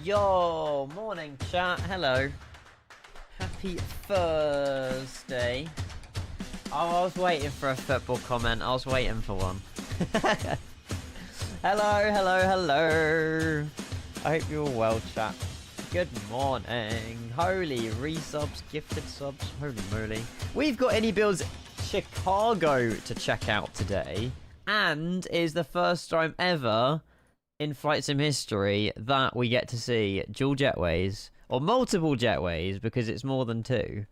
Yo, morning chat, hello. Happy Thursday. Oh, I was waiting for a football comment, I was waiting for one. Hello. I hope you're all well, chat. Good morning. Holy resubs, gifted subs, holy moly. We've got iniBuilds Chicago to check out today. And it is the first time ever in Flight Sim history that we get to see dual jetways, or multiple jetways, because it's more than two,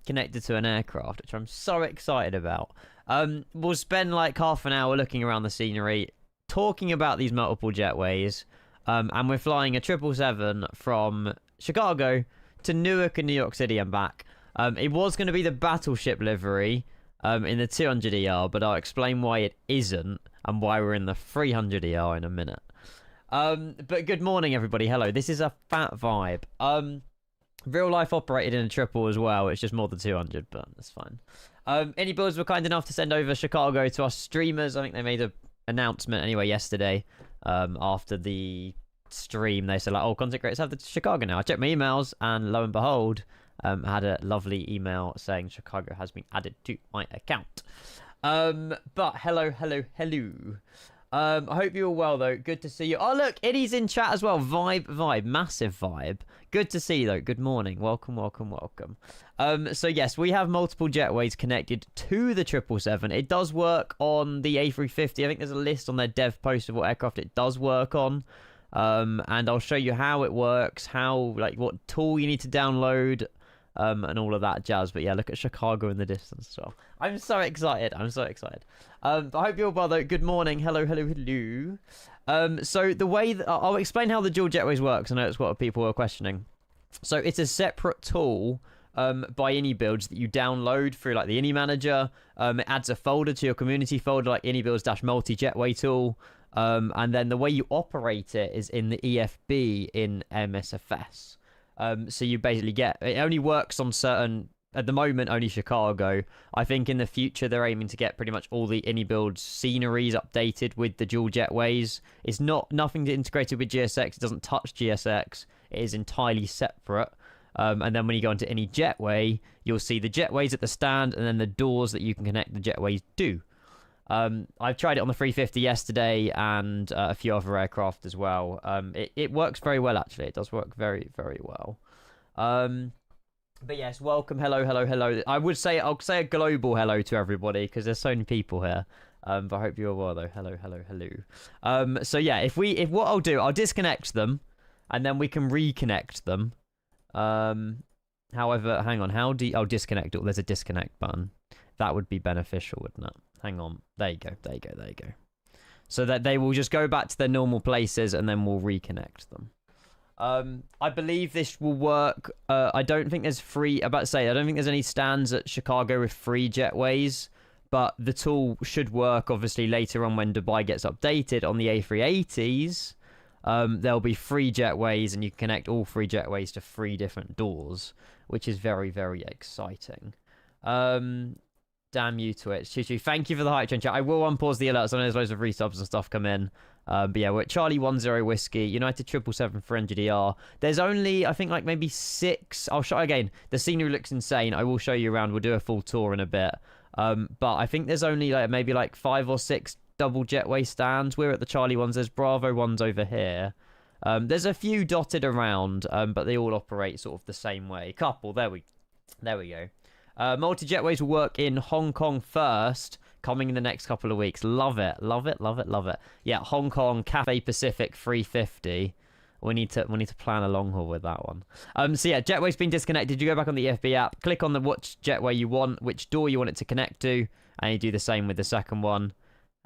connected to an aircraft, which I'm so excited about. We'll spend like half an hour looking around the scenery, talking about these multiple jetways, and we're flying a 777 from Chicago to Newark and New York City and back. It was going to be the battleship livery in the 200ER, but I'll explain why it isn't and why we're in the 300ER in a minute. But good morning, everybody. Hello. This is a fat vibe. Real life operated in a triple as well. It's just more than 200, but that's fine. iniBuilds were kind enough to send over Chicago to our streamers. I think they made an announcement anyway yesterday. After the stream, they said like, "Oh, content creators have the Chicago now." I checked my emails, and lo and behold, I had a lovely email saying Chicago has been added to my account. But hello. I hope you're all well, though. Good to see you. Oh, look, Eddie's in chat as well. Vibe, massive vibe. Good to see you, though. Good morning. Welcome. So, yes, we have multiple jetways connected to the 777. It does work on the A350. I think there's a list on their dev post of what aircraft it does work on. And I'll show you how it works, what tool you need to download, and all of that jazz. But yeah, look at Chicago in the distance as well. I'm so excited. But I hope you're well, though. Good morning. Hello. So the way that I'll explain how the dual jetways works. I know it's what people are questioning. So it's a separate tool by iniBuilds that you download through like the iniManager. It adds a folder to your community folder like iniBuilds-multi-jetway tool. And then the way you operate it is in the EFB in MSFS. So you basically it only works on certain, at the moment, only Chicago. I think in the future, they're aiming to get pretty much all the iniBuilds sceneries updated with the dual jetways. It's nothing integrated with GSX. It doesn't touch GSX. It is entirely separate. And then when you go into any jetway, you'll see the jetways at the stand and then the doors that you can connect the jetways to. I've tried it on the 350 yesterday and a few other aircraft as well. It works very well, actually. It does work very, very well. But yes, welcome. Hello. I'll say a global hello to everybody because there's so many people here. But I hope you're well, though. Hello. So yeah, if what I'll do, I'll disconnect them and then we can reconnect them. However, hang on. I'll disconnect it. There's a disconnect button. That would be beneficial, wouldn't it? Hang on. There you go. So that they will just go back to their normal places and then we'll reconnect them. I believe this will work. I don't think there's I don't think there's any stands at Chicago with free jetways, but the tool should work obviously later on when Dubai gets updated on the A380s. There'll be free jetways and you can connect all free jetways to 3 different doors, which is very, very exciting. Damn you, Twitch. Choo-choo. Thank you for the hype train chat. I will unpause the alerts. I know there's loads of resubs and stuff come in. But yeah, we're at Charlie 10 Whiskey, United 777 for NGDR. There's only, I think, like maybe 6. I'll show again. The scenery looks insane. I will show you around. We'll do a full tour in a bit. But I think there's only maybe 5 or 6 double jetway stands. We're at the Charlie ones. There's Bravo ones over here. There's a few dotted around, but they all operate sort of the same way. Couple. There we go. Multi-jetways will work in Hong Kong first, coming in the next couple of weeks. Love it. Yeah, Hong Kong, Cathay Pacific 350. We need to plan a long haul with that one. So yeah, jetway's been disconnected. You go back on the EFB app, click on the which jetway you want, which door you want it to connect to, and you do the same with the second one.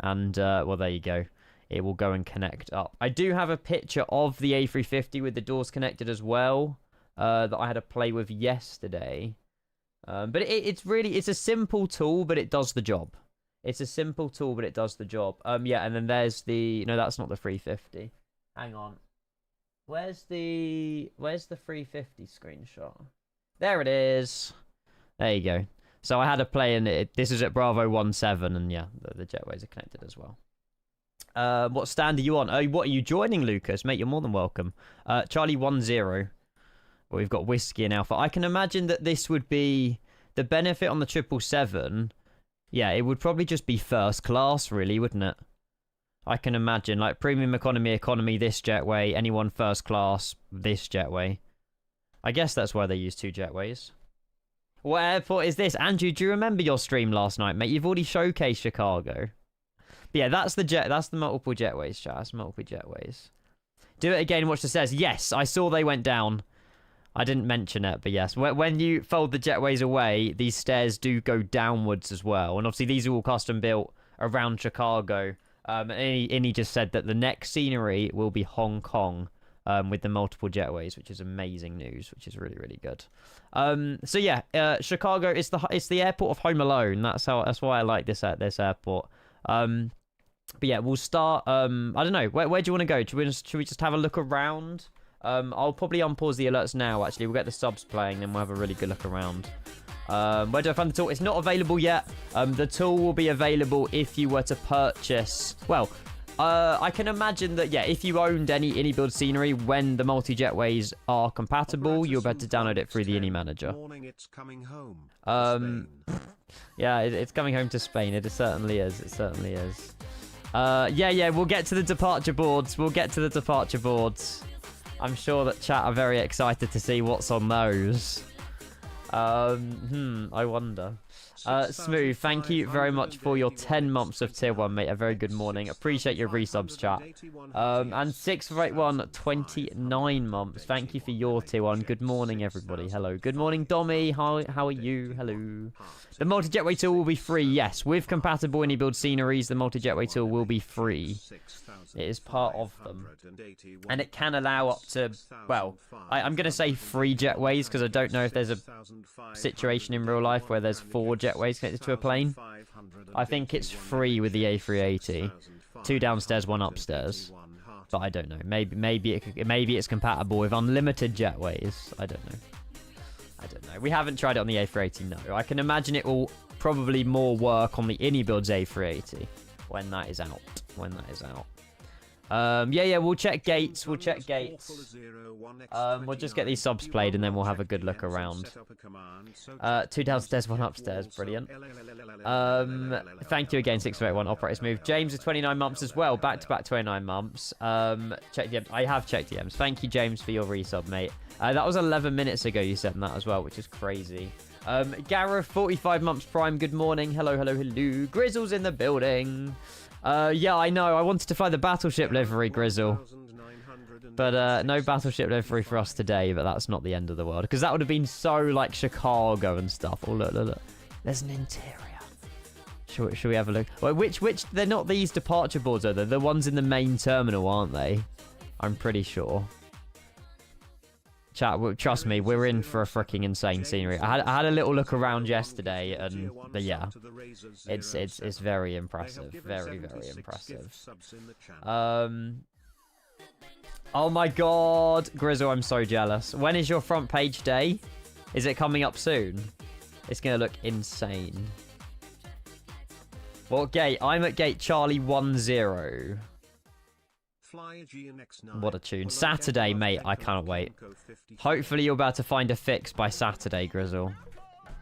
And, well, there you go. It will go and connect up. I do have a picture of the A350 with the doors connected as well, that I had to play with yesterday. But it's a simple tool, but it does the job. Yeah, and then there's no, that's not the 350. Hang on. Where's the 350 screenshot? There it is. There you go. So I had to play in it. This is at Bravo 17, and yeah, the jetways are connected as well. What stand are you on? Oh, what are you joining, Lucas? Mate, you're more than welcome. Charlie 10. Well, we've got Whiskey and Alpha. I can imagine that this would be the benefit on the 777. Yeah, it would probably just be first class, really, wouldn't it? I can imagine, like, premium economy, this jetway. Anyone first class, this jetway. I guess that's why they use 2 jetways. What airport is this? Andrew, do you remember your stream last night, mate? You've already showcased Chicago. But yeah, that's the multiple jetways, chat. That's multiple jetways. Do it again, watch the says. Yes, I saw they went down. I didn't mention it, but yes. When you fold the jetways away, these stairs do go downwards as well. And obviously, these are all custom built around Chicago. And he just said that the next scenery will be Hong Kong with the multiple jetways, which is amazing news, which is really, really good. So yeah, Chicago is the airport of Home Alone. That's why I like this airport. But yeah, we'll start. I don't know. Where do you want to go? Should we just have a look around? I'll probably unpause the alerts now. Actually, we'll get the subs playing, then we'll have a really good look around. Where do I find the tool? It's not available yet. The tool will be available if you were to purchase. Well, I can imagine that, yeah, if you owned any iniBuild scenery when the multi-jetways are compatible, you'll be able to download it through the ini manager. Yeah, it's coming home to Spain. It certainly is. It certainly is. Yeah, we'll get to the departure boards. I'm sure that chat are very excited to see what's on those. I wonder. Smooth, thank you very much for your 10 months of tier 1, mate. A very good morning. Appreciate your resubs, chat. And 681, 29 months. Thank you for your tier 1. Good morning, everybody. Hello. Good morning, Dommy. How are you? Hello. The multi-jetway tool will be free. Yes, with compatible iniBuild sceneries, the multi-jetway tool will be free. It is part of them. And it can allow up to, well, I'm going to say 3 jetways because I don't know if there's a situation in real life where there's 4 jetways connected to a plane. I think it's 3 with the A380. 2 downstairs, 1 upstairs. But I don't know. Maybe it's compatible with unlimited jetways. I don't know. We haven't tried it on the A380, no. I can imagine it will probably more work on the iniBuilds A380 when that is out. Yeah, we'll check gates. We'll just get these subs played and then we'll have a good look around. 2 downstairs, 1 upstairs. Brilliant. Thank you again, 681 Operators Move. James with 29 months as well. Back-to-back 29 months. Check DMs. I have checked DMs. Thank you, James, for your resub, mate. That was 11 minutes ago you sent that as well, which is crazy. Gareth, 45 months prime. Good morning. Hello. Grizzle's in the building. Yeah, I know. I wanted to find the battleship livery, Grizzle. But no battleship livery for us today, but that's not the end of the world. Because that would have been so, like, Chicago and stuff. Oh, look. There's an interior. Should we have a look? Well, which, they're not these departure boards, though. They're the ones in the main terminal, aren't they? I'm pretty sure. Chat, trust me, we're in for a freaking insane scenery. I had a little look around yesterday, and yeah, it's very impressive, very impressive. Oh my god, Grizzle, I'm so jealous. When is your front page day? Is it coming up soon? It's gonna look insane. What gate? I'm at gate Charlie 10. What a tune. Saturday, mate. I can't wait. Hopefully you're about to find a fix by Saturday, Grizzle.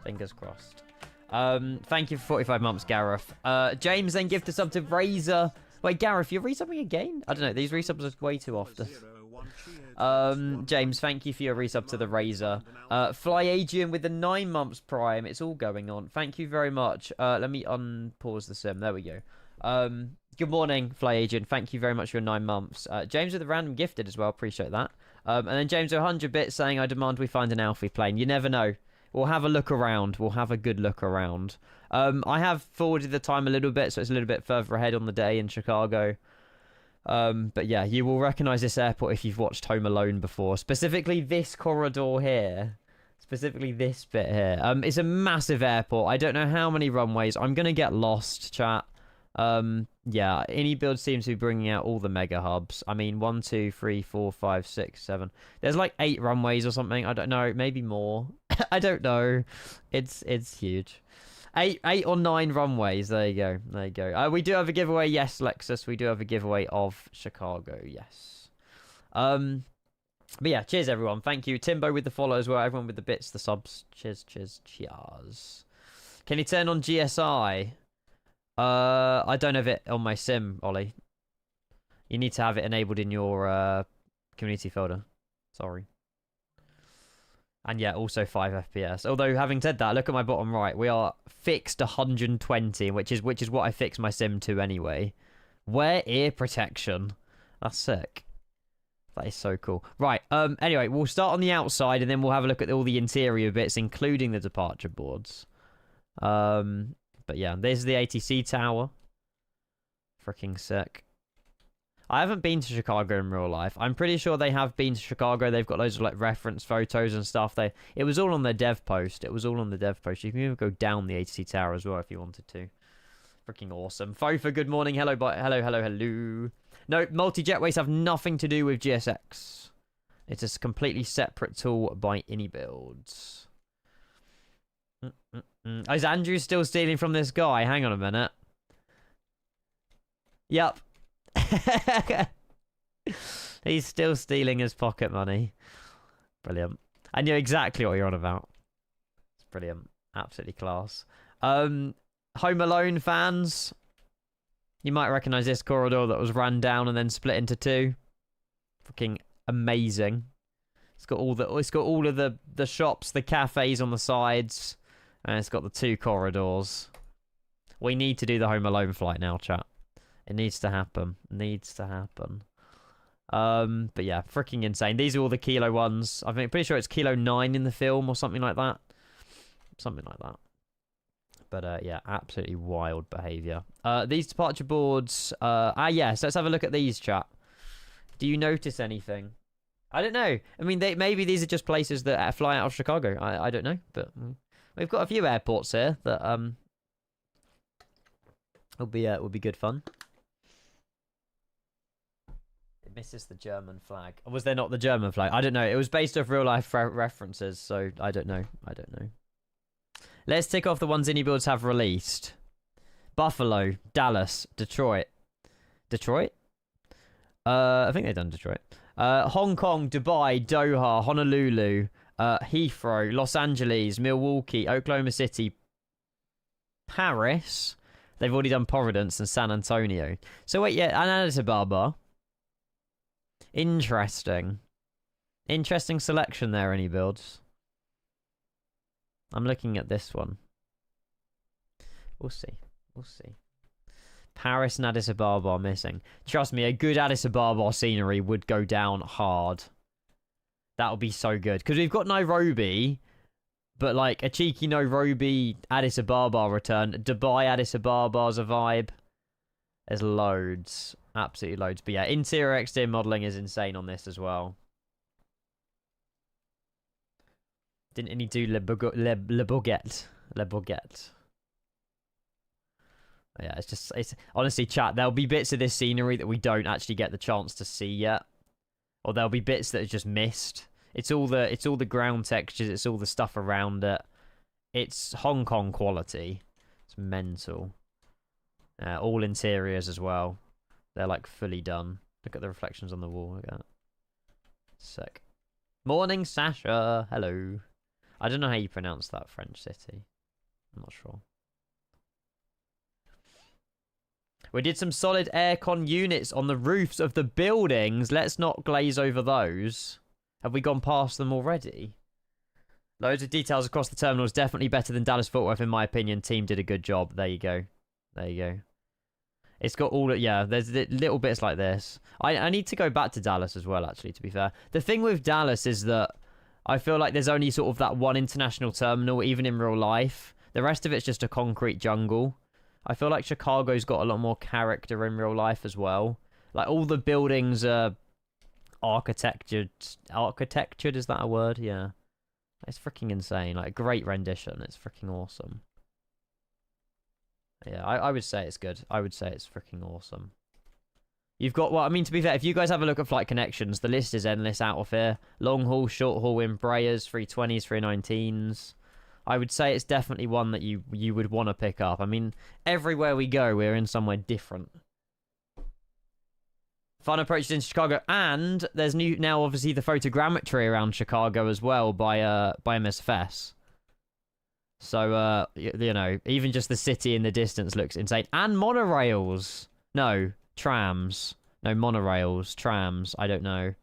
Fingers crossed. Thank you for 45 months, Gareth. James then gifted a sub to Razor. Wait, Gareth, you're resubbing again? I don't know. These resubs are way too often. James, thank you for your resub to the Razor. Fly Adrian with the 9 months prime. It's all going on. Thank you very much. Let me unpause the sim. There we go. Good morning, Fly Agent. Thank you very much for your 9 months. James with the random gifted as well. Appreciate that. And then James with 100 bits saying, I demand we find an Alfie plane. You never know. We'll have a look around. We'll have a good look around. I have forwarded the time a little bit, so it's a little bit further ahead on the day in Chicago. But yeah, you will recognize this airport if you've watched Home Alone before. Specifically this corridor here. Specifically this bit here. It's a massive airport. I don't know how many runways. I'm going to get lost, chat. Yeah, iniBuild seems to be bringing out all the mega hubs. I mean, 1, 2, 3, 4, 5, 6, 7. There's like 8 runways or something. I don't know, maybe more. I don't know. It's huge. Eight or 9 runways. There you go. There you go. We do have a giveaway. Yes, Lexus. We do have a giveaway of Chicago. Yes. But yeah, cheers everyone. Thank you. Timbo with the follow as well. Everyone with the bits, the subs. Cheers, cheers, cheers. Can you turn on GSI? I don't have it on my sim, Ollie. You need to have it enabled in your community folder. Sorry. And yeah, also 5 FPS. Although, having said that, look at my bottom right. We are fixed 120, which is what I fixed my sim to anyway. Wear ear protection. That's sick. That is so cool. Right, anyway, we'll start on the outside, and then we'll have a look at all the interior bits, including the departure boards. But yeah, there's the ATC tower. Freaking sick. I haven't been to Chicago in real life. I'm pretty sure they have been to Chicago. They've got loads of like reference photos and stuff. It was all on their dev post. It was all on the dev post. You can even go down the ATC tower as well if you wanted to. Freaking awesome. Fofa, good morning. Hello, hello. No, multi-jetways have nothing to do with GSX. It's a completely separate tool by iniBuilds. Is Andrew still stealing from this guy? Hang on a minute. Yep. He's still stealing his pocket money. Brilliant. I knew exactly what you're on about. It's brilliant. Absolutely class. Home Alone fans, you might recognize this corridor that was ran down and then split into 2. Fucking amazing. It's got all of the shops, the cafes on the sides, and it's got the 2 corridors. We need to do the Home Alone flight now, chat. It needs to happen. Needs to happen. But yeah, freaking insane. These are all the Kilo ones. I'm pretty sure it's Kilo 9 in the film or something like that. Something like that. But yeah, absolutely wild behaviour. These departure boards. Yes, let's have a look at these, chat. Do you notice anything? I don't know. I mean, maybe these are just places that fly out of Chicago. I don't know, but we've got a few airports here that will be good fun. It misses the German flag. Or was there not the German flag? I don't know. It was based off real life references, so I don't know. I don't know. Let's tick off the ones iniBuilds have released. Buffalo, Dallas, Detroit. Detroit? I think they've done Detroit. Hong Kong, Dubai, Doha, Honolulu, Heathrow, Los Angeles, Milwaukee, Oklahoma City, Paris. They've already done Providence and San Antonio. So wait, yeah, and Addis Ababa. Interesting. Interesting selection there, iniBuilds. I'm looking at this one. We'll see. We'll see. Paris and Addis Ababa are missing. Trust me, a good Addis Ababa scenery would go down hard. That would be so good. Because we've got Nairobi, but like a cheeky Nairobi Addis Ababa return. Dubai Addis Ababa's a vibe. There's loads. Absolutely loads. But yeah, interior exterior modelling is insane on this as well. Didn't he do Le Bourget? Le Bourget. Yeah, it's honestly, chat, there'll be bits of this scenery that we don't actually get the chance to see yet. Or there'll be bits that are just missed. It's all the ground textures, it's all the stuff around it. It's Hong Kong quality. It's mental. All interiors as well. They're like fully done. Look at the reflections on the wall. Look at that. Sick. Morning, Sasha. Hello. I don't know how you pronounce that French city. I'm not sure. We did some solid aircon units on the roofs of the buildings. Let's not glaze over those. Have we gone past them already? Loads of details across the terminals. Definitely better than Dallas Fort Worth, in my opinion. Team did a good job. There you go. There you go. It's got all... Yeah, there's little bits like this. I need to go back to Dallas as well, actually, to be fair. The thing with Dallas is that I feel like there's only sort of that one international terminal, even in real life. The rest of it's just a concrete jungle. I feel like Chicago's got a lot more character in real life as well. Like, all the buildings are architectured. Architectured, is that a word? Yeah. It's freaking insane. Like, great rendition. It's freaking awesome. Yeah, I would say it's good. I would say it's freaking awesome. You've got, well, I mean, to be fair, if you guys have a look at flight connections, the list is endless out of here. Long haul, short haul, Embraers, 320s, 319s. I would say it's definitely one that you would want to pick up. I mean, everywhere we go, we're in somewhere different. Fun approaches in Chicago, and there's now obviously the photogrammetry around Chicago as well by MSFS. So you know, even just the city in the distance looks insane, and monorails. No, trams. No, monorails, trams. I don't know.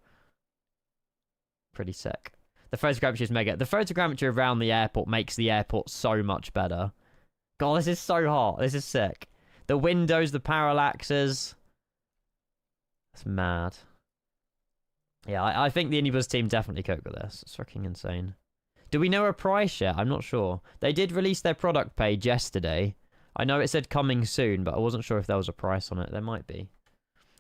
Pretty sick. The photogrammetry is mega. The photogrammetry around the airport makes the airport so much better. God, this is so hot. This is sick. The windows, the parallaxes. It's mad. Yeah, I think the iniBuilds team definitely coped with this. It's fucking insane. Do we know a price yet? I'm not sure. They did release their product page yesterday. I know it said coming soon, but I wasn't sure if there was a price on it. There might be.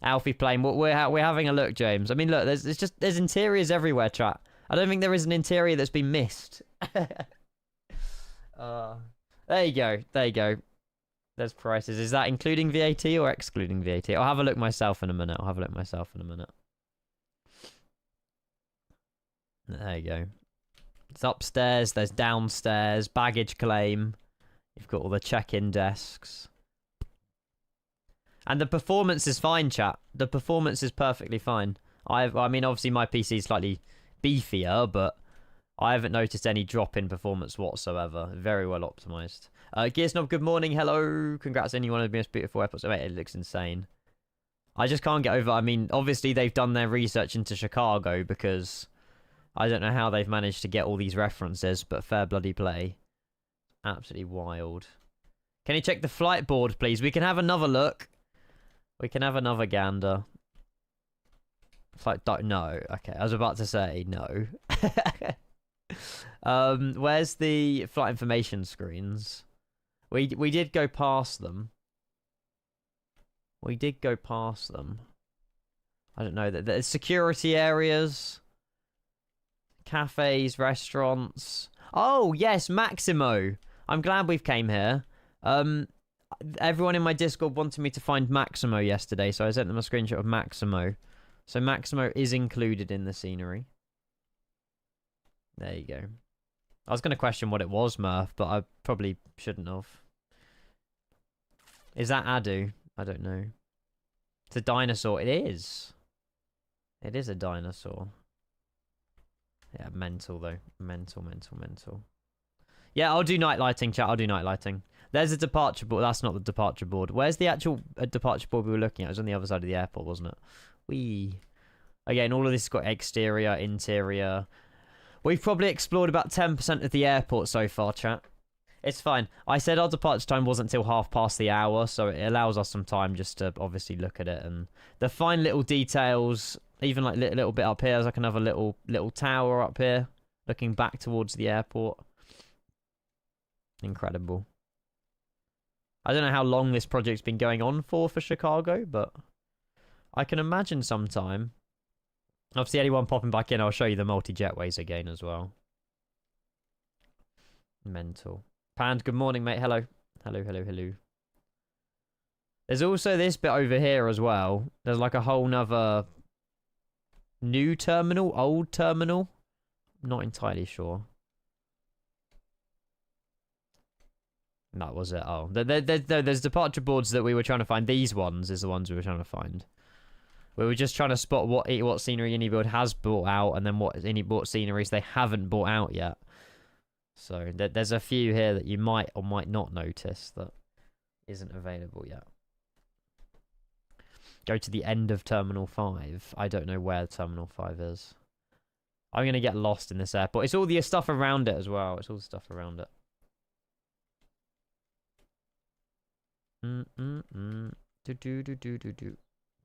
Alfie playing. We're having a look, James. I mean, look, there's interiors everywhere, chat. I don't think there is an interior that's been missed. There you go. There you go. There's prices. Is that including VAT or excluding VAT? I'll have a look myself in a minute. There you go. It's upstairs. There's downstairs. Baggage claim. You've got all the check-in desks. And the performance is fine, chat. The performance is perfectly fine. I mean, obviously my PC is slightly beefier, but I haven't noticed any drop in performance whatsoever. Very well optimized. Gearsnob, good morning. Hello. Congrats on one of the most beautiful airports. Mate, it looks insane. I just can't get over. I mean, obviously they've done their research into Chicago because I don't know how they've managed to get all these references, but fair bloody play. Absolutely wild. Can you check the flight board, please? We can have another look. We can have another gander. Flight no. Okay, I was about to say no. Where's the flight information screens? We did go past them. I don't know. There's security areas, cafes, restaurants. Oh yes, Maximo. I'm glad we've came here. Everyone in my Discord wanted me to find Maximo yesterday, so I sent them a screenshot of Maximo. So Maximo is included in the scenery. There you go. I was going to question what it was, Murph, but I probably shouldn't have. Is that Adu? I don't know. It's a dinosaur. It is. It is a dinosaur. Yeah, mental though. Mental. Yeah, I'll do night lighting, chat. I'll do night lighting. There's a departure board. That's not the departure board. Where's the actual departure board we were looking at? It was on the other side of the airport, wasn't it? Again, all of this has got exterior, interior. We've probably explored about 10% of the airport so far, chat. It's fine. I said our departure time wasn't until 1:30, so it allows us some time just to obviously look at it. And the fine little details, even like little bit up here, there's like another little tower up here, looking back towards the airport. Incredible. I don't know how long this project's been going on for Chicago, but I can imagine sometime. Obviously, anyone popping back in, I'll show you the multi-jetways again as well. Mental. Pand, good morning, mate. Hello. Hello. There's also this bit over here as well. There's like a whole nother new terminal, old terminal. I'm not entirely sure. That was it. Oh, there's departure boards that we were trying to find. These ones is the ones we were trying to find. We were just trying to spot what scenery iniBuild has brought out, and then what sceneries they haven't brought out yet. So there's a few here that you might or might not notice that isn't available yet. Go to the end of Terminal 5. I don't know where Terminal 5 is. I'm going to get lost in this airport. It's all the stuff around it as well. It's all the stuff around it.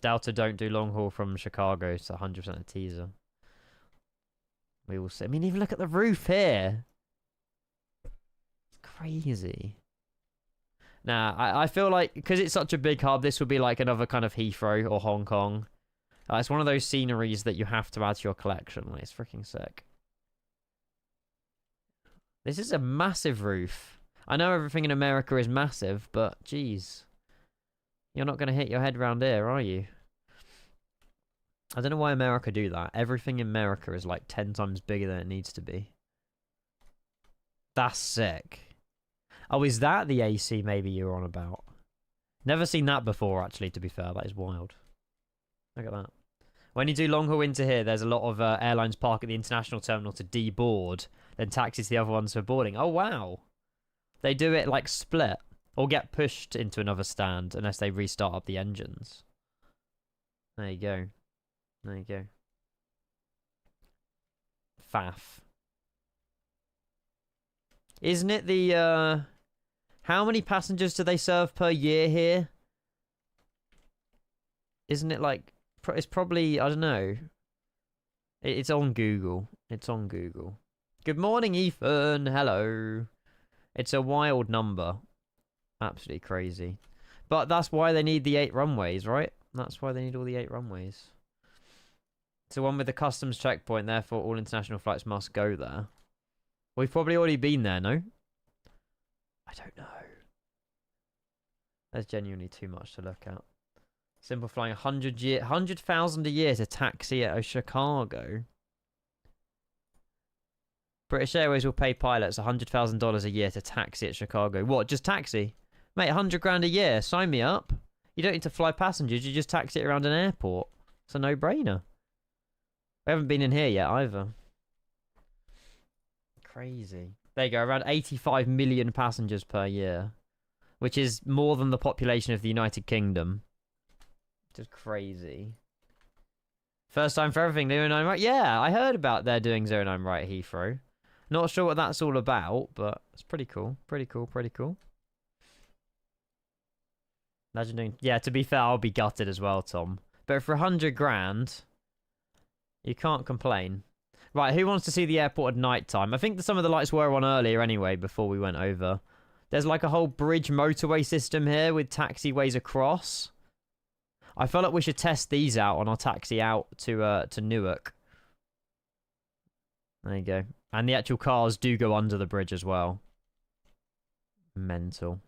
Delta don't do long haul from Chicago. It's 100% a teaser. We will see. I mean, even look at the roof here. It's crazy. Nah, I feel like because it's such a big hub, this would be like another kind of Heathrow or Hong Kong. It's one of those sceneries that you have to add to your collection. Like, it's freaking sick. This is a massive roof. I know everything in America is massive, but geez. You're not going to hit your head round here, are you? I don't know why America do that. Everything in America is like 10 times bigger than it needs to be. That's sick. Oh, is that the AC maybe you were on about? Never seen that before, actually, to be fair. That is wild. Look at that. When you do long haul into here, there's a lot of airlines park at the international terminal to deboard, then taxis the other ones for boarding. Oh, wow. They do it like split, or get pushed into another stand unless they restart up the engines. There you go. There you go. Faff. Isn't it the, how many passengers do they serve per year here? Isn't it like, it's probably, I don't know. It's on Google. It's on Google. Good morning, Ethan. Hello. It's a wild number. Absolutely crazy. But that's why they need the 8 runways, right? That's why they need all the 8 runways. It's the one with the customs checkpoint, therefore all international flights must go there. We've probably already been there, no? I don't know. There's genuinely too much to look at. Simple flying 100,000 a year to taxi at Chicago. British Airways will pay pilots $100,000 a year to taxi at Chicago. What? Just taxi? Mate, 100 grand a year. Sign me up. You don't need to fly passengers. You just taxi it around an airport. It's a no-brainer. We haven't been in here yet either. Crazy. There you go. Around 85 million passengers per year, which is more than the population of the United Kingdom. Just crazy. First time for everything. 09 right? Yeah, I heard about they're doing 09 right at Heathrow. Not sure what that's all about, but it's pretty cool. Pretty cool. Pretty cool. Imagine doing... Yeah, to be fair, I'll be gutted as well, Tom. But for 100 grand, you can't complain. Right, who wants to see the airport at night time? I think that some of the lights were on earlier anyway, before we went over. There's like a whole bridge motorway system here with taxiways across. I feel like we should test these out on our taxi out to Newark. There you go. And the actual cars do go under the bridge as well. Mental.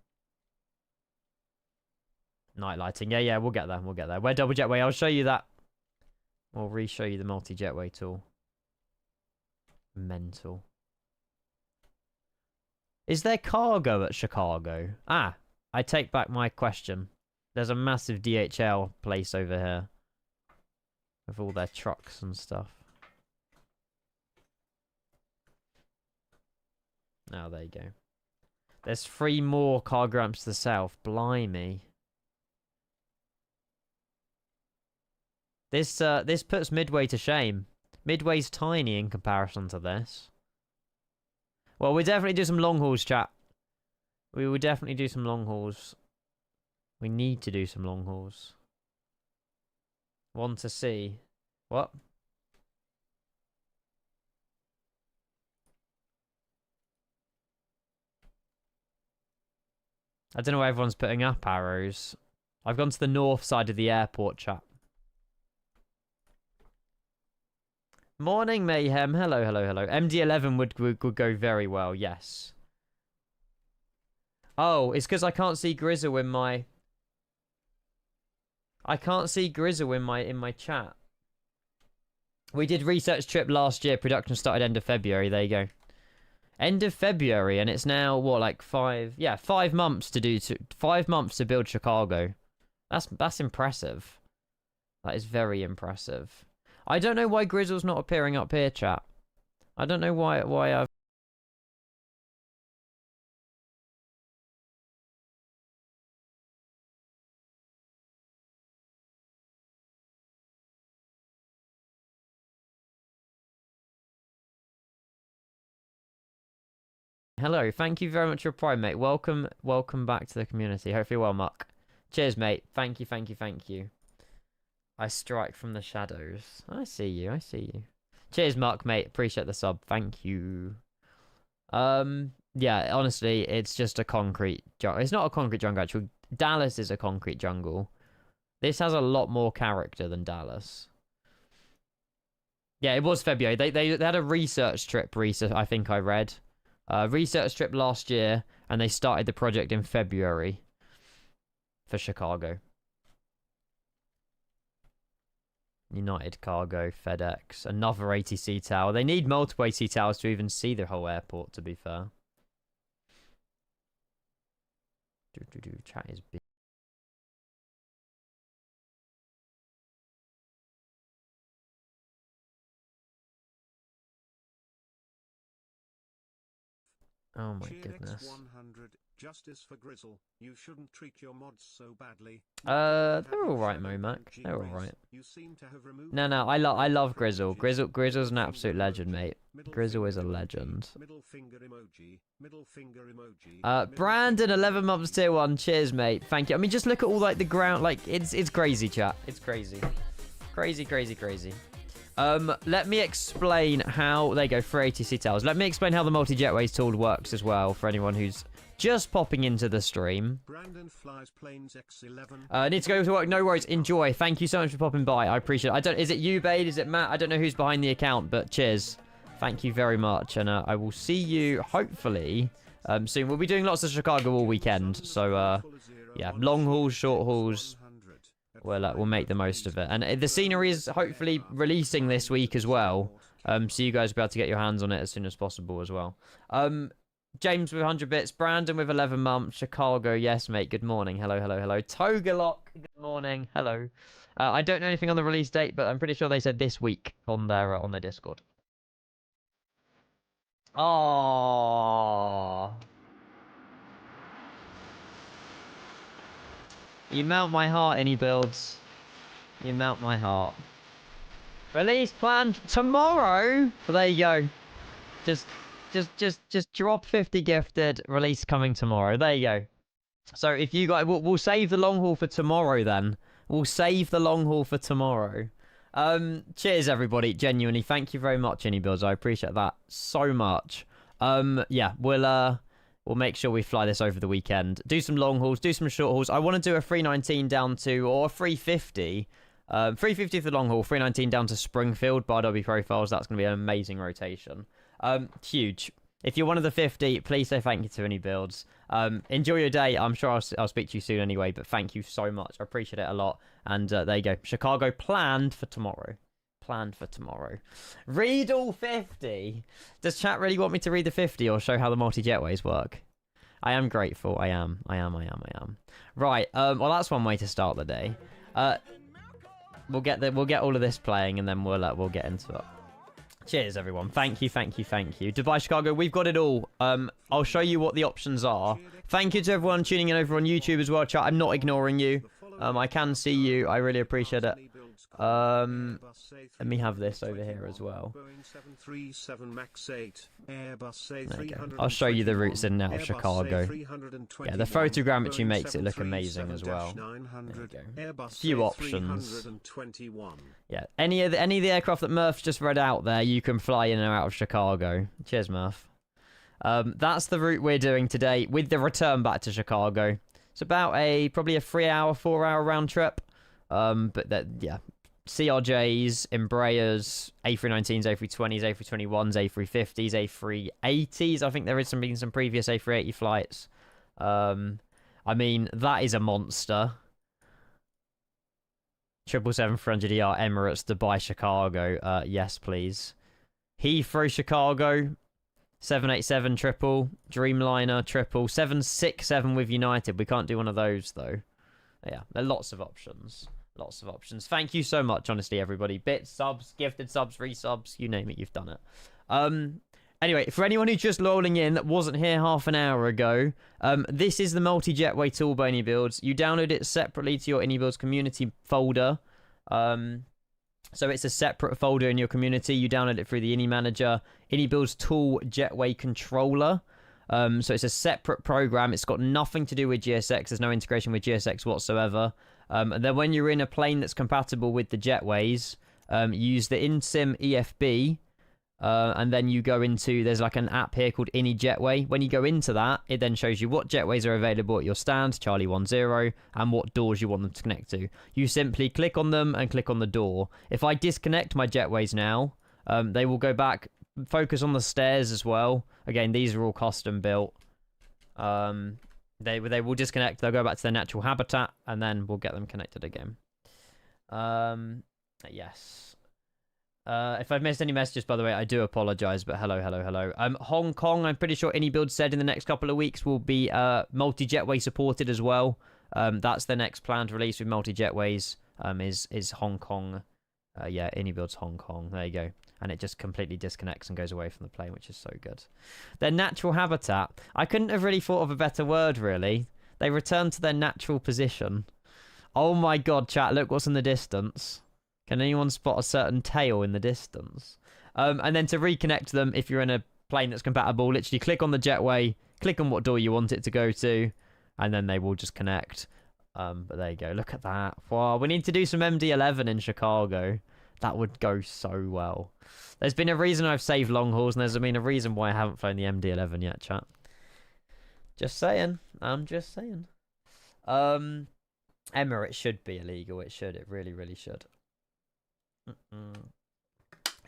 Night lighting. Yeah, we'll get there. We'll get there. We're double jetway. I'll show you that. We'll re-show you the multi-jetway tool. Mental. Is there cargo at Chicago? Ah, I take back my question. There's a massive DHL place over here. With all their trucks and stuff. Oh, there you go. There's 3 more cargo ramps to the south. Blimey. This puts Midway to shame. Midway's tiny in comparison to this. Well, we'll definitely do some long hauls, chat. We will definitely do some long hauls. We need to do some long hauls. Want to see. What? I don't know why everyone's putting up arrows. I've gone to the north side of the airport, chat. Morning, Mayhem. Hello, hello, hello. MD-11 would go very well, yes. Oh, it's because I can't see Grizzle in my... I can't see Grizzle in my chat. We did research trip last year. Production started end of February. There you go. End of February, and it's now, what, like 5... Yeah, 5 months to do... 5 months to build Chicago. That's impressive. That is very impressive. I don't know why Grizzle's not appearing up here, chat. I don't know why I've... Hello, thank you very much for your prime, mate. Welcome back to the community. Hope you're well, Muck. Cheers, mate. Thank you. I strike from the shadows. I see you. Cheers, Mark, mate. Appreciate the sub. Thank you. Yeah, honestly, it's just a concrete jungle. It's not a concrete jungle, actually. Dallas is a concrete jungle. This has a lot more character than Dallas. Yeah, it was February. They had a research trip, I think I read. Research trip last year, and they started the project in February for Chicago. United Cargo, FedEx, another ATC tower. They need multiple ATC towers to even see the whole airport, to be fair. Chat is big. Oh my goodness. 100 Justice for Grizzle. You shouldn't treat your mods so badly. They're all right, Momac. They're all right. No, I love Grizzle. Grizzle's an absolute legend, mate. Grizzle is a legend. Brandon, 11 months tier 1. Cheers, mate. Thank you. I mean, just look at all like the ground. Like it's crazy, chat. It's crazy. Crazy. Let me explain how they go for ATC towers. Let me explain how the multi-jetways tool works as well for anyone who's just popping into the stream. Brandon flies planes X11. Need to go to work. No worries. Enjoy. Thank you so much for popping by. I appreciate it. Is it you, Bade? Is it Matt? I don't know who's behind the account, but cheers. Thank you very much. And I will see you hopefully soon. We'll be doing lots of Chicago all weekend. So yeah, long hauls, short hauls. We'll make the most of it. And the scenery is hopefully releasing this week as well. So you guys will be able to get your hands on it as soon as possible as well. James with 100 bits. Brandon with 11 months. Chicago, yes, mate. Good morning. Hello. Togalok, good morning. Hello. I don't know anything on the release date, but I'm pretty sure they said this week on their Discord. Oh. You melt my heart, iniBuilds. You melt my heart. Release planned tomorrow. Well, there you go. Just drop 50 gifted. Release coming tomorrow. There you go. So if you guys, we'll save the long haul for tomorrow then. We'll save the long haul for tomorrow. Cheers everybody. Genuinely, thank you very much, iniBuilds. I appreciate that so much. Yeah, we'll make sure we fly this over the weekend. Do some long hauls, do some short hauls. I want to do a 319 down to, or a 350. 350 for the long haul, 319 down to Springfield by Adobe Profiles. That's going to be an amazing rotation. Huge. If you're one of the 50, please say thank you to iniBuilds. Enjoy your day. I'm sure I'll speak to you soon anyway, but thank you so much. I appreciate it a lot. And there you go. Chicago planned for tomorrow. Read all 50. Does chat really want me to read the 50 or show how the multi-jetways work? I am grateful. I am. Right. Well, that's one way to start the day. We'll get all of this playing and then we'll get into it. Cheers, everyone. Thank you. Dubai, Chicago, we've got it all. I'll show you what the options are. Thank you to everyone tuning in over on YouTube as well, chat. I'm not ignoring you. I can see you. I really appreciate it. Let me have this over here as well. There you go. I'll show you the routes in and out of Chicago. Yeah, the photogrammetry makes it look amazing as well. There you go. Few options. Yeah, any of the aircraft that Murph just read out there, you can fly in and out of Chicago. Cheers, Murph. That's the route we're doing today with the return back to Chicago. It's about probably a 3-hour, 4-hour round trip. But that, yeah, CRJs, Embraers, A319s, A320s, A321s, A350s, A380s. I think there is been some previous A380 flights. I mean, that is a monster. 777 400ER Emirates, Dubai, Chicago. Yes, please. Heathrow, Chicago. 787 triple, Dreamliner triple, 767 with United. We can't do one of those though. Yeah, there are lots of options. Thank you so much, honestly, everybody. Bits, subs, gifted subs, resubs, you name it, you've done it. Anyway, for anyone who's just rolling in that wasn't here half an hour ago, this is the multi-jetway tool by iniBuilds. You download it separately to your iniBuilds community folder. So it's a separate folder in your community. You download it through the ini manager. iniBuilds tool jetway controller. So it's a separate program. It's got nothing to do with GSX. There's no integration with GSX whatsoever. And then when you're in a plane that's compatible with the jetways, you use the InSim EFB. And then you go into, there's like an app here called iniJetway. When you go into that, it then shows you what jetways are available at your stand, Charlie 10, and what doors you want them to connect to. You simply click on them and click on the door. If I disconnect my jetways now, they will go back, focus on the stairs as well. Again, these are all custom built. They will disconnect, they'll go back to their natural habitat, and then we'll get them connected again. Yes. If I've missed any messages, by the way, I do apologize, but hello, hello, hello. Hong Kong, I'm pretty sure iniBuilds said in the next couple of weeks will be multi-jetway supported as well. That's the next planned release with multi-jetways, is Hong Kong. Yeah, iniBuilds Hong Kong. There you go. And it just completely disconnects and goes away from the plane, which is so good. Their natural habitat. I couldn't have really thought of a better word, really. They return to their natural position. Oh my god, chat, look what's in the distance. Can anyone spot a certain tail in the distance? And then to reconnect them, if you're in a plane that's compatible, literally click on the jetway, click on what door you want it to go to, and then they will just connect. But there you go. Look at that. Wow, we need to do some MD-11 in Chicago. That would go so well. There's been a reason I've saved long hauls, and there's been a reason why I haven't flown the MD-11 yet, chat. Just saying. I'm just saying. Emirates should be illegal. It should. It really, really should.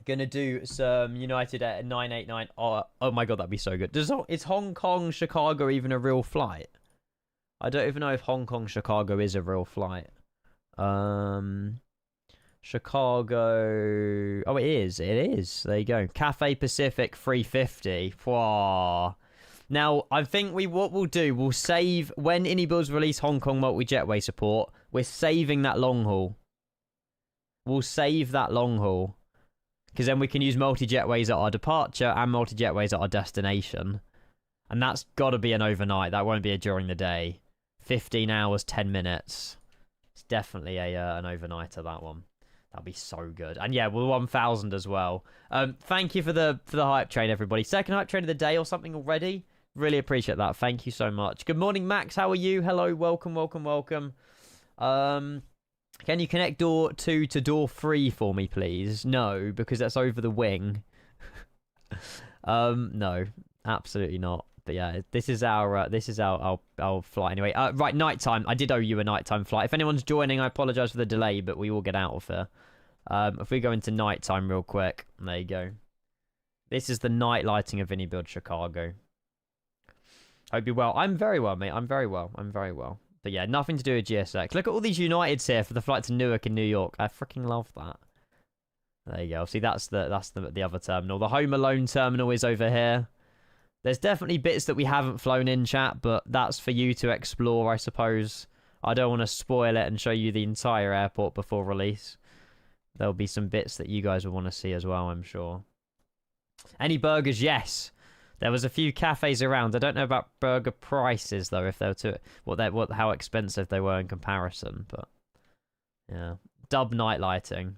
Gonna do some United at 989. Oh my god, that'd be so good. Is Hong Kong Chicago even a real flight? I don't even know if Hong Kong Chicago is a real flight. Chicago. Oh, it is. It is. There you go. Cathay Pacific 350. Wow. Now, I think what we'll do, we'll save when iniBuilds release Hong Kong multi-jetway support. We're saving that long haul. We'll save that long haul. Because then we can use multi-jetways at our departure and multi-jetways at our destination. And that's got to be an overnight. That won't be a during the day. 15 hours, 10 minutes. It's definitely an overnighter, that one. That'll be so good. And yeah, we're 1,000 as well. Thank you for the hype train, everybody. Second hype train of the day or something already. Really appreciate that. Thank you so much. Good morning, Max. How are you? Hello. Welcome, welcome, welcome. Can you connect door 2 to door 3 for me, please? No, because that's over the wing. No, absolutely not. But yeah, this is our flight anyway. Right, nighttime. I did owe you a nighttime flight. If anyone's joining, I apologize for the delay, but we will get out of here. If we go into nighttime real quick, there you go. This is the night lighting of iniBuilds Chicago. Hope you're well. I'm very well, mate. I'm very well. I'm very well. But yeah, nothing to do with GSX. Look at all these Uniteds here for the flight to Newark in New York. I freaking love that. There you go. See, that's the other terminal. The Home Alone terminal is over here. There's definitely bits that we haven't flown in, chat, but that's for you to explore, I suppose. I don't want to spoil it and show you the entire airport before release. There'll be some bits that you guys will want to see as well, I'm sure. Any burgers? Yes. There was a few cafes around. I don't know about burger prices though, if they were how expensive they were in comparison. But yeah, dub night lighting.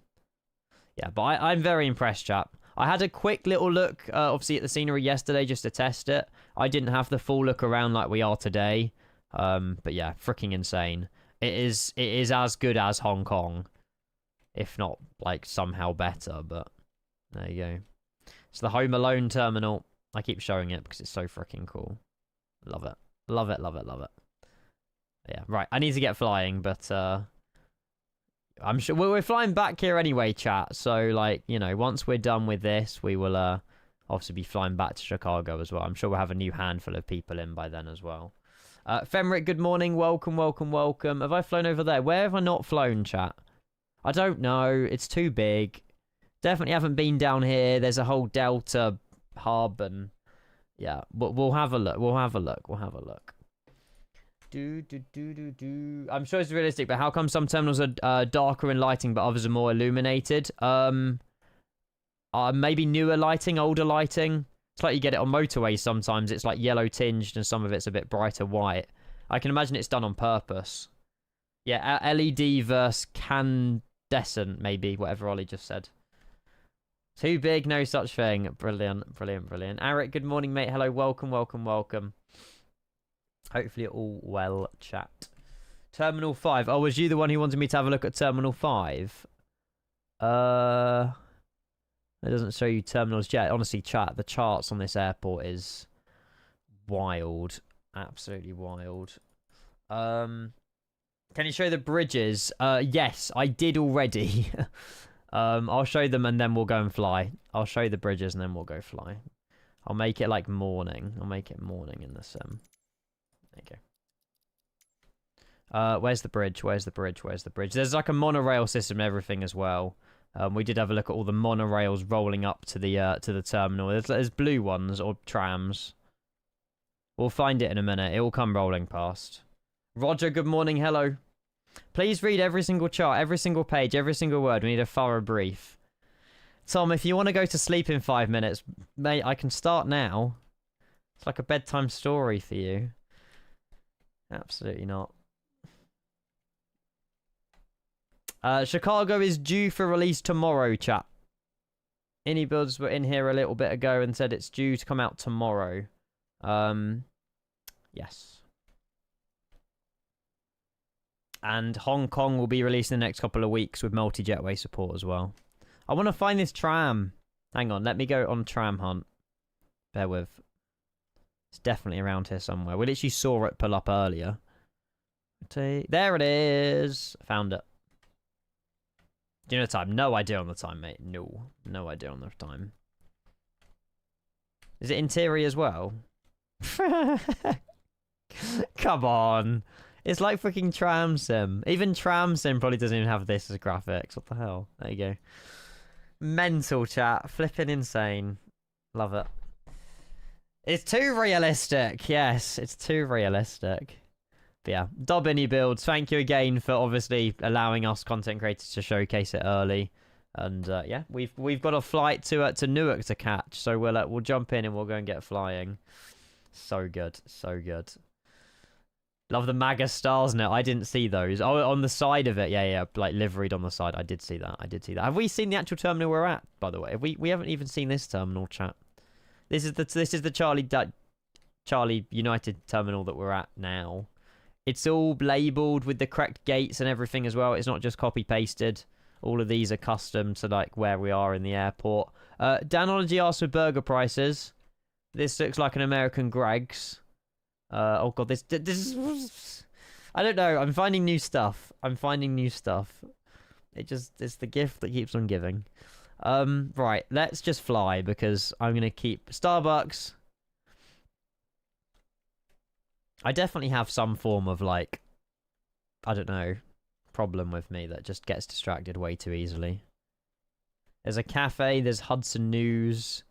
Yeah, but I'm very impressed, chap. I had a quick little look, obviously at the scenery yesterday just to test it. I didn't have the full look around like we are today. But yeah, freaking insane. It is as good as Hong Kong, if not like somehow better. But there you go. It's the Home Alone terminal. I keep showing it because it's so freaking cool. Love it. Love it, love it, love it. Yeah, right. I need to get flying, but I'm sure we're flying back here anyway, chat. So, like, you know, once we're done with this, we will obviously be flying back to Chicago as well. I'm sure we'll have a new handful of people in by then as well. Femric, good morning. Welcome, welcome, welcome. Have I flown over there? Where have I not flown, chat? I don't know. It's too big. Definitely haven't been down here. There's a whole Delta hub and yeah, but we'll have a look. We'll have a look. We'll have a look. I'm sure it's realistic, but how come some terminals are darker in lighting, but others are more illuminated? Maybe newer lighting, older lighting. It's like you get it on motorways sometimes. It's like yellow tinged, and some of it's a bit brighter white. I can imagine it's done on purpose. Yeah, LED versus candescent, maybe whatever Ollie just said. Too big, no such thing. Brilliant, brilliant, brilliant. Eric, good morning, mate. Hello, welcome, welcome, welcome. Hopefully all well, chat. Terminal 5. Oh, was you the one who wanted me to have a look at Terminal 5? It doesn't show you terminals yet. Honestly, chat, the charts on this airport is wild. Absolutely wild. Can you show the bridges? Yes, I did already. I'll show them and then we'll go and fly. I'll show the bridges and then we'll go fly. I'll make it like morning. I'll make it morning in the sim. There you go. Where's the bridge? Where's the bridge? Where's the bridge? There's like a monorail system and everything as well. We did have a look at all the monorails rolling up to the terminal. There's blue ones or trams. We'll find it in a minute. It will come rolling past. Roger, good morning. Hello. Please read every single chart, every single page, every single word. We need a thorough brief. Tom, if you want to go to sleep in 5 minutes, mate, I can start now. It's like a bedtime story for you. Absolutely not. Chicago is due for release tomorrow, chat. iniBuilds were in here a little bit ago and said it's due to come out tomorrow. Yes. And Hong Kong will be released in the next couple of weeks with multi-jetway support as well. I want to find this tram. Hang on, let me go on tram hunt. Bear with. It's definitely around here somewhere. We literally saw it pull up earlier. There it is. Found it. Do you know the time? No idea on the time, mate. No. No idea on the time. Is it interior as well? Come on. It's like freaking Tram Sim. Even Tram Sim probably doesn't even have this as graphics. What the hell? There you go. Mental, chat. Flipping insane. Love it. It's too realistic. Yes, it's too realistic. But yeah, Dob iniBuilds, thank you again for obviously allowing us content creators to showcase it early. And yeah, we've got a flight to Newark to catch, so we'll jump in and we'll go and get flying. So good, so good. Love the MAGA stars now. I didn't see those. Oh, on the side of it, yeah, like liveried on the side. I did see that. I did see that. Have we seen the actual terminal we're at? By the way, we haven't even seen this terminal, chat. This is the Charlie United terminal that we're at now. It's all labelled with the correct gates and everything as well. It's not just copy pasted. All of these are custom to like where we are in the airport. Danology asked for burger prices. This looks like an American Greg's. Oh god, this is... I don't know. I'm finding new stuff. It's the gift that keeps on giving. Right, let's just fly because I'm going to keep Starbucks. I definitely have some form of like, I don't know, problem with me that just gets distracted way too easily. There's a cafe, there's Hudson News,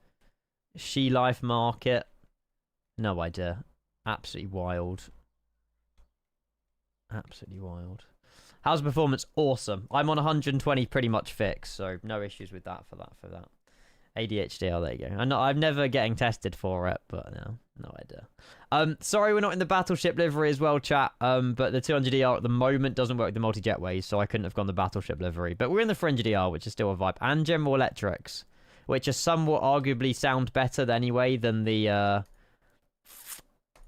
She Life Market. No idea. Absolutely wild. Absolutely wild. How's the performance? Awesome. I'm on 120 pretty much fixed, so no issues with that for that. ADHD, oh, there you go. I'm never getting tested for it, but no idea. Sorry we're not in the battleship livery as well, chat. But the 200ER at the moment doesn't work with the multi-jetways, so I couldn't have gone the battleship livery. But we're in the 400ER, which is still a vibe, and General Electrics, which are somewhat arguably sound better anyway than the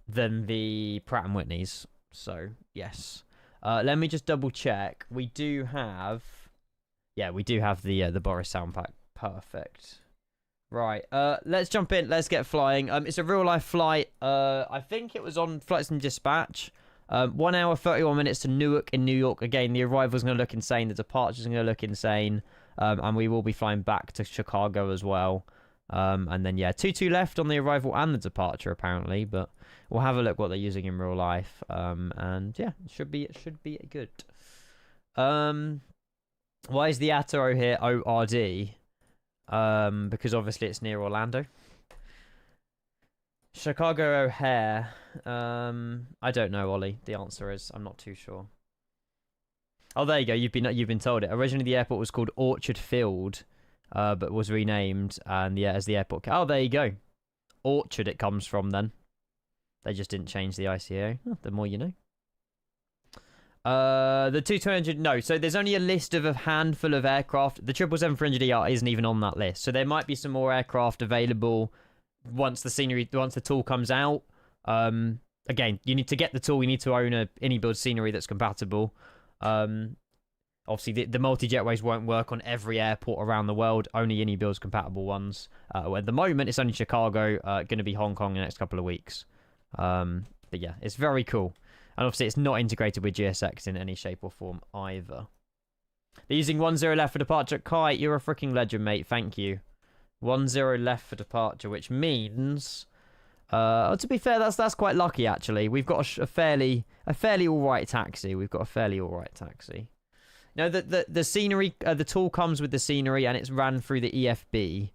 Pratt & Whitneys. So yes. Let me just double check. We do have the Boris sound pack. Perfect. Right, let's jump in. Let's get flying. It's a real-life flight. I think it was on Flights and Dispatch. 1 hour, 31 minutes to Newark in New York. Again, the arrival's going to look insane. The departure's going to look insane. And we will be flying back to Chicago as well. And then, yeah, 2-2 left on the arrival and the departure, apparently. But we'll have a look what they're using in real life. And, yeah, it should be good. Why is the Ataro here ORD? Because obviously it's near Orlando. Chicago O'Hare. I don't know, Ollie. The answer is I'm not too sure. Oh, there you go. You've been told it. Originally the airport was called Orchard Field, but was renamed, and yeah, as the airport. Oh, there you go. Orchard it comes from then. They just didn't change the ICO. Oh, the more you know. The 200, no. So there's only a list of a handful of aircraft. The 777-400ER isn't even on that list. So there might be some more aircraft available once the tool comes out. Again, you need to get the tool. You need to own a iniBuilds scenery that's compatible. Obviously, the multi-jetways won't work on every airport around the world. Only iniBuilds compatible ones. At the moment, it's only Chicago. Going to be Hong Kong in the next couple of weeks. But yeah, it's very cool. And obviously, it's not integrated with GSX in any shape or form either. They're using 1-0 left for departure. Kai, you're a freaking legend, mate. Thank you. 1-0 left for departure, which means... to be fair, that's quite lucky, actually. We've got a fairly all right taxi. No, the scenery, the tool comes with the scenery, and it's ran through the EFB.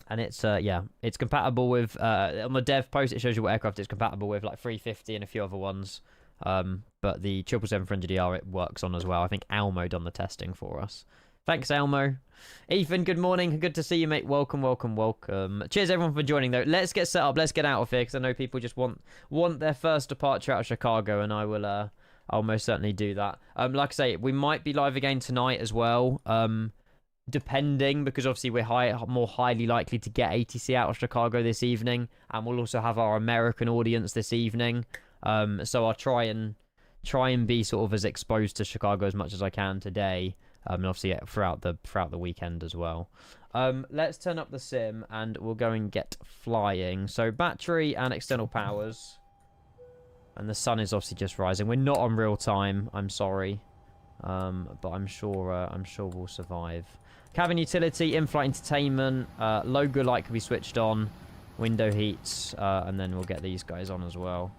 And it's, yeah, it's compatible with, on the dev post, it shows you what aircraft it's compatible with, like 350 and a few other ones. But the 777-400ER it works on as well. I think Elmo done the testing for us. Thanks, Elmo. Ethan, good morning. Good to see you, mate. Welcome, welcome, welcome. Cheers, everyone, for joining, though. Let's get set up. Let's get out of here, because I know people just want their first departure out of Chicago, and I will, I'll most certainly do that. Like I say, we might be live again tonight as well. Depending, because obviously we're more highly likely to get ATC out of Chicago this evening, and we'll also have our American audience this evening. So I'll try and be sort of as exposed to Chicago as much as I can today, and obviously throughout the weekend as well. Let's turn up the sim and we'll go and get flying. So battery and external powers, and the sun is obviously just rising. We're not on real time. I'm sorry, but I'm sure we'll survive. Cabin utility, in-flight entertainment, logo light can be switched on, window heats, and then we'll get these guys on as well.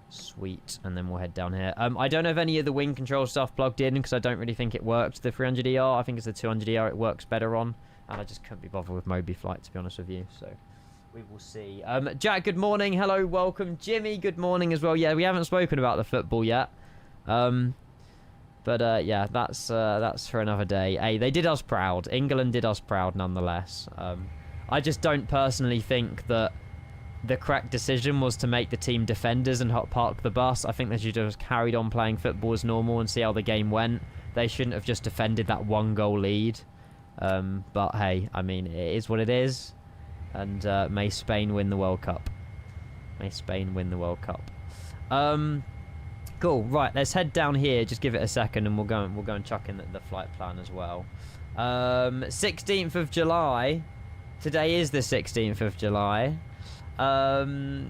Sweet, and then we'll head down here. I don't have any of the wing control stuff plugged in because I don't really think it worked. The 300ER, I think it's the 200ER it works better on, and I just couldn't be bothered with Moby Flight, to be honest with you, so we will see. Jack, good morning. Hello, welcome. Jimmy, good morning as well. Yeah, we haven't spoken about the football yet. But yeah, that's for another day. Hey, they did us proud. England did us proud nonetheless. I just don't personally think that the correct decision was to make the team defenders and park the bus. I think they should have just carried on playing football as normal and see how the game went. They shouldn't have just defended that 1-goal lead. But hey, I mean, it is what it is. And may Spain win the World Cup. May Spain win the World Cup. Cool. Right, let's head down here. Just give it a second, and we'll go and chuck in the flight plan as well. 16th of July. Today is the 16th of July. The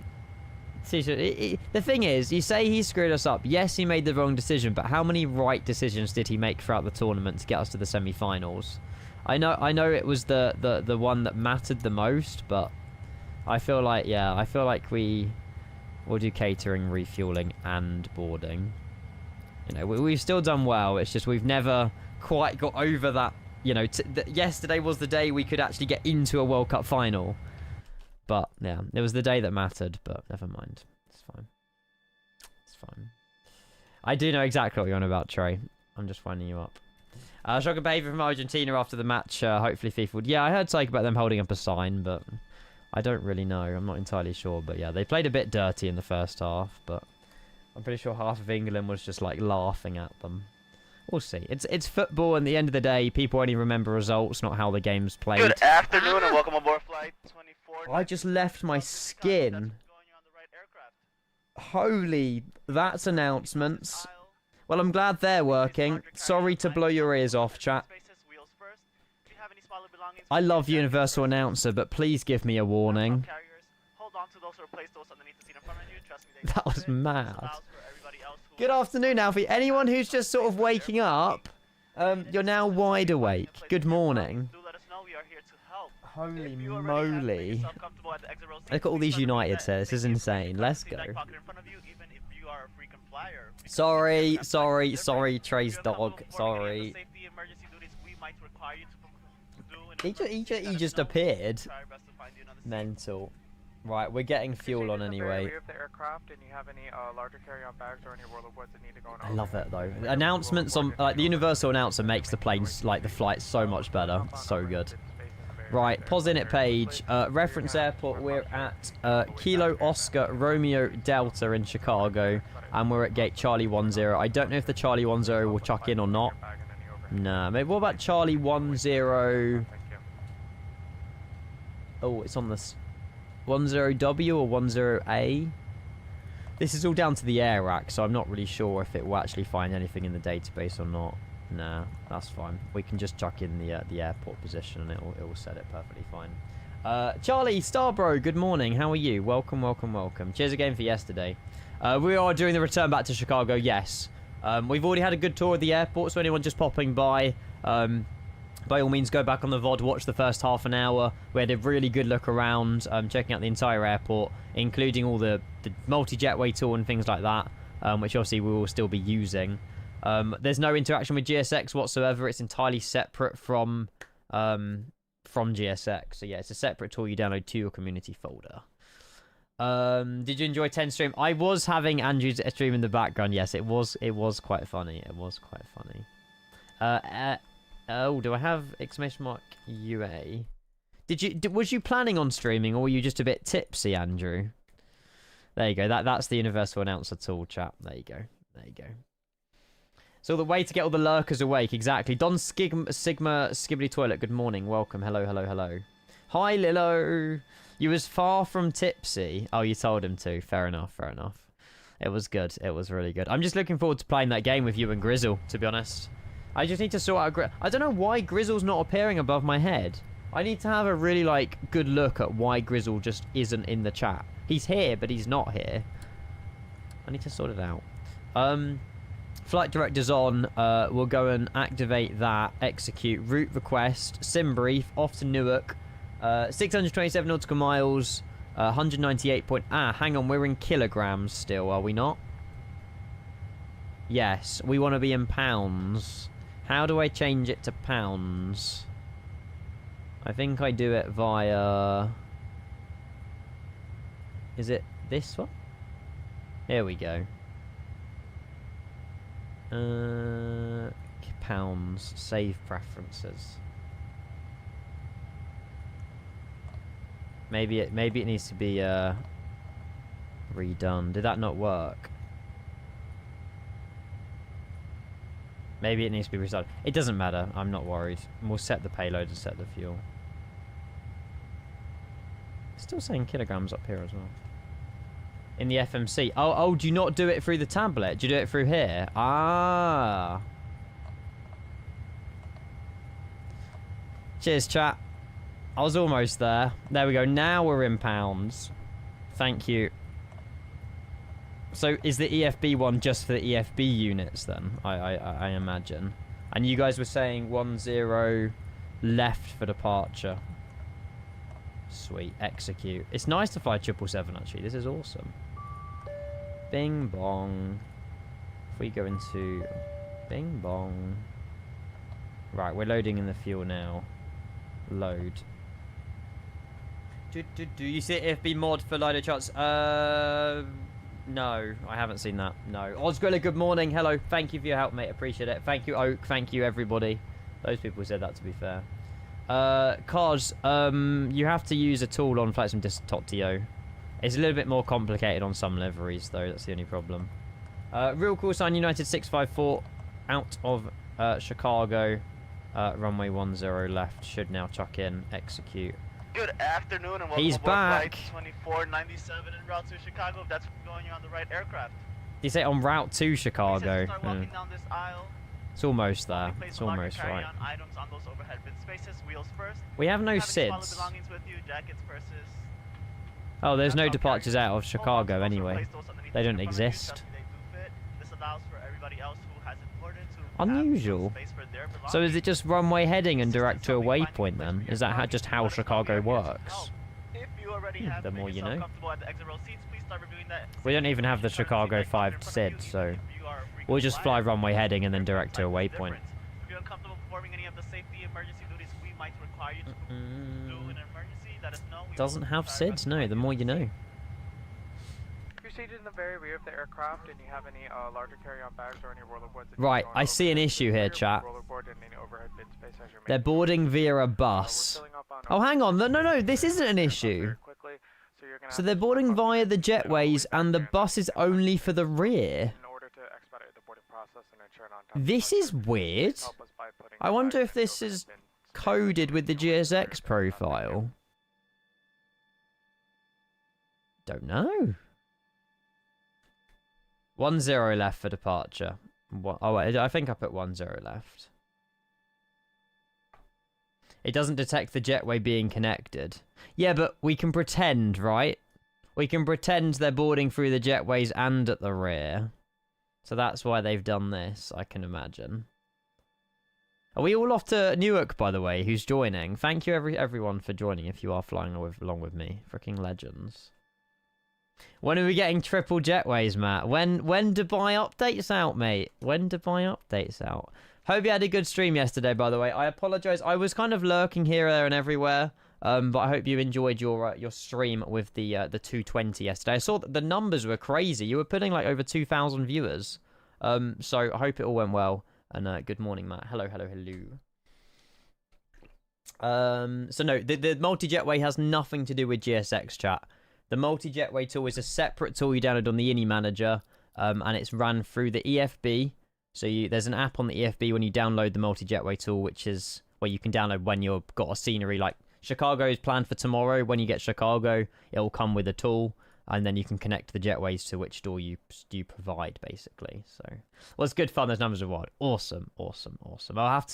thing is, you say he screwed us up. Yes, he made the wrong decision, but how many right decisions did he make throughout the tournament to get us to the semi-finals? I know it was the one that mattered the most, but I feel like we'll do catering, refueling, and boarding. You know, we've still done well. It's just we've never quite got over that. You know, yesterday was the day we could actually get into a World Cup final. But, yeah, it was the day that mattered, but never mind. It's fine. It's fine. I do know exactly what you're on about, Trey. I'm just winding you up. Shocking behaviour from Argentina after the match. Hopefully FIFA would... Yeah, I heard something about them holding up a sign, but I don't really know. I'm not entirely sure. But, yeah, they played a bit dirty in the first half, but I'm pretty sure half of England was just, like, laughing at them. We'll see. It's football, and at the end of the day, people only remember results, not how the game's played. Good afternoon, and welcome aboard Flight 24. I just left my skin. Holy, that's announcements. Well, I'm glad they're working. Sorry to blow your ears off, chat. I love Universal Announcer, but please give me a warning. That was mad. Good afternoon, Alfie. Anyone who's just sort of waking up, you're now wide awake. Good morning. Holy moly. Look at all these Uniteds here. This is insane. Let's go. Sorry, Trey's dog. Sorry. He just appeared. Mental. Right, we're getting fuel on anyway. I love it though. Announcements on like the Universal Announcer makes the planes like the flight so much better. So good. Right, pause in it page. Reference airport. We're at Kilo Oscar Romeo Delta in Chicago, and we're at gate Charlie 10. I don't know if the Charlie 10 will chuck in or not. Nah, maybe what about Charlie 10? Oh, it's on this 10W or 10A. This is all down to the air rack, so I'm not really sure if it will actually find anything in the database or not. Nah, that's fine. We can just chuck in the airport position and it will set it perfectly fine. Charlie Starbro, good morning. How are you? Welcome, welcome, welcome. Cheers again for yesterday. We are doing the return back to Chicago. Yes. We've already had a good tour of the airport, so anyone just popping by all means, go back on the VOD, watch the first half an hour. We had a really good look around, checking out the entire airport, including all the multi-jetway tour and things like that, which obviously we will still be using. There's no interaction with GSX whatsoever. It's entirely separate from GSX. So yeah, it's a separate tool you download to your community folder. Did you enjoy 10 stream? I was having Andrew's stream in the background. Yes, it was quite funny. It was quite funny. Oh, do I have exclamation mark UA? Was you planning on streaming, or were you just a bit tipsy, Andrew? There you go. That's the universal announcer tool, chap. There you go. There you go. So the way to get all the lurkers awake, exactly. Don Sigma Skibbity Toilet, good morning. Welcome. Hello, hello, hello. Hi, Lilo. You was far from tipsy. Oh, you told him to. Fair enough, fair enough. It was good. It was really good. I'm just looking forward to playing that game with you and Grizzle, to be honest. I just need to sort out... I don't know why Grizzle's not appearing above my head. I need to have a really, like, good look at why Grizzle just isn't in the chat. He's here, but he's not here. I need to sort it out. Flight director's on. We'll go and activate that. Execute. Route request. Sim brief. Off to Newark. 627 nautical miles. 198 point... hang on. We're in kilograms still, are we not? Yes. We want to be in pounds. How do I change it to pounds? I think I do it via... Is it this one? Here we go. Pounds. Save preferences. Maybe it needs to be redone. Did that not work? Maybe it needs to be restarted. It doesn't matter. I'm not worried. We'll set the payload and set the fuel. Still saying kilograms up here as well. In the FMC. Oh, do you not do it through the tablet? Do you do it through here? Ah. Cheers, chat. I was almost there. There we go. Now we're in pounds. Thank you. So is the EFB one just for the EFB units then? I imagine. And you guys were saying 10 left for departure. Sweet. Execute. It's nice to fly 777 actually. This is awesome. Bing bong. If we go into bing bong. Right, we're loading in the fuel now. Load. Do you see FB mod for Lido charts? No, I haven't seen that. No. Ozgrilla, good morning. Hello. Thank you for your help, mate. Appreciate it. Thank you, Oak. Thank you, everybody. Those people said that, to be fair. Cos, you have to use a tool on FlightSim.to. It's a little bit more complicated on some liveries, though. That's the only problem. Real call sign United 654 out of Chicago. Runway 10 left. Should now chuck in. Execute. Good afternoon and welcome He's aboard back. Flight 2497 en route to Chicago. If that's going, you're on the right aircraft. Did you say on route to Chicago? Start walking down this aisle. It's almost there. It's almost right. Carry-on items on those overhead bin spaces. Wheels first. We have no Have any smaller SIDS. belongings with you, jackets, purses. Oh, there's no Laptop departures carriers. out of Chicago Also anyway. place those underneath They the don't seat in front of you. exist. Trust me, they do fit. This allows for everybody else who has imported to Unusual. have space for their So is it just runway heading and direct to a Something waypoint finding then? place Is for your that belongings. just how Let us know if Chicago you are here to works? help. If you already have The made more you yourself know. comfortable at the exit row seats, please start reviewing that. We don't even have the Chicago 5 SID, so we'll just fly runway heading and then direct to a waypoint. If you're uncomfortable performing any of the safety emergency duties we might require you to do in an emergency, let us know. We Doesn't will have try our best SIDs, to no, provide the you more with you know. If you're seated in the very rear of the aircraft and you have any larger carry-on bags or any rollerboards... Right, I see an issue here, chat. They're boarding via a bus. Oh, hang on. No, this isn't an issue. So they're boarding via the jetways and the bus is only for the rear. This is weird. I wonder if this is coded with the GSX profile. Don't know. 10 left for departure. Oh, wait, I think I put 10 left. It doesn't detect the jetway being connected. Yeah, but we can pretend, right? We can pretend they're boarding through the jetways and at the rear. So that's why they've done this, I can imagine. Are we all off to Newark, by the way, who's joining? Thank you everyone for joining if you are flying along with me. Freaking legends. When are we getting triple jetways, Matt? When Dubai updates out, mate? When Dubai updates out? Hope you had a good stream yesterday, by the way. I apologize. I was kind of lurking here, there, and everywhere. But I hope you enjoyed your stream with the 220 yesterday. I saw that the numbers were crazy. You were putting like over 2,000 viewers. So I hope it all went well. And good morning, Matt. Hello. So no, the multi-jetway has nothing to do with GSX, chat. The multi-jetway tool is a separate tool you download on the ini manager, and it's run through the EFB. So there's an app on the EFB when you download the multi-jetway tool, which is where you can download when you've got a scenery. Like Chicago is planned for tomorrow. When you get Chicago, it will come with a tool, and then you can connect the jetways to which door you provide, basically. So, well, it's good fun. Those numbers are wild. Awesome. I'll have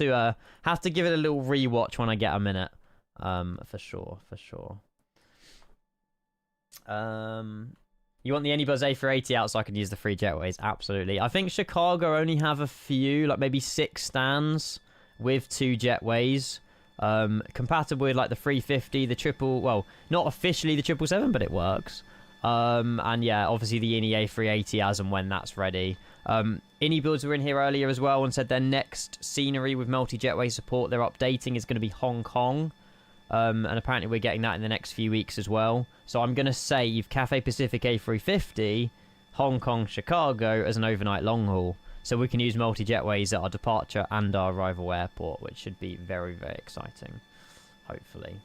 to give it a little rewatch when I get a minute. For sure. You want the iniBuilds A380 out so I can use the free jetways? Absolutely. I think Chicago only have a few, like maybe 6 stands with 2 jetways. Compatible with like the 350, the triple, well, not officially the 777, but it works. And yeah, obviously the ini A380 as and when that's ready. iniBuilds were in here earlier as well and said their next scenery with multi-jetway support they're updating is going to be Hong Kong. And apparently we're getting that in the next few weeks as well. So I'm going to save Cathay Pacific A350, Hong Kong, Chicago as an overnight long haul. So we can use multi-jetways at our departure and our arrival airport, which should be very, very exciting, hopefully.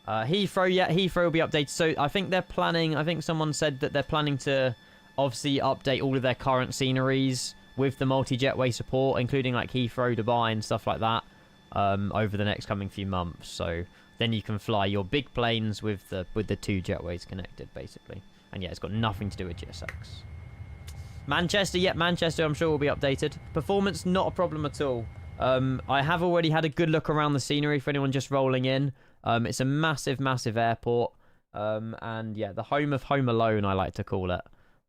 Heathrow, yeah, Heathrow will be updated. So I think they're planning, I think someone said that they're planning to obviously update all of their current sceneries with the multi-jetway support, including like Heathrow, Dubai and stuff like that, over the next coming few months. So then you can fly your big planes with the 2 jetways connected, basically. And yeah, it's got nothing to do with GSX. Manchester, yeah, Manchester I'm sure will be updated. Performance, not a problem at all. I have already had a good look around the scenery for anyone just rolling in. It's a massive, massive airport. And yeah, the home of Home Alone, I like to call it.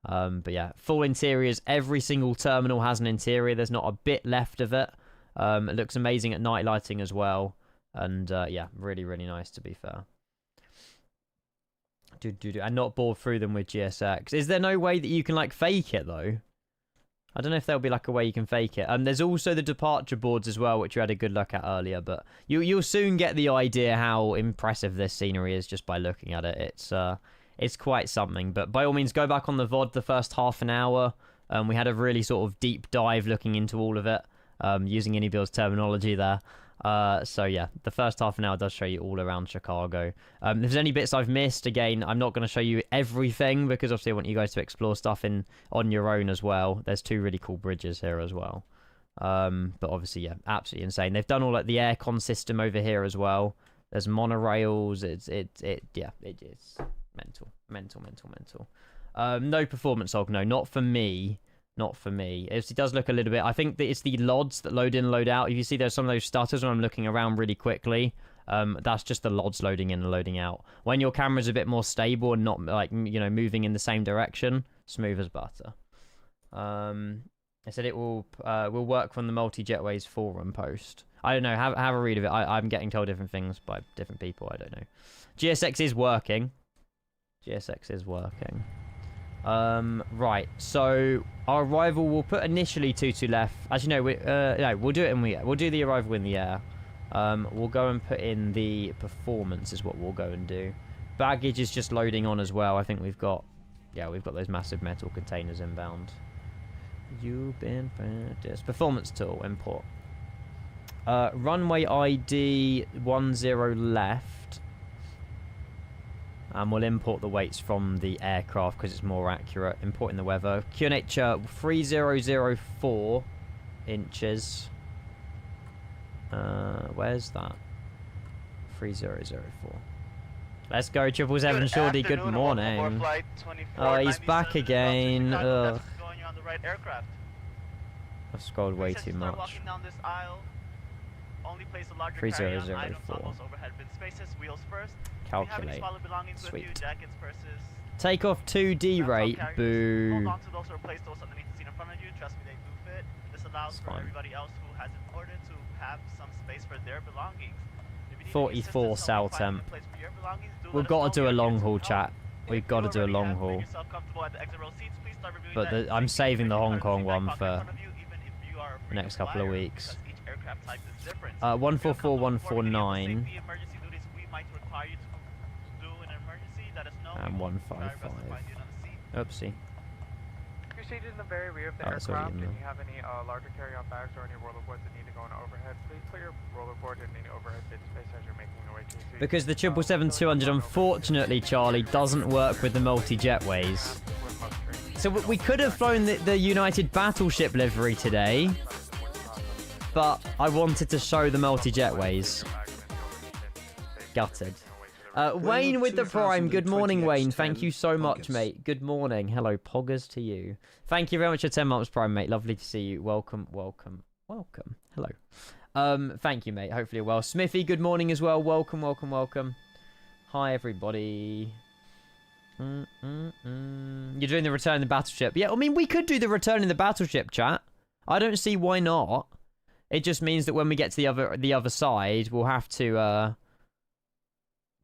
But yeah, full interiors. Every single terminal has an interior. There's not a bit left of it. It looks amazing at night lighting as well. And yeah, really, really nice to be fair. And not bored through them with GSX. Is there no way that you can like fake it though? I don't know if there'll be like a way you can fake it. There's also the departure boards as well, which you had a good look at earlier. But you'll soon get the idea how impressive this scenery is just by looking at it. It's quite something. But by all means, go back on the VOD the first half an hour. We had a really sort of deep dive looking into all of it, using iniBuilds terminology there. So yeah, the first half an hour does show you all around Chicago. If there's any bits I've missed, again, I'm not going to show you everything because obviously I want you guys to explore stuff on your own as well. There's 2 really cool bridges here as well. But obviously, yeah, absolutely insane. They've done all like the aircon system over here as well. There's monorails. It's mental. No performance hog, no, not for me. Not for me. It does look a little bit... I think that it's the LODs that load in and load out. If you see there's some of those stutters when I'm looking around really quickly, that's just the LODs loading in and loading out. When your camera's a bit more stable and not, like, you know, moving in the same direction, smooth as butter. I said it will work from the multi-jetways forum post. I don't know. Have a read of it. I'm getting told different things by different people. I don't know. GSX is working. Right, so our arrival will put initially 22 left. As you know, we'll do it we'll do the arrival in the air. We'll go and put in the performance is what we'll go and do. Baggage is just loading on as well. I think we've got those massive metal containers inbound. You've been practiced. Performance tool import. Runway ID 10 left. And we'll import the weights from the aircraft because it's more accurate. Importing the weather. QNH 3004 inches. Where's that? 3004. Let's go, 777 Shorty. Good morning. Oh, he's back again. Ugh. I've scrolled way too much. 3004. Calculate. Sweet. Take off 2D rate. Boo. Hold on to those or place those underneath the seat in front of you. Trust me, they do fit. This allows for everybody else who has an order to have some space for their belongings. 44 cell temp. We've got to do a long haul chat. We've got to do a long haul. But I'm saving the Hong Kong one for the next couple of weeks. 144149 and 155. Oopsie. If you're seated in the very rear of the Oh, sorry, aircraft and no. you have any larger carry-on bags or any rollerboards that need to go on overhead, please put your rollerboard in the overhead bid space as you're making your way to your seat. Because the 777-200, unfortunately, Charlie, doesn't work with the multi-jetways. So we could have flown the United Battleship livery today, but I wanted to show the multi-jetways. Gutted. Wayne with the Prime. Good morning, Wayne. Thank you so much, mate. Good morning. Hello, poggers to you. Thank you very much for 10 months, Prime, mate. Lovely to see you. Welcome, welcome, welcome. Hello. Thank you, mate. Hopefully you're well. Smithy, good morning as well. Welcome, welcome, welcome. Hi, everybody. You're doing the Return in the Battleship. Yeah, I mean, we could do the Return in the Battleship, chat. I don't see why not. It just means that when we get to the other side, we'll have to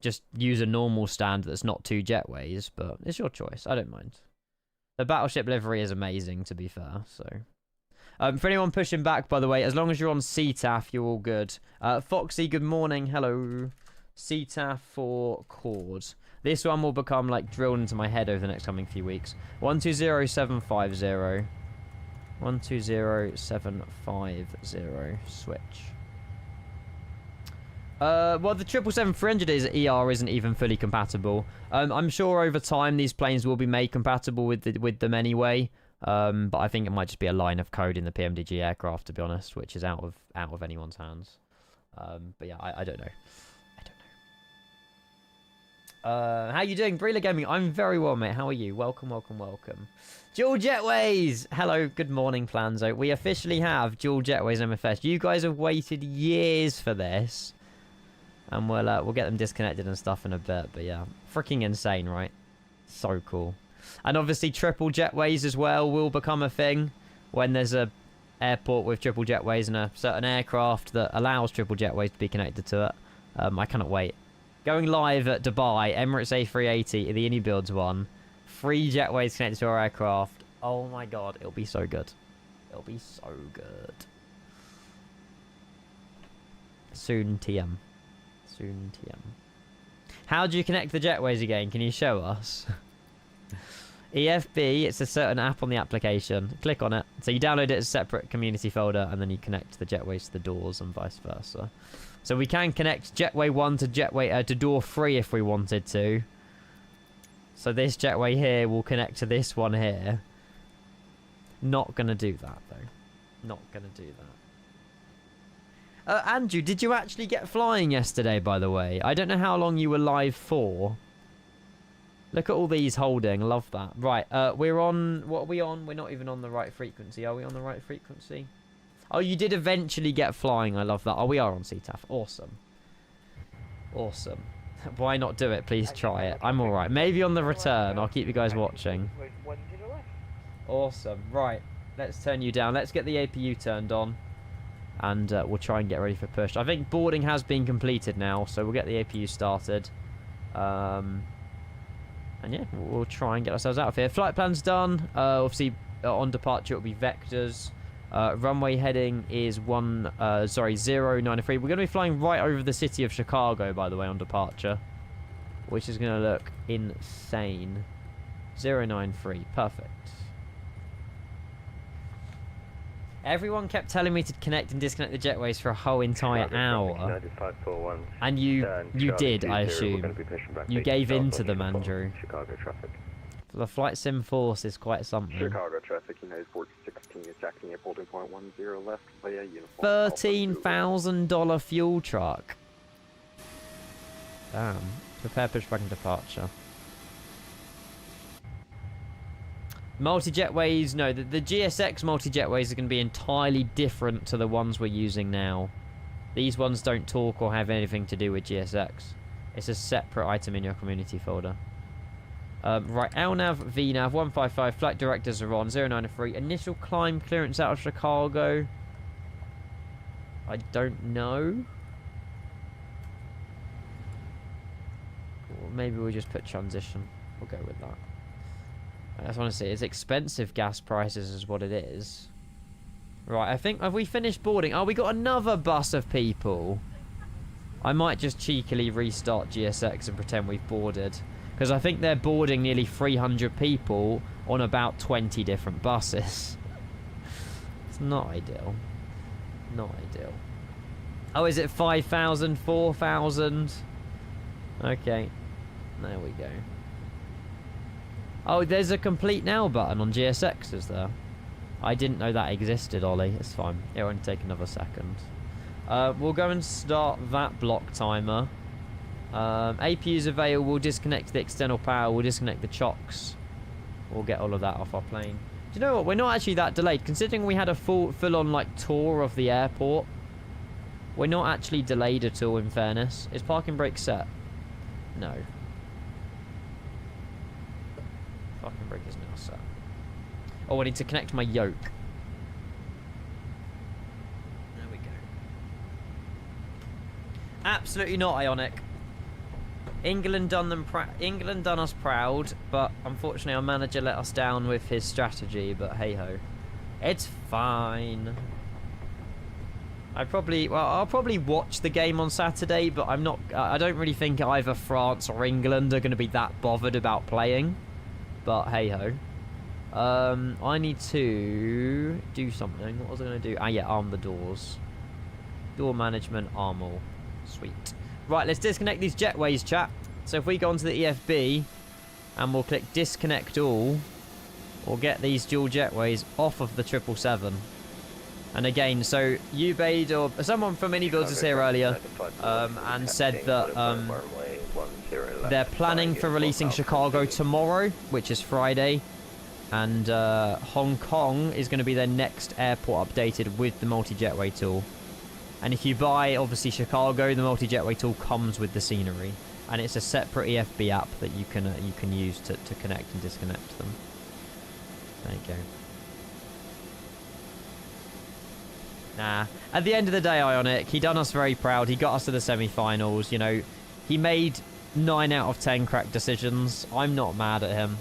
just use a normal stand that's not 2 jetways, but it's your choice. I don't mind. The Battleship livery is amazing, to be fair, so... for anyone pushing back, by the way, as long as you're on CTAF, you're all good. Foxy, good morning. Hello. CTAF for KORD. This one will become, like, drilled into my head over the next coming few weeks. 120750. 120750. Switch. Well, the 777-300 ER isn't even fully compatible. I'm sure over time these planes will be made compatible with them anyway. But I think it might just be a line of code in the PMDG aircraft, to be honest, which is out of anyone's hands. But yeah, I don't know. How you doing, Breela Gaming? I'm very well, mate. How are you? Welcome, welcome, welcome. Dual jetways. Hello, good morning, Planzo. We officially have dual jetways MFS. You guys have waited years for this. And we'll get them disconnected and stuff in a bit. But yeah, freaking insane, right? So cool. And obviously triple jetways as well will become a thing when there's a airport with triple jetways and a certain aircraft that allows triple jetways to be connected to it. I cannot wait. Going live at Dubai, Emirates A380, the iniBuilds one. 3 jetways connected to our aircraft. Oh my god, it'll be so good. It'll be so good. Soon TM. Soon TM. How do you connect the jetways again? Can you show us? EFB, it's a certain app on the application. Click on it. So you download it as a separate community folder, and then you connect the jetways to the doors and vice versa. So we can connect jetway 1 to to door 3 if we wanted to. So this jetway here will connect to this one here. Not gonna do that though. Not gonna do that. Andrew, did you actually get flying yesterday, by the way? I don't know how long you were live for. Look at all these holding. Love that. Right, we're on... What are we on? We're not even on the right frequency. Are we on the right frequency? Oh, you did eventually get flying. I love that. Oh, we are on CTAF. Awesome. Awesome. Why not do it? Please try it. I'm alright. Maybe on the return. I'll keep you guys watching. Awesome. Right. Let's turn you down. Let's get the APU turned on. And we'll try and get ready for push. I think boarding has been completed now, so we'll get the APU started. And yeah, we'll try and get ourselves out of here. Flight plan's done. Obviously, on departure, it'll be vectors. Runway heading is 093. We're going to be flying right over the city of Chicago, by the way, on departure. Which is going to look insane. 093. Perfect. Everyone kept telling me to connect and disconnect the jetways for a whole entire hour. And you did, I assume. You gave in to them, Andrew. Chicago traffic. The flight sim force is quite something. Chicago traffic, United Port 16 is acting at holding point 10 left via uniform. $13,000 fuel truck. Damn. Prepare pushback and departure. Multi-jetways, no, the GSX multi-jetways are going to be entirely different to the ones we're using now. These ones don't talk or have anything to do with GSX. It's a separate item in your community folder. Right, LNAV, VNAV, 155, flight directors are on, 093. Initial climb clearance out of Chicago. I don't know. Or maybe we'll just put transition. We'll go with that. I just want to see. It's expensive gas prices is what it is. Right, I think... Have we finished boarding? Oh, we got another bus of people. I might just cheekily restart GSX and pretend we've boarded. Because I think they're boarding nearly 300 people on about 20 different buses. It's not ideal. Not ideal. Oh, is it 5,000? 4,000? Okay. There we go. Oh, there's a complete now button on GSX, is there? I didn't know that existed, Ollie. It's fine. It'll only take another second. We'll go and start that block timer. APU's available. We'll disconnect the external power. We'll disconnect the chocks. We'll get all of that off our plane. Do you know what? We're not actually that delayed. Considering we had a full-on, like, tour of the airport. We're not actually delayed at all, in fairness. Is parking brake set? No. Parking brake is now set. Oh, I need to connect my yoke. There we go. Absolutely not, Ionic. England done us proud, but unfortunately our manager let us down with his strategy, but hey-ho. It's fine. I'll probably watch the game on Saturday, but I don't really think either France or England are going to be that bothered about playing. But hey-ho. I need to do something. What was I going to do? Ah, yeah, arm the doors. Door management, arm all. Sweet. Right, let's disconnect these jetways, chat. So if we go onto the EFB, and we'll click disconnect all, we'll get these dual jetways off of the 777. And again, so Ubaid or someone from iniBuilds was here earlier, and said that they're planning for releasing Chicago tomorrow, which is Friday, and Hong Kong is going to be their next airport updated with the multi-jetway tool. And if you buy, obviously, Chicago, the multi-jetway tool comes with the scenery, and it's a separate EFB app that you can use to connect and disconnect them. There you go. Nah. At the end of the day, Ionic, he done us very proud. He got us to the semi-finals. You know, he made 9 out of 10 correct decisions. I'm not mad at him.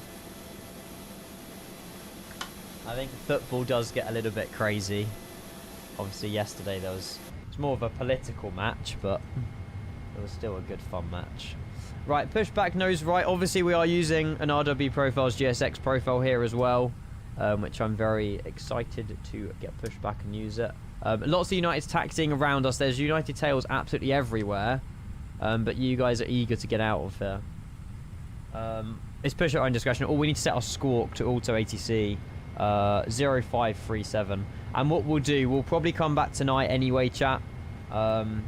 I think football does get a little bit crazy. Obviously, yesterday it's more of a political match, but it was still a good fun match. Right, pushback nose right. Obviously, we are using an RW Profiles GSX profile here as well, which I'm very excited to get pushed back and use it. Lots of Uniteds taxiing around us. There's United tails absolutely everywhere, but you guys are eager to get out of here. It's push at our own discretion. We need to set our squawk to auto ATC 0537. And what we'll do, we'll probably come back tonight anyway, chat. And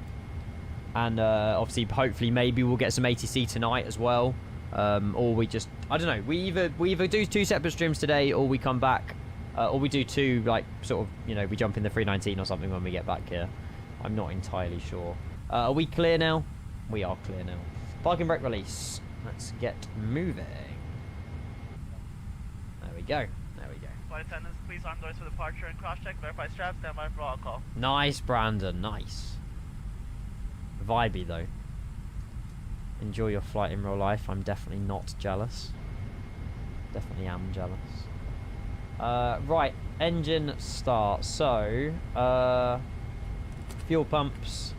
obviously, hopefully, maybe we'll get some ATC tonight as well. Or we just, I don't know. We either do 2 separate streams today, or we come back, or we do 2, like, sort of, you know, we jump in the 319 or something when we get back here. I'm not entirely sure. Are we clear now? We are clear now. Parking brake release. Let's get moving. There we go. There we go. Flight attendants, please arm doors for departure and cross-check. Verify straps. Stand by for all call. Nice, Brandon. Nice. Vibey, though. Enjoy your flight in real life. I'm definitely not jealous. Definitely am jealous. Right. Engine start. So, fuel pumps.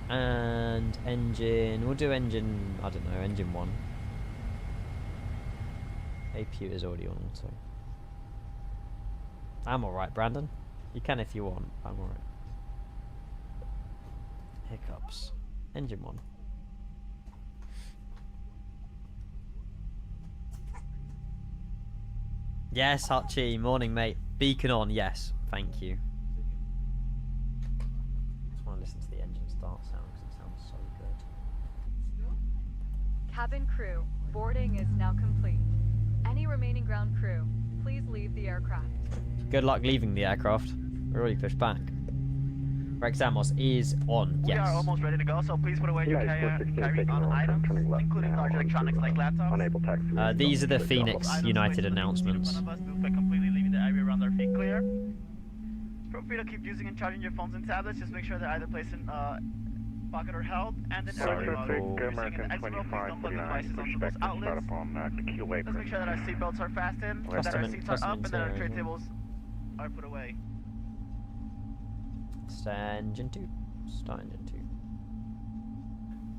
And engine. We'll do engine, I don't know, engine 1. APU is already on auto. I'm alright, Brandon. You can if you want. I'm alright. Hiccups. Engine 1. Yes, Hutchie. Morning, mate. Beacon on. Yes. Thank you. Just want to listen to the engine start sound because it sounds so good. Cabin crew, boarding is now complete. Any remaining ground crew, please leave the aircraft. Good luck leaving the aircraft. We're already pushed back. Rex Amos is on. Yes. We are almost ready to go, so please put away your carry-on items, including large electronics like laptops. Unable taxi. These are the Phoenix United announcements. One of us by completely leaving the area around our feet clear. Feel free to keep using and charging your phones and tablets. Just make sure they're either placed in pocket or held, and then Sorry, everything cool. American 25, 49, pushback to start upon KEWR. Let's make sure that our seatbelts are fastened, that our seats are up, and that our tray tables are put away. Start engine 2. Start engine 2.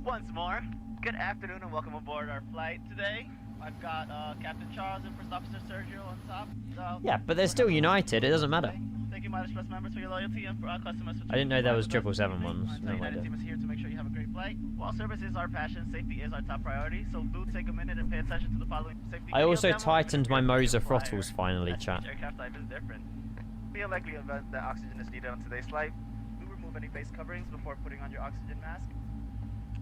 Once more, good afternoon and welcome aboard our flight today. I've got Captain Charles and First Officer Sergio on top. Yeah, but they're still united. It doesn't matter. Thank you, Miles Express members, for your loyalty and for our customers. I didn't know there was 777 ones. The No United idea. team is here to make sure you have a great flight. While service is our passion, safety is our top priority. So do take a minute and pay attention to the following safety. I also demos. tightened my Moser Fire. throttles finally, Each chat. aircraft type is different. Be a likely event that oxygen is needed on today's flight. Do remove any face coverings before putting on your oxygen mask.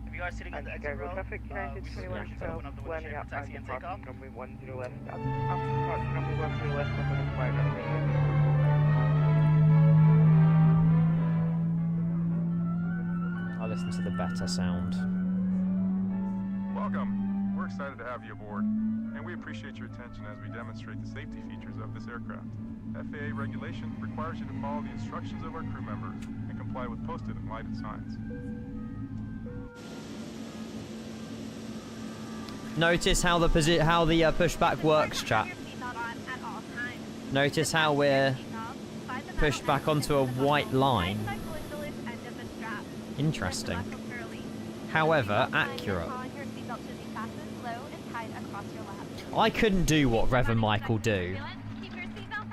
If you are sitting on the exit row, traffic, United we 21 suggest you open up the window landing shade out for taxi and takeoff. runway 10 left. Option number 10 left, up on flight runway. I'll listen to the better sound. Welcome. We're excited to have you aboard, and we appreciate your attention as we demonstrate the safety features of this aircraft. FAA regulation requires you to follow the instructions of our crew members and comply with posted and lighted signs. Notice how the pushback works, chat. Notice how we're pushed back onto a white line. Interesting. However, accurate. I couldn't do what Rev and Michael do.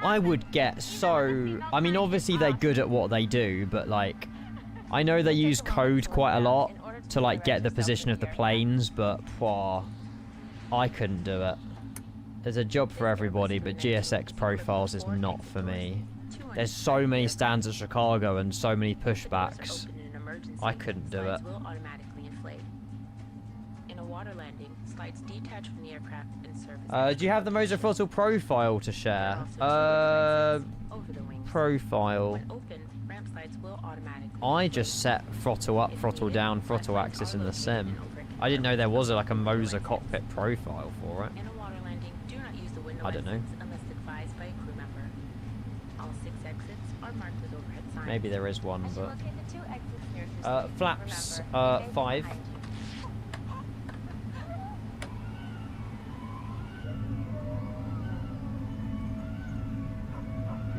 I would get so... I mean, obviously they're good at what they do, but like... I know they use code quite a lot to like get the position of the planes, but... Pwah, I couldn't do it. There's a job for everybody, but GSX profiles is not for me. There's so many stands at Chicago and so many pushbacks. I couldn't do it. Do you have the Moser throttle profile to share? Profile. I just set throttle up, throttle down, throttle axis in the sim. I didn't know there was like a Moser cockpit profile for it. I don't know. Maybe there is one, but... flaps, 5.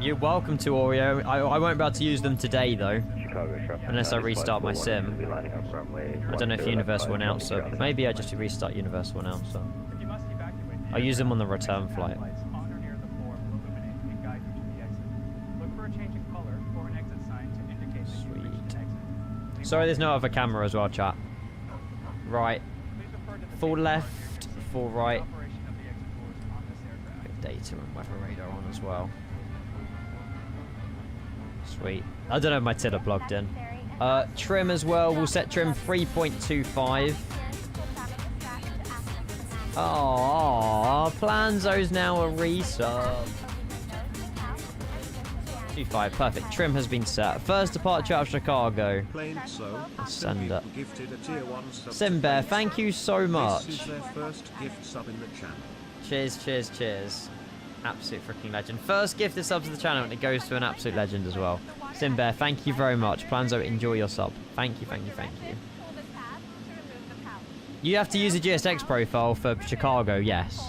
You're welcome to, Oreo. I won't be able to use them today, though. Unless I restart my sim. I don't know if Universal Announcer. Maybe I just restart Universal Announcer. I'll use them on the return flight. Sweet. Sorry, there's no other camera as well, chat. Right. Full left, full right. Data and weather radar on as well. Sweet. I don't know if my TID are plugged in. Trim as well. We'll set trim 3.25. Aww, Planzo's now a resub. 25, perfect. Trim has been set. First departure out of Chicago. Let's send it. Simbear, thank you so much. This is their first gift sub in the channel. Cheers, cheers, cheers. Absolute freaking legend. First gifted sub to the channel, and it goes to an absolute legend as well. Simbear, thank you very much. Planzo, enjoy your sub. Thank you, thank you, thank you. You have to use a GSX profile for Chicago, yes.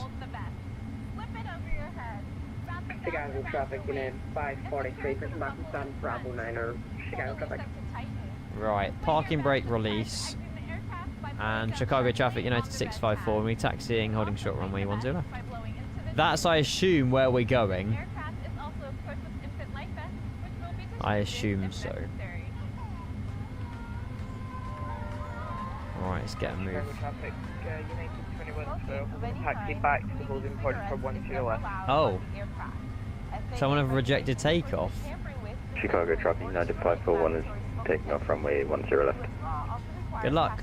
Chicago traffic in 543 for Mountain Bravo 9 Chicago traffic. Right, parking brake release. And Chicago traffic United 654. And we're taxiing, holding short runway 10 left. That's, I assume, where we're going. I assume so. Alright, let's get a move. Taxi back to the holding point for 10 left. Oh. Someone have rejected takeoff. Chicago traffic United 541 is taking off runway 10 left. Good luck.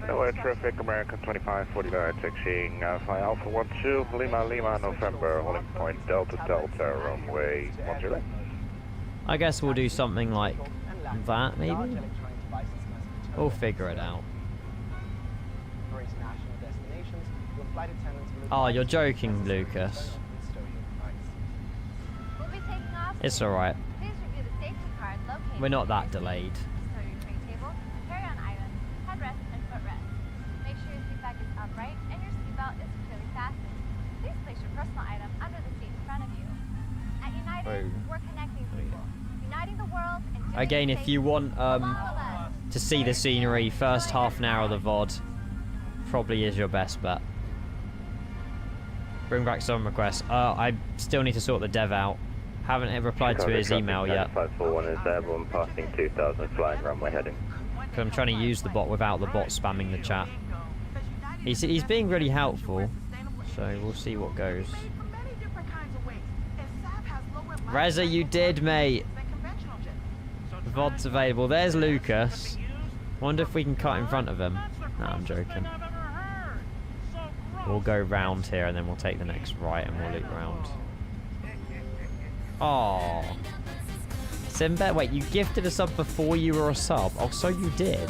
Hello, traffic American 2549 taxiing fly Alpha 12 Lima November holding point Delta runway 10 left. I guess we'll do something like that, maybe? We'll figure it out. Oh, you're joking, Lucas. It's alright. We're not that delayed. Again, if you want to see the scenery, first half an hour of the VOD probably is your best bet. Bring back some requests. I still need to sort the dev out. Haven't replied to his email yet. 541 is airborne passing 2000 flying runway heading. Because I'm trying to use the bot without the bot spamming the chat. He's being really helpful, so we'll see what goes. Reza, you did, mate. VOD's available. There's Lucas. Wonder if we can cut in front of him. Nah, I'm joking. We'll go round here and then we'll take the next right and we'll loop round. Oh, Simba, wait, you gifted a sub before you were a sub? Oh, so you did.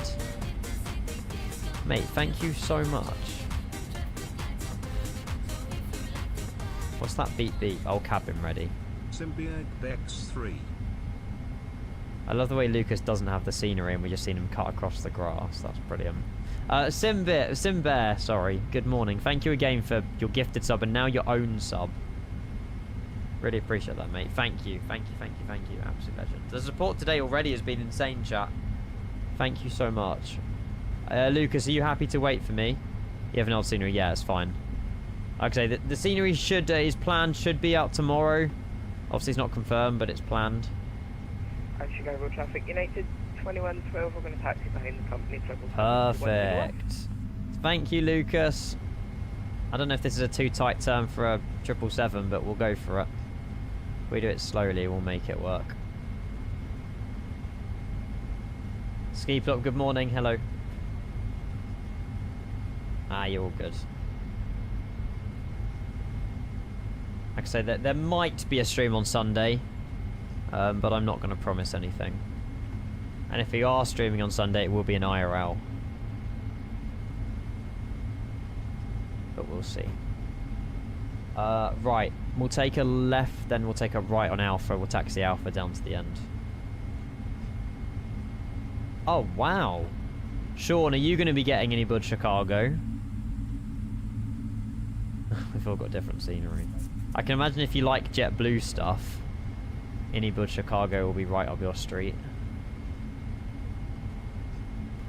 Mate, thank you so much. What's that beep beep? Oh, cabin ready. Symbiag Bex3. I love the way Lucas doesn't have the scenery and we just seen him cut across the grass. That's brilliant. Simbear, sorry. Good morning. Thank you again for your gifted sub and now your own sub. Really appreciate that, mate. Thank you. Thank you, thank you, thank you. Absolute legend. The support today already has been insane, chat. Thank you so much. Lucas, are you happy to wait for me? You have an old scenery? Yeah, it's fine. Like I say, the scenery is planned, should be out tomorrow. Obviously, it's not confirmed, but it's planned. Chicago Traffic United 2112, we're going to taxi behind the company. Perfect. Thank you, Lucas. I don't know if this is a too tight term for a 777, but we'll go for it. If we do it slowly, we'll make it work. Ski Plop, good morning. Hello. Ah, you're all good. Like I say, there might be a stream on Sunday, but I'm not going to promise anything. And if we are streaming on Sunday, it will be an IRL. But we'll see. Right, we'll take a left, then we'll take a right on Alpha. We'll taxi Alpha down to the end. Oh, wow. Sean, are you going to be getting iniBuilds Chicago? We've all got different scenery. I can imagine if you like JetBlue stuff, iniBuilds Chicago will be right up your street.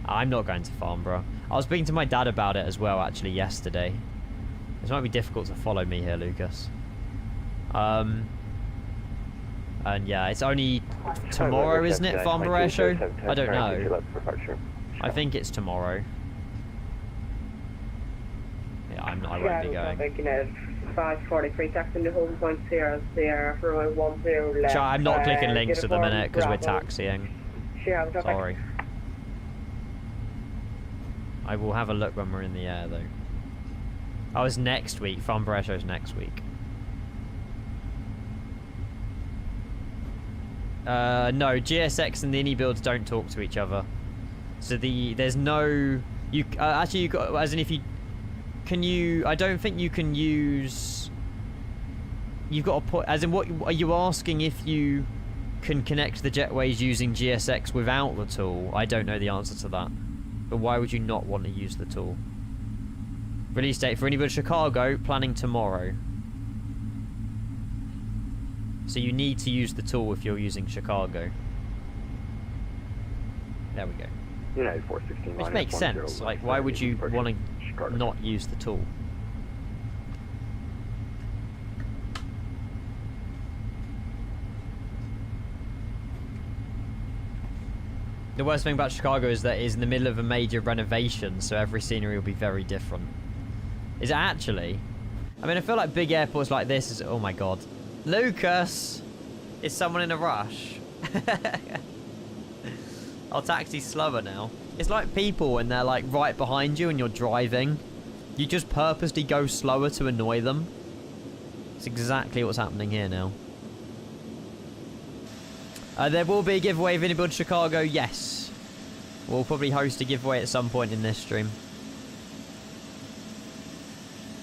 I'm not going to Farnborough. I was speaking to my dad about it as well, actually, yesterday. This might be difficult to follow me here, Lucas. And yeah, it's only tomorrow, isn't it, Farnborough Air Show? I don't know. I think it's tomorrow. Yeah, I won't be going. 543 taxing to home point Sierra for 10 left. I'm not clicking links at the minute because we're taxiing. Sorry. I will have a look when we're in the air, though. Oh, it's next week. Farnborough Air Show's next week. No, GSX and the iniBuilds don't talk to each other. So there's no... actually, you got... As in, if you... Can you... I don't think you can use... You've got to put... As in, what are you asking if you can connect the jetways using GSX without the tool? I don't know the answer to that. But why would you not want to use the tool? Release date for iniBuilds Chicago, planning tomorrow. So you need to use the tool if you're using Chicago. There we go. United 416. Which makes sense. Like, why would you want to not use the tool? The worst thing about Chicago is that it's in the middle of a major renovation, so every scenery will be very different. Is it actually? I mean, I feel like big airports like this is... Oh my god. Lucas! Is someone in a rush? I'll taxi slower now. It's like people when they're like right behind you and you're driving. You just purposely go slower to annoy them. It's exactly what's happening here now. There will be a giveaway of iniBuilds Chicago, yes. We'll probably host a giveaway at some point in this stream.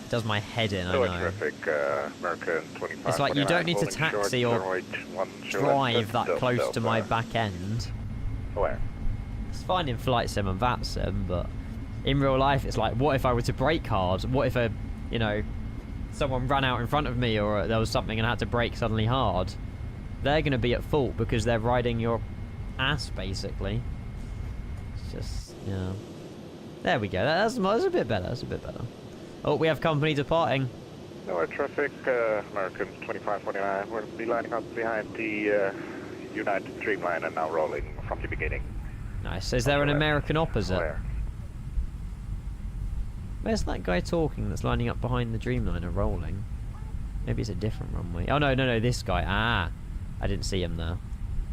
It does my head in, I know. Traffic, American 25, it's like you don't need to taxi or drive that close to my back end. Where? It's fine in flight sim and VAT sim, but in real life it's like, what if I were to brake hard? What if you know, someone ran out in front of me or there was something and I had to brake suddenly hard? They're going to be at fault because they're riding your ass, basically. It's just, yeah. There we go. That's a bit better. That's a bit better. Oh, we have company departing. Newark traffic, American 2549. We'll be lining up behind the United Dreamliner and now rolling from the beginning. Nice. Is there an American opposite? Where? Where's that guy talking that's lining up behind the Dreamliner rolling? Maybe it's a different runway. Oh, no, this guy. Ah, I didn't see him there.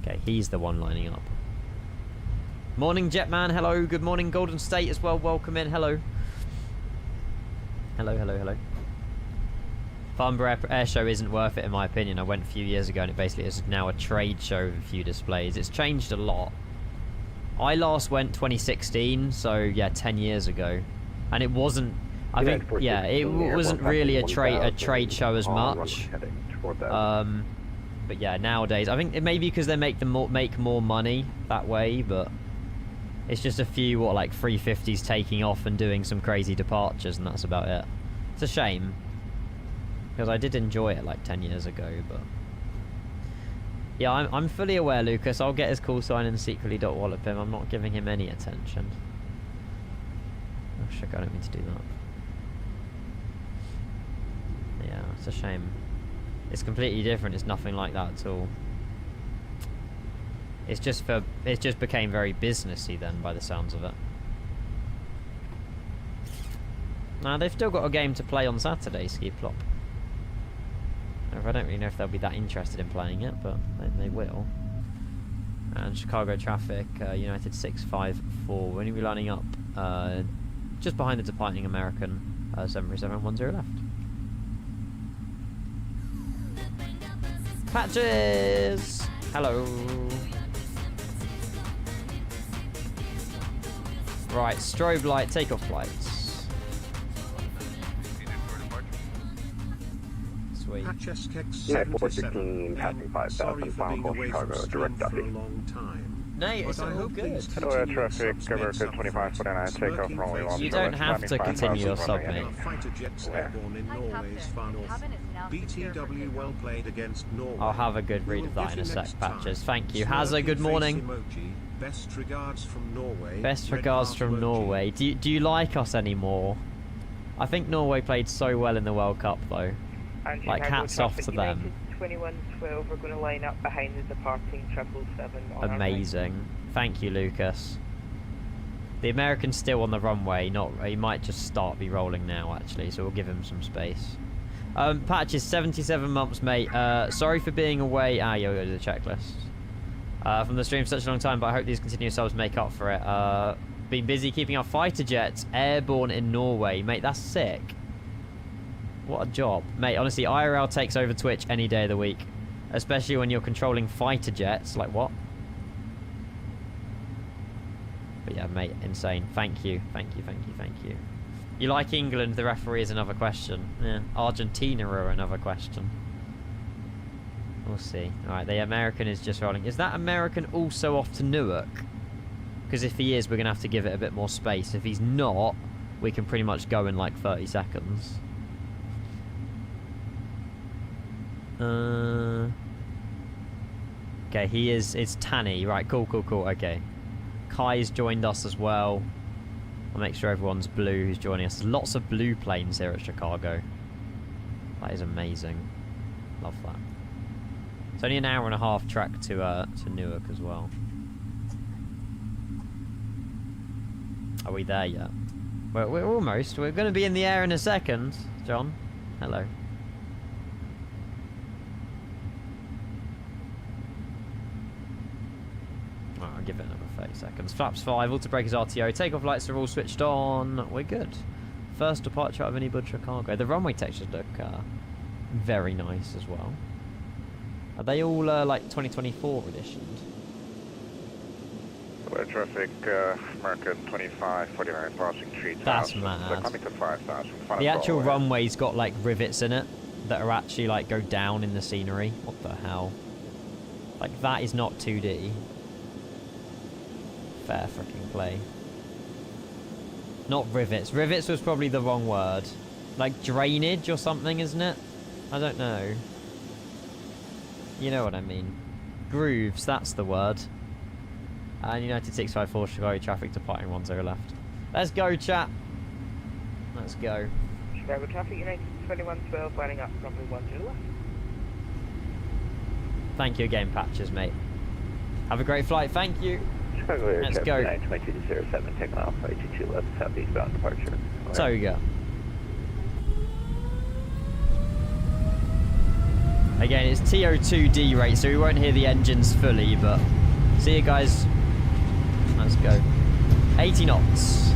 Okay, he's the one lining up. Morning, Jetman. Hello. Good morning, Golden State as well. Welcome in. Hello. Hello. Farnborough Air Show isn't worth it in my opinion. I went a few years ago and it basically is now a trade show with a few displays. It's changed a lot. I last went 2016, so yeah, 10 years ago. And it wasn't, I think, yeah, it wasn't really a trade show as much. But yeah, nowadays, I think it may be because they make more money that way, but it's just a few, like 350s taking off and doing some crazy departures, and that's about it. It's a shame. Because I did enjoy it like 10 years ago, but... Yeah, I'm fully aware, Lucas. I'll get his call sign and secretly wallop him. I'm not giving him any attention. Oh, shit, I don't mean to do that. Yeah, it's a shame. It's completely different. It's nothing like that at all. It just became very businessy then, by the sounds of it. Now, they've still got a game to play on Saturday, Ski Plop. I don't really know if they'll be that interested in playing it, but they will. And Chicago traffic, United 654. We're going to be lining up just behind the departing American 73710 left. Patches! Hello! Right, strobe light, takeoff flights. Sweet. Yeah, 416, passing 5,000, bound for Chicago, direct duty. No, it's all good. Hello, traffic, American 2549, takeoff runway 1. You don't have to continue your sub, mate. BTW well played against Norway. I'll have a good read of that in a sec, Patches. Thank you. Hazza, good morning. Best regards from Norway. Best regards from Norway. Do you like us anymore? I think Norway played so well in the World Cup, though. Like, hats off to them. 2112, we're going to line up behind the departing 777. Amazing. Thank you, Lucas. The American's still on the runway. He might just be rolling now, actually, so we'll give him some space. Patches, 77 months, mate. Sorry for being away. You'll go to the checklist. From the stream for such a long time, but I hope these continuous subs make up for it. Been busy keeping our fighter jets airborne in Norway. Mate, that's sick. What a job. Mate, honestly, IRL takes over Twitch any day of the week. Especially when you're controlling fighter jets. Like, what? But yeah, mate, insane. Thank you. Thank you. You like England, the referee is another question. Yeah. Argentina are another question. We'll see. Alright, the American is just rolling. Is that American also off to Newark? Because if he is, we're going to have to give it a bit more space. If he's not, we can pretty much go in like 30 seconds. Okay, he is. It's Tanny. Right, cool. Okay. Kai's joined us as well. I'll make sure everyone's blue who's joining us. There's lots of blue planes here at Chicago. That is amazing. Love that. It's only an hour and a half trek to Newark as well. Are we there yet? We're almost. We're going to be in the air in a second. John, hello. I'll give it another 30 seconds. Flaps 5, autobreakers RTO, takeoff lights are all switched on. We're good. First departure out of iniBuilds Chicago. The runway textures look very nice as well. Are they all like 2024 editioned? Air traffic, American 2549, passing 3,000. That's mad. Coming to 5,000. The actual runway's got like rivets in it that are actually like go down in the scenery. What the hell? Like that is not 2D. Fair freaking play. Not rivets. Rivets was probably the wrong word. Like drainage or something, isn't it? I don't know. You know what I mean. Grooves, that's the word. And United 654 Chicago traffic departing 10 left. Let's go, chat. Let's go. Chicago traffic, United 2112, lining up, runway 10 left. Thank you again, Patches, mate. Have a great flight. Thank you. Chicago Air Let's traffic go. 92207, taking off 22 left, southeastbound departure. So we go. Again, it's TO2D rate, so we won't hear the engines fully, but see you guys. Let's go. 80 knots.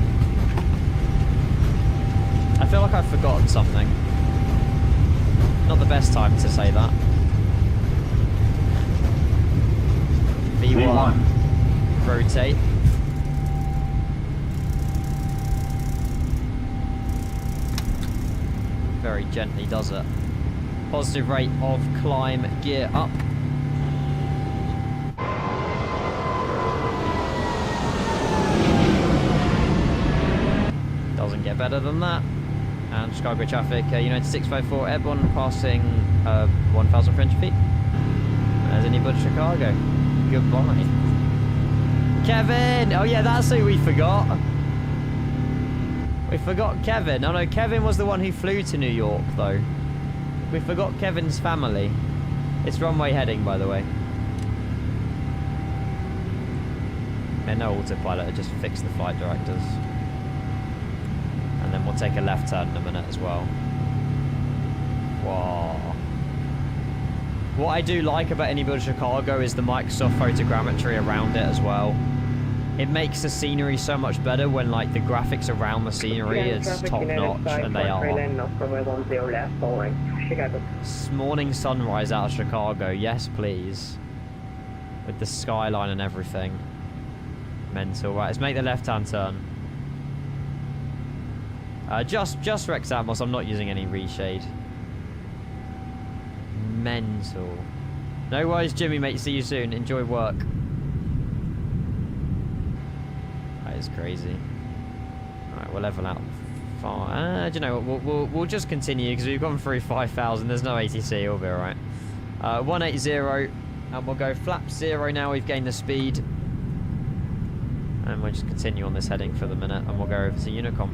I feel like I've forgotten something. Not the best time to say that. V1. Rotate. Very gently does it. Positive rate of climb, gear up. Doesn't get better than that. And Chicago traffic, United 654 airborne passing 1,300 feet. There's iniBuilds Chicago. Goodbye. Kevin! Oh yeah, that's who we forgot. We forgot Kevin. Oh no, Kevin was the one who flew to New York though. We forgot Kevin's family. It's runway heading, by the way. And no autopilot, I just fixed the flight directors. And then we'll take a left turn in a minute as well. Wow. What I do like about iniBuilds Chicago is the Microsoft photogrammetry around it as well. It makes the scenery so much better when like the graphics around the scenery is top notch, and they are. Morning sunrise out of Chicago, yes please. With the skyline and everything. Mental. Right, let's make the left-hand turn. Just Rex Atmos, I'm not using any reshade. Mental. No worries, Jimmy, mate. See you soon. Enjoy work. That is crazy. Alright, we'll level out. Do you know what? We'll just continue because we've gone through 5,000. There's no ATC. We'll be alright. 180, and we'll go flap 0 now. We've gained the speed. And we'll just continue on this heading for the minute, and we'll go over to Unicom.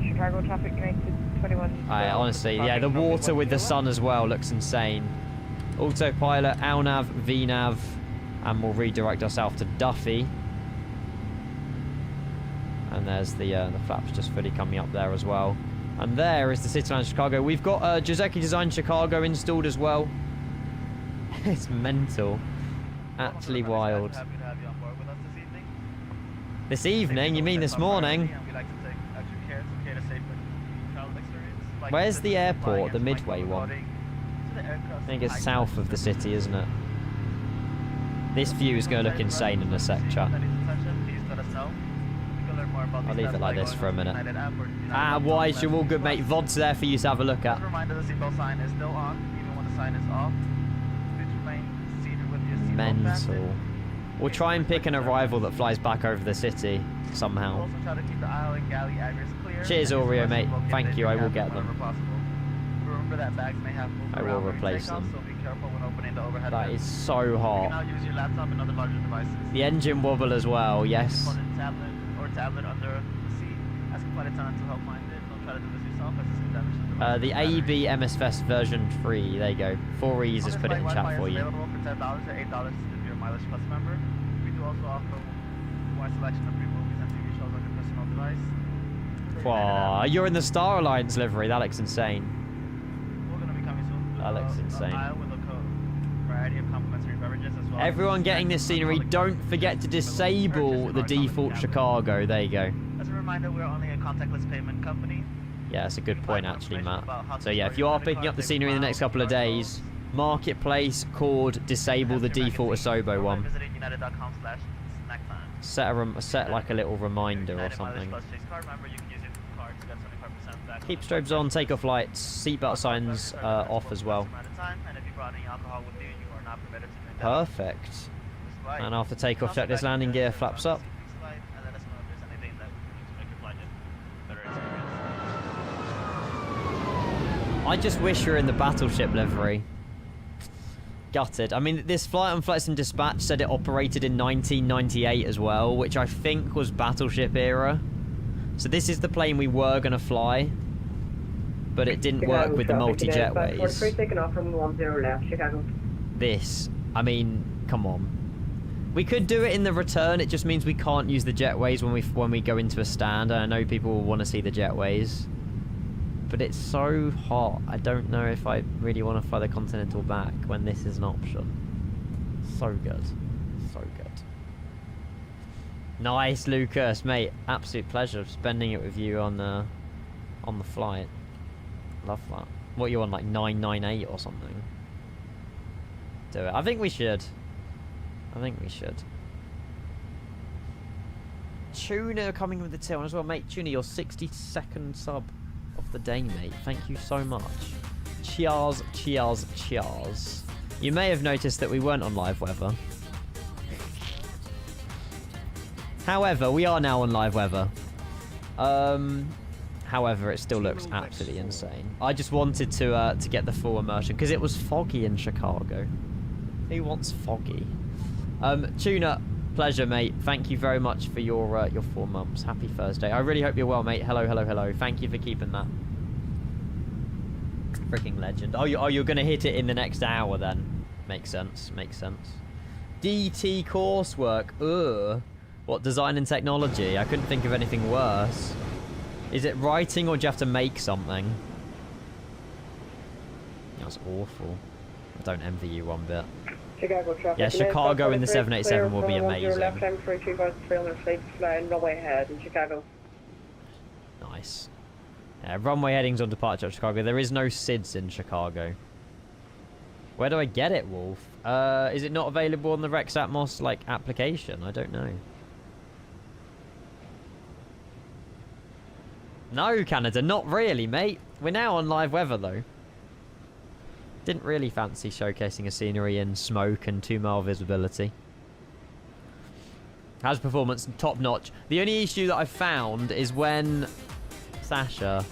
Chicago traffic, United 21. Honestly, yeah, the water with the sun as well looks insane. Autopilot, ALNAV, VNAV, and we'll redirect ourselves to Duffy. And there's the flaps just fully coming up there as well. And there is the Cityline Chicago. We've got Joseki Design Chicago installed as well. It's mental. Actually wild. This evening? You mean this morning? Where's the airport? The Midway one? I think it's south of the city, isn't it? This view is going to look insane in a sec, chat. I'll leave it like this for a minute. Ah, Wise, you're all good, mate. VOD's there for you to have a look at. Mental. We'll try and pick an arrival that flies back over the city somehow. Cheers, Oreo, mate. Thank you, I will get them. I will replace them. That is so hot. The engine wobble as well, yes. The AEB MSFest version 3, there you go. 4E's just put it in chat for you. Wow, you're in the Star Alliance livery. That looks insane. That looks insane. Everyone getting this scenery, don't forget to disable the default Chicago. There you go. As a reminder, we're only a contactless payment company. Yeah, that's a good point actually, Matt. So yeah, if you are picking up the scenery in the next couple of days, Marketplace, KORD, disable the default Asobo one. Set like a little reminder or something. Keep strobes on, take off lights, seatbelt signs off as well. Perfect. And after takeoff, check this landing gear, flaps up. I just wish you were in the battleship livery. Gutted. I mean, this flight on Flights and Dispatch said it operated in 1998 as well, which I think was Battleship era. So this is the plane we were going to fly, but it didn't work with the multi-jetways. Taking off from 10 left, Chicago. This, I mean, come on. We could do it in the return, it just means we can't use the jetways when we go into a stand, and I know people will want to see the jetways. But it's so hot, I don't know if I really want to fly the Continental back when this is an option. So good. So good. Nice, Lucas, mate. Absolute pleasure spending it with you on the flight. Love that. What are you on, like 998 or something? Do it. I think we should. I think we should. Tuna coming with the tail as well, mate. Tuna, your 62nd sub of the day, mate. Thank you so much. Cheers, cheers, cheers. You may have noticed that we weren't on live weather. However, we are now on live weather. However, it still looks absolutely insane. I just wanted to get the full immersion because it was foggy in Chicago. Who wants foggy? Tuna, pleasure, mate. Thank you very much for your 4 months. Happy Thursday. I really hope you're well, mate. Hello, hello, hello. Thank you for keeping that. Freaking legend. Oh, you're gonna hit it in the next hour then. Makes sense. Makes sense. DT coursework. Ugh. What, design and technology? I couldn't think of anything worse. Is it writing or do you have to make something? That's awful. I don't envy you one bit. Chicago traffic. Yeah, Chicago in the 787 will be amazing. Left time 325 feet, flying runway ahead in Chicago. Nice. Yeah, runway headings on departure at Chicago. There is no SIDS in Chicago. Where do I get it, Wolf? Is it not available on the Rex Atmos like application? I don't know. No, Canada, not really, mate. We're now on live weather, though. Didn't really fancy showcasing a scenery in smoke and 2-mile visibility. How's performance? Top notch. The only issue that I've found is when... Sasha...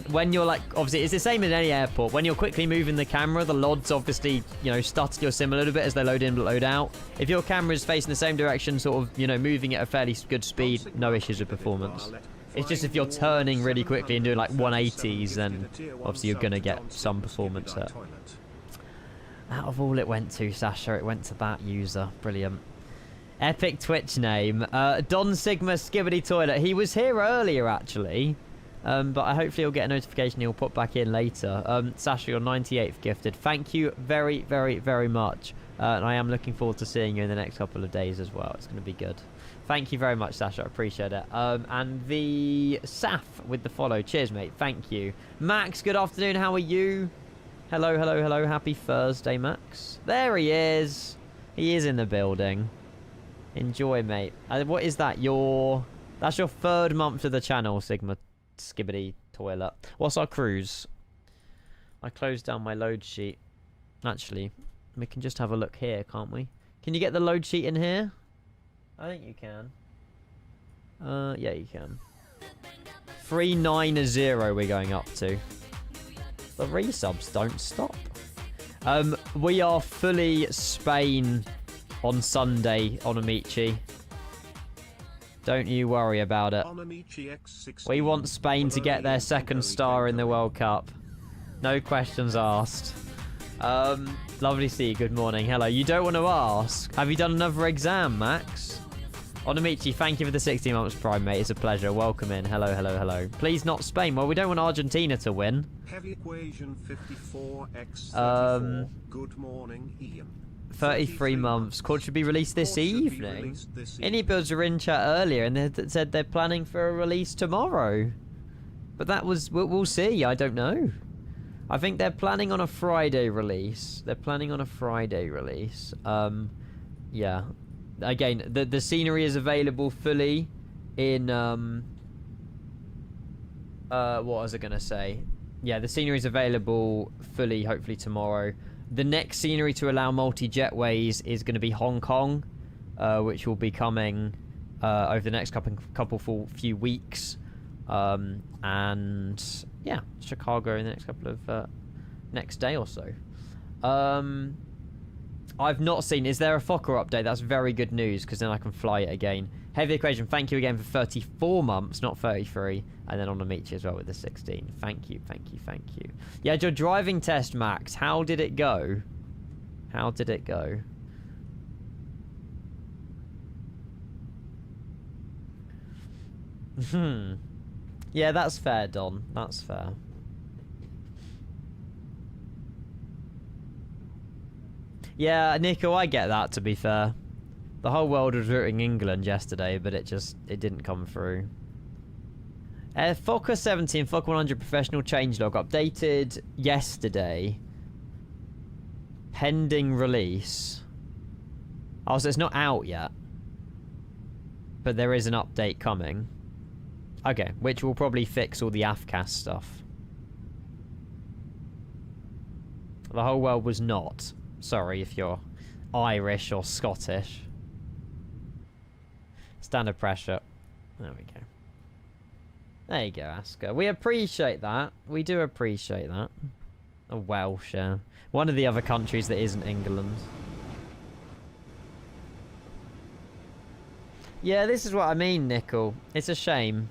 when you're like... Obviously, it's the same in any airport. When you're quickly moving the camera, the LODs obviously, you know, stutter your sim a little bit as they load in, load out. If your camera is facing the same direction, sort of, you know, moving at a fairly good speed, no issues with performance. It's just if you're turning really quickly and doing like 180s, then obviously you're going to get some performance hurt. Out of all it went to, Sasha, it went to that user. Brilliant. Epic Twitch name. Don Sigma Skibbity Toilet. He was here earlier, actually. But hopefully he'll get a notification. He'll pop back in later. Sasha, you're 98th gifted. Thank you very, very, very much. And I am looking forward to seeing you in the next couple of days as well. It's going to be good. Thank you very much, Sasha. I appreciate it. And the Saf with the follow. Cheers, mate. Thank you. Max, good afternoon. How are you? Hello, hello, hello. Happy Thursday, Max. There he is. He is in the building. Enjoy, mate. What is that? That's your 3rd month of the channel, Sigma Skibbity Toilet. What's our cruise? I closed down my load sheet. Actually, we can just have a look here, can't we? Can you get the load sheet in here? I think you can. Yeah, you can. 390 we're going up to. The resubs don't stop. We are fully Spain on Sunday on Amici. Don't you worry about it. We want Spain to get their 2nd star in the World Cup. No questions asked. Lovely to see you. Good morning. Hello. You don't want to ask? Have you done another exam, Max? Onamichi, thank you for the 16 months Prime, mate. It's a pleasure. Welcome in. Hello, hello, hello. Please not Spain. Well, we don't want Argentina to win. Heavy equation 54x34. Good morning, Ian. 33 months. KORD should be released this evening. iniBuilds are in chat earlier and they said they're planning for a release tomorrow. But that was... We'll see. I don't know. I think they're planning on a Friday release. Yeah. Again, the scenery is available fully in... what was I going to say? Yeah, the scenery is available fully, hopefully tomorrow. The next scenery to allow multi-jetways is going to be Hong Kong, which will be coming over the next few weeks. And yeah, Chicago in the next couple of next day or so. I've not seen. Is there a Fokker update? That's very good news, because then I can fly it again. Heavy Equation, thank you again for 34 months, not 33. And then on the meet you as well with the 16. Thank you, thank you, thank you. Yeah, your driving test, Max. How did it go? How did it go? Yeah, that's fair, Don. That's fair. Yeah, Nico, I get that, to be fair. The whole world was rooting England yesterday, but it didn't come through. Fokker 17, Fokker 100 professional changelog updated yesterday. Pending release. Oh, so it's not out yet. But there is an update coming. Okay, which will probably fix all the AFCAS stuff. The whole world was not. Sorry if you're Irish or Scottish. Standard pressure. There we go. There you go, Asker. We appreciate that. We do appreciate that. A Welsh, yeah. One of the other countries that isn't England. Yeah, this is what I mean, Nickel. It's a shame.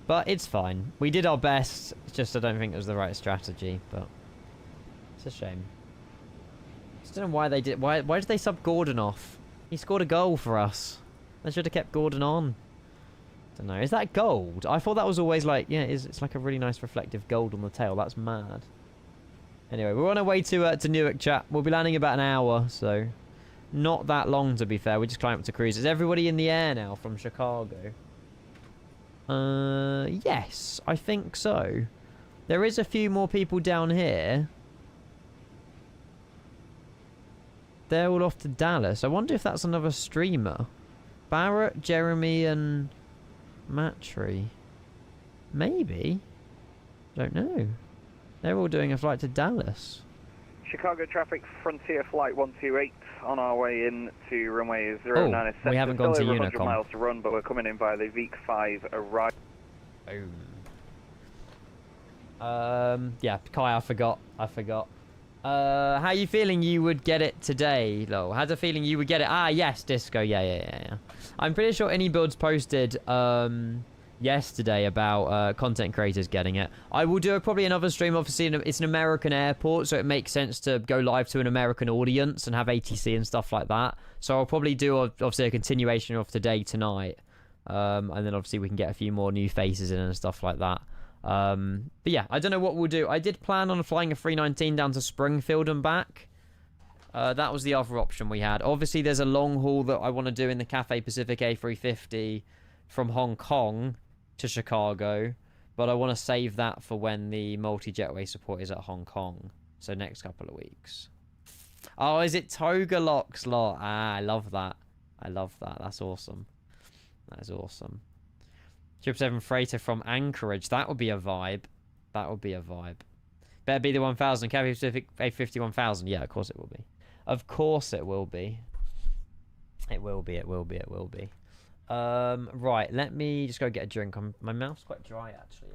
But it's fine. We did our best. It's just I don't think it was the right strategy, but it's a shame. I don't know why they did. Why did they sub Gordon off? He scored a goal for us. They should have kept Gordon on. Don't know. Is that gold? I thought that was always like, yeah, it's like a really nice reflective gold on the tail. That's mad. Anyway, we're on our way to Newark, chat. We'll be landing in about an hour, so not that long to be fair. We just climbed up to cruise. Is everybody in the air now from Chicago? Yes, I think so. There is a few more people down here. They're all off to Dallas. I wonder if that's another streamer. Barrett, Jeremy, and Matry. Maybe. Don't know. They're all doing a flight to Dallas. Chicago traffic, Frontier Flight 128 on our way in to runway 09. We haven't gone to Unicom. 100 miles to run, but we're coming in via the VEEC-5 arrival. Yeah, Kai, I forgot. How you feeling you would get it today, Lol? Had a feeling you would get it. Ah, yes, Disco. Yeah. I'm pretty sure iniBuilds posted yesterday about content creators getting it. I will do probably another stream. Obviously, it's an American airport, so it makes sense to go live to an American audience and have ATC and stuff like that. So I'll probably do obviously a continuation of today tonight, and then obviously we can get a few more new faces in and stuff like that. But yeah, I don't know what we'll do. I did plan on flying a 319 down to Springfield and back. That was the other option we had. Obviously, there's a long haul that I want to do in the Cathay Pacific A350 from Hong Kong to Chicago, but I want to save that for when the multi-jetway support is at Hong Kong. So next couple of weeks. Oh, is it Toga Locks lot? Ah, I love that. That's awesome. That is awesome. 777 freighter from Anchorage. That would be a vibe. Better be the 1000. Cathay Pacific A50 1000. Yeah, of course it will be. Of course it will be. It will be. Right, let me just go get a drink. My mouth's quite dry, actually.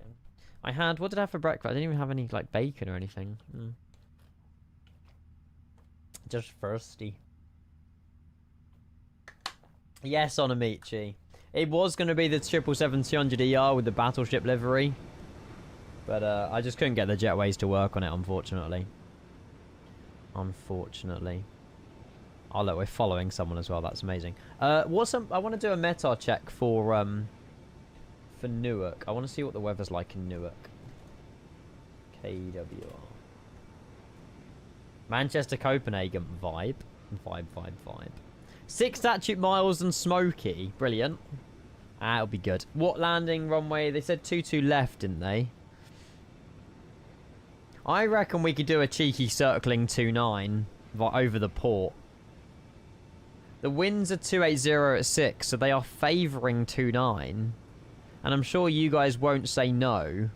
What did I have for breakfast? I didn't even have any, like, bacon or anything. Just thirsty. Yes, Onamichi. It was going to be the 777-200ER with the battleship livery. But, I just couldn't get the jetways to work on it, unfortunately. Oh, look, we're following someone as well. That's amazing. I want to do a METAR check for Newark. I want to see what the weather's like in Newark. KEWR. Manchester, Copenhagen. Vibe. 6 statute miles and smoky. Brilliant. It'll be good. What landing runway? They said 22 left, didn't they? I reckon we could do a cheeky circling 29 over the port. The winds are 280 at 6, so they are favouring 29. And I'm sure you guys won't say no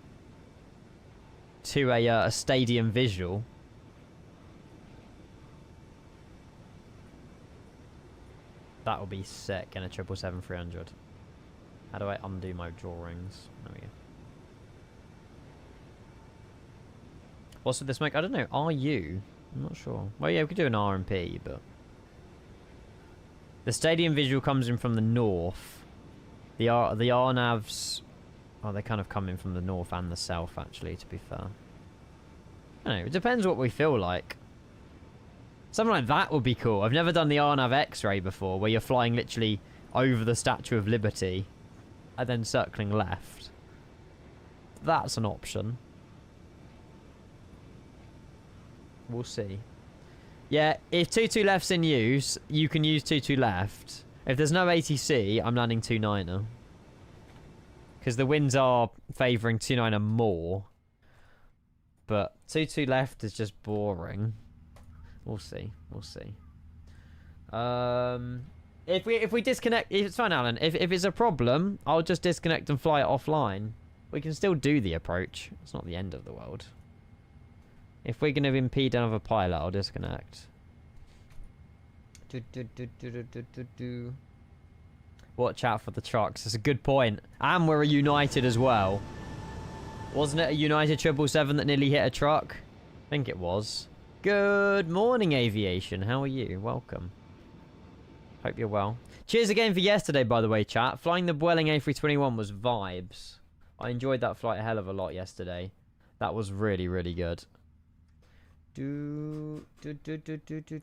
to a stadium visual. That will be sick in a 777-300. How do I undo my drawings? There we go. What's with the smoke? I don't know. Are you? I'm not sure. Well, yeah, we could do an R&P, but... The stadium visual comes in from the north. The RNAVs... Oh, they kind of come in from the north and the south, actually, to be fair. I don't know, it depends what we feel like. Something like that would be cool. I've never done the RNAV X-ray before, where you're flying literally over the Statue of Liberty and then circling left. That's an option. We'll see. Yeah, if 22 left's in use, you can use 22 left. If there's no ATC, I'm landing 29er. Because the winds are favouring 29er more. But 22 left is just boring. We'll see. We'll see. If we disconnect... It's fine, Alan. If it's a problem, I'll just disconnect and fly it offline. We can still do the approach. It's not the end of the world. If we're going to impede another pilot, I'll disconnect. Watch out for the trucks. That's a good point. And we're a United as well. Wasn't it a United 777 that nearly hit a truck? I think it was. Good morning, aviation. How are you? Welcome. Hope you're well. Cheers again for yesterday, by the way, chat. Flying the Vueling A321 was vibes. I enjoyed that flight a hell of a lot yesterday. That was really, really good.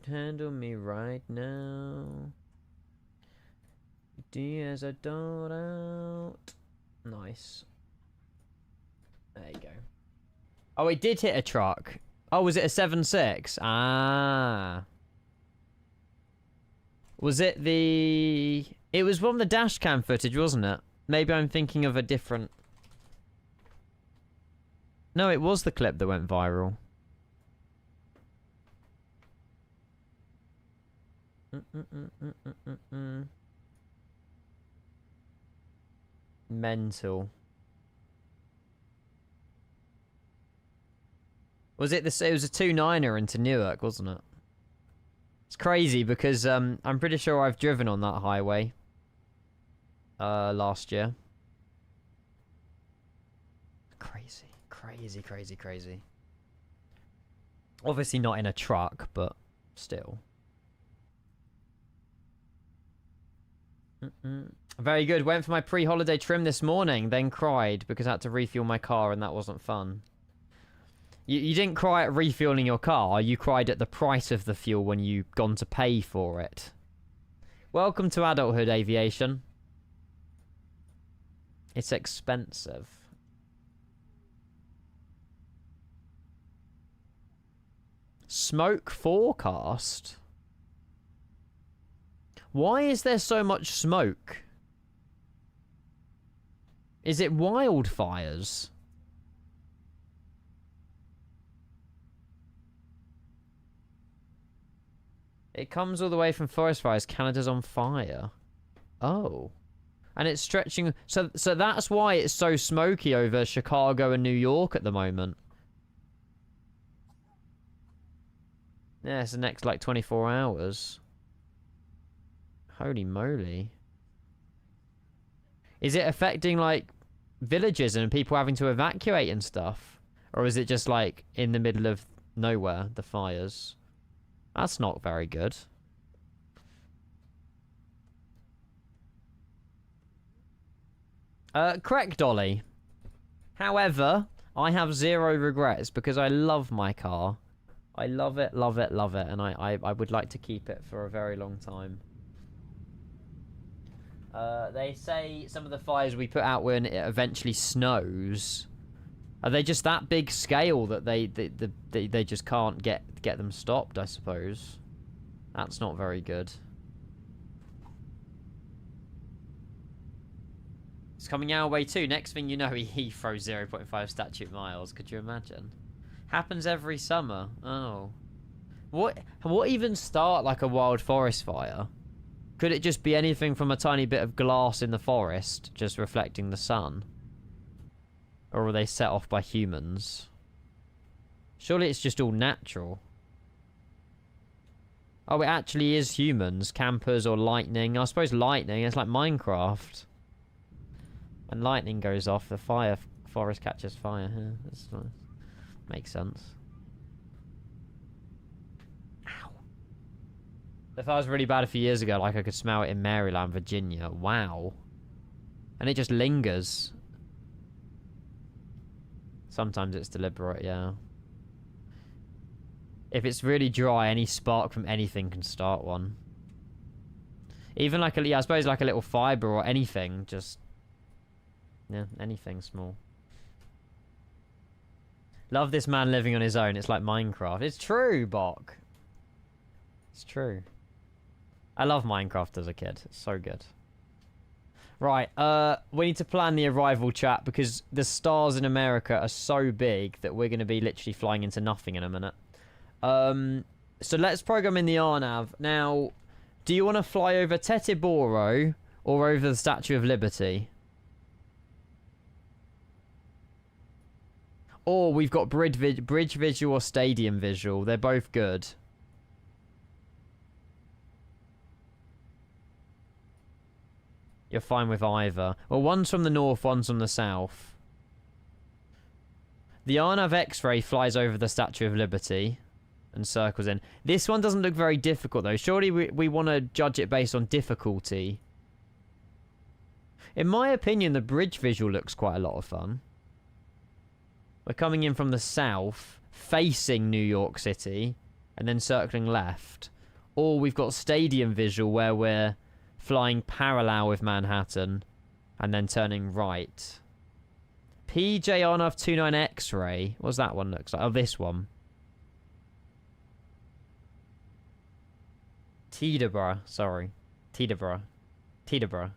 Handle me right now. As I dot out. Nice. There you go. Oh, it did hit a truck. Oh, was it a 7.6? Ah. Was it the... It was from the dash cam footage, wasn't it? Maybe I'm thinking of a different... No, it was the clip that went viral. Mental. Was it the? It was a 2.9er into Newark, wasn't it? It's crazy because I'm pretty sure I've driven on that highway last year. Crazy. Obviously not in a truck, but still. Very good. Went for my pre-holiday trim this morning, then cried because I had to refuel my car and that wasn't fun. You didn't cry at refueling your car, you cried at the price of the fuel when you gone to pay for it. Welcome to adulthood, aviation. It's expensive. Smoke forecast? Why is there so much smoke? Is it wildfires? It comes all the way from forest fires. Canada's on fire. Oh. And it's stretching... So that's why it's so smoky over Chicago and New York at the moment. Yeah, it's the next, like, 24 hours. Holy moly. Is it affecting, like, villages and people having to evacuate and stuff? Or is it just, like, in the middle of nowhere, the fires? That's not very good. Correct, Dolly. However, I have zero regrets because I love my car. I love it, and I would like to keep it for a very long time. They say some of the fires we put out when it eventually snows, are they just that big scale that they just can't get them stopped, I suppose? That's not very good. It's coming our way too. Next thing you know, he throws 0.5 statute miles. Could you imagine? Happens every summer. Oh. What even start like a wild forest fire? Could it just be anything from a tiny bit of glass in the forest just reflecting the sun? Or were they set off by humans? Surely it's just all natural. Oh, it actually is humans. Campers or lightning. I suppose lightning. It's like Minecraft. When lightning goes off, the forest catches fire. Yeah, that's nice. Makes sense. The fire was really bad a few years ago, like I could smell it in Maryland, Virginia. Wow. And it just lingers. Sometimes it's deliberate, yeah. If it's really dry, any spark from anything can start one. Even like a, yeah, I suppose like a little fiber or anything, just, yeah, anything small. Love this man living on his own. It's like Minecraft. It's true, Bok. It's true. I love Minecraft as a kid. It's so good. Right, we need to plan the arrival, chat, because the stars in America are so big that we're going to be literally flying into nothing in a minute. So let's program in the RNAV. Now, do you want to fly over Tetiboro or over the Statue of Liberty? Or we've got bridge visual or stadium visual. They're both good. You're fine with either. Well, one's from the north, one's from the south. The RNAV X-ray flies over the Statue of Liberty and circles in. This one doesn't look very difficult, though. Surely we want to judge it based on difficulty. In my opinion, the bridge visual looks quite a lot of fun. We're coming in from the south, facing New York City, and then circling left. Or we've got stadium visual where we're flying parallel with Manhattan and then turning right. PJ RNAV 29 X-ray. What's that one looks like? Oh, this one. Teterboro. Sorry. Teterboro. Teterboro.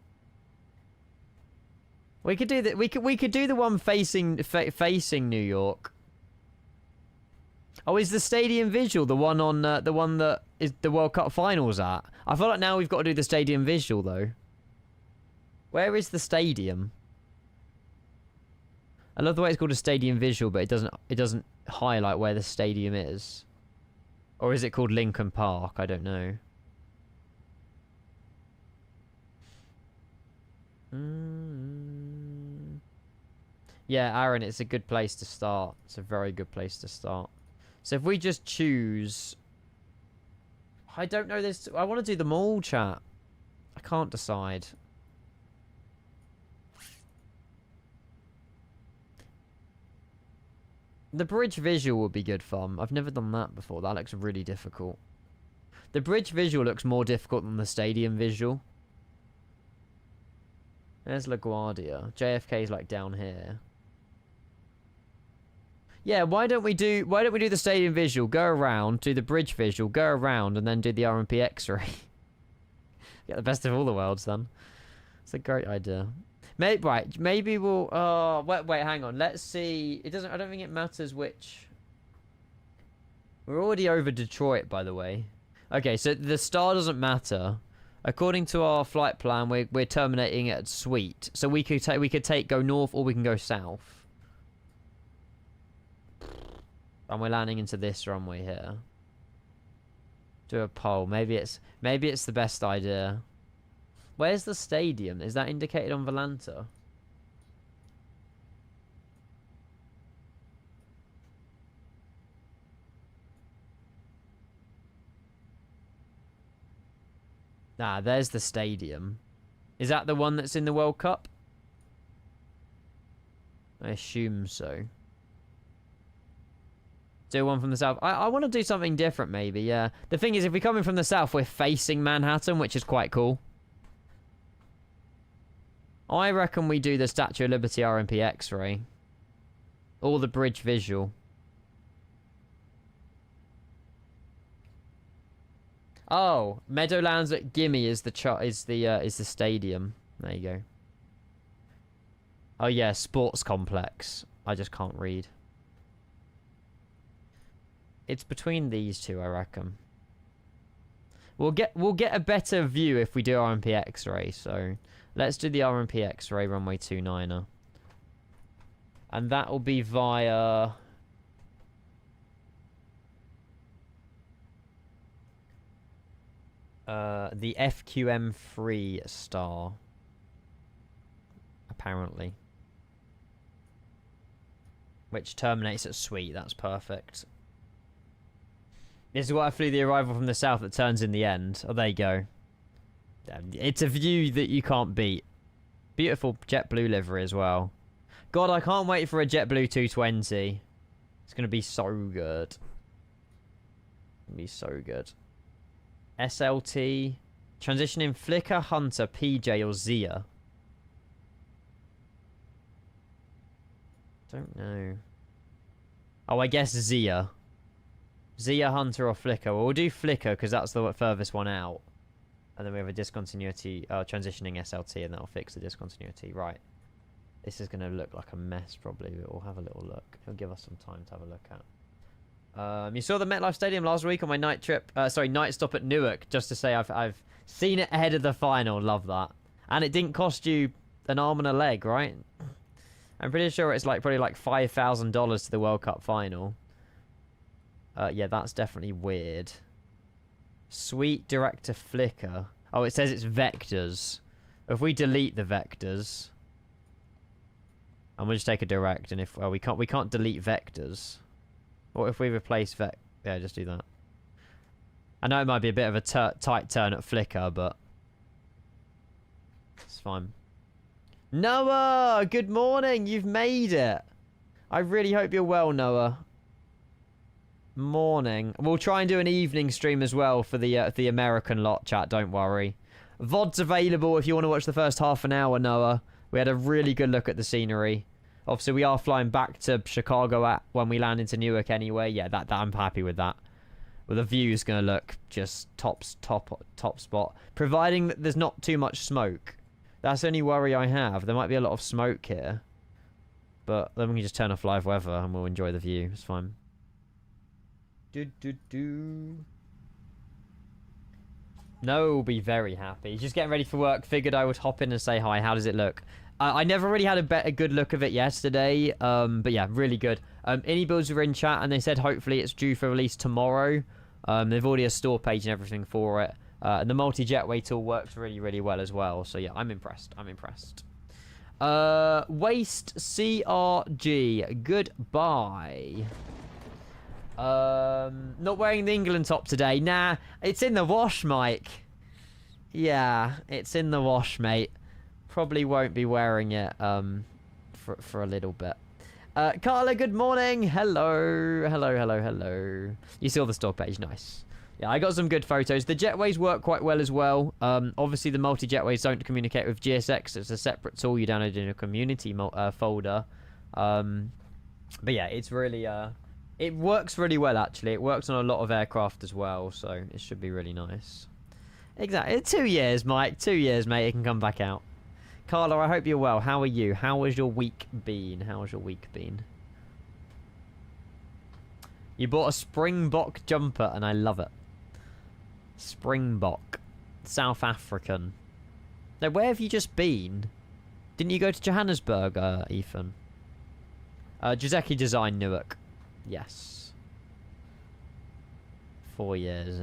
We could do that. We could do the one facing facing New York. Oh, is the stadium visual the one on the one that is the World Cup finals at? I feel like now we've got to do the stadium visual though. Where is the stadium? I love the way it's called a stadium visual, but it doesn't highlight where the stadium is. Or is it called Lincoln Park? I don't know. Yeah, Aaron, it's a good place to start. It's a very good place to start. So if we just choose... I don't know this... I want to do them all, chat. I can't decide. The bridge visual would be good fun. I've never done that before. That looks really difficult. The bridge visual looks more difficult than the stadium visual. There's LaGuardia. JFK's like down here. Yeah, why don't we do the stadium visual, go around, do the bridge visual, go around, and then do the RMP X-ray. Get the best of all the worlds then. It's a great idea. Maybe we'll wait, hang on. Let's see. I don't think it matters which. We're already over Detroit, by the way. Okay, so the star doesn't matter. According to our flight plan, we're terminating at Sweet. So we could go north or we can go south. And we're landing into this runway here. Do a poll. Maybe it's the best idea. Where's the stadium? Is that indicated on Volanta? Nah, there's the stadium. Is that the one that's in the World Cup? I assume so. Do one from the south. I want to do something different, maybe, yeah. The thing is, if we're coming from the south, we're facing Manhattan, which is quite cool. I reckon we do the Statue of Liberty RMP X-ray. Or the bridge visual. Oh, Meadowlands at Gimme is the stadium. There you go. Oh yeah, sports complex. I just can't read. It's between these two, I reckon. We'll get a better view if we do RMP X-ray. So let's do the RMP X-ray runway 29er, and that will be via the FQM3 star, apparently, which terminates at Sweet. That's perfect. This is why I flew the arrival from the south that turns in the end. Oh, there you go. It's a view that you can't beat. Beautiful JetBlue livery as well. God, I can't wait for a JetBlue 220. It's going to be so good. It's going to be so good. SLT. Transitioning Flicker, Hunter, PJ, or Zia. Don't know. Oh, I guess Zia. Zia, Hunter, or Flicker. Well, we'll do Flicker because that's the furthest one out. And then we have a discontinuity, transitioning SLT, and that'll fix the discontinuity. Right. This is going to look like a mess, probably. We'll have a little look. It'll give us some time to have a look at. You saw the MetLife Stadium last week on my night trip. Night stop at Newark. Just to say, I've seen it ahead of the final. Love that. And it didn't cost you an arm and a leg, right? I'm pretty sure it's probably like $5,000 to the World Cup final. Yeah, that's definitely weird. Sweet director flicker. Oh, it says it's vectors. If we delete the vectors, and we'll just take a direct, and if we can't delete vectors. Or if we replace yeah, just do that. I know it might be a bit of a tight turn at flicker, but it's fine. Noah, good morning. You've made it. I really hope you're well, Noah. Morning. We'll try and do an evening stream as well for the American lot, chat. Don't worry. VOD's available if you want to watch the first half an hour, Noah. We had a really good look at the scenery. Obviously, we are flying back to Chicago when we land into Newark anyway. Yeah, that I'm happy with that. Well, the view's going to look just top spot. Providing that there's not too much smoke. That's the only worry I have. There might be a lot of smoke here. But then we can just turn off live weather and we'll enjoy the view. It's fine. No, will be very happy. Just getting ready for work. Figured I would hop in and say hi. How does it look? I never really had a good look of it yesterday. But yeah, really good. iniBuilds were in chat and they said hopefully it's due for release tomorrow. They've already a store page and everything for it. And the multi-jetway tool works really, really well as well. So yeah, I'm impressed. Waste CRG. Goodbye. Not wearing the England top today. Nah, it's in the wash, Mike. Yeah, it's in the wash, mate. Probably won't be wearing it for a little bit. Carla, good morning. Hello. You saw the store page, nice. Yeah, I got some good photos. The jetways work quite well as well. Obviously, the multi-jetways don't communicate with GSX. It's a separate tool you download in a community folder. But yeah, it's really... it works really well, actually. It works on a lot of aircraft as well, so it should be really nice. Exactly. 2 years, Mike. 2 years, mate. It can come back out. Carla, I hope you're well. How are you? How has your week been? You bought a Springbok jumper, and I love it. Springbok. South African. Now, where have you just been? Didn't you go to Johannesburg, Ethan? Juzeki Design, Newark. Yes. 4 years.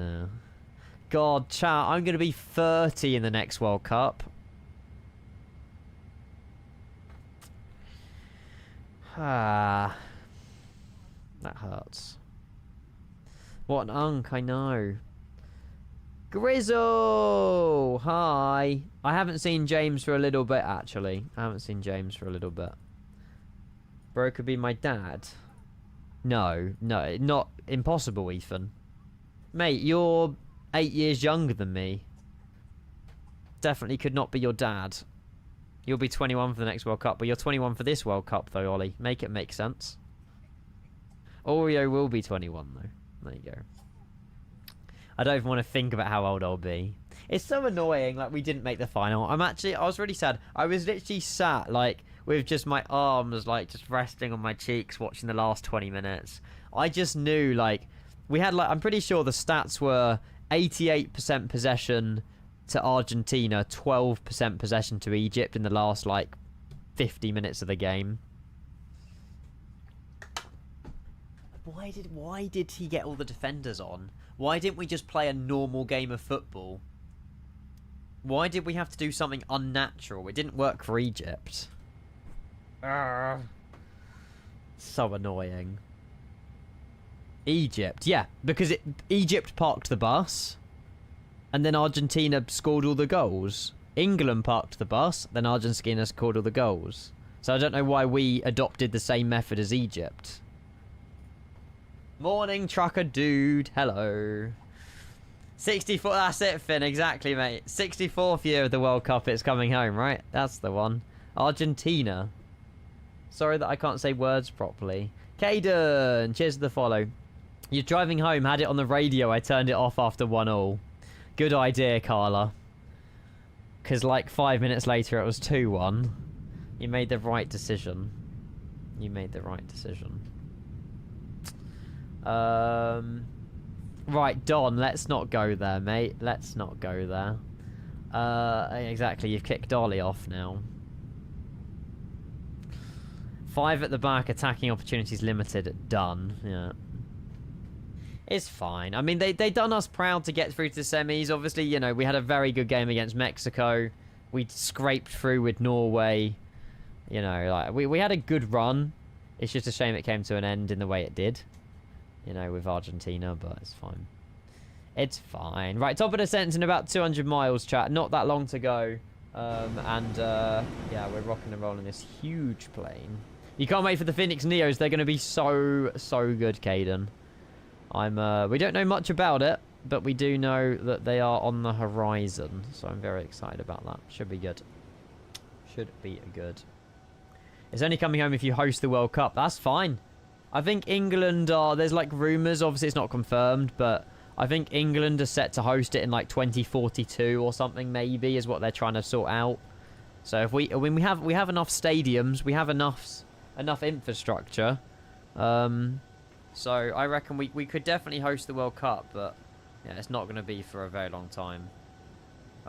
God, chat, I'm going to be 30 in the next World Cup. Ah. That hurts. What an unk, I know. Grizzle! Hi. I haven't seen James for a little bit, actually. Bro could be my dad. No, not impossible, Ethan. Mate, you're 8 years younger than me. Definitely could not be your dad. You'll be 21 for the next World Cup, but you're 21 for this World Cup, though, Ollie. Make it make sense. Oreo will be 21, though. There you go. I don't even want to think about how old I'll be. It's so annoying, like, we didn't make the final. I was really sad. I was literally sat, like, with just my arms, like, just resting on my cheeks, watching the last 20 minutes. I just knew, like, we had, like, I'm pretty sure the stats were 88% possession to Argentina, 12% possession to Egypt in the last, like, 50 minutes of the game. Why did he get all the defenders on? Why didn't we just play a normal game of football? Why did we have to do something unnatural? It didn't work for Egypt. So annoying. Egypt, yeah, because Egypt parked the bus, and then Argentina scored all the goals. England parked the bus, then Argentina scored all the goals. So I don't know why we adopted the same method as Egypt. Morning, trucker dude. Hello. 64, that's it, Finn. Exactly, mate. 64th year of the World Cup. It's coming home, right? That's the one. Argentina. Sorry that I can't say words properly. Caden, cheers to the follow. You're driving home, had it on the radio. I turned it off after 1-1. Good idea, Carla. Because like 5 minutes later, it was 2-1. You made the right decision. You made the right decision. Right, Don, let's not go there, mate. Let's not go there. Exactly, you've kicked Dolly off now. 5 at the back, attacking opportunities limited. Done, yeah. It's fine. I mean, they done us proud to get through to the semis. Obviously, you know, we had a very good game against Mexico. We scraped through with Norway. You know, like we had a good run. It's just a shame it came to an end in the way it did. You know, with Argentina, but it's fine. It's fine. Right, top of the sentence in about 200 miles, chat. Not that long to go. Yeah, we're rocking and rolling this huge plane. You can't wait for the Phoenix Neos. They're going to be so good, Caden. We don't know much about it, but we do know that they are on the horizon. So I'm very excited about that. Should be good. Should be good. It's only coming home if you host the World Cup. That's fine. I think England are... There's like rumours. Obviously, it's not confirmed, but I think England are set to host it in like 2042 or something, maybe, is what they're trying to sort out. So if we have enough stadiums, we have enough infrastructure. So I reckon we could definitely host the World Cup, but yeah, it's not going to be for a very long time.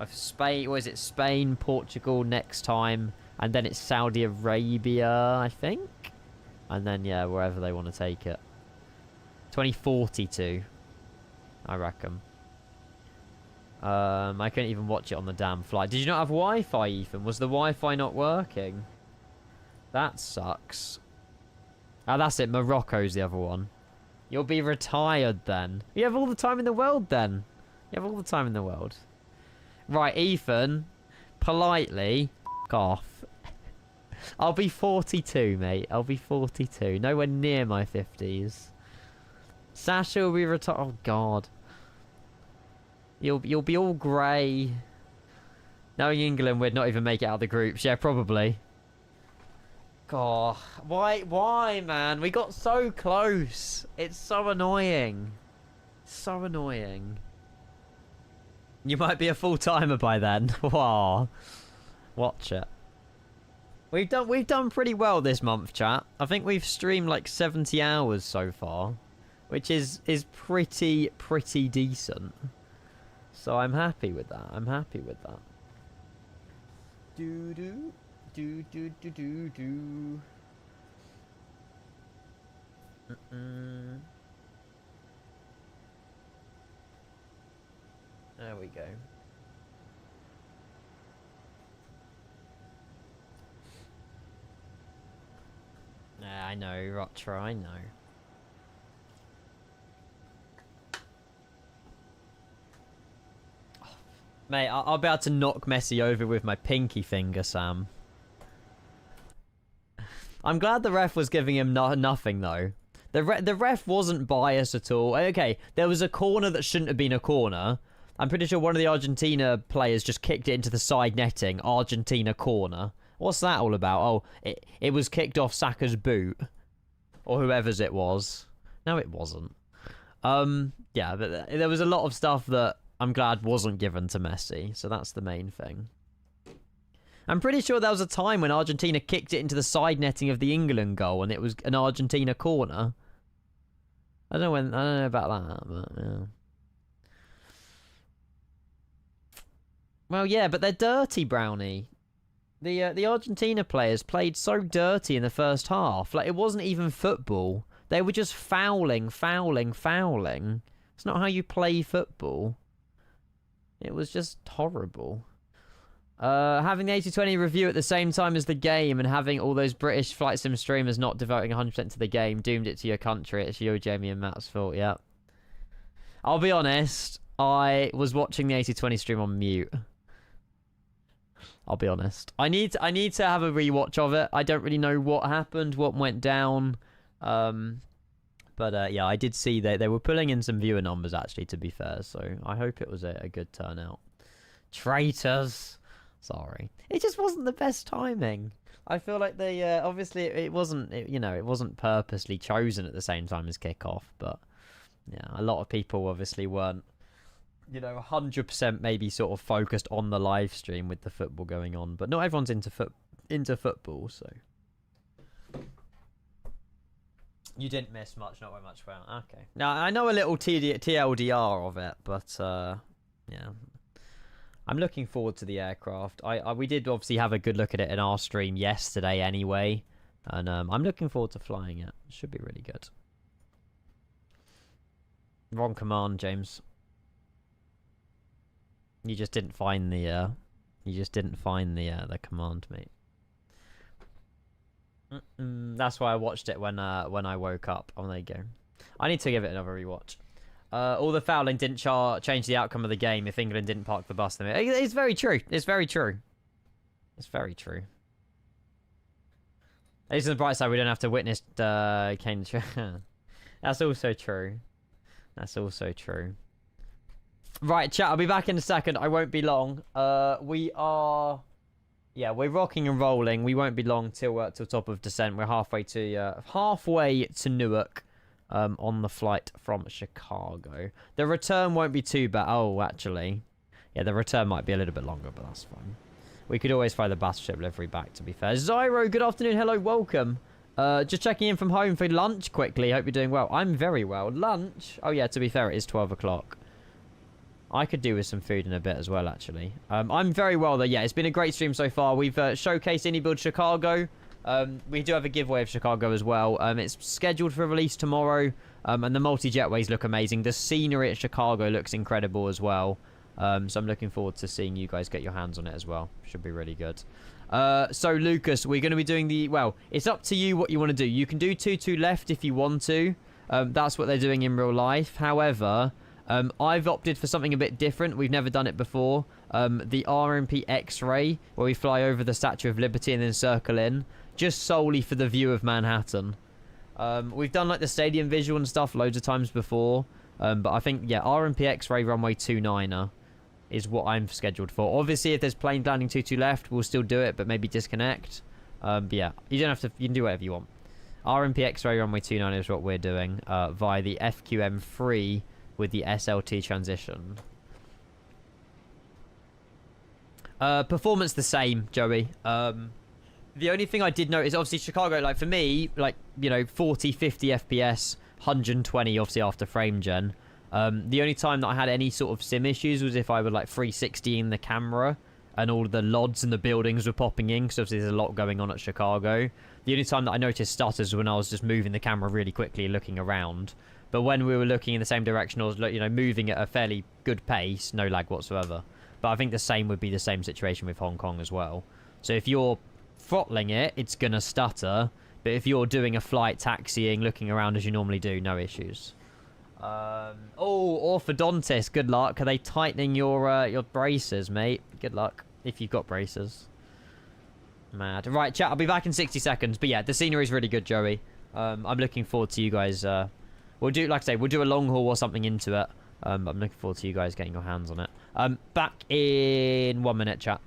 Spain, what is it? Spain, Portugal next time, and then it's Saudi Arabia, I think. And then, yeah, wherever they want to take it. 2042, I reckon. I couldn't even watch it on the damn flight. Did you not have Wi-Fi, Ethan? Was the Wi-Fi not working? That sucks. Ah, that's it. Morocco's the other one. You'll be retired then. You have all the time in the world then. You have all the time in the world. Right, Ethan. Politely. F*** off. I'll be 42, mate. I'll be 42. Nowhere near my 50s. Sasha will be retired. Oh, God. You'll be all grey. Knowing England would not even make it out of the groups. Yeah, probably. God. Why, man? We got so close. It's so annoying. So annoying. You might be a full-timer by then. Wow. Watch it. We've done pretty well this month, chat. I think we've streamed like 70 hours so far, which is pretty decent. So I'm happy with that. I'm happy with that. Do. There we go. Yeah, I know, Rotra, I know. Oh, mate, I'll be able to knock Messi over with my pinky finger, Sam. I'm glad the ref was giving him nothing, though. The ref wasn't biased at all. Okay, there was a corner that shouldn't have been a corner. I'm pretty sure one of the Argentina players just kicked it into the side netting. Argentina corner. What's that all about? Oh, it was kicked off Saka's boot. Or whoever's it was. No, it wasn't. Yeah, but there was a lot of stuff that I'm glad wasn't given to Messi. So that's the main thing. I'm pretty sure there was a time when Argentina kicked it into the side netting of the England goal and it was an Argentina corner. I don't know about that, but yeah. Well, yeah, but they're dirty, Brownie. The Argentina players played so dirty in the first half. Like, it wasn't even football. They were just fouling. It's not how you play football. It was just horrible. Having the 8020 review at the same time as the game and having all those British flight sim streamers not devoting 100% to the game doomed it to your country. It's you, Jamie, and Matt's fault, yeah. I'll be honest, I was watching the 8020 stream on mute. I'll be honest. I need to have a rewatch of it. I don't really know what happened, what went down. But yeah, I did see that they were pulling in some viewer numbers, actually, to be fair. So I hope it was a good turnout. Traitors. Sorry. It just wasn't the best timing. I feel like they, obviously, it wasn't, you know, it wasn't purposely chosen at the same time as kickoff. But, yeah, a lot of people obviously weren't, you know, 100% maybe sort of focused on the live stream with the football going on. But not everyone's into football, so. You didn't miss much, not very much. Well, okay. Now, I know a little TLDR of it, but, yeah. I'm looking forward to the aircraft. We did obviously have a good look at it in our stream yesterday anyway. And I'm looking forward to flying it. It should be really good. Wrong command, James. You just didn't find the, the command, mate. That's why I watched it when I woke up. Oh, there you go. I need to give it another rewatch. All the fouling didn't change the outcome of the game if England didn't park the bus. It's very true. It's very true. It's very true. At least on the bright side, we don't have to witness Kane. That's also true. That's also true. Right, chat. I'll be back in a second. I won't be long. We are... Yeah, we're rocking and rolling. We won't be long till top of descent. We're halfway to Newark. On the flight from Chicago. The return won't be too bad. Oh, actually. Yeah, the return might be a little bit longer, but that's fine. We could always fly the battleship livery back, to be fair. Zyro, good afternoon. Hello, welcome. Just checking in from home for lunch quickly. Hope you're doing well. I'm very well. Lunch? Oh, yeah, to be fair, it is 12 o'clock. I could do with some food in a bit as well, actually. I'm very well, though. Yeah, it's been a great stream so far. We've showcased iniBuilds Chicago. We do have a giveaway of Chicago as well. It's scheduled for release tomorrow, and the multi-jetways look amazing. The scenery at Chicago looks incredible as well. So I'm looking forward to seeing you guys get your hands on it as well. Should be really good. So Lucas, we're going to be doing the... Well, it's up to you what you want to do. You can do 2-2 left if you want to. That's what they're doing in real life. However, I've opted for something a bit different. We've never done it before. The RMP X-ray, where we fly over the Statue of Liberty and then circle in. Just solely for the view of Manhattan. We've done like the stadium visual and stuff loads of times before. But I think, yeah, RMP X-ray runway 29er is what I'm scheduled for. Obviously, if there's plane landing 2-2 left, we'll still do it, but maybe disconnect. But yeah, you don't have to, you can do whatever you want. RMP X-ray runway 29 is what we're doing via the FQM3 with the SLT transition. Performance the same, Joey. The only thing I did notice, obviously Chicago, like for me, like, you know, 40, 50 FPS, 120 obviously after frame gen. The only time that I had any sort of sim issues was if I were like 360ing the camera and all the LODs and the buildings were popping in, because obviously there's a lot going on at Chicago. The only time that I noticed stutters was when I was just moving the camera really quickly, looking around. But when we were looking in the same direction, I was, you know, moving at a fairly good pace, no lag whatsoever. But I think the same would be the same situation with Hong Kong as well. So if you're throttling it, it's gonna stutter. But if you're doing a flight, taxiing, looking around as you normally do, no issues. Oh, orthodontist, good luck. Are they tightening your braces, mate? Good luck if you've got braces. Mad. Right, chat. I'll be back in 60 seconds. But yeah, the scenery is really good, Joey. I'm looking forward to you guys. We'll do, like I say, we'll do a long haul or something into it. I'm looking forward to you guys getting your hands on it. Back in 1 minute, chat.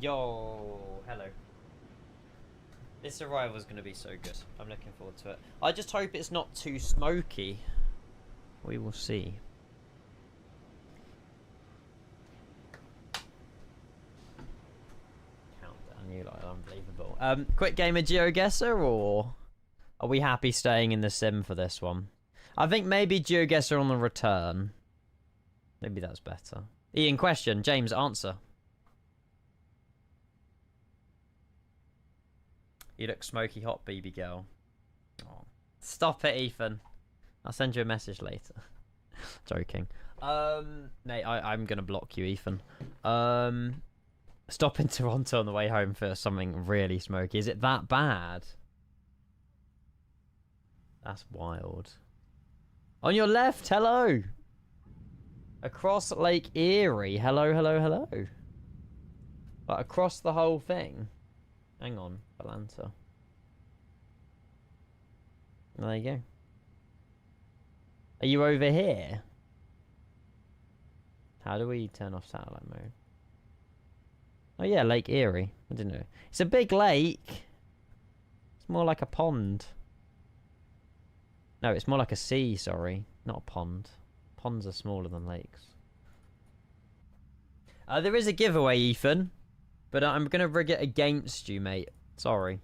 Yo, hello. This arrival is going to be so good. I'm looking forward to it. I just hope it's not too smoky. We will see. Countdown, you like unbelievable. Quick game of GeoGuessr, or are we happy staying in the sim for this one? I think maybe GeoGuessr on the return. Maybe that's better. Ian, question. James, answer. You look smoky hot, BB girl. Oh. Stop it, Ethan. I'll send you a message later. Joking. Mate, I'm gonna block you, Ethan. Stop in Toronto on the way home for something really smoky. Is it that bad? That's wild. On your left, hello. Across Lake Erie, hello, hello, hello. Like across the whole thing. Hang on, Atlanta. There you go. Are you over here? How do we turn off satellite mode? Oh yeah, Lake Erie. I didn't know. It's a big lake. It's more like a pond. No, it's more like a sea, sorry. Not a pond. Ponds are smaller than lakes. There is a giveaway, Ethan. But I'm going to rig it against you, mate. Sorry.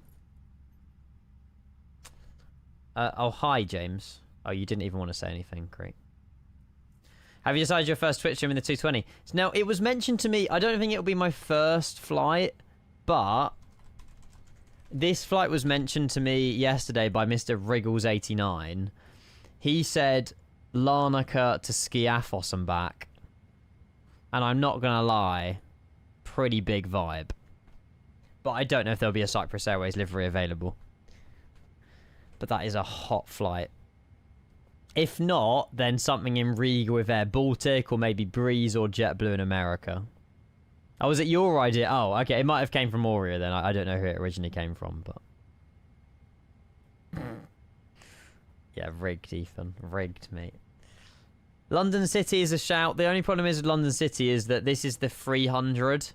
Oh, hi, James. Oh, you didn't even want to say anything. Great. Have you decided your first Twitch stream in the 220? Now, it was mentioned to me. I don't think it'll be my first flight. But this flight was mentioned to me yesterday by Mr. Wriggles89. He said Larnaca to Skiathos and back. And I'm not going to lie. Pretty big vibe. But I don't know if there'll be a Cyprus Airways livery available. But that is a hot flight. If not, then something in Riga with Air Baltic, or maybe Breeze or JetBlue in America. Oh, was it your idea? Oh, okay. It might have came from Aurea then. I don't know who it originally came from, but... yeah, rigged, Ethan. Rigged, mate. London City is a shout. The only problem is with London City is that this is the 300,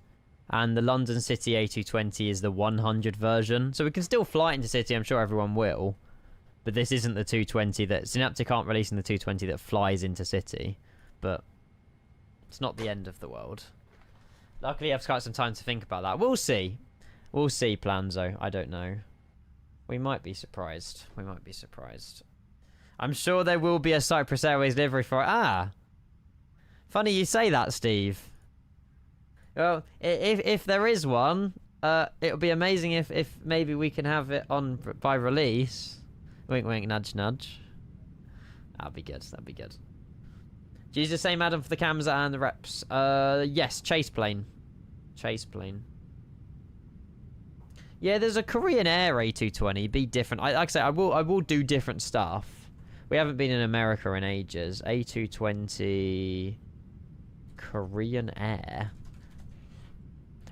and the London City A220 is the 100 version. So we can still fly into City. I'm sure everyone will. But this isn't the 220 that... Synaptic aren't releasing the 220 that flies into City. But it's not the end of the world. Luckily, I've got some time to think about that. We'll see. We'll see, Planzo. I don't know. We might be surprised. We might be surprised. I'm sure there will be a Cyprus Airways livery for it. Ah! Funny you say that, Steve. Well, if there is one, it'll be amazing if maybe we can have it on by release. Wink, wink, nudge, nudge. That'd be good. That'd be good. Do you use the same add-on for the cams and the reps? Yes, chase plane. Chase plane. Yeah, there's a Korean Air A220. Be different. Like I say, I will do different stuff. We haven't been in America in ages. A220 Korean Air.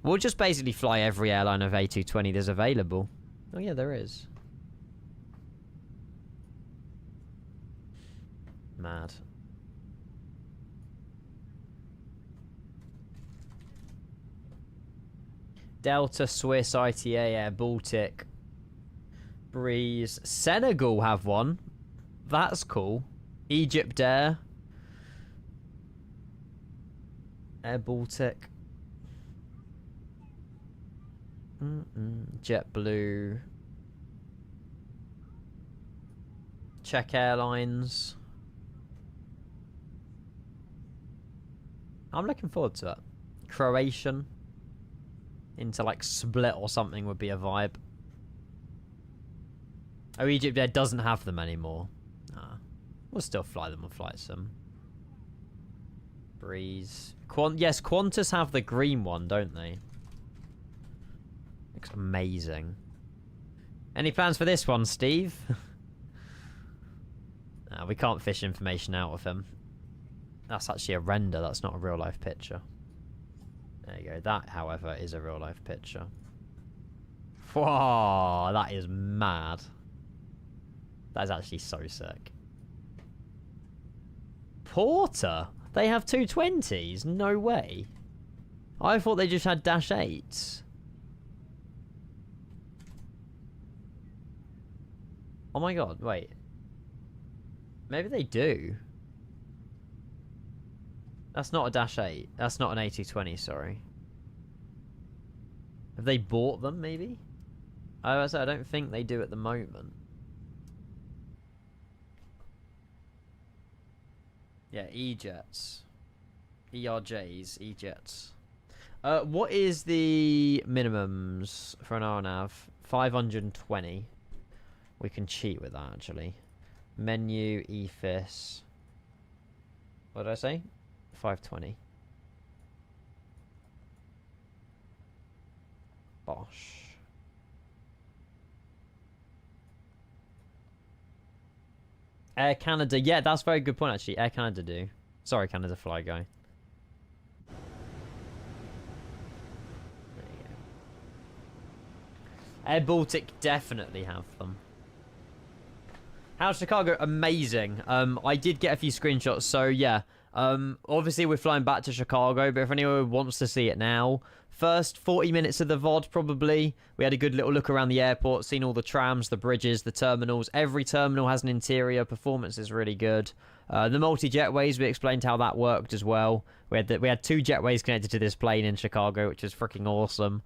We'll just basically fly every airline of A220 that's available. Oh yeah, there is. Mad. Delta, Swiss, ITA, Air Baltic, Breeze. Senegal have one. That's cool. Egypt Air. Air Baltic. JetBlue. Czech Airlines. I'm looking forward to it. Croatian. Into like Split or something would be a vibe. Oh, Egypt Air doesn't have them anymore. Nah. We'll still fly them on Flight Sim. Breeze. Yes, Qantas have the green one, don't they? Looks amazing. Any plans for this one, Steve? Nah, we can't fish information out of him. That's actually a render. That's not a real-life picture. There you go. That, however, is a real-life picture. Whoa, that is mad. That is actually so sick. Porter? They have 220s? No way. I thought they just had Dash 8s. Oh my god, wait. Maybe they do. That's not a Dash 8. That's not an A220, sorry. Have they bought them, maybe? I don't think they do at the moment. Yeah, E-Jets. ERJs, E-Jets. What is the minimums for an RNAV? 520. We can cheat with that, actually. Menu, EFIS. What did I say? 520. Bosh. Air Canada. Yeah, that's a very good point, actually. Air Canada do. Sorry, Canada Fly Guy. There you go. Air Baltic definitely have them. How's Chicago? Amazing. I did get a few screenshots, so yeah. Obviously we're flying back to Chicago, but if anyone wants to see it now, first 40 minutes of the VOD probably. We had a good little look around the airport, seen all the trams, the bridges, the terminals. Every terminal has an interior. Performance is really good. The multi-jetways, we explained how that worked as well. We had 2 jetways connected to this plane in Chicago, which is freaking awesome.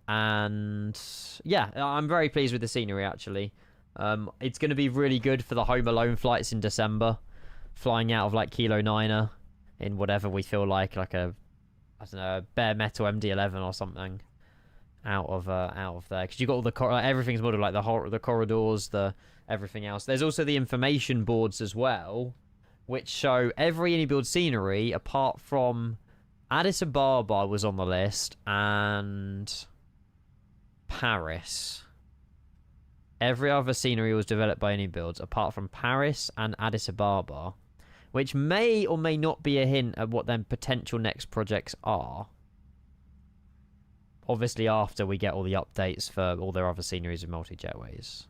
And yeah, I'm very pleased with the scenery, actually. It's going to be really good for the Home Alone flights in December. Flying out of like Kilo 9er in whatever we feel like a, I don't know, a bare metal MD-11 or something out of there. Because you got all the everything's modeled like the corridors, the everything else. There's also the information boards as well, which show every iniBuild scenery apart from Addis Ababa was on the list and Paris. Every other scenery was developed by iniBuilds apart from Paris and Addis Ababa, which may or may not be a hint at what their potential next projects are. Obviously after we get all the updates for all their other sceneries and multi-jetways.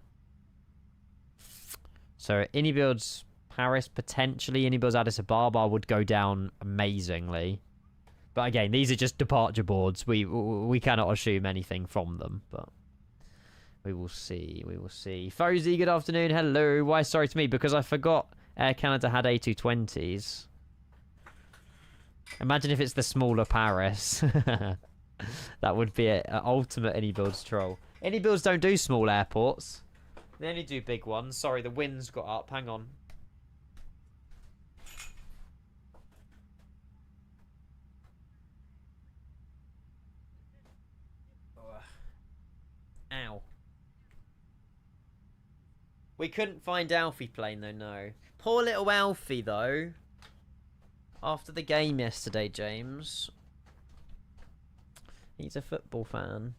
So iniBuilds Paris, potentially iniBuilds Addis Ababa would go down amazingly. But again, these are just departure boards. We cannot assume anything from them, but we will see. We will see. Fozy, good afternoon. Hello. Why sorry to me? Because I forgot Air Canada had A220s. Imagine if it's the smaller Paris. That would be an ultimate iniBuilds troll. iniBuilds don't do small airports. They only do big ones. Sorry, the wind's got up. Hang on. Ow. We couldn't find Alfie plane though, no. Poor little Alfie though. After the game yesterday, James. He's a football fan.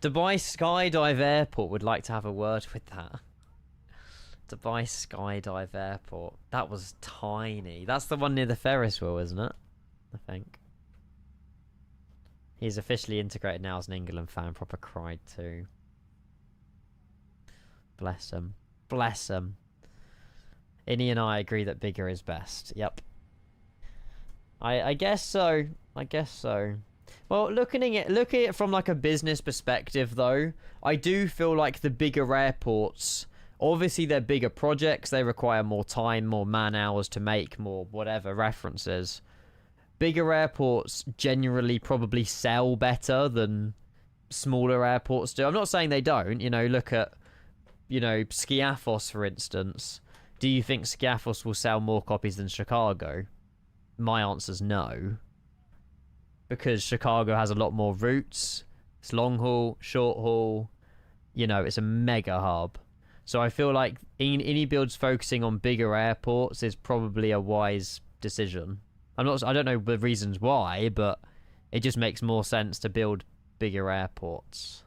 Dubai Skydive Airport would like to have a word with that. Dubai Skydive Airport. That was tiny. That's the one near the Ferris wheel, isn't it? I think. He's officially integrated now as an England fan. Proper cried too. Bless him. Bless him. Innie and I agree that bigger is best. Yep. I guess so. I guess so. Well, looking at it from like a business perspective though, I do feel like the bigger airports, obviously they're bigger projects, they require more time, more man hours to make, more whatever references. Bigger airports generally probably sell better than smaller airports do. I'm not saying they don't, you know, look at, you know, Skiathos for instance. Do you think Skiathos will sell more copies than Chicago? My answer's no. Because Chicago has a lot more routes. It's long haul, short haul. You know, it's a mega hub. So I feel like iniBuilds focusing on bigger airports is probably a wise decision. I don't know the reasons why, but it just makes more sense to build bigger airports.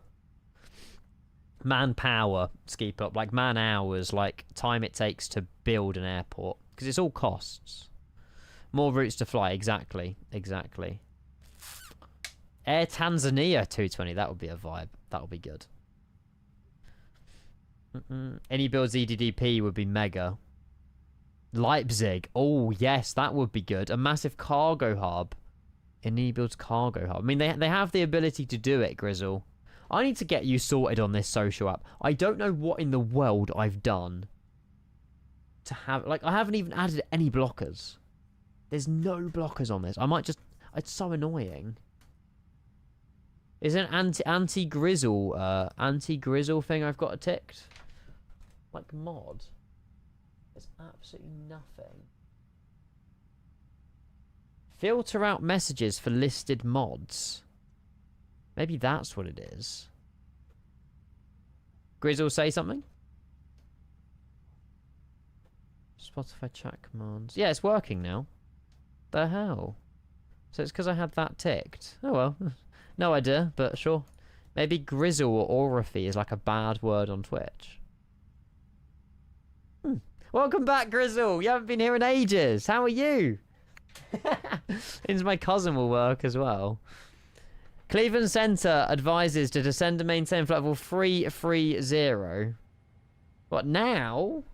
Manpower, Skeep Up, like man hours, like time it takes to build an airport. Because it's all costs. More routes to fly, exactly. Exactly. Air Tanzania 220, that would be a vibe. That would be good. iniBuilds EDDP would be mega. Leipzig. Oh, yes, that would be good. A massive cargo hub. iniBuilds cargo hub. I mean, they have the ability to do it, Grizzle. I need to get you sorted on this social app. I don't know what in the world I've done to have... Like, I haven't even added any blockers. There's no blockers on this. I might just... It's so annoying. Is it an anti-grizzle thing I've got ticked? Like, mod? There's absolutely nothing. Filter out messages for listed mods. Maybe that's what it is. Grizzle, say something? Spotify chat commands. Yeah, it's working now. The hell? So it's because I had that ticked. Oh well. No idea, but sure. Maybe Grizzle or Oraphy is like a bad word on Twitch. Welcome back, Grizzle. You haven't been here in ages. How are you? Means my cousin will work as well. Cleveland Center advises to descend and maintain flight level 330. What, now?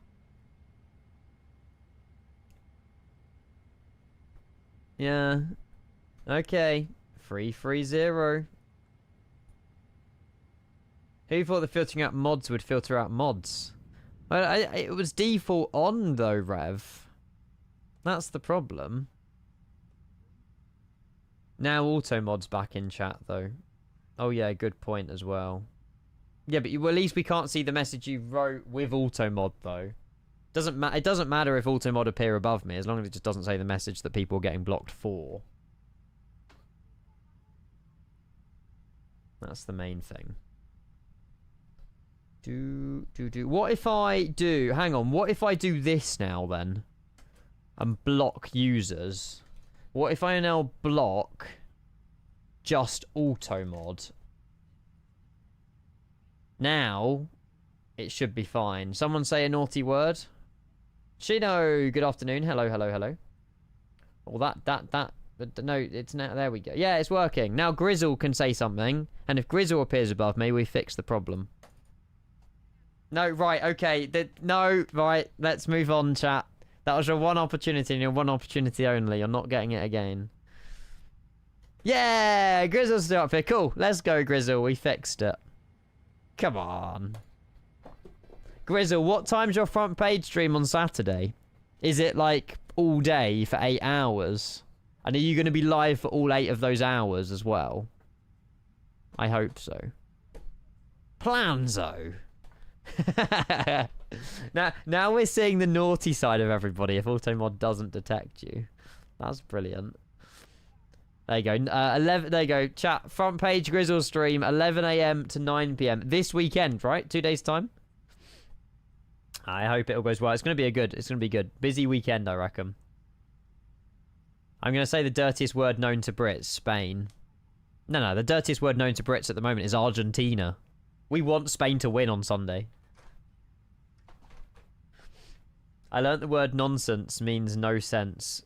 Yeah. Okay. 330. Who thought the filtering out mods would filter out mods? Well, it was default on, though, Rev. That's the problem. Now auto mod's back in chat, though. Oh, yeah, good point as well. Yeah, but at least we can't see the message you wrote with auto mod, though. It doesn't matter if auto mod appear above me, as long as it just doesn't say the message that people are getting blocked for. That's the main thing. What if I do... Hang on. What if I do this now, then? And block users. What if I now block just auto mod? Now, it should be fine. Someone say a naughty word. Shino, good afternoon. Hello, hello, hello. Well, no, it's now... There we go. Yeah, it's working. Now Grizzle can say something. And if Grizzle appears above me, we fix the problem. No, right, okay. No, right. Let's move on, chat. That was your one opportunity and your one opportunity only. You're not getting it again. Yeah! Grizzle's still up here. Cool. Let's go, Grizzle. We fixed it. Come on. Grizzle, what time's your front page stream on Saturday? Is it, like, all day for 8 hours? And are you going to be live for all 8 of those hours as well? I hope so. Planzo. now we're seeing the naughty side of everybody if automod doesn't detect you. That's brilliant. There you go. 11. There you go. Chat. Front page Grizzle stream 11 AM to 9 PM this weekend, right? 2 days time. I hope it all goes well. It's gonna be good. Busy weekend, I reckon. I'm gonna say the dirtiest word known to Brits, Spain. No, the dirtiest word known to Brits at the moment is Argentina. We want Spain to win on Sunday. I learnt the word nonsense means no sense.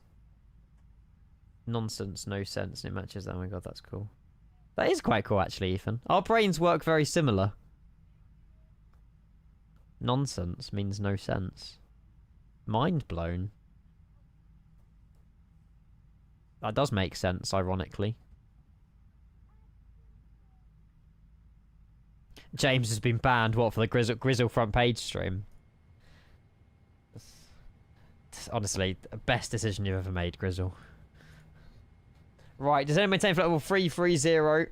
Nonsense, no sense. And it matches that. Oh my god, that's cool. That is quite cool, actually, Ethan. Our brains work very similar. Nonsense means no sense. Mind blown. That does make sense, ironically. James has been banned, what, for the Grizzle front page stream? Honestly, best decision you've ever made, Grizzle. Right, descend and maintain flight level 330.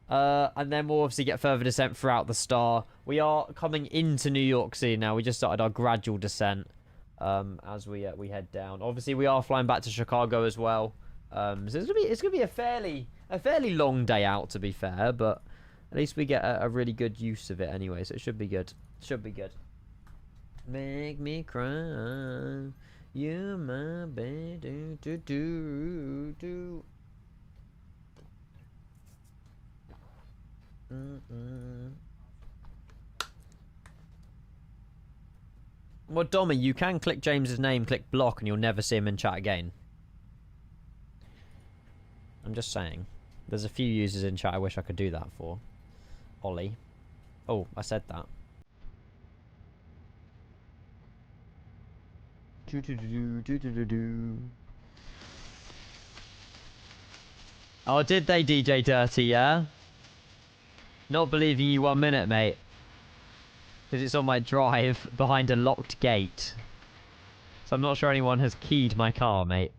And then we'll obviously get further descent throughout the star. We are coming into New York City now. We just started our gradual descent as we head down. Obviously, we are flying back to Chicago as well. So it's gonna be a fairly long day out, to be fair, but at least we get a really good use of it anyway, so it should be good. Should be good. Make me cry, you my baby, do. Well, Dommy, you can click James's name, click block, and you'll never see him in chat again. I'm just saying. There's a few users in chat I wish I could do that for. Ollie. Oh, I said that. Oh, did they, DJ Dirty, yeah? Not believing you 1 minute, mate. Because it's on my drive behind a locked gate. So I'm not sure anyone has keyed my car, mate.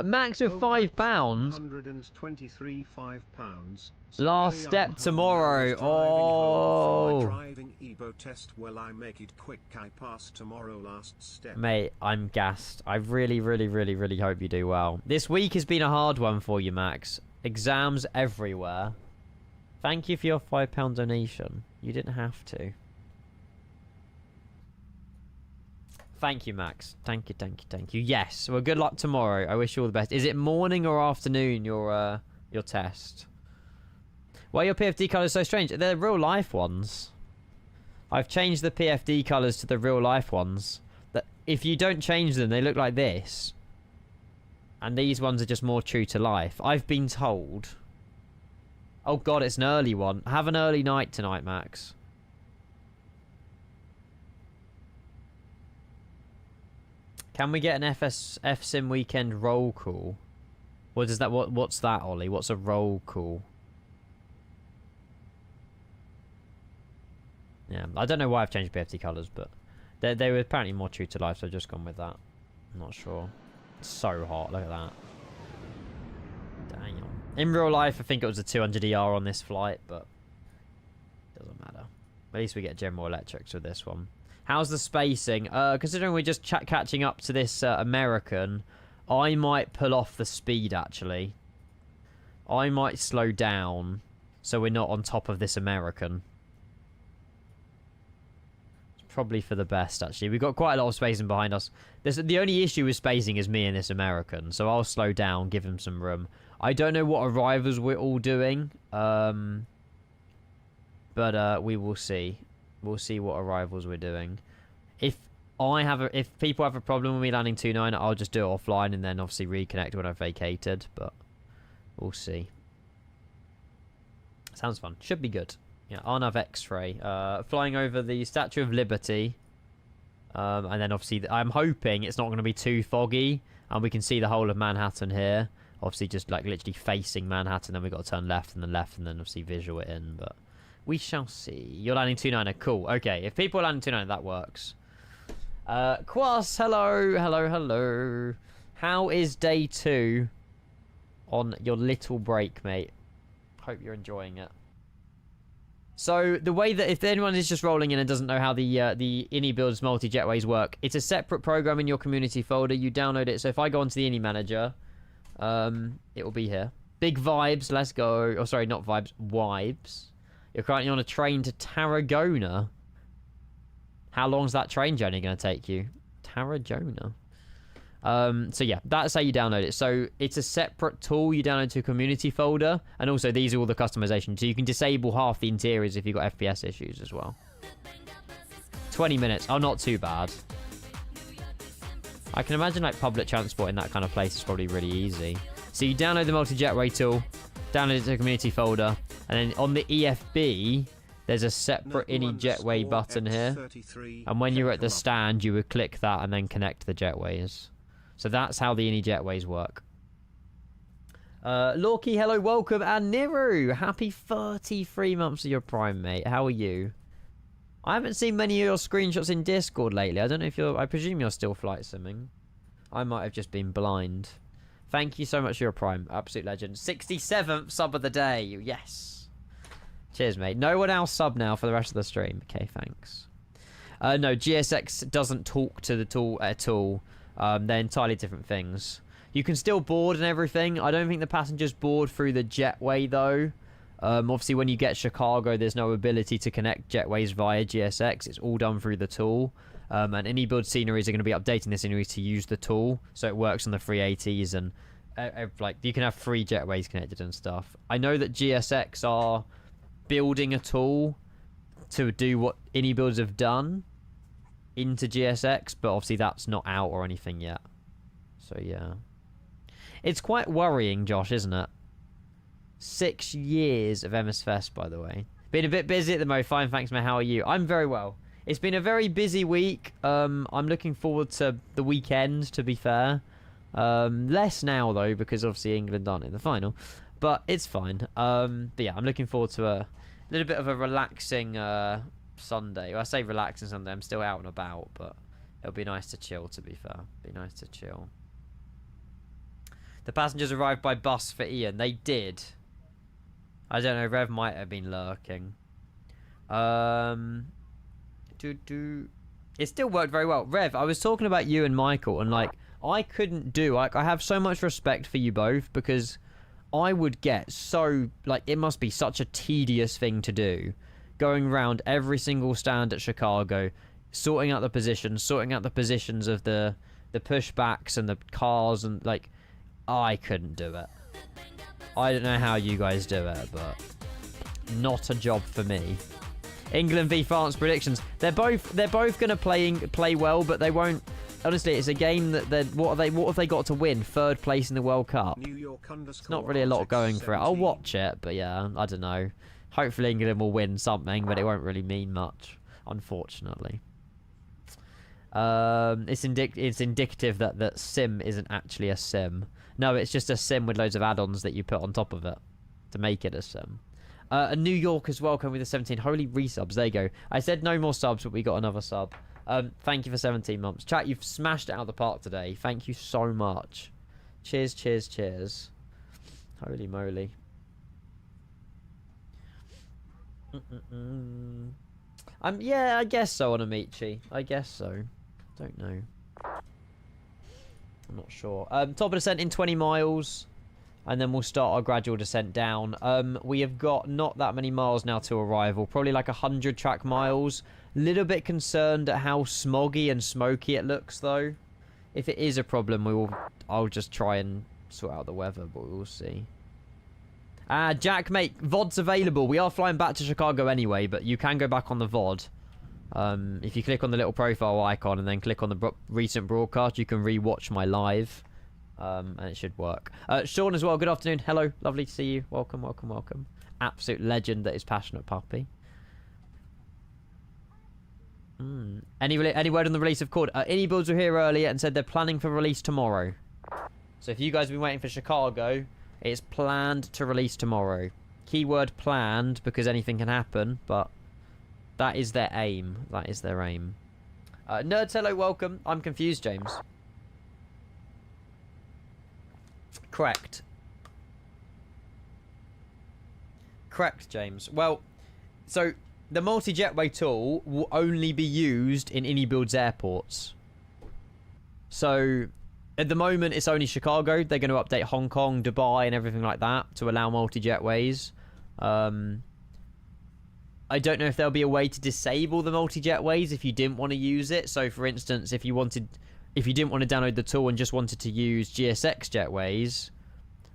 Max with £5. £123 Last step tomorrow. Oh. Driving Ebo test. Well, I make it quick. I pass tomorrow. Last step. Mate, I'm gassed. I really, really, really, really hope you do well. This week has been a hard one for you, Max. Exams everywhere. Thank you for your £5 donation. You didn't have to. Thank you, Max. Thank you, thank you, thank you. Yes. Well, good luck tomorrow. I wish you all the best. Is it morning or afternoon, your test? Why are your PFD colours so strange? They're real life ones. I've changed the PFD colours to the real life ones. That if you don't change them, they look like this. And these ones are just more true to life. I've been told. Oh god, it's an early one. Have an early night tonight, Max. Can we get an FSIM weekend roll call? What is that? What's that, Ollie? What's a roll call? Yeah, I don't know why I've changed PFD colours, but they were apparently more true to life, so I've just gone with that. I'm not sure. It's so hot, look at that. Damn. In real life, I think it was a 200 ER on this flight, but doesn't matter. At least we get General Electrics with this one. How's the spacing? Considering we're just catching up to this American, I might pull off the speed, actually. I might slow down so we're not on top of this American. Probably for the best, actually. We've got quite a lot of spacing behind us. The only issue with spacing is me and this American, so I'll slow down, give him some room. I don't know what arrivals we're all doing, but we will see. We'll see what arrivals we're doing. If people have a problem with me landing 2-9, I'll just do it offline and then obviously reconnect when I've vacated, but we'll see. Sounds fun. Should be good. Yeah, Arnav X-ray. Flying over the Statue of Liberty. And then obviously, I'm hoping it's not going to be too foggy. And we can see the whole of Manhattan here. Obviously, just like literally facing Manhattan. Then we've got to turn left and then left and then obviously visual it in. But we shall see. You're landing 2-9er. Cool. Okay, if people are landing 2-9er, that works. Quas, hello. Hello, hello. How is day 2 on your little break, mate? Hope you're enjoying it. So the way that if anyone is just rolling in and doesn't know how the iniBuilds multi-jetways work, it's a separate program in your community folder. You download it. So if I go onto the ini manager, it will be here. Big vibes. Let's go. Oh, sorry, not vibes. Vibes. You're currently on a train to Tarragona. How long's that train journey going to take you? Tarragona. So yeah, that's how you download it. So it's a separate tool you download to a community folder, and also these are all the customization. So you can disable half the interiors if you've got FPS issues as well. 20 minutes. Oh, not too bad. I can imagine like public transport in that kind of place is probably really easy. So you download the multi-jetway tool, download it to a community folder, and then on the EFB, there's a separate iniJetway button here. And when you're at the stand, you would click that and then connect the jetways. So that's how the iniJetways work. Lorky, hello, welcome. And Niru, happy 33 months of your prime, mate. How are you? I haven't seen many of your screenshots in Discord lately. I don't know if you're... I presume you're still flight simming. I might have just been blind. Thank you so much for your prime. Absolute legend. 67th sub of the day. Yes. Cheers, mate. No one else sub now for the rest of the stream. Okay, thanks. No, GSX doesn't talk to the tool at all. They're entirely different things. You can still board and everything. I don't think the passengers board through the jetway, though. Obviously, when you get Chicago, there's no ability to connect jetways via GSX. It's all done through the tool. And iniBuild sceneries are going to be updating the scenery to use the tool. So it works on the 380s. And like you can have 3 jetways connected and stuff. I know that GSX are building a tool to do what iniBuilds have done into GSX, but obviously that's not out or anything yet. So yeah, it's quite worrying, Josh, isn't it? 6 years of MS Fest, by the way. Been a bit busy at the moment. Fine, thanks, man. How are you? I'm very well. It's been a very busy week. I'm looking forward to the weekend, to be fair. Less now, though, because obviously England aren't in the final. But it's fine. But yeah, I'm looking forward to a little bit of a relaxing Sunday. Well, I say relaxing Sunday. I'm still out and about, but it'll be nice to chill, to be fair. Be nice to chill. The passengers arrived by bus for Ian. They did. I don't know. Rev might have been lurking. It still worked very well. Rev, I was talking about you and Michael, and like, I couldn't do. Like, I have so much respect for you both because I would get so, like, it must be such a tedious thing to do, going around every single stand at Chicago, sorting out the positions of the pushbacks and the cars, and like, I couldn't do it. I don't know how you guys do it, but not a job for me. England v France predictions. They're both gonna play well, but they won't. Honestly, it's a game that what have they got to win? Third place in the World Cup. It's not really a lot going for it. I'll watch it, but yeah, I don't know. Hopefully England will win something, but it won't really mean much, unfortunately. It's indicative that sim isn't actually a sim. No, it's just a sim with loads of add-ons that you put on top of it to make it a sim. And New York as well, coming with the 17. Holy resubs. There you go. I said no more subs, but we got another sub. Thank you for 17 months. Chat, you've smashed it out of the park today. Thank you so much. Cheers, cheers, cheers. Holy moly. Yeah, I guess so, Onamichi. I guess so. Don't know. I'm not sure. Top of descent in 20 miles. And then we'll start our gradual descent down. We have got not that many miles now to arrival. Probably like 100 track miles. Little bit concerned at how smoggy and smoky it looks, though. If it is a problem, I'll just try and sort out the weather, but we'll see. Jack, mate, VOD's available. We are flying back to Chicago anyway, but you can go back on the VOD. If you click on the little profile icon and then click on the recent broadcast, you can re-watch my live. And it should work. Sean as well, good afternoon. Hello, lovely to see you. Welcome, welcome, welcome. Absolute legend that is Passionate Puppy. Any word on the release of KORD? iniBuilds were here earlier and said they're planning for release tomorrow. So if you guys have been waiting for Chicago, it's planned to release tomorrow. Keyword planned, because anything can happen, but that is their aim. That is their aim. Nerds, hello, welcome. I'm confused, James. Correct. Correct, James. Well, so the multi-jetway tool will only be used in iniBuilds airports. So at the moment, it's only Chicago. They're going to update Hong Kong, Dubai, and everything like that to allow multi-jetways. I don't know if there'll be a way to disable the multi-jetways if you didn't want to use it. So, for instance, if you didn't want to download the tool and just wanted to use GSX jetways,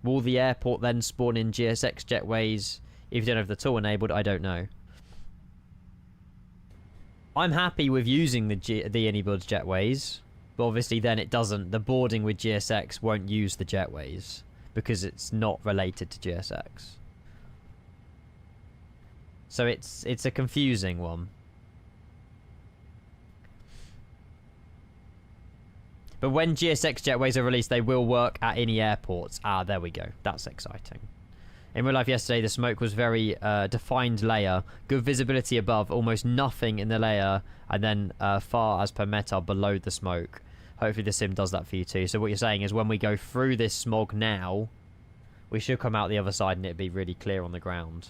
will the airport then spawn in GSX jetways if you don't have the tool enabled? I don't know. I'm happy with using the iniBuilds jetways, but obviously then it doesn't. The boarding with GSX won't use the jetways because it's not related to GSX. So it's a confusing one. But when GSX jetways are released, they will work at any airports. Ah, there we go. That's exciting. In real life yesterday, the smoke was very defined layer. Good visibility above, almost nothing in the layer, and then far as per meta below the smoke. Hopefully the sim does that for you too. So what you're saying is when we go through this smog now, we should come out the other side and it'd be really clear on the ground.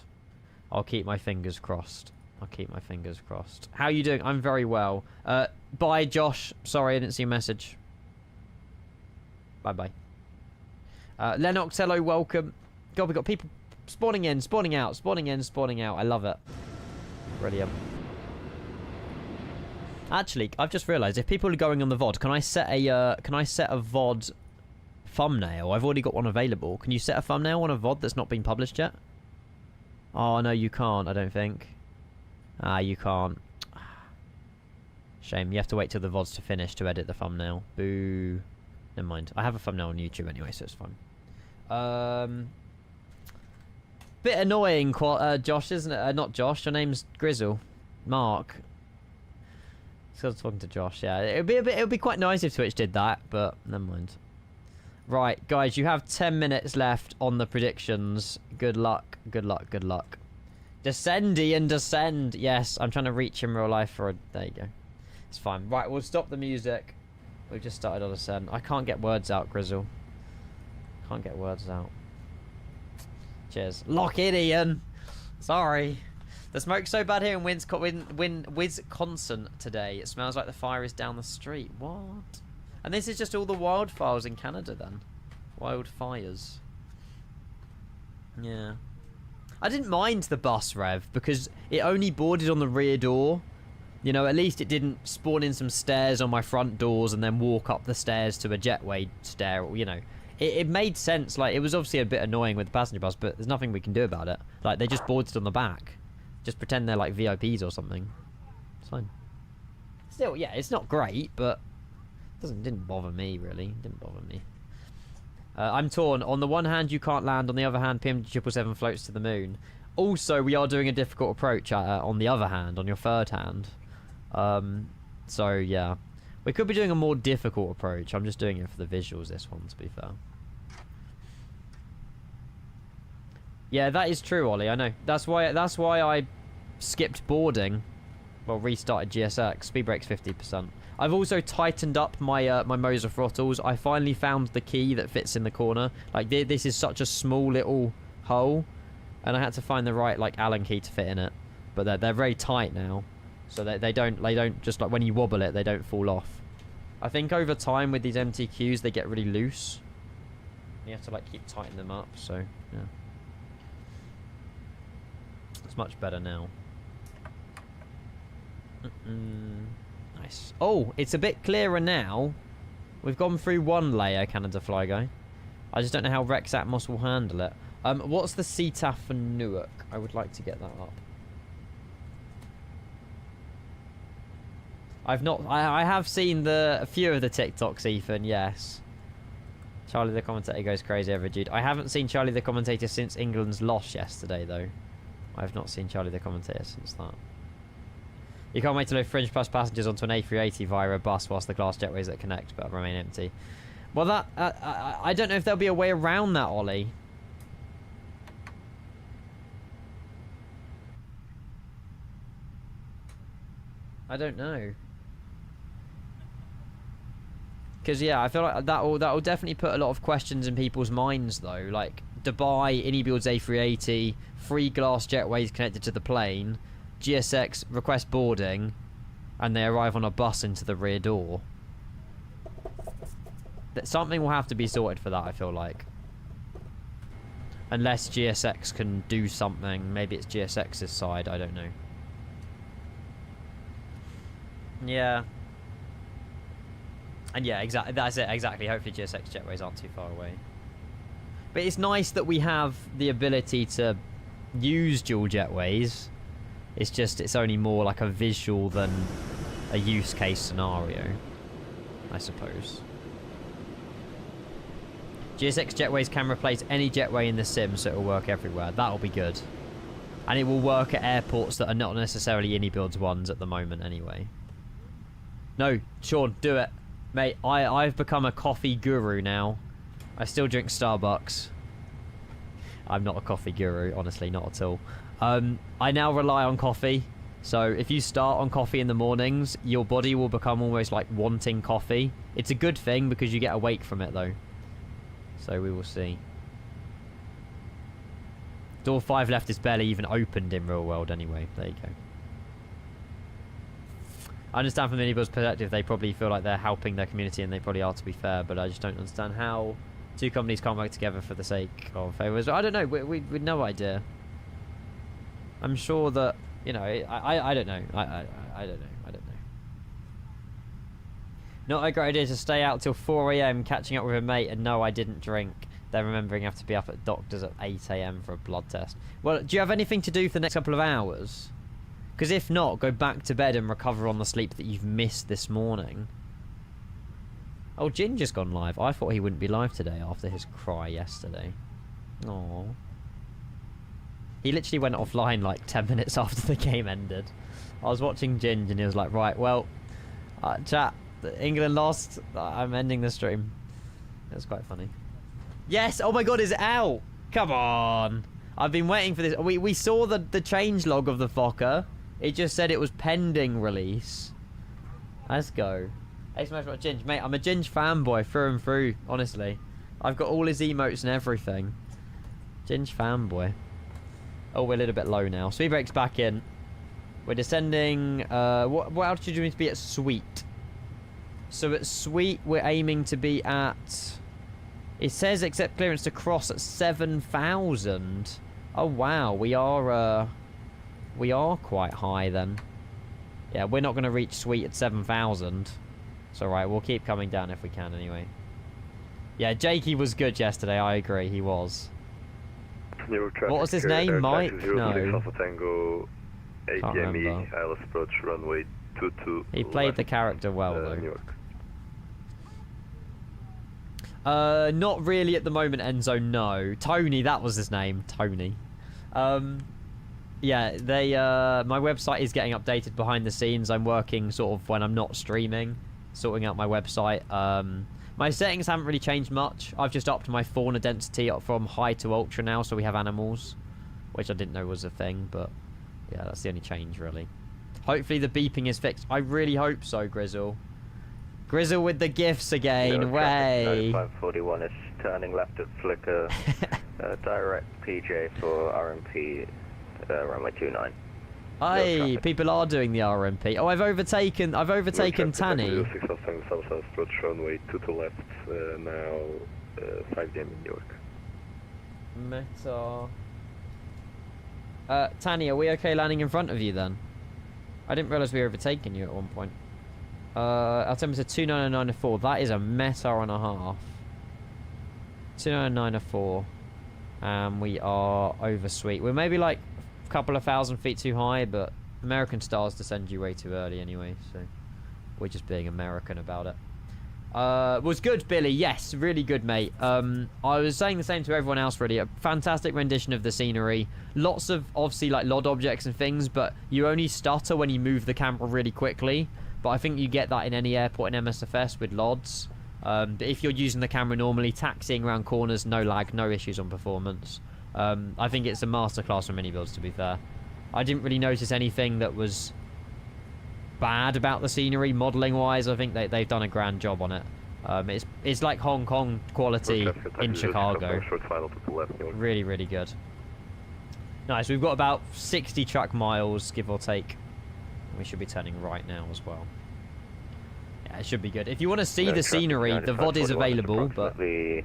I'll keep my fingers crossed. I'll keep my fingers crossed. How are you doing? I'm very well. Bye, Josh. Sorry, I didn't see your message. Bye-bye. Lennox, hello, welcome. God, we got people spawning in, spawning out, spawning in, spawning out. I love it. Brilliant. Actually, I've just realised if people are going on the VOD, can I set a VOD thumbnail? I've already got one available. Can you set a thumbnail on a VOD that's not been published yet? Oh no, you can't. I don't think. Ah, you can't. Shame. You have to wait till the VODs to finish to edit the thumbnail. Boo. Never mind. I have a thumbnail on YouTube anyway, so it's fine. Bit annoying, Josh, isn't it? Not Josh. Your name's Grizzle. Mark. Still talking to Josh, yeah. It would be quite nice if Twitch did that, but never mind. Right, guys, you have 10 minutes left on the predictions. Good luck, good luck, good luck. Descend, Ian, descend. Yes, I'm trying to reach in real life for a... There you go. It's fine. Right, we'll stop the music. We've just started on descend. I can't get words out, Grizzle. Can't get words out. Cheers. Lock in, Ian. Sorry. The smoke's so bad here in Wisconsin today. It smells like the fire is down the street. What? And this is just all the wildfires in Canada then. Wildfires. Yeah. I didn't mind the bus rev because it only boarded on the rear door. You know, at least it didn't spawn in some stairs on my front doors and then walk up the stairs to a jetway stair, you know. It made sense. Like, it was obviously a bit annoying with the passenger bus, but there's nothing we can do about it. Like, they just boarded on the back. Just pretend they're like VIPs or something. It's fine. Still, yeah, it's not great, but didn't bother me, really. Didn't bother me. I'm torn. On the one hand, you can't land. On the other hand, PM777 floats to the moon. Also, we are doing a difficult approach on the other hand, on your third hand. So, yeah. We could be doing a more difficult approach. I'm just doing it for the visuals, this one, to be fair. Yeah, that is true, Ollie. I know. That's why I skipped boarding. Well, restarted GSX. Speed brake's 50%. I've also tightened up my my Moser throttles. I finally found the key that fits in the corner. Like, this is such a small little hole, and I had to find the right like Allen key to fit in it. But they're very tight now, so they don't just like when you wobble it, they don't fall off. I think over time with these MTQs they get really loose. You have to like keep tightening them up. So yeah, it's much better now. Nice. Oh, it's a bit clearer now. We've gone through one layer, Canada Fly Guy. I just don't know how Rex Atmos will handle it. What's the CTAF for Newark? I would like to get that up. I've not... I have seen a few of the TikToks, Ethan, yes. Charlie the commentator goes crazy over Jude. I haven't seen Charlie the commentator since England's loss yesterday, though. I've not seen Charlie the commentator since that. You can't wait to load fringe plus passengers onto an A380 via a bus whilst the glass jetways that connect but remain empty. Well, that... I don't know if there'll be a way around that, Ollie. I don't know. Because, yeah, I feel like that'll definitely put a lot of questions in people's minds, though. Like, Dubai, iniBuilds A380, 3 glass jetways connected to the plane... GSX request boarding, and they arrive on a bus into the rear door. Something will have to be sorted for that, I feel like. Unless GSX can do something. Maybe it's GSX's side, I don't know. Yeah. And yeah, exactly. That's it, exactly. Hopefully GSX jetways aren't too far away. But it's nice that we have the ability to use dual jetways. It's just, it's only more like a visual than a use case scenario, I suppose. GSX jetways can replace any jetway in the sim, so it'll work everywhere. That'll be good. And it will work at airports that are not necessarily iniBuilds ones at the moment anyway. No, Sean, do it. Mate, I've become a coffee guru now. I still drink Starbucks. I'm not a coffee guru, honestly, not at all. I now rely on coffee. So if you start on coffee in the mornings, your body will become almost like wanting coffee. It's a good thing because you get awake from it though. So we will see. Door 5 left is barely even opened in real world anyway. There you go. I understand from the iniBuilds perspective, they probably feel like they're helping their community, and they probably are, to be fair, but I just don't understand how two companies can't work together for the sake of favors. I don't know. We've no idea. I'm sure that, you know, I don't know. I don't know. I don't know. Not a great idea to stay out till 4 AM catching up with a mate, and no, I didn't drink. Then remembering I have to be up at doctor's at 8 AM for a blood test. Well, do you have anything to do for the next couple of hours? Because if not, go back to bed and recover on the sleep that you've missed this morning. Oh, Ginger's gone live. I thought he wouldn't be live today after his cry yesterday. Aww. He literally went offline like 10 minutes after the game ended. I was watching Ginge and he was like, right, well, Chat, England lost. I'm ending the stream. That's quite funny. Yes! Oh my god, is it out? Come on! I've been waiting for this. We saw the change log of the Fokker. It just said it was pending release. Let's go. Exclamation mark Ginge. Mate, I'm a Ginge fanboy through and through, honestly. I've got all his emotes and everything. Ginge fanboy. Oh, we're a little bit low now. Speed brake's back in. We're descending. What altitude do we need to be at Sweet? So at Sweet, we're aiming to be at... It says accept clearance to cross at 7,000. Oh, wow. We are quite high then. Yeah, we're not going to reach Sweet at 7,000. It's alright. We'll keep coming down if we can anyway. Yeah, Jakey was good yesterday. I agree. He was. What was his name? Mike? No. Can't remember. He played the character well, though. Not really at the moment, Enzo, no. Tony, that was his name. Tony. Yeah, my website is getting updated behind the scenes. I'm working sort of when I'm not streaming, sorting out my website. My settings haven't really changed much. I've just upped my fauna density up from high to ultra now, so we have animals, which I didn't know was a thing, but yeah, that's the only change, really. Hopefully the beeping is fixed. I really hope so, Grizzle. Grizzle with the gifts again, way. 9541 is turning left at Flickr. Direct PJ for RMP, runway 29. Aye, people are doing the RMP. Oh, I've overtaken Tanny. 6 South approach runway 2 to left, now 5 DM in Newark. Meta. Tanny, are we okay landing in front of you then? I didn't realise we were overtaking you at one point. Our temperature 29904. That is a meta and a half. 29904. And we are over Sweet. We're maybe like a couple of 1,000 feet too high, but American stars descend you way too early anyway, so we're just being American about it. Was good, Billy. Yes, really good, mate. I was saying the same to everyone else, really. A fantastic rendition of the scenery. Lots of, obviously, like, LOD objects and things, but you only stutter when you move the camera really quickly. But I think you get that in any airport in MSFS with LODs. But if you're using the camera normally, taxiing around corners, no lag, no issues on performance. I think it's a masterclass from iniBuilds, to be fair. I didn't really notice anything that was bad about the scenery, modelling-wise. I think they've done a grand job on it. It's like Hong Kong quality in Chicago. Really, really good. Nice. We've got about 60 track miles, give or take. We should be turning right now as well. Yeah, it should be good. If you want to see the scenery, the VOD is available, but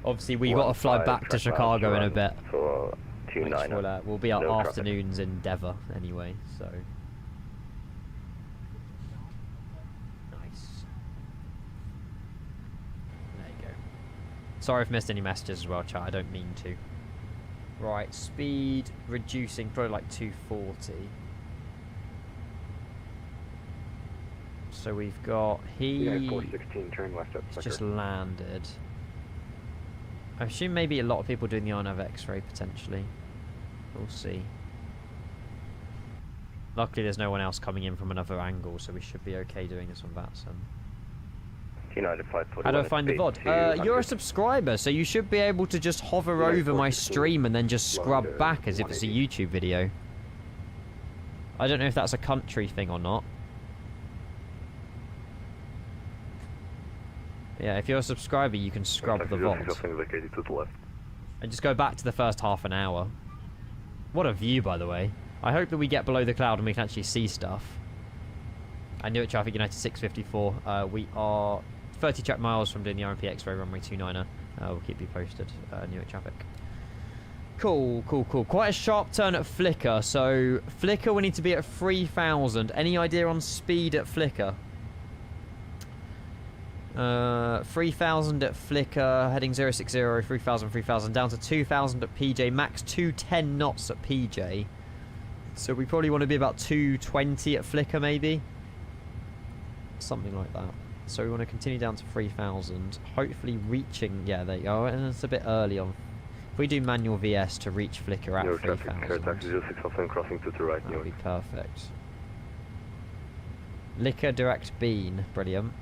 obviously we got to fly back to Chicago in a bit. We'll be our afternoons in Denver anyway, so. Nice. There you go. Sorry if I missed any messages as well, chat. I don't mean to. Right, speed reducing, probably like 240. So we've got he 416, turn left up. just landed. I assume maybe a lot of people doing the RNAV X-ray potentially. We'll see. Luckily, there's no one else coming in from another angle, so we should be okay doing this on Vatson. How do I find the VOD? You're a subscriber, so you should be able to just hover over my stream and then just scrub back as if it's a YouTube video. I don't know if that's a country thing or not. Yeah, if you're a subscriber, you can scrub the VOD. And just go back to the first half an hour. What a view, by the way. I hope that we get below the cloud and we can actually see stuff. I Newark Traffic United 654. We are 30 track miles from doing the RMP X-ray runway 29er. We'll keep you posted. Newark Traffic. Cool, cool, cool. Quite a sharp turn at Flickr. So, Flickr, we need to be at 3,000. Any idea on speed at Flickr? 3,000 at Flickr, heading 060, 3,000, 3,000, down to 2,000 at PJ, max 210 knots at PJ. So we probably want to be about 220 at Flickr, maybe? Something like that. So we want to continue down to 3,000, hopefully reaching, yeah, there you go, and it's a bit early on. If we do manual VS to reach Flickr at 3,000, crossing to the right, that would be perfect. Liquor direct bean. Brilliant.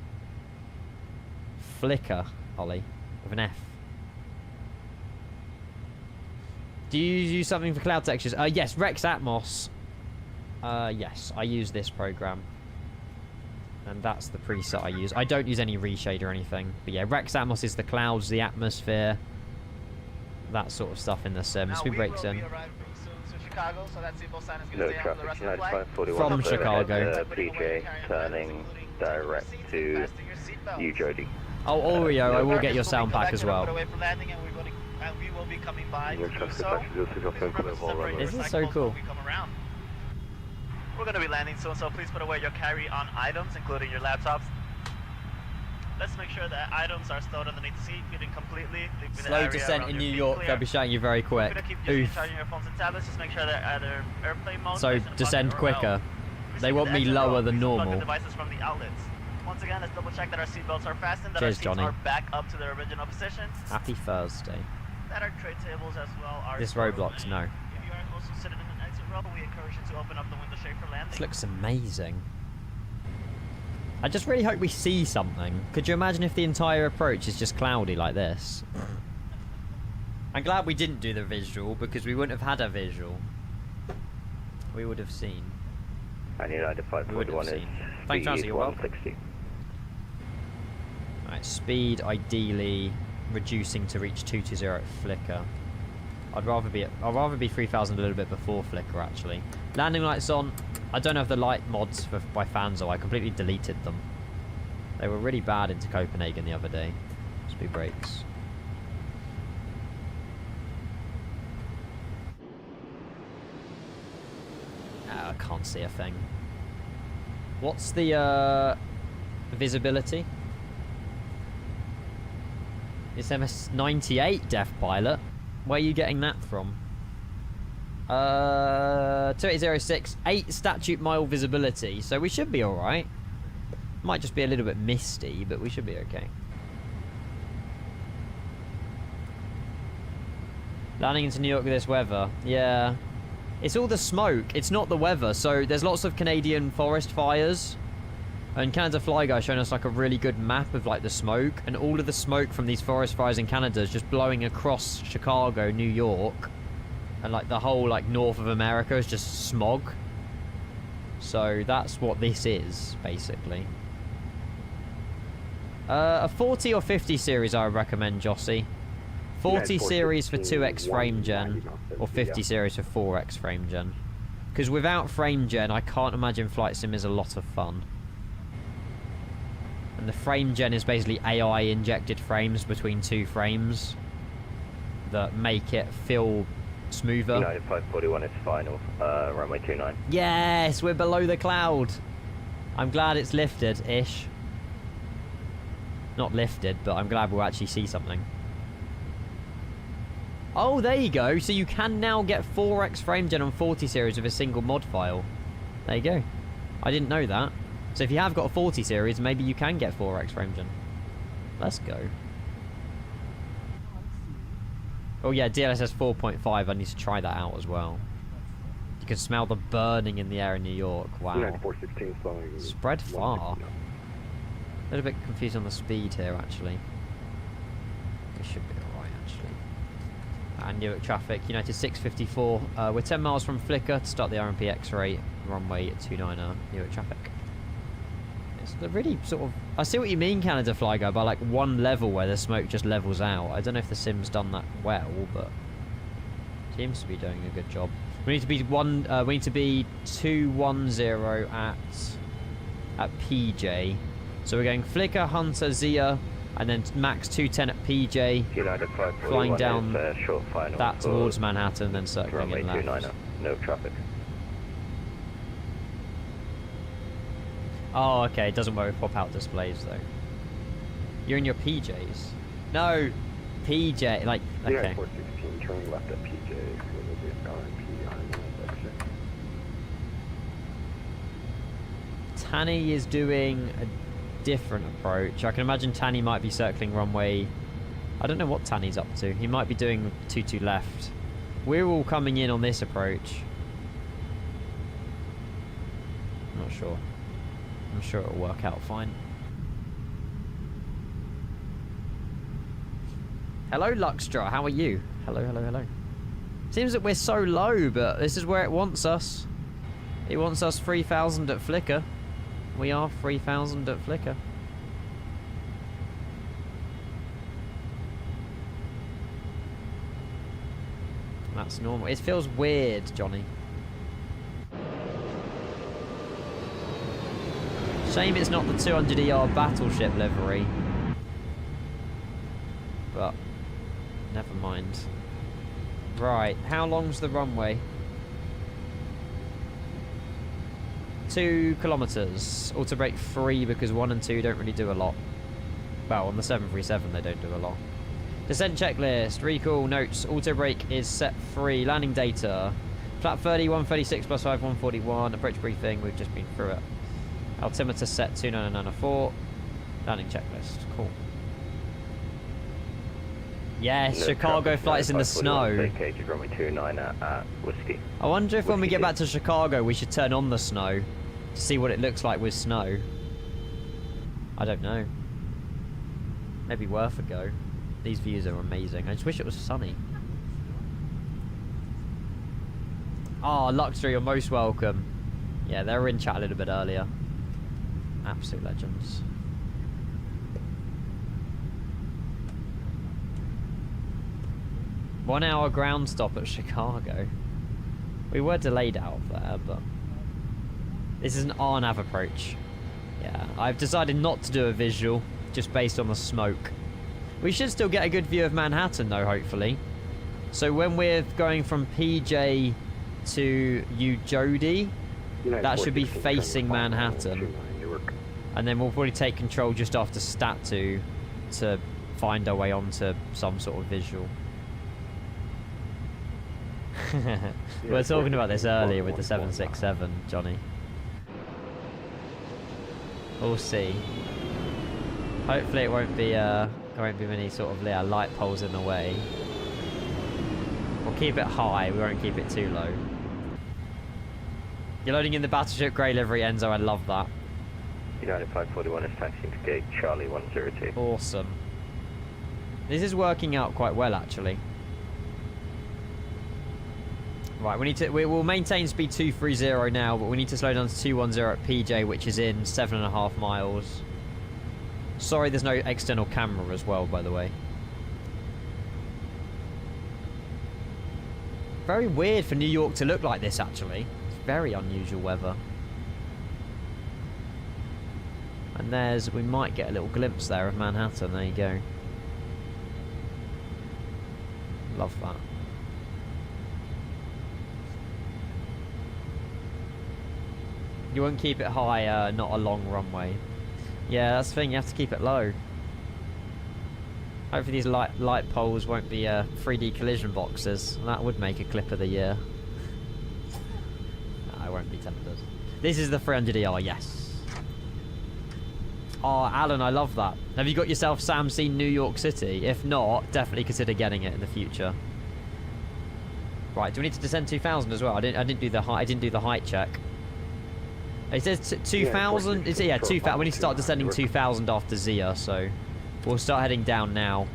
Flicker, Ollie. With an F. Do you use something for cloud textures? Yes, Rex Atmos. Yes, I use this program. And that's the preset I use. I don't use any reshade or anything. But yeah, Rex Atmos is the clouds, the atmosphere. That sort of stuff in the Sims. Who breaks in? Chicago, so that seatbelt sign is No going to stay on for the traffic, rest of the flight. 9541. From Chicago. PJ, turning direct to New Jersey. Oh, Oreo, I will get your sound pack as well. We will be coming by New to do traffic, so. This is so cool. We're going to be landing soon, so please put away your carry-on items, including your laptops. Let's make sure that items are stowed underneath the seat, feeding completely. Slow descent in New York, they'll be shouting you very quick. Oof. Charging your phones and tablets, just make sure they're either airplane mode. So descend quicker. They want me lower than normal. Devices from the outlets. Once again, let's double check that our seatbelts are fastened, that Cheers, our seats Johnny. are back up to their original positions. Happy Thursday. That our tray tables as well are. This Roblox, no. If you are also sitting in an exit row, we encourage you to open up the window shade for landing. This looks amazing. I just really hope we see something. Could you imagine if the entire approach is just cloudy like this? I'm glad we didn't do the visual, because we wouldn't have had a visual. We would have seen. And United 541 is Thanks, Chelsea, you're welcome. 160. Right, speed ideally reducing to reach 220 at flicker. I'd rather be 3000 a little bit before flicker actually. Landing lights on. I don't have the light mods by Fanzo. I completely deleted them. They were really bad into Copenhagen the other day. Speed brakes. I can't see a thing. What's the visibility? It's MS98 Def Pilot. Where are you getting that from? 2806, 8 statute mile visibility, so we should be alright. Might just be a little bit misty, but we should be okay. Landing into New York with this weather. Yeah. It's all the smoke, it's not the weather. So there's lots of Canadian forest fires. And Canada Fly Guy showing us like a really good map of like the smoke. And all of the smoke from these forest fires in Canada is just blowing across Chicago, New York. And like the whole like north of America is just smog. So that's what this is, basically. A 40 or 50 series I would recommend, Jossie. 40 series for 2x frame gen, or 50 series for 4x frame gen. Because without frame gen, I can't imagine Flight Sim is a lot of fun. And the frame gen is basically AI injected frames between two frames that make it feel smoother. United 541 is final, runway 29. Yes, we're below the cloud. I'm glad it's lifted-ish. Not lifted, but I'm glad we'll actually see something. Oh, there you go. So you can now get 4x frame gen on 40 series with a single mod file. There you go. I didn't know that. So if you have got a 40 series, maybe you can get 4x frame gen. Let's go. Oh yeah, DLSS 4.5. I need to try that out as well. You can smell the burning in the air in New York. Wow. 416 slowing. Spread far. A little bit confused on the speed here, actually. It should be alright, actually. And Newark traffic, United 654. We're 10 miles from Flicker to start the RMP X-ray, runway 29er, Newark traffic. It's a really sort of... I see what you mean, Canada Fly Guy, by like one level where the smoke just levels out. I don't know if the sim's done that well, but seems to be doing a good job. We need to be we need to be 210 at PJ. So we're going Flicker, Hunter, Zia, and then max 210 at PJ, flying down that towards Manhattan, then circling in left. No traffic. Oh, okay, it doesn't work with pop-out displays, though. You're in your PJs? No, PJ, like, okay. 416, turning left at PJ, Tanny is doing a different approach. I can imagine Tanny might be circling runway... I don't know what Tanny's up to. He might be doing 22 left. We're all coming in on this approach. I'm not sure. I'm sure it'll work out fine. Hello, Luxtra. How are you? Hello, hello, hello. Seems that we're so low, but this is where it wants us. It wants us 3,000 at flicker. We are 3,000 at flicker. That's normal. It feels weird, Johnny. Shame it's not the 200ER battleship livery. But, never mind. Right, how long's the runway? 2 kilometers. Auto brake 3 because 1 and 2 don't really do a lot. Well, on the 737 they don't do a lot. Descent checklist, recall, notes, auto brake is set 3, landing data. Flap 30, 136 plus 5, 141, approach briefing, we've just been through it. Altimeter set 29904, landing checklist, cool. Yes, no, Chicago flights in the snow. Vacated runway 29 at Whiskey. I wonder if when we get back to Chicago we should turn on the snow to see what it looks like with snow. I don't know. Maybe worth a go. These views are amazing. I just wish it was sunny. Ah, Luxury, you're most welcome. Yeah, they were in chat a little bit earlier. Absolute legends. One hour ground stop at Chicago. We were delayed out of there, but this is an RNAV approach. Yeah, I've decided not to do a visual, just based on the smoke. We should still get a good view of Manhattan, though, hopefully. So when we're going from PJ to Ujodi, that should be facing Manhattan. And then we'll probably take control just after Stat2 to find our way onto some sort of visual. We were talking about this earlier with the 767, Johnny. We'll see. Hopefully it won't be many sort of light poles in the way. We'll keep it high, we won't keep it too low. You're loading in the Battleship Grey livery, Enzo, I love that. United 541 is taxiing to gate Charlie 102. Awesome. This is working out quite well, actually. Right, we will maintain speed 230 now, but we need to slow down to 210 at PJ, which is in 7.5 miles. Sorry, there's no external camera as well, by the way. Very weird for New York to look like this, actually. It's very unusual weather. And we might get a little glimpse there of Manhattan. There you go. Love that. You won't keep it high, not a long runway. Yeah, that's the thing, you have to keep it low. Hopefully these light poles won't be 3D collision boxes. That would make a clip of the year. No, I won't be tempted. This is the 300ER, yes. Oh, Alan, I love that. Have you got yourself Sam seen New York City? If not, definitely consider getting it in the future. Right, do we need to descend 2,000 as well? I didn't do the height check. It says 2,000. Yeah, 2,000. We need to start descending 2,000 after Zia, so we'll start heading down now,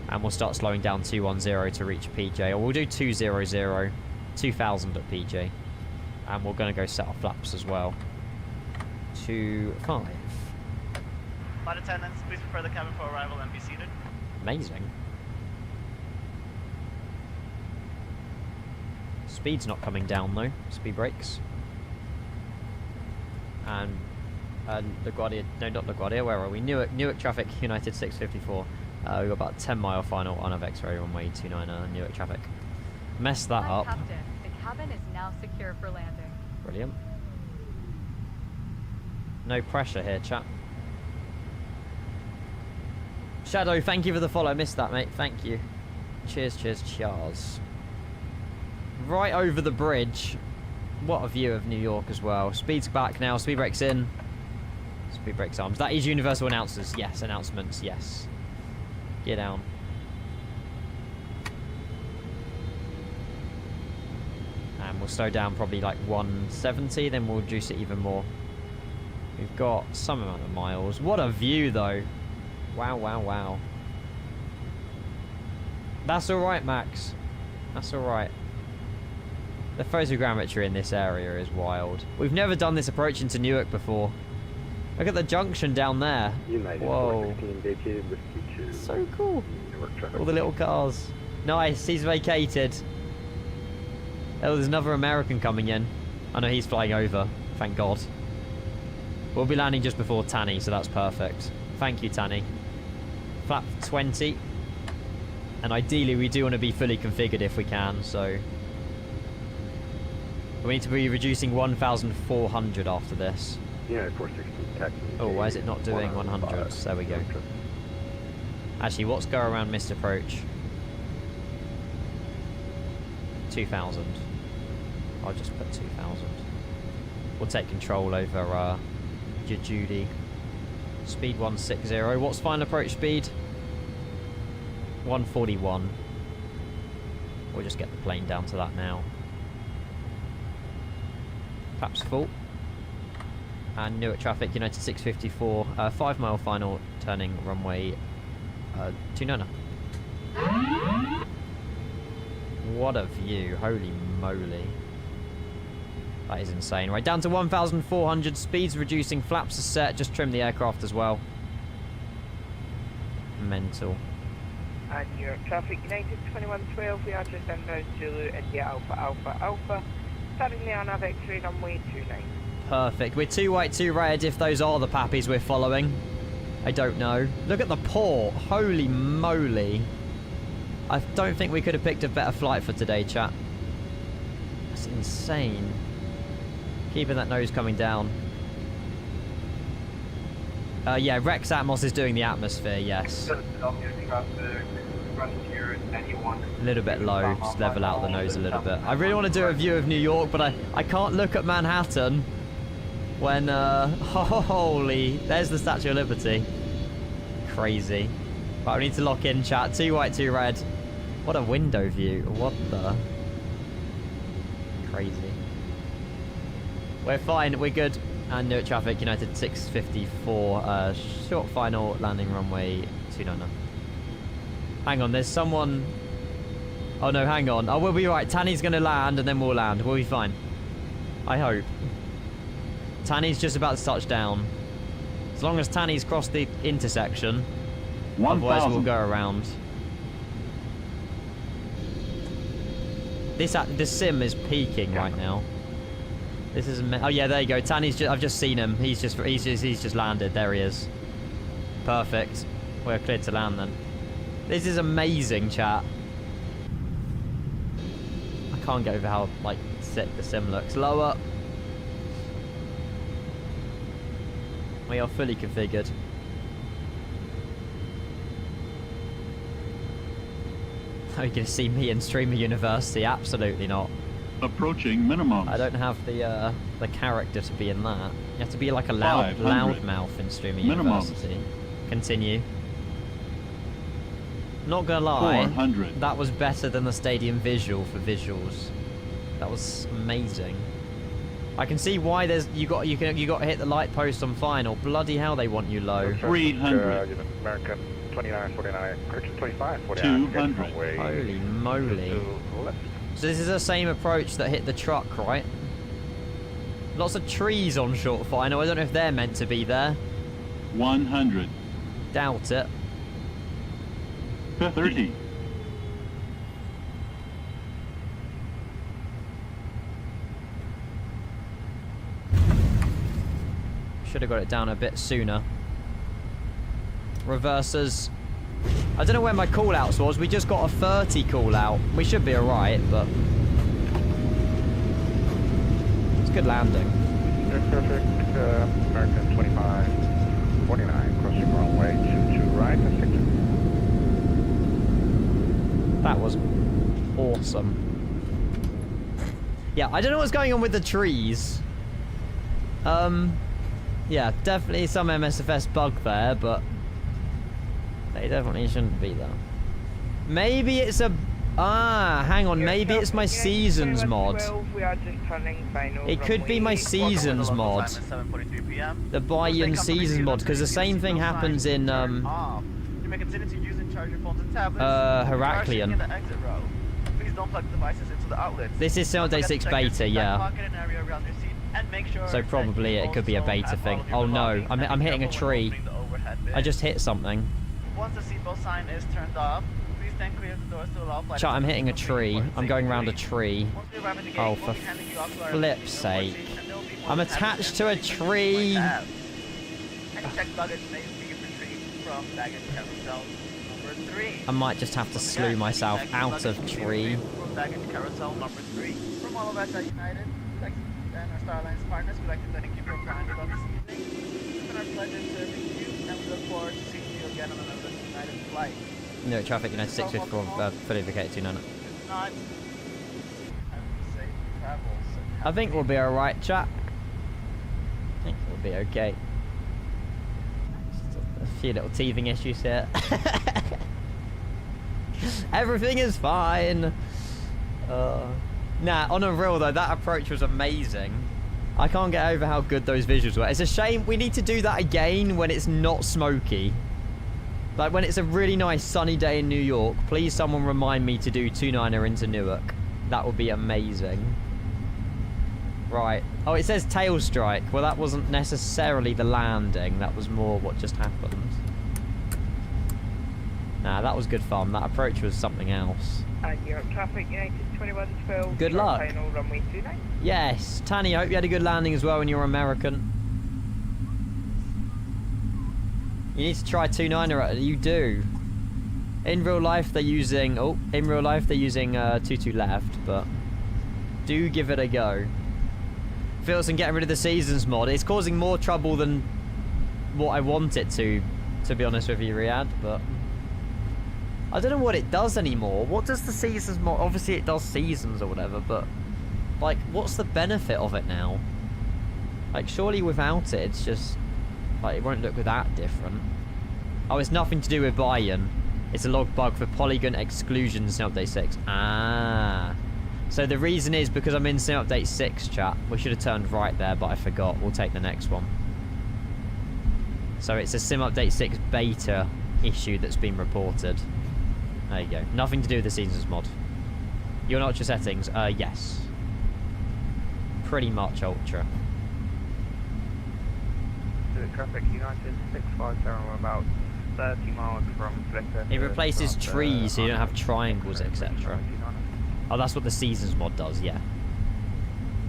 and we'll start slowing down 210 to reach PJ, or we'll do 200, 2,000 at PJ, and we're going to go set our flaps as well. 25. Flight attendants, please prepare the cabin for arrival and be seated. Amazing. Speed's not coming down though. Speed brakes. And LaGuardia, no, not LaGuardia, where are we? Newark traffic, United 654. We've got about 10 mile final on of X-ray runway 29 Newark traffic. Messed that up. Captain, the cabin is now secure for landing. Brilliant. No pressure here, chap. Shadow, thank you for the follow. Missed that, mate. Thank you. Cheers, cheers, cheers. Right over the bridge. What a view of New York as well. Speed's back now. Speed brakes in. Speed brakes arms. That is universal announcers. Yes, announcements. Yes. Get down. And we'll slow down probably like 170. Then we'll reduce it even more. We've got some amount of miles. What a view, though. Wow, wow, wow. That's alright, Max. That's alright. The photogrammetry in this area is wild. We've never done this approach into Newark before. Look at the junction down there. Whoa. So cool. All the little cars. Nice, he's vacated. Oh, there's another American coming in. I know he's flying over. Thank God. We'll be landing just before Tanny, so that's perfect. Thank you, Tanny. Flap 20. And ideally, we do want to be fully configured if we can, so... We need to be reducing 1,400 after this. Yeah, 416 taxi. Oh, why is it not doing 100s? There we go. Actually, what's go around missed approach? 2,000. I'll just put 2,000. We'll take control over your Judy. Speed 160. What's final approach speed? 141. We'll just get the plane down to that now. Flaps full. And Newark traffic, United 654. 5 mile final, turning runway 29. What a view, holy moly. That is insane. Right, down to 1,400, speeds reducing, flaps are set, just trim the aircraft as well. Mental. And your traffic, United 2112, we are just inbound Zulu, India Alpha Alpha Alpha, starting the on Victory runway 29. Perfect. We're 2 white, 2 red, if those are the pappies we're following. I don't know. Look at the port. Holy moly. I don't think we could have picked a better flight for today, chat. That's insane. Keeping that nose coming down. Yeah, Rex Atmos is doing the atmosphere, yes. A little bit low, just level out the nose a little bit. I really want to do a view of New York, but I can't look at Manhattan when, holy, there's the Statue of Liberty. Crazy. But we need to lock in, chat. 2 white, 2 red. What a window view. What the? Crazy. We're fine, we're good. And Newark traffic, United 654, short final landing runway 29. Hang on, there's someone... Oh no, hang on. Oh, we'll be right. Tanny's going to land and then we'll land. We'll be fine. I hope. Tanny's just about to touch down. As long as Tanny's crossed the intersection. Otherwise we'll go around. This sim is peaking right now. This is oh yeah, there you go. Tanny's I've just seen him. He's just landed. There he is. Perfect. We're cleared to land then. This is amazing, chat. I can't get over how like sick the sim looks. Lower. We are fully configured. Are you going to see me in Streamer University? Absolutely not. Approaching minimum. I don't have the character to be in that. You have to be like a loudmouth in Streamer University. Continue. Not gonna lie, 400. That was better than the stadium visual for visuals. That was amazing. I can see why you got to hit the light post on final. Bloody hell, they want you low. 300. American 2949, correction 2549. 200. Holy moly. So this is the same approach that hit the truck, right? Lots of trees on short final. I don't know if they're meant to be there. 100. Doubt it. 30. Should have got it down a bit sooner. Reversers. I don't know where my call-outs was. We just got a 30 call-out. We should be alright, but... It's good landing. Perfect. American 2549, crossing runway 22 right and 6. That was awesome. Yeah, I don't know what's going on with the trees. Yeah, definitely some MSFS bug there, but they definitely shouldn't be there. Maybe it's a Ah, hang on. Maybe it's my seasons mod. 2112, we are just turning final It could be my runway. seasons Local mod. time is 7:43 p.m. The buy-in seasons mod, because the same thing happens in Off. You may continue to use and charge your phones and tablets. Heraclean. In the exit row. Please don't plug devices into the outlets. This is still day 6 beta, yeah. So probably it could be a beta thing. Oh no, I'm hitting a tree. I just hit something. Once the seatbelt sign is turned off, please then clear the doors to allow flight. Chat, I'm hitting a tree. I'm going around a tree. Once we arrive at the gate, Oh, we'll for be handing you off to our flip's sake. station, and there will be I'm more attached to a cabins tree. Any checked luggage may be retrieved from baggage carousel number 3. I might just have to slew myself out of tree. From baggage carousel number 3. From all of us at United, and our Star Alliance partners, we'd like to thank you for flying with us this evening. It's been our pleasure serving you, and we look forward to seeing you again on another United flight. No, traffic United 654, fully vacated 29. If not, have safe travels. I think we'll be alright, chat. I think we'll be okay. Just a few little teething issues here. Everything is fine. Nah, on a real though, that approach was amazing. I can't get over how good those visuals were. It's a shame we need to do that again when it's not smoky. Like when it's a really nice sunny day in New York, please someone remind me to do 29er into Newark. That would be amazing. Right. Oh, it says tail strike. Well, that wasn't necessarily the landing. That was more what just happened. Nah, that was good fun. That approach was something else. And Europe traffic, United 2112. Good luck. Final runway 29. Yes. Tanny, I hope you had a good landing as well when you're American. You need to try 29er. You do. In real life, they're using... Oh, in real life, they're using 22 left, but... Do give it a go. Feels and getting rid of the seasons mod. It's causing more trouble than what I want it to be honest with you, Riyadh, but... I don't know what it does anymore. What does the seasons mod... Obviously, it does seasons or whatever, but... Like, what's the benefit of it now? Like, surely without it, it's just... Like, it won't look that different. Oh, it's nothing to do with buy-in. It's a log bug for polygon exclusions in Update 6. Ah. So the reason is because I'm in Sim Update 6, chat. We should have turned right there, but I forgot. We'll take the next one. So it's a Sim Update 6 beta issue that's been reported. There you go. Nothing to do with the seasons mod. You're Ultra settings? Yes. Pretty much Ultra. Traffic United 650, we're about 30 miles from Splitter. It replaces trees so you don't have triangles, etc. Oh, that's what the seasons mod does, yeah.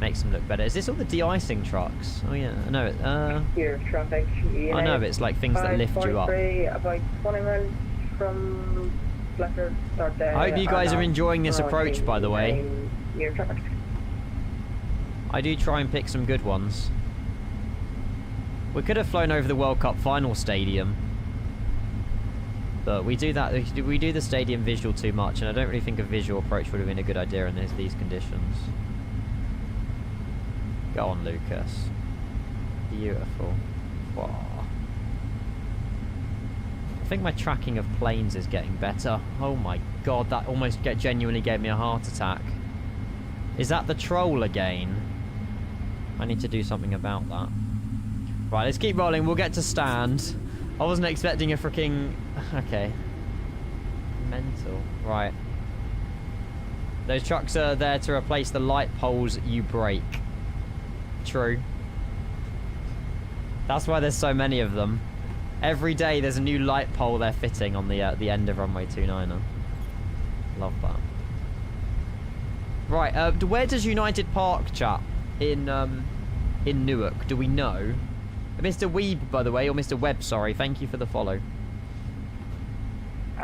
Makes them look better. Is this all the de-icing trucks? Oh yeah, I know it. Here, traffic. I know it's like things that lift you up. About 20 miles from Splitter. I hope you guys are enjoying this approach, by the way. I do try and pick some good ones. We could have flown over the World Cup final stadium. But we do that. We do the stadium visual too much, and I don't really think a visual approach would have been a good idea in these conditions. Go on, Lucas. Beautiful. Wow. I think my tracking of planes is getting better. Oh my god, that almost genuinely gave me a heart attack. Is that the troll again? I need to do something about that. Right, let's keep rolling. We'll get to stand. I wasn't expecting a freaking... Okay. Mental. Right. Those trucks are there to replace the light poles you break. True. That's why there's so many of them. Every day there's a new light pole they're fitting on the end of runway 29er. Love that. Right, where does United park, chat? In Newark, do we know? Mr. Weeb, by the way, or Mr. Webb, sorry. Thank you for the follow.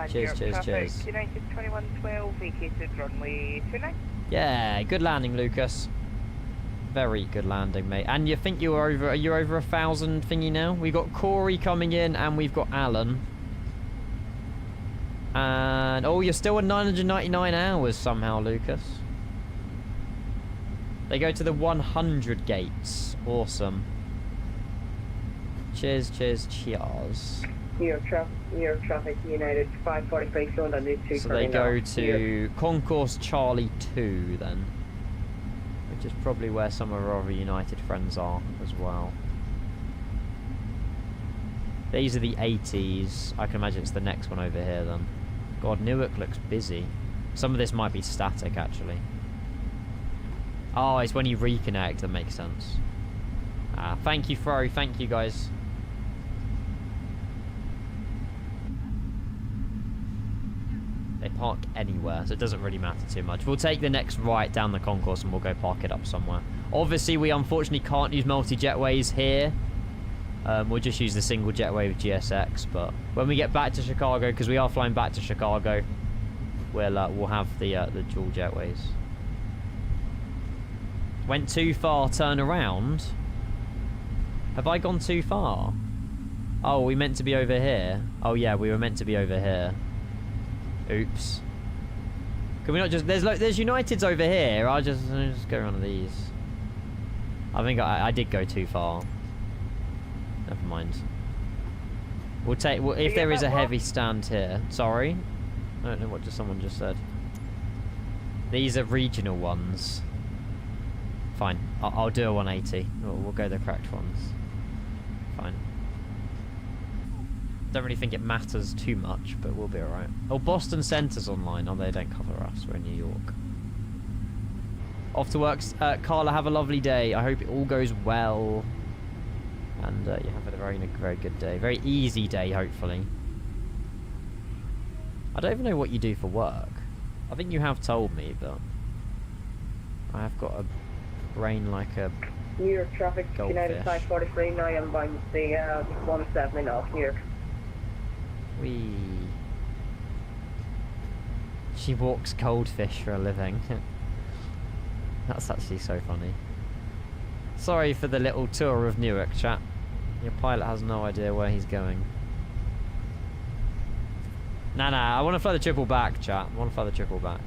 Cheers, cheers, cheers. United 2112, vacated runway 29. Yeah, good landing, Lucas. Very good landing, mate. And you think you're over? Are you over 1,000 thingy now? We got Corey coming in, and we've got Alan. And oh, you're still at 999 hours somehow, Lucas. They go to the 100 gates. Awesome. Cheers, cheers, cheers. New York traffic, United 543, fluent on Route 2. So they go to Concourse Charlie 2 then, which is probably where some of our other United friends are as well. These are the 80s. I can imagine it's the next one over here then. God, Newark looks busy. Some of this might be static actually. Oh, it's when you reconnect, that makes sense. Thank you, Fro. Thank you, guys. They park anywhere, so it doesn't really matter too much. We'll take the next right down the concourse and we'll go park it up somewhere. Obviously, we unfortunately can't use multi-jetways here. We'll just use the single jetway with GSX, but when we get back to Chicago, because we are flying back to Chicago, we'll have the dual jetways. Went too far, turn around. Have I gone too far? Oh, we meant to be over here. Oh yeah, we were meant to be over here. Oops. Can we not just... There's Uniteds over here. I'll just go around these. I think I did go too far. Never mind. We'll take... Well, if there is a heavy stand here... Sorry? I don't know what someone just said. These are regional ones. Fine. I'll do a 180. We'll go the correct ones. Fine. Don't really think it matters too much, but we'll be alright. Oh, Boston Center's online. Oh, they don't cover us. We're in New York. Off to work. Carla, have a lovely day. I hope it all goes well. And you have a very good day. Very easy day, hopefully. I don't even know what you do for work. I think you have told me, but... I have got a brain like a... New York traffic, goldfish. United 543, now I'm by the 170 off New York. Wee. She walks goldfish for a living. That's actually so funny. Sorry for the little tour of Newark, chat. Your pilot has no idea where he's going. Nah, I want to fly the triple back, chat. I want to fly the triple back.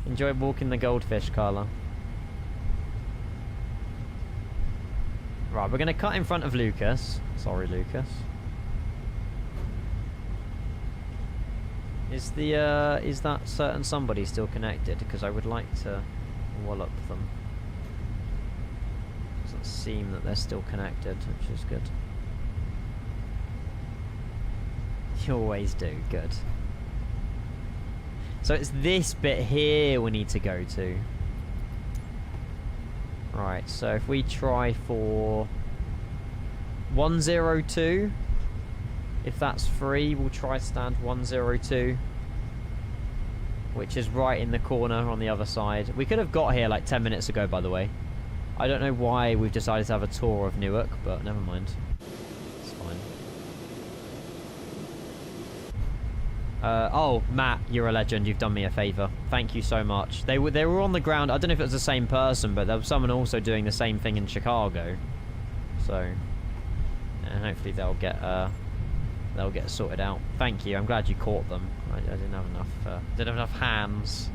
Enjoy walking the goldfish, Carla. Right, we're going to cut in front of Lucas. Sorry, Lucas. Is that certain somebody still connected? Because I would like to wallop them. Doesn't seem that they're still connected, which is good. You always do, good. So it's this bit here we need to go to. Right, so if we try for 102, if that's free, we'll try stand 102, which is right in the corner on the other side. We could have got here like 10 minutes ago, by the way. I don't know why we've decided to have a tour of Newark, but never mind. It's fine. Oh, Matt, you're a legend. You've done me a favour. Thank you so much. They were on the ground. I don't know if it was the same person, but there was someone also doing the same thing in Chicago. So, and hopefully they'll get sorted out. Thank you. I'm glad you caught them. I didn't have enough hands.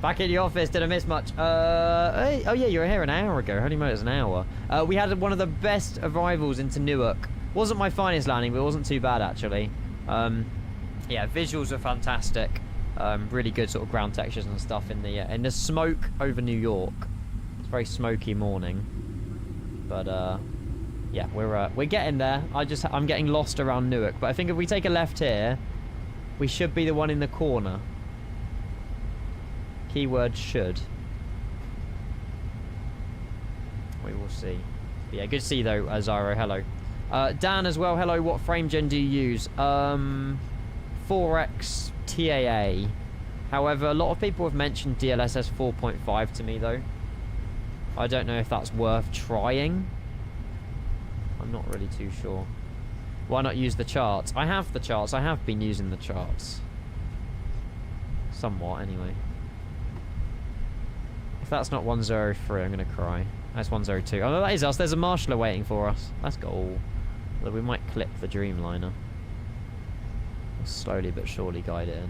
Back in the office. Did I miss much? Hey, oh yeah, you were here an hour ago. Holy moly, it was an hour. We had one of the best arrivals into Newark. Wasn't my finest landing, but it wasn't too bad actually. Yeah, visuals are fantastic. Really good sort of ground textures and stuff in the smoke over New York. It's a very smoky morning, but yeah, we're getting there. I'm getting lost around Newark, but I think if we take a left here, we should be the one in the corner. Keyword should. We will see. But yeah, good to see you though, Zyro. Hello. Dan as well. Hello. What frame gen do you use? 4X TAA. However, a lot of people have mentioned DLSS 4.5 to me though. I don't know if that's worth trying. I'm not really too sure. Why not use the charts? I have the charts. I have been using the charts. Somewhat, anyway. If that's not 103, I'm going to cry. That's 102. Oh, no, that is us. There's a marshaller waiting for us. Let's go. Although we might clip the Dreamliner. We'll slowly but surely guide it in.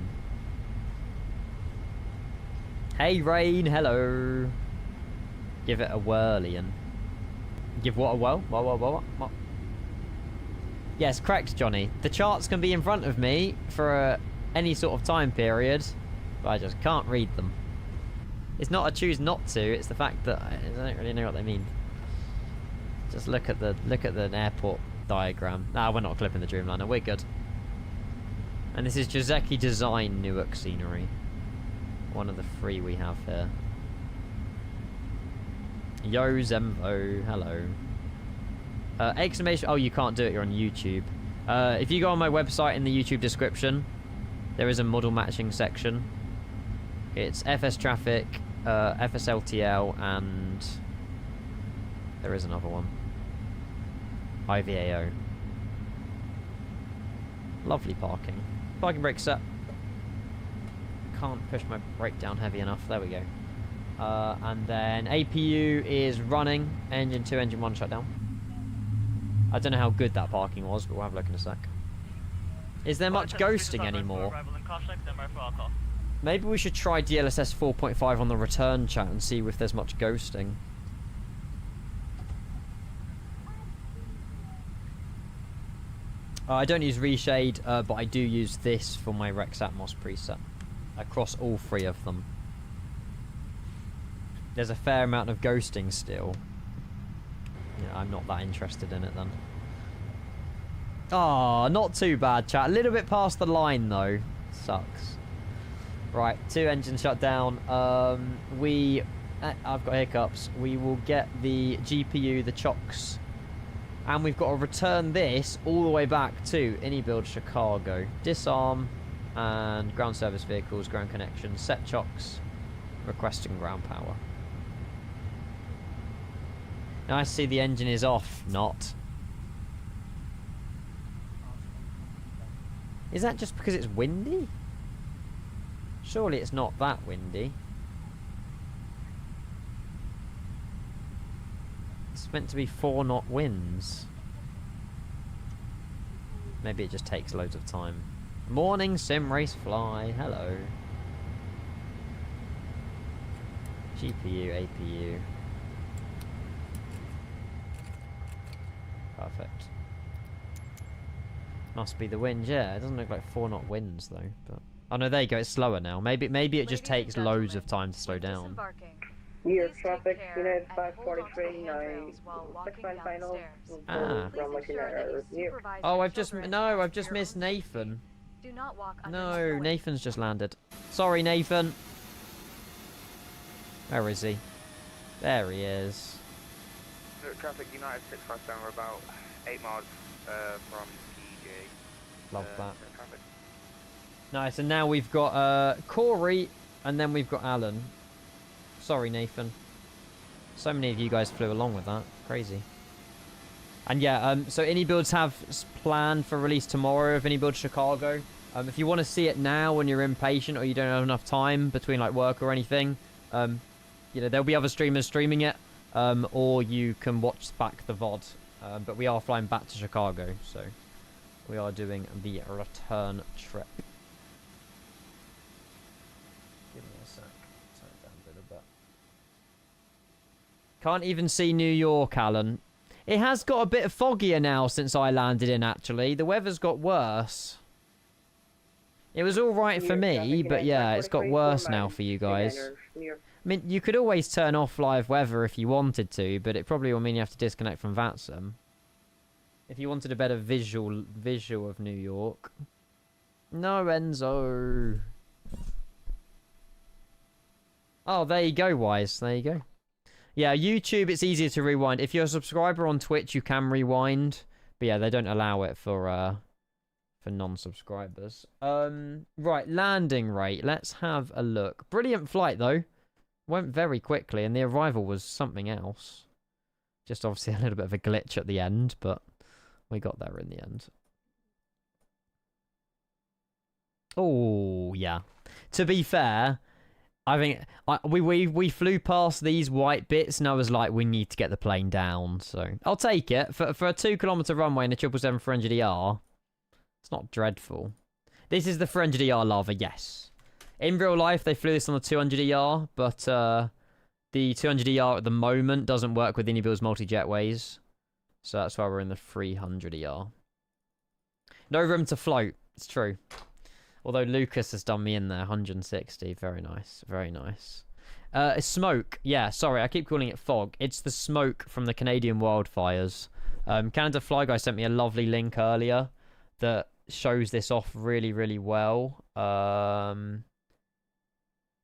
Hey, Rain. Hello. Give it a whirly and... Give what a well? What? Yes, correct, Johnny. The charts can be in front of me for any sort of time period, but I just can't read them. It's not I choose not to, it's the fact that I don't really know what they mean. Just look at the airport diagram. Nah, we're not clipping the Dreamliner, we're good. And this is Joseki Design Newark scenery. One of the 3 we have here. Yo Zemvo, hello. Exclamation, oh you can't do it, you're on YouTube. If you go on my website in the YouTube description, there is a model matching section. It's FS Traffic, FSLTL, and there is another one. IVAO. Lovely parking. Parking brake set. Can't push my brake down heavy enough. There we go. And then APU is running. Engine 2, engine 1 shut down. I don't know how good that parking was, but we'll have a look in a sec. Is there much ghosting anymore? Maybe we should try DLSS 4.5 on the return chat and see if there's much ghosting. I don't use Reshade, but I do use this for my Rex Atmos preset. Across all 3 of them. There's a fair amount of ghosting still. Yeah, I'm not that interested in it then. Ah, not too bad, chat. A little bit past the line though. Sucks. Right, 2 engines shut down. I've got hiccups. We will get the GPU, the chocks, and we've got to return this all the way back to iniBuilds Chicago. Disarm and ground service vehicles, ground connection, set chocks, requesting ground power. Now I see the engine is off, not. Is that just because it's windy? Surely it's not that windy. It's meant to be 4-knot winds. Maybe it just takes loads of time. Morning, Sim Race Fly. Hello. GPU, APU. Perfect. Must be the wind, yeah. It doesn't look like 4-knot winds though, but oh no, there you go. It's slower now. Maybe it just takes loads of time to slow down. Newark traffic, United 543, 69 final. Ah. Oh, I've just missed Nathan. No, Nathan's just landed. Sorry, Nathan. Where is he? There he is. Traffic United 657, we're about 8 miles from TJ. Love that. Nice, and now we've got Corey, and then we've got Alan. Sorry, Nathan. So many of you guys flew along with that. Crazy. And yeah, so iniBuilds have planned for release tomorrow of iniBuilds Chicago. If you want to see it now when you're impatient or you don't have enough time between like work or anything, you know, there'll be other streamers streaming it, or you can watch back the VOD. But we are flying back to Chicago, so we are doing the return trip. Give me a sec. Turn it down a little bit. Can't even see New York, Alan. It has got a bit foggier now since I landed in, actually. The weather's got worse. It was alright for me, but yeah, it's got worse now for you guys. I mean, you could always turn off live weather if you wanted to, but it probably will mean you have to disconnect from VATSIM. If you wanted a better visual of New York. No, Enzo. Oh, there you go, Wise. There you go. Yeah, YouTube, it's easier to rewind. If you're a subscriber on Twitch, you can rewind. But yeah, they don't allow it for non-subscribers. Right, landing rate. Let's have a look. Brilliant flight, though. Went very quickly, and the arrival was something else. Just obviously a little bit of a glitch at the end, but we got there in the end. Oh, yeah. To be fair, I think we flew past these white bits, and I was like, we need to get the plane down. So I'll take it for a 2-kilometer runway in a 777 400ER. It's not dreadful. This is the 400ER lava, yes. In real life, they flew this on the 200ER, but The 200ER at the moment doesn't work with iniBuilds multi-jetways. So that's why we're in the 300ER. No room to float. It's true. Although Lucas has done me in there. 160. Very nice. Very nice. Smoke. Yeah, sorry. I keep calling it fog. It's the smoke from the Canadian wildfires. Canada Fly Guy sent me a lovely link earlier that shows this off really, really well.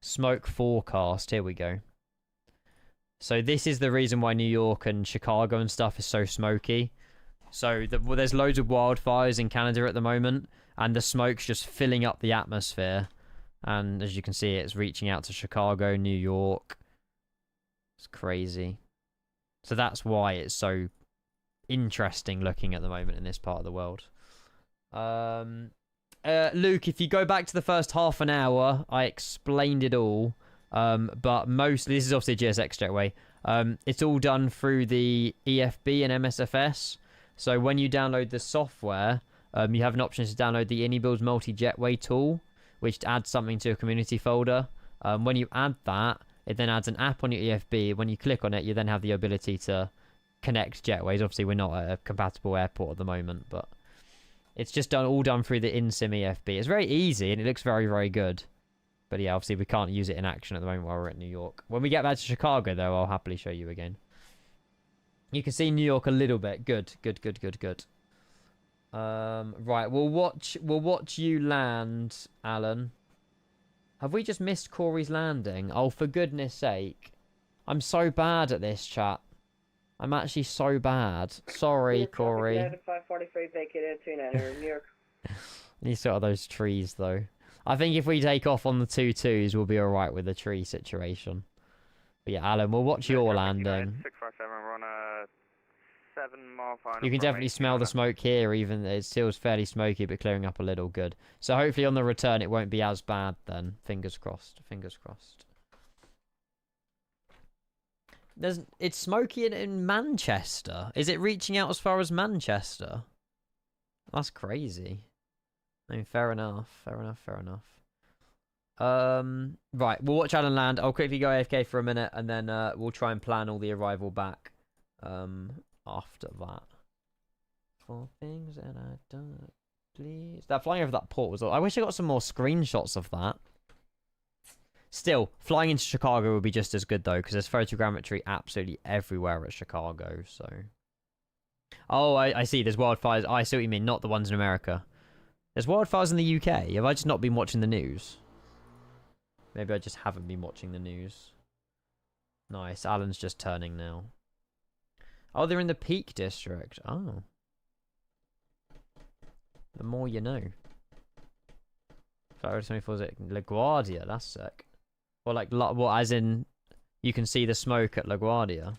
Smoke forecast. Here we go. So this is the reason why New York and Chicago and stuff is so smoky. So there's loads of wildfires in Canada at the moment, and the smoke's just filling up the atmosphere. And as you can see, it's reaching out to Chicago, New York. It's crazy. So that's why it's so interesting looking at the moment in this part of the world. Luke, if you go back to the first half an hour, I explained it all. But mostly, this is obviously a GSX jetway. It's all done through the EFB and MSFS. So when you download the software, you have an option to download the iniBuilds multi-jetway tool, which adds something to a community folder. When you add that, it then adds an app on your EFB. When you click on it, you then have the ability to connect jetways. Obviously, we're not at a compatible airport at the moment, but it's just all done through the in-sim EFB. It's very easy, and it looks very, very good. But yeah, obviously we can't use it in action at the moment while we're at New York. When we get back to Chicago, though, I'll happily show you again. You can see New York a little bit. Good, good, good, good, good. Right, we'll watch you land, Alan. Have we just missed Corey's landing? Oh, for goodness sake. I'm so bad at this, chat. I'm actually so bad. Sorry, Corey. 543 vacated 29 New York. Need sort of those trees, though. I think if we take off on the 2-2s, we'll be alright with the tree situation. But yeah, Alan, we'll watch your landing. 657, we're on a 7-mile final. You can definitely smell the smoke here, even it still is fairly smoky, but clearing up a little good. So hopefully on the return, it won't be as bad then. Fingers crossed. Fingers crossed. It's smoky in Manchester. Is it reaching out as far as Manchester? That's crazy. I mean, fair enough. Fair enough. Fair enough. Right, we'll watch Alan land. I'll quickly go AFK for a minute, and then we'll try and plan all the arrival back after that. For things that I don't please. That flying over that port was... I wish I got some more screenshots of that. Still, flying into Chicago would be just as good, though, because there's photogrammetry absolutely everywhere at Chicago, so... Oh, I see. There's wildfires. I see what you mean. Not the ones in America. There's wildfires in the UK. Have I just not been watching the news? Maybe I just haven't been watching the news. Nice. Alan's just turning now. Oh, they're in the Peak District. Oh. The more you know. Florida 24 is it? LaGuardia. That's sick. Well, like, well, as in, you can see the smoke at LaGuardia.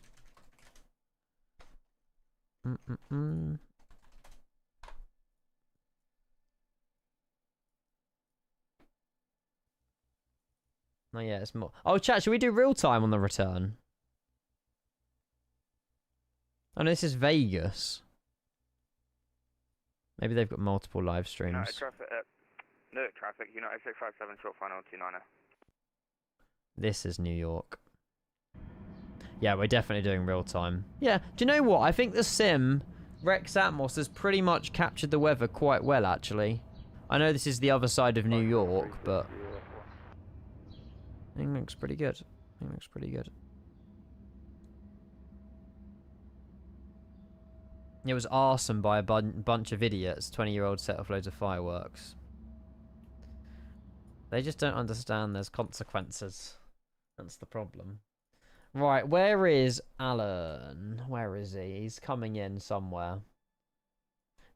Oh yeah, it's more. Oh, chat, should we do real time on the return? Oh no, this is Vegas. Maybe they've got multiple live streams. Newark traffic, United 657, short final 29er. This is New York. Yeah, we're definitely doing real time. Yeah, do you know what? I think the sim, Rex Atmos, has pretty much captured the weather quite well, actually. I know this is the other side of New York, but... I think it looks pretty good. I think it looks pretty good. It was arson by a bunch of idiots. 20-year-olds set off loads of fireworks. They just don't understand there's consequences. That's the problem. Right, where is Alan? Where is he? He's coming in somewhere.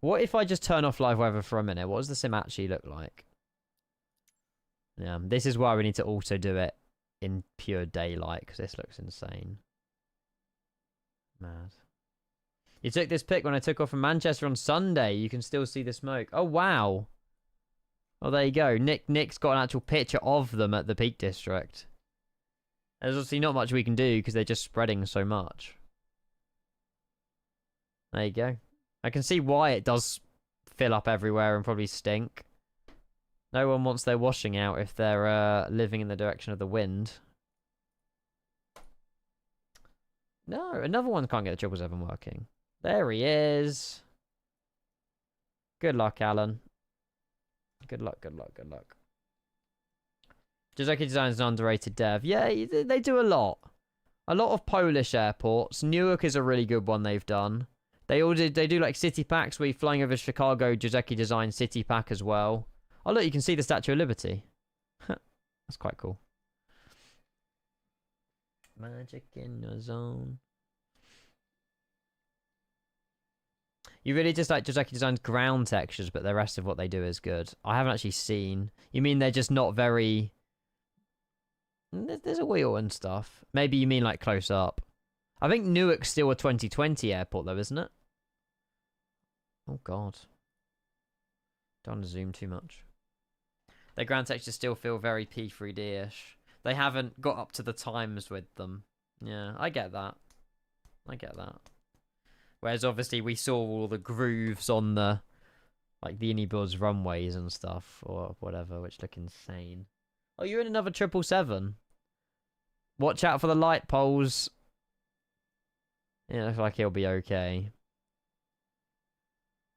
What if I just turn off live weather for a minute? What does the sim actually look like? Yeah, this is why we need to also do it in pure daylight, because this looks insane. Mad. You took this pic when I took off from Manchester on Sunday. You can still see the smoke. Oh, wow. Oh, there you go. Nick's got an actual picture of them at the Peak District. There's obviously not much we can do because they're just spreading so much. There you go. I can see why it does fill up everywhere and probably stink. No one wants their washing out if they're living in the direction of the wind. No, another one can't get the 777 working. There he is. Good luck, Alan. Good luck, good luck, good luck. Joseki Design is an underrated dev. Yeah, they do a lot. A lot of Polish airports. Newark is a really good one they've done. They do like city packs where you're flying over Chicago, Joseki Design city pack as well. Oh look, you can see the Statue of Liberty. That's quite cool. Magic in the zone. You really just like Joseki Design's ground textures, but the rest of what they do is good. I haven't actually seen. You mean they're just not very... There's a wheel and stuff. Maybe you mean like close up. I think Newark's still a 2020 airport though, isn't it? Oh god. Don't want to zoom too much. Their ground textures still feel very P3D-ish. They haven't got up to the times with them. Yeah, I get that. I get that. Whereas obviously we saw all the grooves on the, like the iniBuilds runways and stuff, or whatever, which look insane. Oh, you're in another 777. Watch out for the light poles. Yeah, looks like he'll be okay.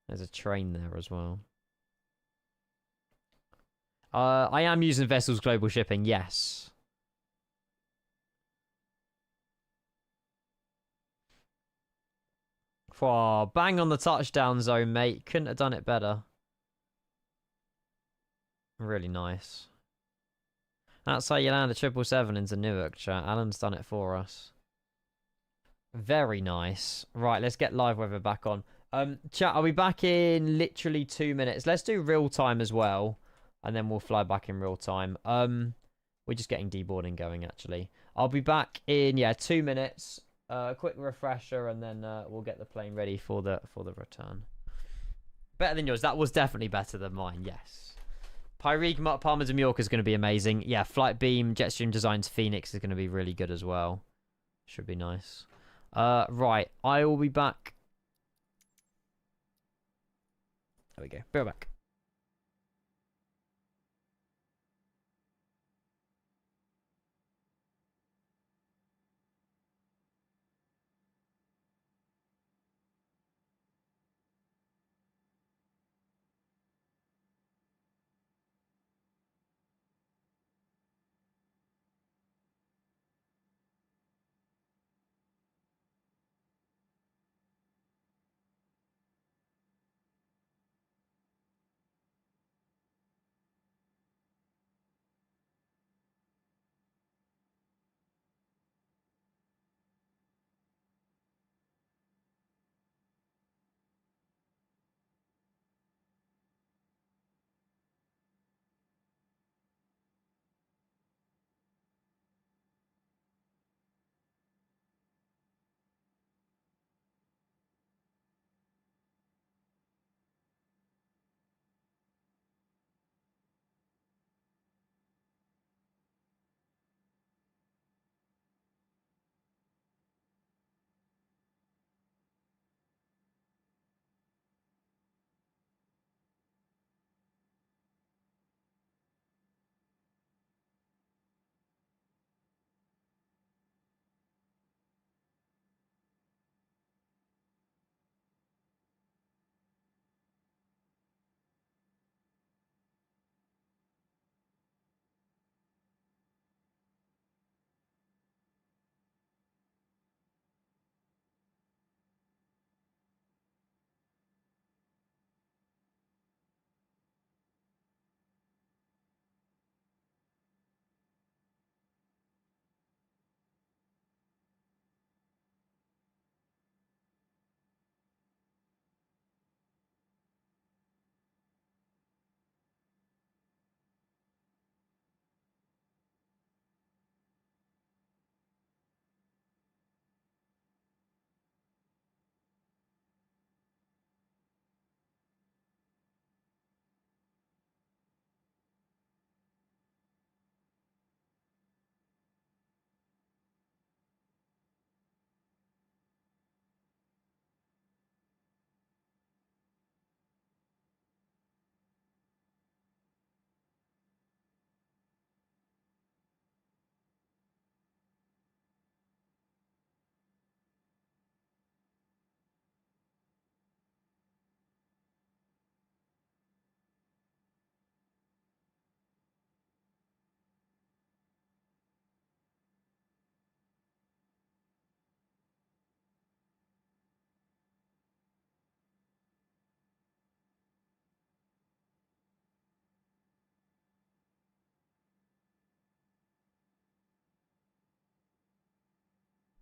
There's a train there as well. I am using Vessels Global Shipping, yes. Oh, bang on the touchdown zone, mate. Couldn't have done it better. Really nice. That's how you land a 777 into Newark, chat. Alan's done it for us. Very nice. Right, let's get live weather back on. Chat, I'll be back in literally 2 minutes. Let's do real time as well. And then we'll fly back in real time. We're just getting deboarding going, actually. I'll be back in, 2 minutes. Quick refresher, and then we'll get the plane ready for the return. Better than yours. That was definitely better than mine, yes. Pyrigma Palmer de Mallorca is going to be amazing. Yeah, Flight Beam, Jetstream Designs Phoenix is going to be really good as well. Should be nice. Right, I will be back. There we go. Be right back.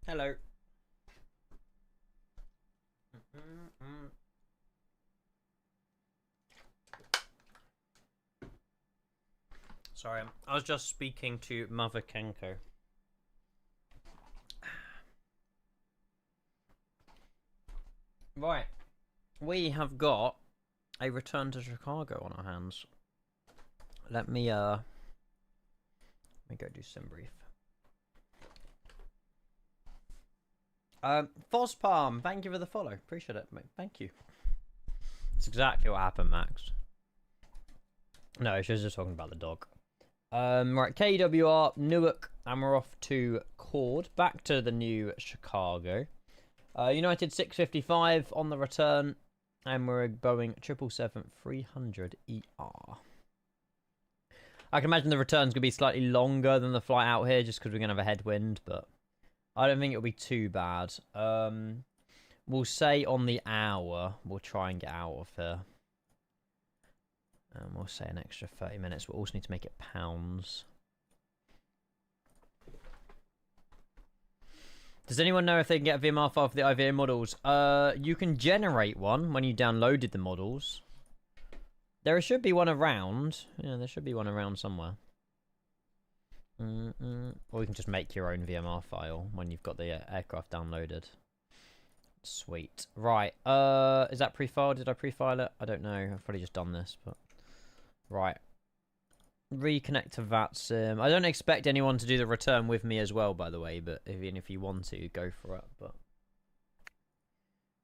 Hello. Sorry, I was just speaking to Mother Kenko. Right, we have got a return to Chicago on our hands. Let me go do some brief. Fospalm, thank you for the follow. Appreciate it, mate. Thank you. That's exactly what happened, Max. No, she was just talking about the dog. Right, KEWR, Newark, and we're off to KORD, back to the new Chicago. United 655 on the return, and we're Boeing 777-300ER. I can imagine the return's going to be slightly longer than the flight out here, just because we're going to have a headwind, but I don't think it'll be too bad. We'll say on the hour, we'll try and get out of here. And we'll say an extra 30 minutes. We'll also need to make it pounds. Does anyone know if they can get a VMR file for the IVA models? You can generate one when you downloaded the models. There should be one around. Yeah, there should be one around somewhere. Or you can just make your own VMR file when you've got the aircraft downloaded. Sweet. Right. Is that pre-filed? Did I pre-file it? I don't know. I've probably just done this, but... Right. Reconnect to VATSIM. I don't expect anyone to do the return with me as well, by the way, but even if you want to, go for it, but...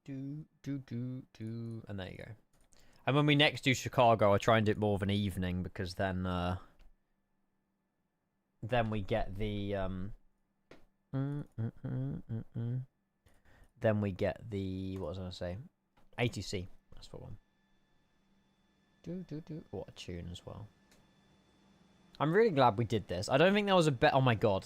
And there you go. And when we next do Chicago, I'll try and do it more of an evening, because then we get the, Then we get the, what was I going to say? ATC. That's for one. What a tune as well. I'm really glad we did this. I don't think there was a bet. Oh my god.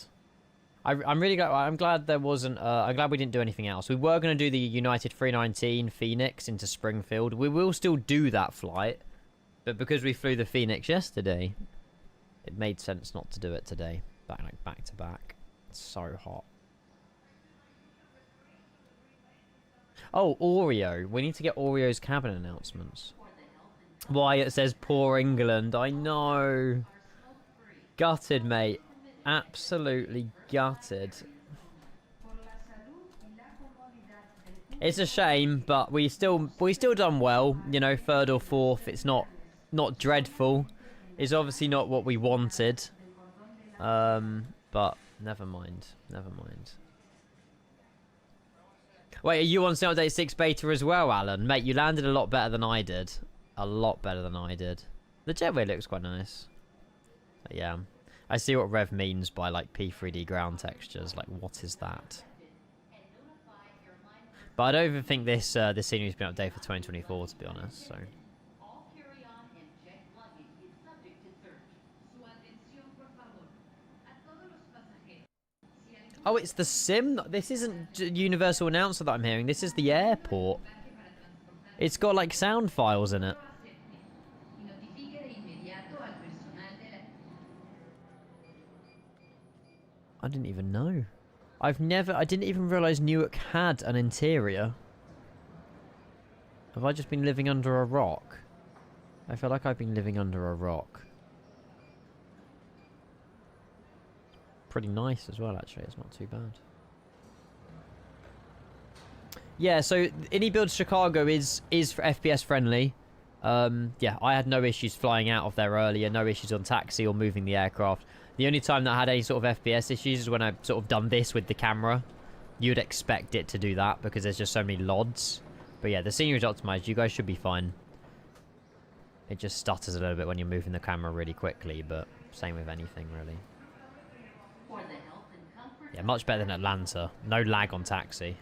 I'm really glad. I'm glad there wasn't. I'm glad we didn't do anything else. We were going to do the United 319 Phoenix into Springfield. We will still do that flight, but because we flew the Phoenix yesterday, it made sense not to do it today. Back to back. It's so hot. Oh, Oreo. We need to get Oreo's cabin announcements. Why it says poor England. I know. Gutted, mate. Absolutely gutted. It's a shame, but we still done well. You know, third or fourth. It's not dreadful. It's obviously not what we wanted. But never mind. Never mind. Wait, are you on Sim Update 6 beta as well, Alan? Mate, you landed a lot better than I did. A lot better than I did. The jetway looks quite nice. But yeah. I see what Rev means by, like, P3D ground textures. Like, what is that? But I don't even think this scenery's been updated for 2024, to be honest, so... Oh, it's the sim? This isn't Universal Announcer that I'm hearing. This is the airport. It's got, like, sound files in it. I didn't even know. I didn't even realise Newark had an interior. Have I just been living under a rock? I feel like I've been living under a rock. Pretty nice as well, actually. It's not too bad. Yeah, so iniBuilds Chicago is for FPS friendly. Yeah, I had no issues flying out of there earlier. No issues on taxi or moving the aircraft. The only time that I had any sort of FPS issues is when I sort of done this with the camera. You'd expect it to do that because there's just so many LODs. But yeah, the scenery is optimized. You guys should be fine. It just stutters a little bit when you're moving the camera really quickly, but same with anything, really. Yeah, much better than Atlanta. No lag on taxi.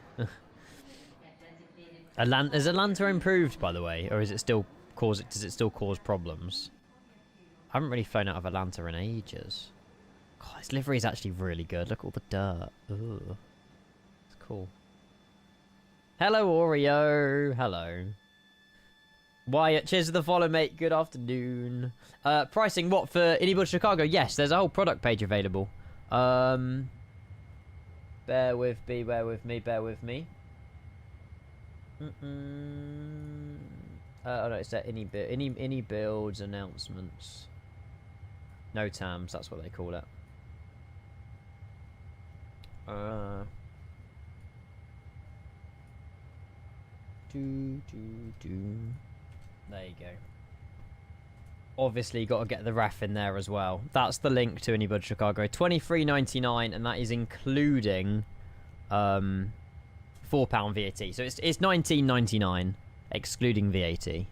Is Atlanta improved, by the way? Or is it still does it still cause problems? I haven't really flown out of Atlanta in ages. God, this livery is actually really good. Look at all the dirt. Ooh. It's cool. Hello, Oreo. Hello. Wyatt, cheers for the follow, mate. Good afternoon. Pricing, what, for iniBuilds Chicago? Yes, there's a whole product page available. But Bear with me, bear with me, bear with me. Oh no, it's that iniBuilds announcements. No TAMs, that's what they call it. There you go. Obviously, got to get the ref in there as well. That's the link to iniBuilds Chicago. $23.99, and that is including £4 VAT. So it's $19.99 excluding VAT. And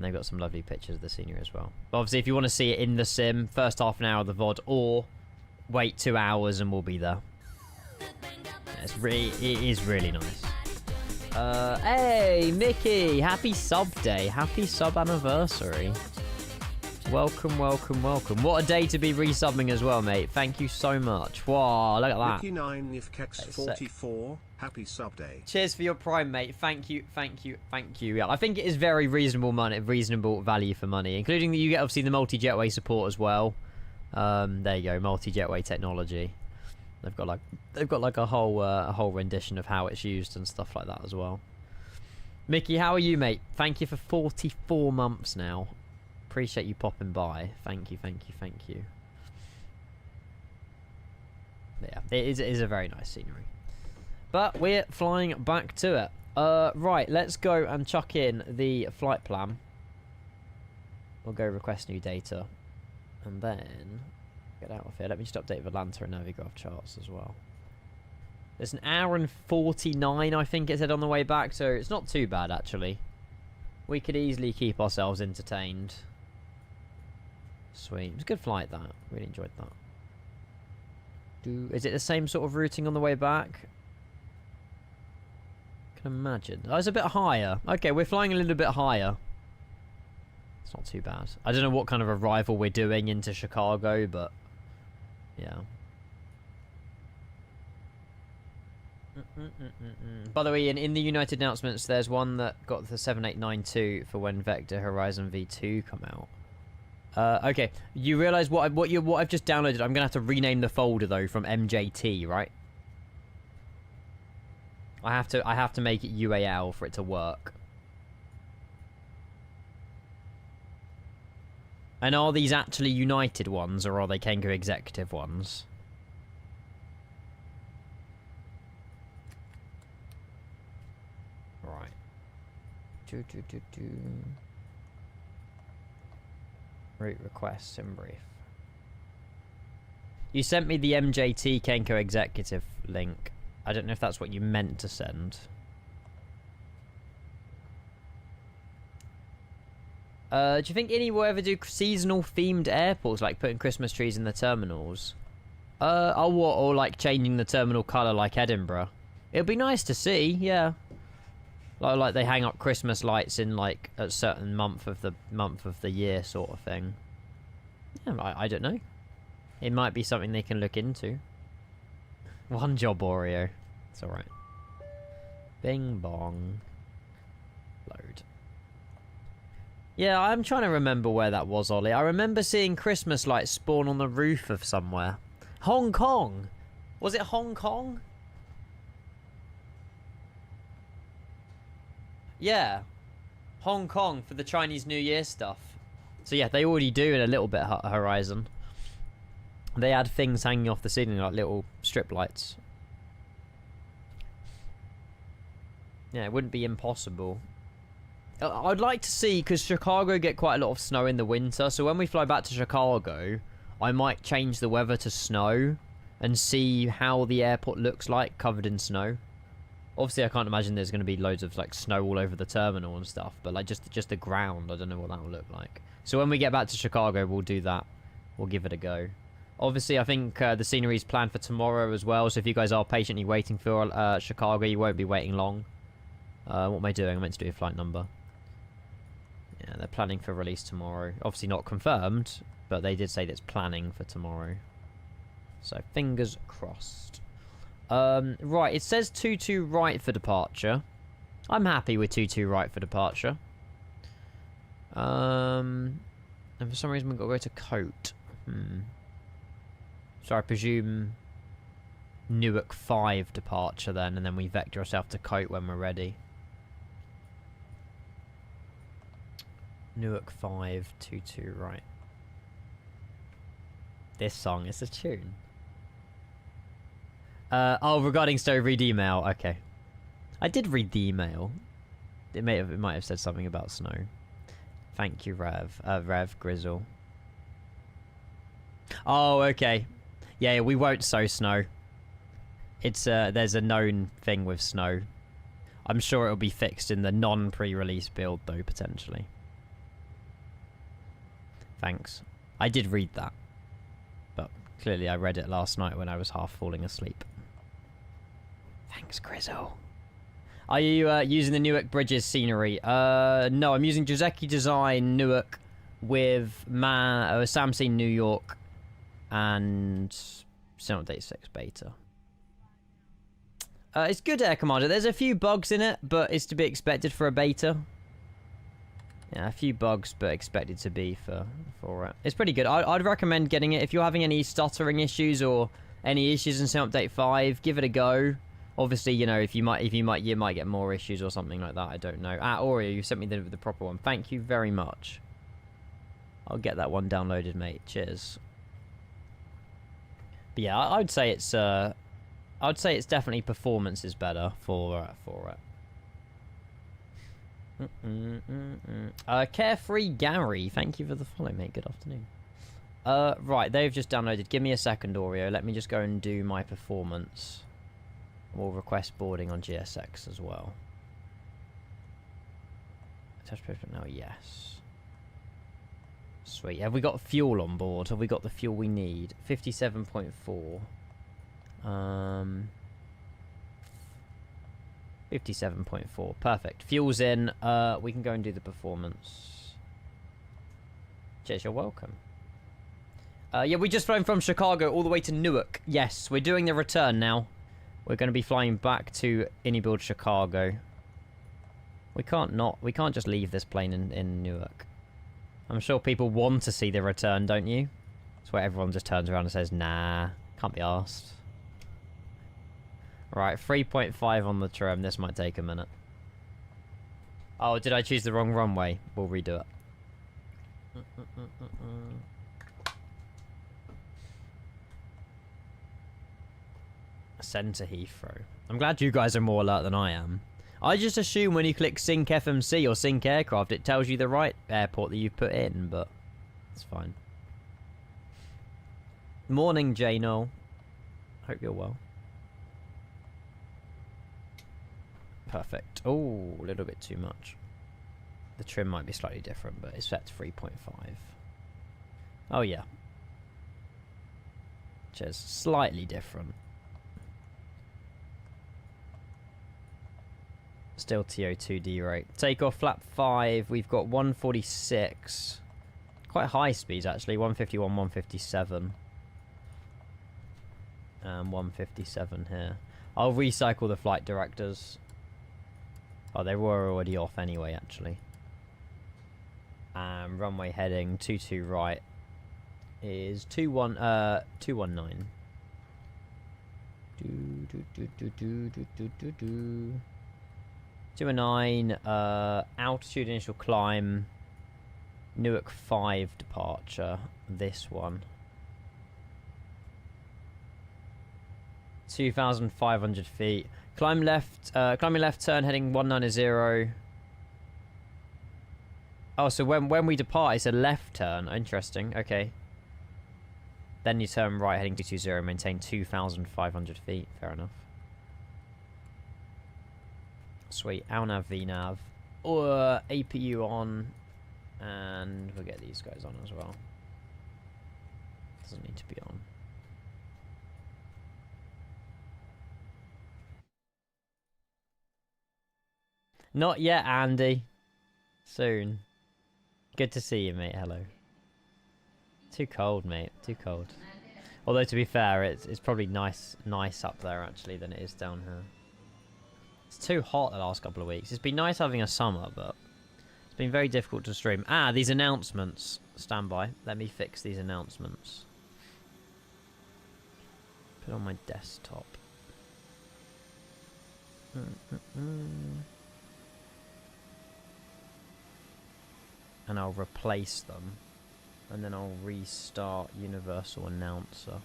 they've got some lovely pictures of the scenery as well. But obviously, if you want to see it in the sim, first half an hour of the VOD, or wait 2 hours and we'll be there. Yeah, it is really nice. Hey, Mickey! Happy sub day. Happy sub anniversary. Welcome, welcome, welcome. What a day to be resubbing as well, mate. Thank you so much. Wow, look at that. Mickey 9 if Kex 44. Happy sub day. Cheers for your prime, mate. Thank you, thank you, thank you. Yeah, I think it is very reasonable money, reasonable value for money, including that you get obviously the multi-jetway support as well. There you go, multi-jetway technology. They've got like a whole rendition of how it's used and stuff like that as well. Mickey, how are you, mate? Thank you for 44 months now. Appreciate you popping by. Thank you, thank you, thank you. Yeah, it is a very nice scenery. But we're flying back to it. Right, let's go and chuck in the flight plan. We'll go request new data. And then get out of here. Let me just update Atlanta and Navigraph charts as well. There's an hour and 49, I think it said on the way back, so it's not too bad actually. We could easily keep ourselves entertained. Sweet. It was a good flight, that. Really enjoyed that. Is it the same sort of routing on the way back? Can imagine. Oh, it's a bit higher. Okay, we're flying a little bit higher. It's not too bad. I don't know what kind of arrival we're doing into Chicago, but yeah. By the way, in the United announcements, there's one that got the 7892 for when Vector Horizon V2 come out. Okay, you realise what I've just downloaded? I'm gonna have to rename the folder though from MJT, right? I have to make it UAL for it to work. And are these actually United ones, or are they KEWR Executive ones? Right. Route requests in brief. You sent me the MJT KEWR Executive link. I don't know if that's what you meant to send. Do you think any will ever do seasonal themed airports, like putting Christmas trees in the terminals? Or like changing the terminal colour like Edinburgh? It'd be nice to see, yeah. Like they hang up Christmas lights in like a certain month of the year sort of thing. Yeah, I don't know. It might be something they can look into. One job, Oreo. It's alright. Bing bong. Load. Yeah, I'm trying to remember where that was, Ollie. I remember seeing Christmas lights spawn on the roof of somewhere. Hong Kong! Was it Hong Kong? Yeah. Hong Kong for the Chinese New Year stuff. So yeah, they already do it a little bit at Horizon. They had things hanging off the ceiling like little strip lights. Yeah, it wouldn't be impossible. I'd like to see, because Chicago get quite a lot of snow in the winter, so when we fly back to Chicago, I might change the weather to snow and see how the airport looks like covered in snow. Obviously, I can't imagine there's going to be loads of like snow all over the terminal and stuff, but like just the ground, I don't know what that will look like. So when we get back to Chicago, we'll do that. We'll give it a go. Obviously, I think the scenery is planned for tomorrow as well, so if you guys are patiently waiting for Chicago, you won't be waiting long. What am I doing? I'm meant to do a flight number. Yeah, they're planning for release tomorrow. Obviously not confirmed, but they did say that it's planning for tomorrow. So fingers crossed. Right, it says 22 right for departure. I'm happy with 22 right for departure. And for some reason we've got to go to Coat. So I presume Newark 5 departure then, and then we vector ourselves to Cote when we're ready. Newark 5, 22 right. This song is a tune. Oh, regarding Stowe, read email. Okay. I did read the email. It might have said something about snow. Thank you, Rev Grizzle. Oh, okay. Yeah, we won't sow snow. It's there's a known thing with snow. I'm sure it'll be fixed in the non-pre-release build though, potentially. Thanks. I did read that. But clearly I read it last night when I was half falling asleep. Thanks, Grizzle. Are you using the Newark Bridges scenery? No, I'm using Joseki Design Newark with Samsung New York and Update 6 Beta. It's good, Air Commander. There's a few bugs in it, but it's to be expected for a beta. Yeah, a few bugs, but expected to be for it. It's pretty good. I'd recommend getting it if you're having any stuttering issues or any issues in Update 5. Give it a go. Obviously, you know, you might get more issues or something like that. I don't know. Oreo, you sent me the proper one. Thank you very much. I'll get that one downloaded, mate. Cheers. But yeah, I'd say it's definitely performance is better for it. Carefree Gary, thank you for the follow, mate. Good afternoon. Right, they've just downloaded. Give me a second, Oreo. Let me just go and do my performance. We'll request boarding on GSX as well. Touch placement now, yes. Sweet. Have we got fuel on board? Have we got the fuel we need? 57.4. 57.4. Perfect. Fuel's in. We can go and do the performance. Cheers, you're welcome. Yeah, we just flown from Chicago all the way to Newark. Yes, we're doing the return now. We're going to be flying back to iniBuilds Chicago. We can't just leave this plane in Newark. I'm sure people want to see the return, don't you? That's where everyone just turns around and says, nah, can't be arsed. Right, 3.5 on the trim. This might take a minute. Oh, did I choose the wrong runway? We'll redo it. Centre Heathrow. I'm glad you guys are more alert than I am. I just assume when you click Sync FMC or Sync Aircraft, it tells you the right airport that you've put in, but it's fine. Morning, Jano. Hope you're well. Perfect. Oh, a little bit too much. The trim might be slightly different, but it's set to 3.5. Oh, yeah. Which is slightly different. Still TO2D rate. Takeoff flap 5. We've got 146. Quite high speeds, actually. 151, 157. And 157 here. I'll recycle the flight directors. Oh, they were already off anyway, actually. Runway heading 22 right is 219. 219, altitude initial climb, Newark 5 departure, this one. 2,500 feet. Climbing left turn heading 190. Oh, so when we depart, it's a left turn. Interesting, okay. Then you turn right heading 220, maintain 2,500 feet. Fair enough. Sweet. ALNAV, VNAV. Or APU on. And we'll get these guys on as well. Doesn't need to be on. Not yet, Andy. Soon. Good to see you, mate. Hello. Too cold, mate. Too cold. Although, to be fair, it's probably nice up there, actually, than it is down here. It's too hot the last couple of weeks. It's been nice having a summer, but it's been very difficult to stream. Ah, these announcements. Stand by. Let me fix these announcements. Put it on my desktop. And I'll replace them. And then I'll restart Universal Announcer.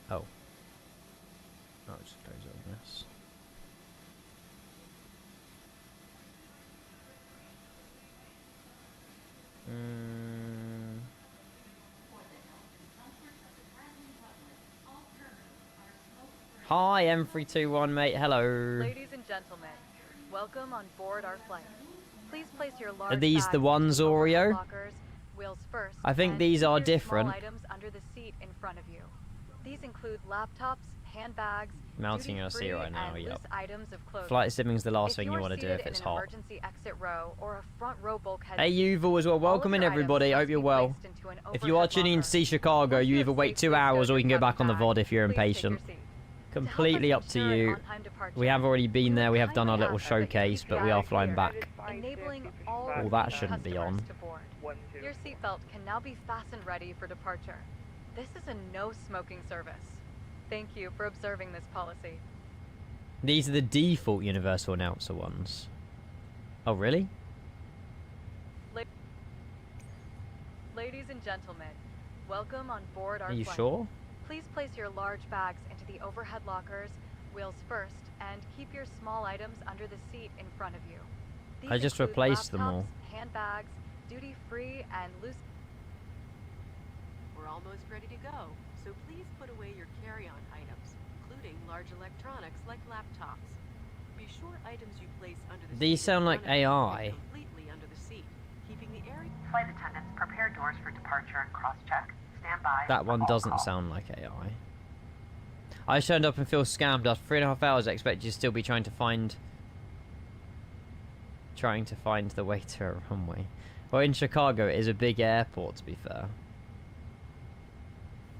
Oh. Oh, it just goes on this. Hi, M321, mate. Hello. Ladies and gentlemen, welcome on board our flight. Please place your large Are these the ones, Oreo? lockers, wheels first, I think and these keep are your different. Small items under the seat in front of you. These include laptops, handbags, Mounting your seat right now, and yep. loose items of clothing. Flight simming's the last thing you want to do if it's hot. Emergency exit row or a front row bulkhead Hey, Yuval as well. Welcome in, everybody. Hope you're well. If you are tuning in to see Chicago, you either wait 2 hours or you can go back on the VOD if you're impatient. Completely up to you. We have already been there. We have done our little showcase, but we are flying back. Enabling all Oh, that shouldn't be on. to board. Your seatbelt can now be fastened ready for departure. This is a no smoking service. Thank you for observing this policy. These are the default Universal Announcer ones. Oh, really? Ladies and gentlemen, welcome on board our Are you flight. sure? Please place your large bags into the overhead lockers, wheels first, and keep your small items under the seat in front of you. These I just include replaced them all. laptops, handbags, duty-free, and loose... We're almost ready to go, so please put away your carry-on items, including large electronics like laptops. Be sure items you place under the These seat sound in like front of you AI. are completely under the seat, keeping the area... Flight attendants, prepare doors for departure and cross-check. Stand by. That one doesn't sound like AI. I turned up and feel scammed after 3.5 hours. I expect you to still be trying to find the way to a runway. Well, in Chicago, it is a big airport, to be fair.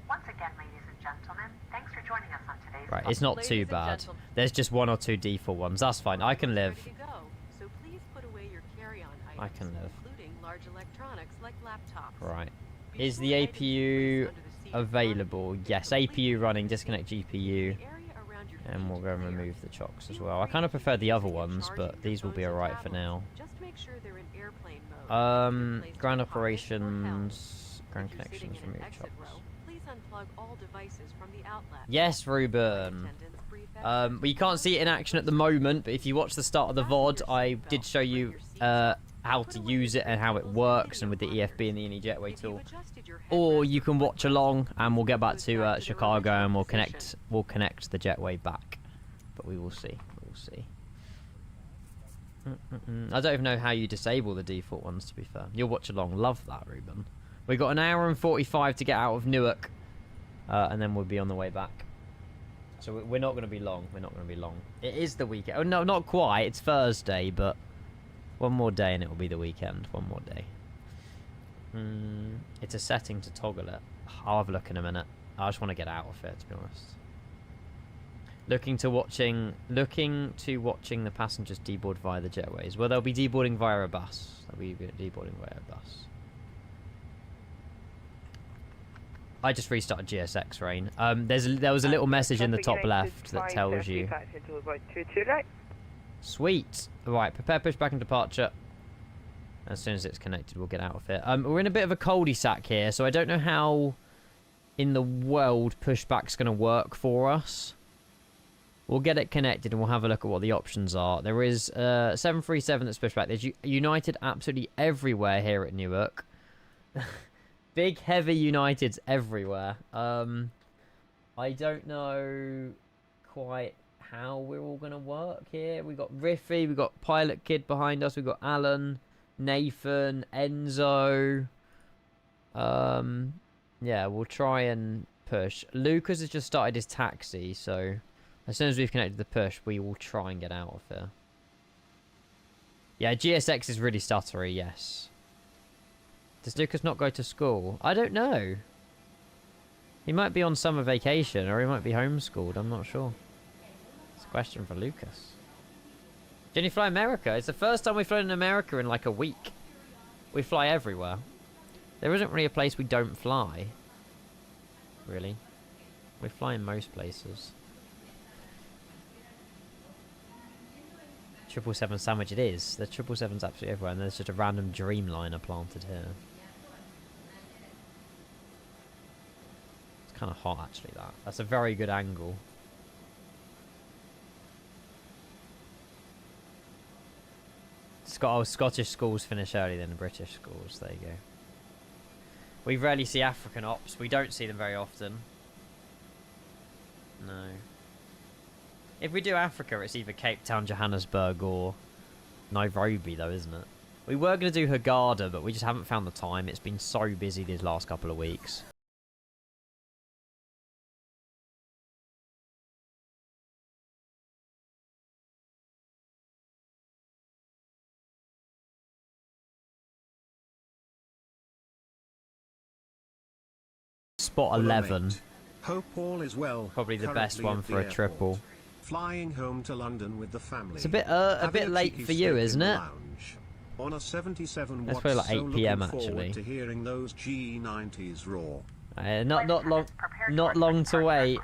Once again, ladies and gentlemen, thanks for joining us on today's Right, it's not too bad. There's just 1 or 2 default ones. That's fine. I can live. ready to go, so please put away your carry-on items, I can live. including large electronics like laptops. Right. Be Is sure the items you APU place under the seat in front of available? Yes, APU running. Disconnect GPU. the area around your And feet we'll go and clear. remove the chocks as well. I kind of prefer the other ones, but these will be alright for now. Just make sure they're in airplane mode. If they're placed Ground in pockets or held. operations, ground If you're sitting connections, in an remove exit chocks. row, please unplug all devices from the outlet. Yes, Ruben. Well, you can't see it in action at the moment, but if you watch the start of the VOD, I did show you how to use it and how it works, and with the EFB and the iniJetway tool. Or you can watch along, and we'll get back to Chicago, and we'll connect the jetway back. But we will see. We'll see. I don't even know how you disable the default ones, to be fair. You'll watch along. Love that, Ruben. We got 1 hour and 45 to get out of Newark, and then we'll be on the way back. So we're not going to be long. We're not going to be long. It is the weekend. Oh, no, not quite. It's Thursday, but 1 more day and it will be the weekend. 1 more day. It's a setting to toggle it. I'll have a look in a minute. I just want to get out of it, to be honest. Looking to watching the passengers deboard via the jetways. Well, they'll be deboarding via a bus. They'll be deboarding via a bus. I just restarted GSX, Rain. There was a little message in the top left that tells you. Sweet. Right, prepare pushback and departure. As soon as it's connected, we'll get out of it. We're in a bit of a cul-de-sac here, so I don't know how in the world pushback's going to work for us. We'll get it connected and we'll have a look at what the options are. There is 737 that's pushed back. There's United absolutely everywhere here at Newark. Big, heavy Uniteds everywhere. I don't know quite how we're all going to work here. We got Riffy, we got Pilot Kid behind us, we got Alan, Nathan, Enzo. Yeah, we'll try and push. Lucas has just started his taxi, so as soon as we've connected the push, we will try and get out of here. Yeah, GSX is really stuttery, yes. Does Lucas not go to school? I don't know. He might be on summer vacation, or he might be homeschooled. I'm not sure. It's a question for Lucas. Can you fly America? It's the first time we've flown in America in like a week. We fly everywhere. There isn't really a place we don't fly. really. We fly in most places. 777 sandwich it is. The 777's absolutely everywhere, and there's just a random Dreamliner planted here. It's kind of hot, actually, that. That's a very good angle. Scottish schools finish earlier than the British schools. There you go. We rarely see African ops. We don't see them very often. No. If we do Africa, it's either Cape Town, Johannesburg, or Nairobi, though, isn't it? We were going to do Hurghada, but we just haven't found the time. It's been so busy these last couple of weeks. Spot 11. Hope all is well. Probably the best one for a triple. Flying home to London with the family. It's a bit late for you, isn't it? On a 77 That's probably like 8 PM actually. To hearing those G90s roar. Not long to wait.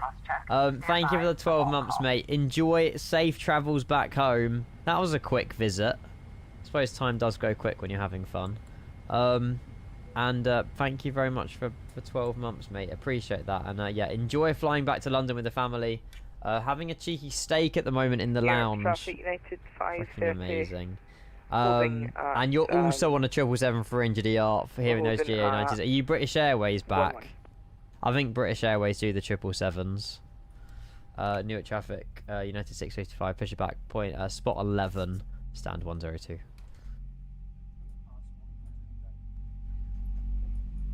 Thank you for the 12 months, mate. Enjoy safe travels back home. That was a quick visit. I suppose time does go quick when you're having fun. And thank you very much for 12 months, mate. Appreciate that. And yeah, enjoy flying back to London with the family. Having a cheeky steak at the moment in the lounge. Traffic United 530. Amazing. And you're also on a 777 for NGDR for hearing those GA90s. Are you British Airways back? I think British Airways do the 777s. Newark traffic, United 655, push it back, spot 11, stand 102.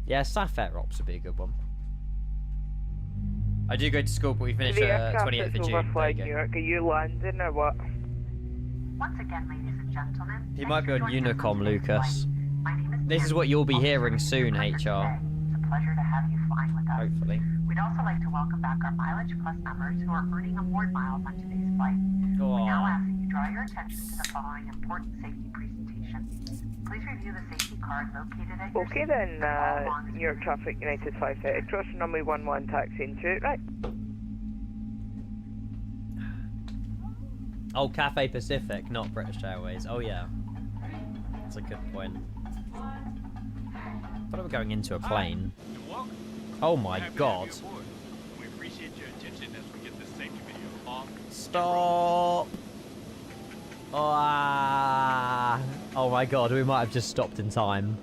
Yeah, Sapphire Ops would be a good one. I do go to school, but we finish 28th of June. Newark, are you landing or what? Once again, ladies and gentlemen. He might be on Unicom, Lucas. This is what you'll be hearing soon, HR. It's a pleasure to have you flying with us. Hopefully. We'd also like to welcome back our Mileage Plus members who are earning award miles on today's flight. We now ask that you draw your attention to the following important safety presentation. Please review the safety card located at your Okay then, New York Traffic United 530, cross runway 11, taxi into it, right? Oh, Cathay Pacific, not British Airways. Oh yeah, that's a good point. I thought we were going into a plane. Oh my god. We appreciate your attention as we get this safety video off. Stop! Oh my god, we might have just stopped in time.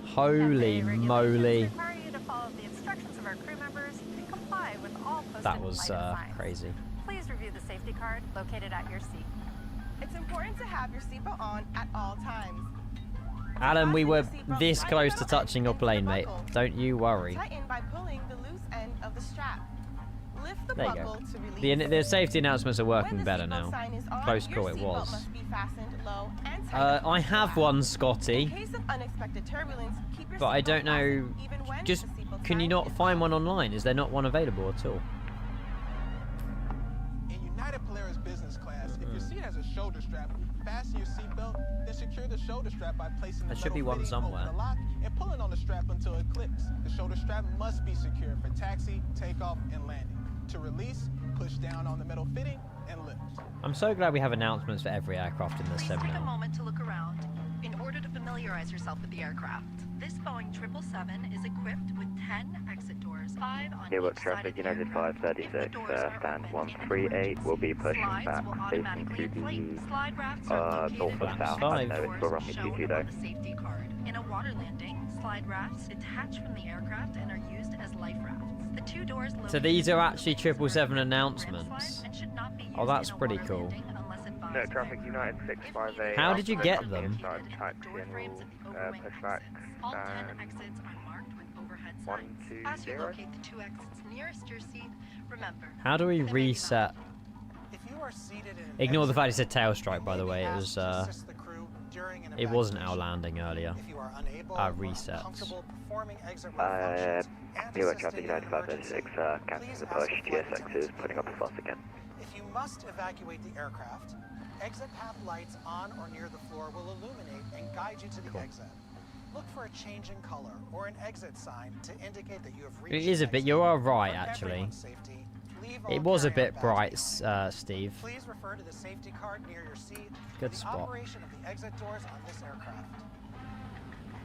Holy moly. That was crazy. Please review the safety card located at your seat. It's important to have your seatbelt on at all times. Adam, we were this close to touching your plane, mate. Don't you worry. Tighten by pulling the loose end of the strap. Lift the there you buckle go. to release. The safety announcements are working better now. Close call it was. I have one, Scotty. But I don't know. Just can you not find one online? Is there not one available at all? In United Polaris business class, if your seat has a shoulder strap, fasten your seatbelt, then secure the shoulder strap by placing the there should be one somewhere. The lock and pulling on the strap until it clicks. The shoulder strap must be secure for taxi, takeoff, and landing. To release, push down on the metal fitting and lift. I'm so glad we have announcements for every aircraft in this sim Take a now. moment to look around in order to familiarize yourself with the aircraft. This Boeing 777 is equipped with 10 exit doors, 5 on Newark each side traffic of the United aircraft. 536, stand 138, will be pushing back, facing to the north or south. I know it's still runway 22 though. Safety card. In a water landing, slide rafts detach from the aircraft and are used as life rafts. The 2 doors So these are actually 777 announcements. Oh, that's pretty cool. No, traffic United 658. How did you get them? Push back. All 10 exits are marked with overhead signs. As you locate the 2 exits nearest your seat, remember. How do we reset? If you are seated in Ignore the fact it said tail strike, by the way. It wasn't our landing earlier. Resets. Newark traffic United 536, cancels the push, GSX is putting up a fuss again. If you must evacuate the aircraft, exit path lights on or near the floor will illuminate and guide you to the exit. look for a change in color or an exit sign to indicate that you have reached It is a bit. You are right, For actually. everyone's safety, leave all It was a carry-on bit bags bright, Steve. Please refer to the safety card near your seat Good for the spot. operation of the exit doors on this aircraft.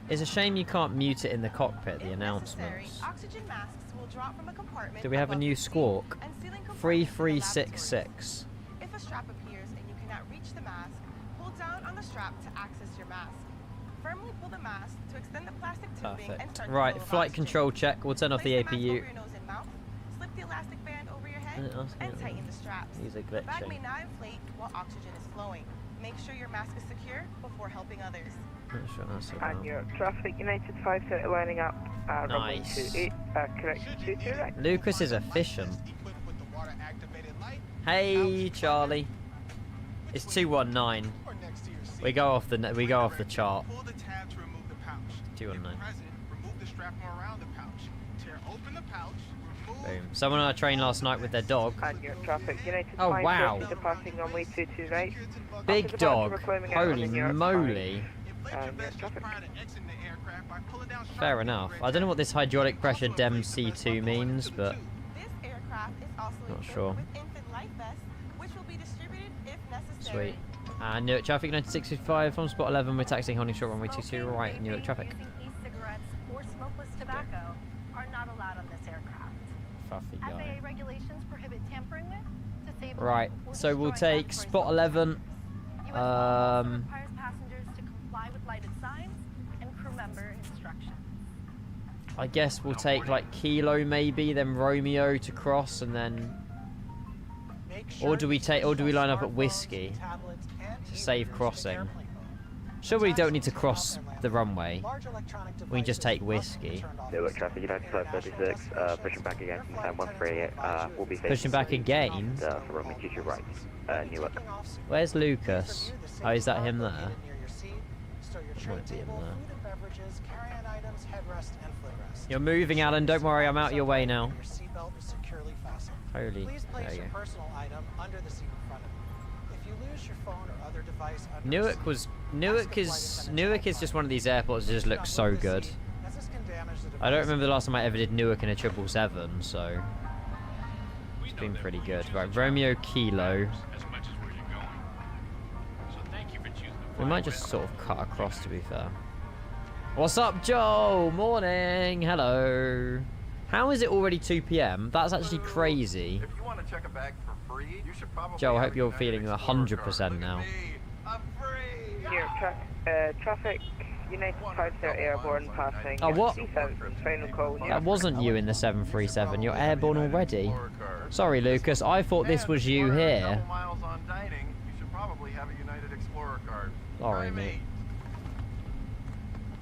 It's a shame you can't mute it in the cockpit, the If necessary, announcements. oxygen masks will drop from a compartment Do we have a above new the seat squawk? and ceiling compartments in the 3366. If a strap appears and you cannot reach the mask, pull down on the strap to access your mask. Firmly pull the mask to extend the plastic tubing and Perfect. turn the Right, flow of flight oxygen. control check. We'll turn off the Place mask APU. over your nose and mouth, slip the elastic band over your head, That's and good. tighten the straps. These are The bag may glitching. not inflate while oxygen is flowing. Make sure your mask is secure before helping others. Not sure that's And about. your traffic United 530 lining up. Runway Nice. 28, correction 22 right. Lucas is efficient. Hey, Charlie. It's 219. We go off the chart. Pull the tab to remove the pouch. 219. If present, remove the strap from around the pouch. Tear open the pouch. Boom. Someone on a train last night with their dog. And your traffic United Oh, 530 wow. departing runway 22 right. Big After departure, dog. we're climbing out on Holy the Newark moly. 5. And your traffic. Fair enough. I don't know what this hydraulic pressure DEM C2 means, but This aircraft is also not equipped sure. with infant life vests, which will be distributed if necessary. Sweet. Newark traffic 9655 from spot 11. We're taxiing holding short runway 22 right. Newark traffic. E-cigarettes or smokeless tobacco are not allowed on this aircraft. Fuffy guy. FAA regulations prohibit tampering with, disabling, Right. or So we'll destroying take laboratory spot 11. US law also Um. requires passengers to comply with lighted signs and crew member instructions. I guess we'll take like Kilo maybe, then Romeo to cross, and then. Or do we line up at Whiskey to save crossing? Sure, we don't need to cross the runway. We can just take Whiskey. Newark traffic United 536, pushing back again from 10138. We'll be Pushing back again. for runway 22 right, Newark. Where's Lucas? Oh, is that him there? Store your Might tray be him table, there. food and beverages, carry-on items, headrest, and footrest. You're moving, Alan. Don't worry, I'm out your way now. Your seatbelt is securely fastened. Holy. Please place There you your go. personal item under the seat in front of you. If you lose your phone or other device under Newark is just one of these airports that just looks so good. as this can damage the I don't remember the last time I ever did Newark in a 777, so it's been pretty good. Right, Romeo Kilo. As much as where you're going. So thank you for choosing to We fly might just sort of cut across, to be fair. What's up, Joe? Morning. Hello. How is it already 2 p.m.? That's actually crazy. If you want to check a bag for free, you should probably Joe, I have hope you're United feeling Explorer 100% card. now. Your traffic United 530 airborne passing. Oh, what? Final call. That wasn't you in the 737. You're airborne already. Sorry, Lucas. I thought this was you here. Miles on dining, you should probably have a United Explorer card. Sorry, mate.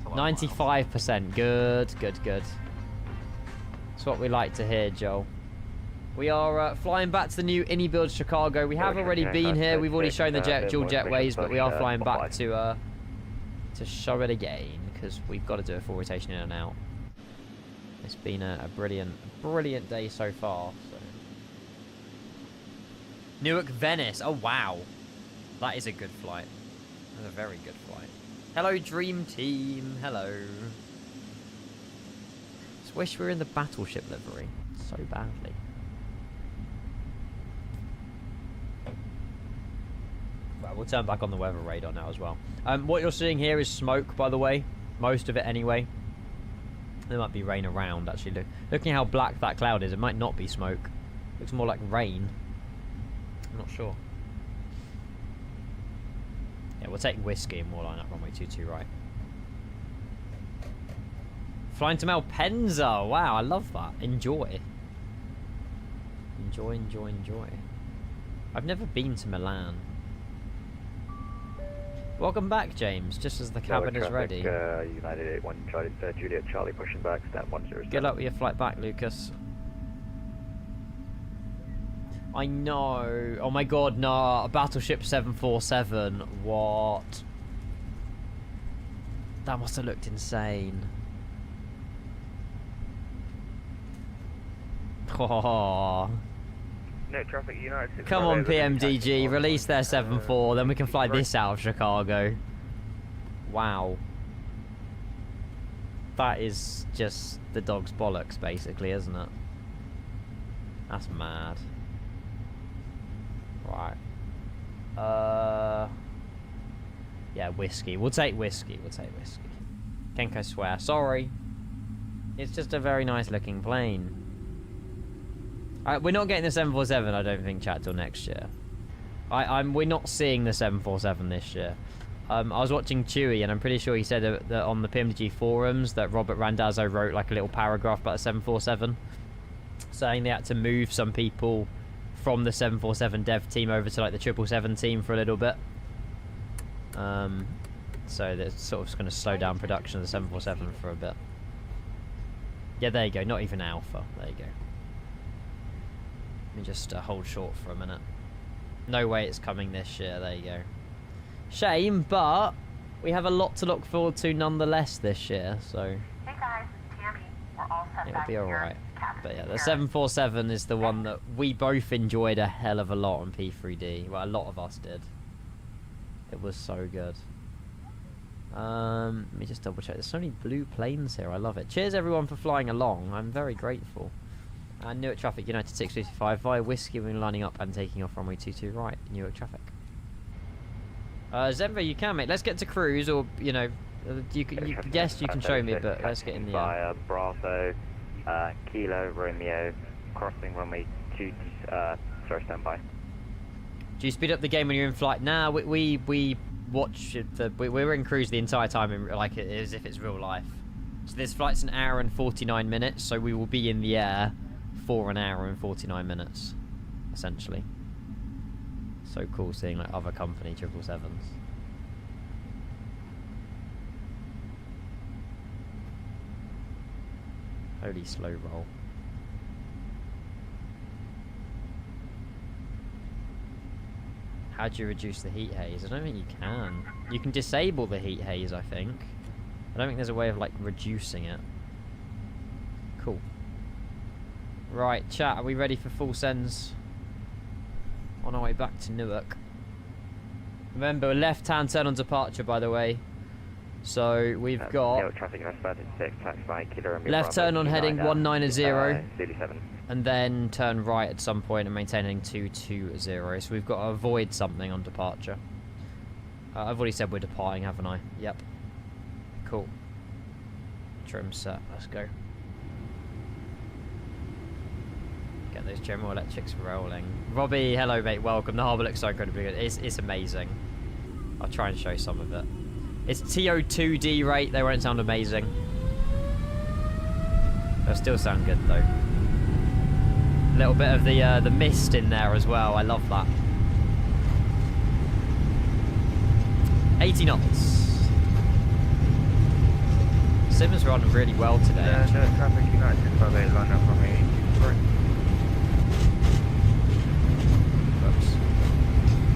95%. Good, good, good. That's what we like to hear, Joel. We are flying back to the new iniBuilds Chicago. We have already been here. We've already shown the dual jetways, but we are flying back to show it again because we've got to do a full rotation in and out. It's been a brilliant day so far. So. Newark, Venice. Oh wow, that is a good flight. That's a very good flight. Hello, Dream Team. Hello. Just wish we were in the battleship livery so badly. Right, we'll turn back on the weather radar now as well. What you're seeing here is smoke, by the way. Most of it anyway. There might be rain around, actually. Looking how black that cloud is, it might not be smoke. Looks more like rain. I'm not sure. Yeah, we'll take Whiskey and we'll line up runway 22 right. Flying to Malpensa. Wow, I love that. Enjoy. Enjoy, enjoy, enjoy. I've never been to Milan. Welcome back, James, just as the cabin is ready. United 81 Charlie, Juliet Charlie pushing back, stand 107. Good luck with your flight back, Lucas. I know. Oh my god, nah. A Battleship 747. What? That must have looked insane. Oh. No traffic, United. Come on, PMDG. Release their 7-4, then we can fly this out of Chicago. Wow. That is just the dog's bollocks, basically, isn't it? That's mad. Right. Yeah, whiskey. We'll take whiskey. We'll take whiskey. Kenko swear. Sorry. It's just a very nice looking plane. We're not getting the 747, I don't think, chat, till next year. We're not seeing the 747 this year. I was watching Chewy, and I'm pretty sure he said that on the PMDG forums that Robert Randazzo wrote like a little paragraph about the 747, saying they had to move some people from the 747 dev team over to like the 777 team for a little bit. So that's sort of going to slow down production of the 747 for a bit. Yeah, there you go. Not even alpha. There you go. Let me just hold short for a minute. No way it's coming this year. There you go. Shame, but we have a lot to look forward to nonetheless this year, so Hey guys, it's Tammy. We're all set it'll back be here. alright. Captain But yeah, the Garrett. 747 is the one that we both enjoyed a hell of a lot on P3D. Well, a lot of us did. It was so good. Let me just double check. There's so many blue planes here. I love it. Cheers everyone for flying along. I'm very grateful. Newark traffic, United 655 via Whiskey. We're lining up and taking off runway 22 right. Newark traffic. Zenva, you can, mate. Let's get to cruise, or you know, yes, you can show me, but let's get in the air. Bravo, Kilo Romeo, crossing runway 2. Sorry, stand by. Do you speed up the game when you're in flight? Nah, we watch it. We're in cruise the entire time, like as if it's real life. So this flight's an hour and 49 minutes, so we will be in the air for an hour and 49 minutes, essentially. So cool seeing like other company 777s. Holy slow roll. How do you reduce the heat haze? I don't think you can. You can disable the heat haze, I think. I don't think there's a way of like reducing it. Cool. Right, chat, are we ready for full sends? On our way back to Newark. Remember, left-hand turn on departure, by the way. So we've got Newark traffic northbound at 6, taxi Kilo Romeo. left turn on heading 190, Zulu 7. and then turn right at some point and maintain heading 220. So we've got to avoid something on departure. I've already said we're departing, haven't I? Yep. Cool. Trim set. Let's go. Get those General Electrics rolling. Robbie, hello mate, welcome. The harbour looks so incredibly good. It's amazing. I'll try and show some of it. It's TO2D rate. They won't sound amazing. They'll still sound good though. A little bit of the mist in there as well. I love that. 80 knots. Sim's running really well today. Newark traffic United 658, line up from me.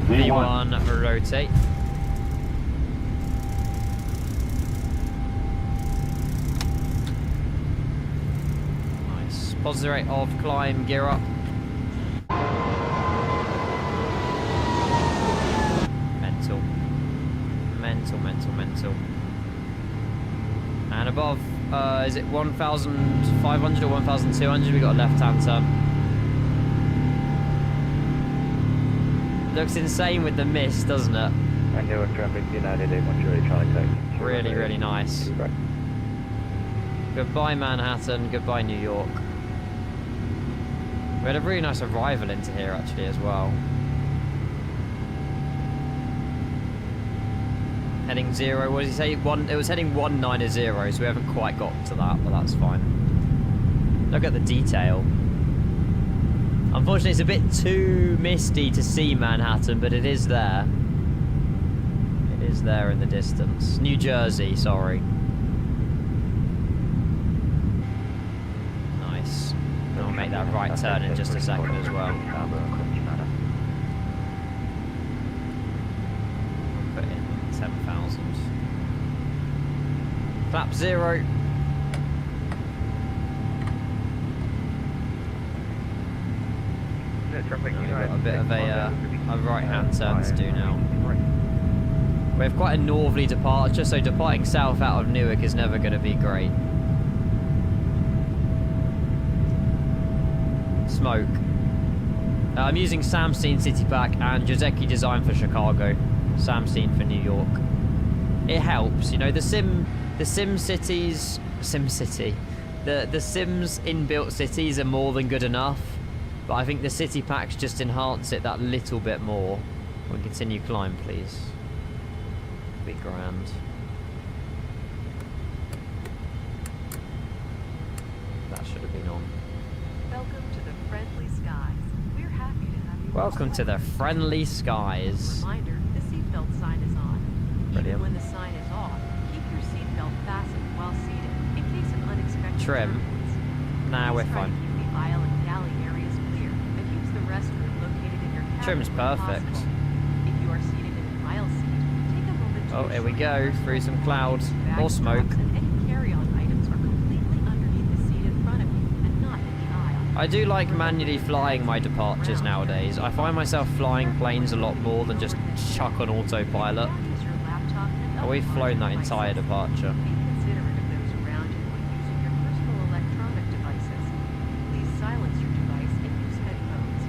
V1 rotate. Nice. Positive rate of climb, gear up. Mental. Mental, mental, mental. And above, is it 1,500 or 1,200? We got a left-hand turn. Looks insane with the mist, doesn't it? And Newark traffic United 810 trying to take. Really, really nice. Goodbye Manhattan, goodbye New York. We had a really nice arrival into here actually as well. Heading 0, what did he say? It was heading 190, so we haven't quite got to that, but that's fine. Look at the detail. Unfortunately, it's a bit too misty to see Manhattan, but it is there. It is there in the distance. New Jersey, sorry. Nice. And I'll make that right turn in just a second as well. Put in 10,000. Flap 0. We've got a bit of a right-hand turn to do now. We have quite a northerly departure, so departing south out of Newark is never going to be great. smoke. I'm using Samsung City Pack and Joseki Design for Chicago. Samsung for New York. It helps, you know, the Sims inbuilt cities are more than good enough. But I think the City Packs just enhance it that little bit more. Can we continue climb, please? Be grand. That should have been on. Welcome to the friendly skies. We're happy to have you. Welcome to the friendly skies. Reminder, the seatbelt sign is on. Brilliant. Even when the sign is off, keep your seatbelt fastened while seated in case of unexpected Trim. turbulence. Nah, we're Please try to fine. keep the aisle and galley areas clear and use the restroom located in your cabin. Trim's when perfect. possible. If you are seated in an aisle seat, take a moment to Oh, here we ensure go. your Through some personal clouds. belongings, More bags, smoke. bags, and any carry-on items are completely underneath the seat in front of you and not in the aisle. I do like manually flying my departures nowadays. I find myself flying planes a lot more than just chuck on autopilot. Oh, we've flown that entire departure. Be considerate of those around you when using your personal electronic devices. Please silence your device and use headphones.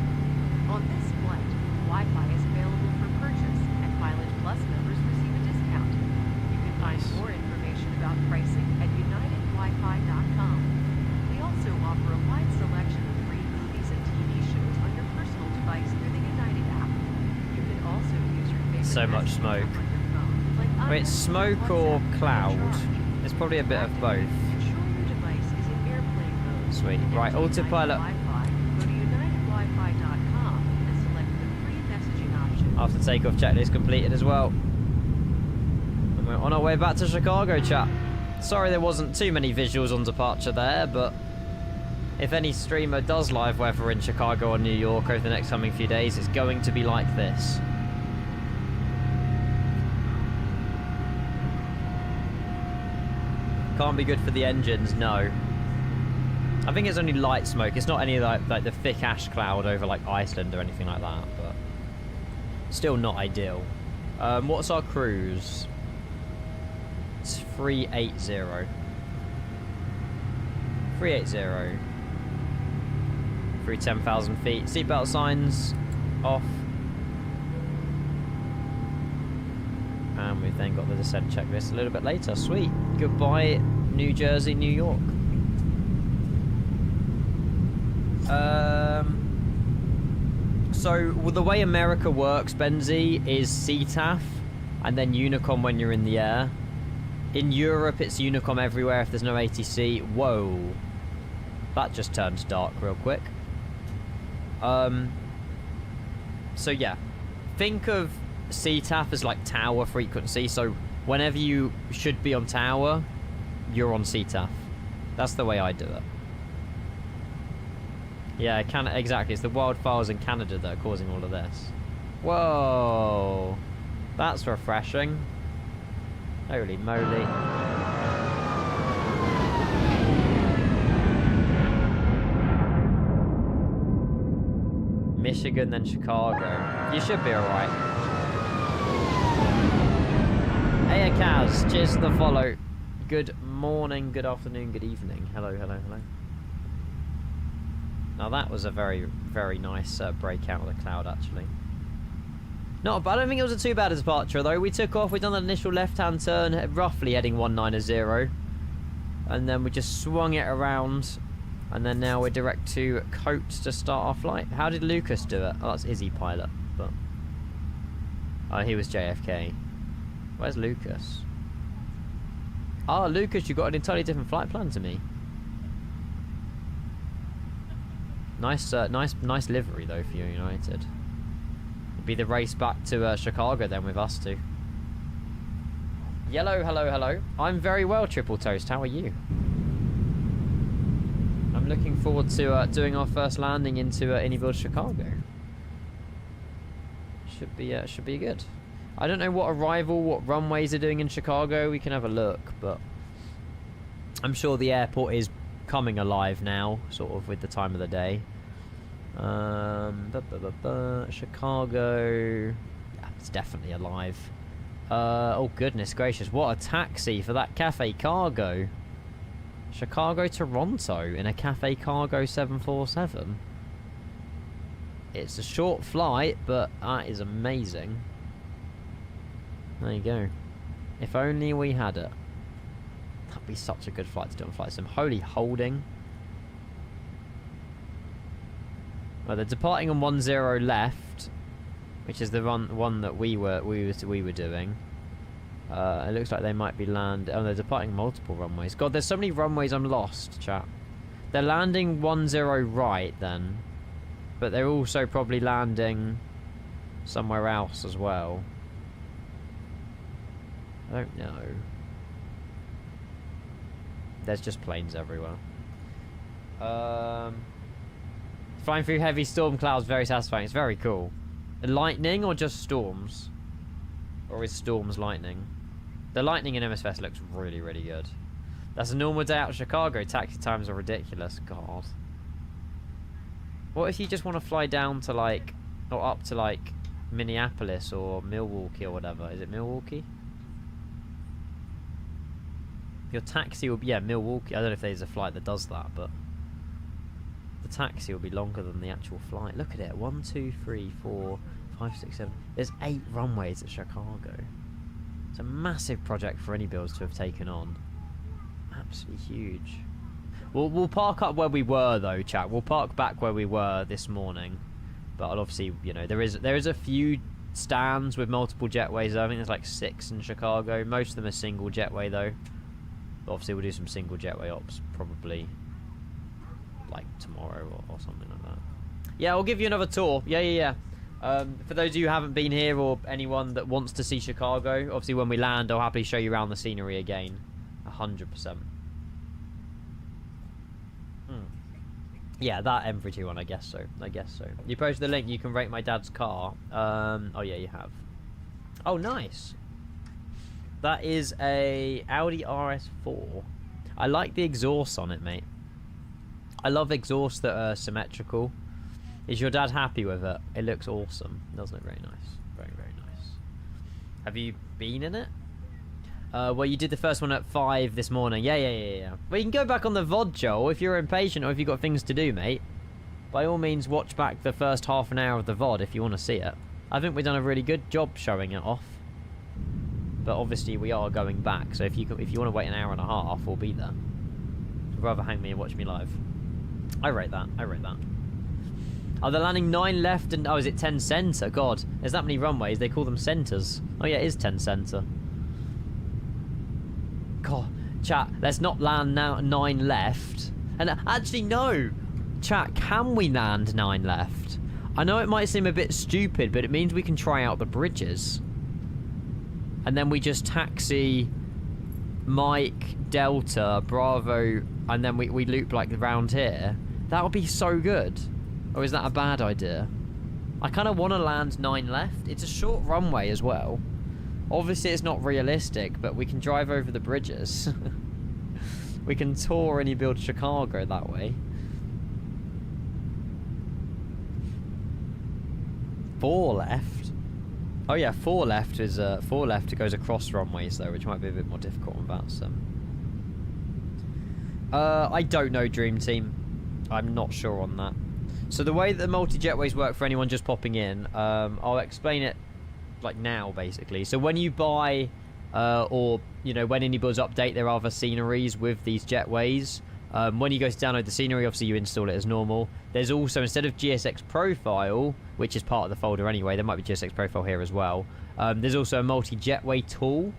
On this flight, Wi-Fi is available for purchase, and Mileage Plus members receive a discount. You can find more information about pricing at unitedwifi.com. We also offer a wide selection of free movies and TV shows on your personal device through the United app. You can also use your favorite So much messaging smoke. app on your phone, like Wait, iMessage, smoke or WhatsApp, cloud? Charge. It's probably a bit of both. Ensure your device is in airplane mode. Sweet. Right, Enter autopilot. United Wi-Fi, go to unitedwifi.com and select the free messaging option. After takeoff checklist completed as well. And we're on our way back to Chicago, chat. Sorry there wasn't too many visuals on departure there, but if any streamer does live weather in Chicago or New York over the next coming few days, it's going to be like this. Can't be good for the engines, no. I think it's only light smoke. It's not any like the thick ash cloud over like Iceland or anything like that, but still not ideal. What's our cruise? It's 380. 380. Through 10,000 feet. Seatbelt signs off. And we've then got the descent checklist a little bit later. Sweet. Goodbye, New Jersey, New York. So the way America works, Benzie, is CTAF and then Unicom when you're in the air. In Europe, it's Unicom everywhere if there's no ATC. Whoa. That just turned dark real quick. So yeah. Think of CTAF as like tower frequency. So whenever you should be on tower, you're on CTAF. That's the way I do it. Yeah, exactly. It's the wildfires in Canada that are causing all of this. Whoa. That's refreshing. Holy moly. Michigan, then Chicago. You should be alright. Hey, Kaz. Cheers to the follow. Good morning, good afternoon, good evening. Hello, hello, hello. Now that was a very, very nice breakout of the cloud, actually. Not bad. I don't think it was a too bad a departure, though. We took off. We've done an initial left-hand turn, roughly heading 190. And then we just swung it around. And then now we're direct to Coates to start our flight. How did Lucas do it? Oh, that's Izzy pilot. But oh, he was JFK. Where's Lucas? Ah, Lucas, you got an entirely different flight plan to me. Nice livery though for United. It'll be the race back to Chicago then with us two. Yellow, hello, hello. I'm very well, Triple Toast. How are you? I'm looking forward to doing our first landing into iniBuilds Chicago. Should be good. I don't know what runways are doing in Chicago. We can have a look, but I'm sure the airport is coming alive now, sort of with the time of the day. Chicago, yeah, it's definitely alive. Oh goodness gracious, what a taxi for that Cafe Cargo. Chicago, Toronto in a Cafe Cargo 747. It's a short flight, but that is amazing. There you go. If only we had it. That'd be such a good flight to do on flight sim. Holy holding. Well, they're departing on 10 left, which is the one that we were doing. It looks like they might be oh, they're departing multiple runways. God, there's so many runways I'm lost, chat. They're landing 10 right then, but they're also probably landing somewhere else as well. I don't know. There's just planes everywhere. Flying through heavy storm clouds, very satisfying. It's very cool. Lightning or just storms? Or is storms lightning? The lightning in MSFS looks really, really good. That's a normal day out of Chicago. Taxi times are ridiculous. God. What if you just want to fly down to like, or up to like Minneapolis or Milwaukee or whatever? Is it Milwaukee? Your taxi will be, yeah, Milwaukee. I don't know if there's a flight that does that, but the taxi will be longer than the actual flight. Look at it. 1, 2, 3, 4, 5, 6, 7. There's 8 runways at Chicago. It's a massive project for iniBuilds to have taken on. Absolutely huge. We'll park up where we were though, chat. We'll park back where we were this morning. But I'll obviously, you know, there is a few stands with multiple jetways. I think there's like 6 in Chicago. Most of them are single jetway though. But obviously we'll do some single jetway ops probably like tomorrow or something like that. Yeah, I'll give you another tour. Yeah. For those of you who haven't been here or anyone that wants to see Chicago, obviously when we land, I'll happily show you around the scenery again. 100%. Yeah, that M321 one, I guess so. You posted the link, you can rate my dad's car. Oh yeah, you have. Oh, nice. That is a Audi RS4. I like the exhaust on it, mate. I love exhausts that are symmetrical. Is your dad happy with it? It looks awesome. Doesn't it? Very nice. Very, very nice. Have you been in it? Well, you did the first one at 5 this morning. Yeah. Well, you can go back on the VOD, Joel, if you're impatient or if you've got things to do, mate. By all means, watch back the first half an hour of the VOD if you want to see it. I think we've done a really good job showing it off. But obviously, we are going back. So if you want to wait an hour and a half, we'll be there. I'd rather hang me and watch me live. I rate that. Oh, they're landing 9 left and... Oh, is it 10 center? God, there's that many runways. They call them centers. Oh, yeah, it is 10 center. God, chat, let's not land now 9 left. And actually, no. Chat, can we land 9 left? I know it might seem a bit stupid, but it means we can try out the bridges. And then we just taxi Mike, Delta, Bravo, and then we loop like around here. That would be so good. Or is that a bad idea? I kind of want to land 9 left. It's a short runway as well. Obviously, it's not realistic, but we can drive over the bridges. We can tour iniBuild Chicago that way. 4 left. Oh yeah, 4 left is 4 left. It goes across runways though, which might be a bit more difficult on that. So, I don't know, Dream Team. I'm not sure on that. So the way that the multi-jetways work for anyone just popping in, I'll explain it like now basically. So when you buy or you know when iniBuilds update their other sceneries with these jetways, when you go to download the scenery, obviously you install it as normal. There's also, instead of GSX Profile, which is part of the folder anyway, there might be GSX Profile here as well, there's also a multi-jetway tool.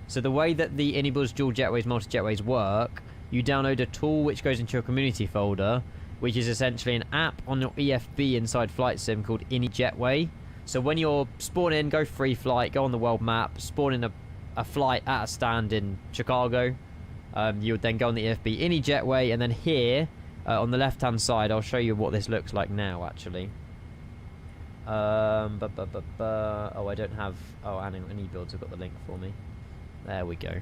So the way that the iniBuilds dual jetways, multi-jetways work, you download a tool which goes into your community folder, which is essentially an app on your EFB inside Flight Sim called iniJetway. So when you're spawn in, go free flight, go on the world map, spawn in a flight at a stand in Chicago, you would then go on the EFB iniJetway, and then here on the left hand side I'll show you what this looks like now actually. Oh, I don't have... Oh, iniBuilds have got the link for me. There we go.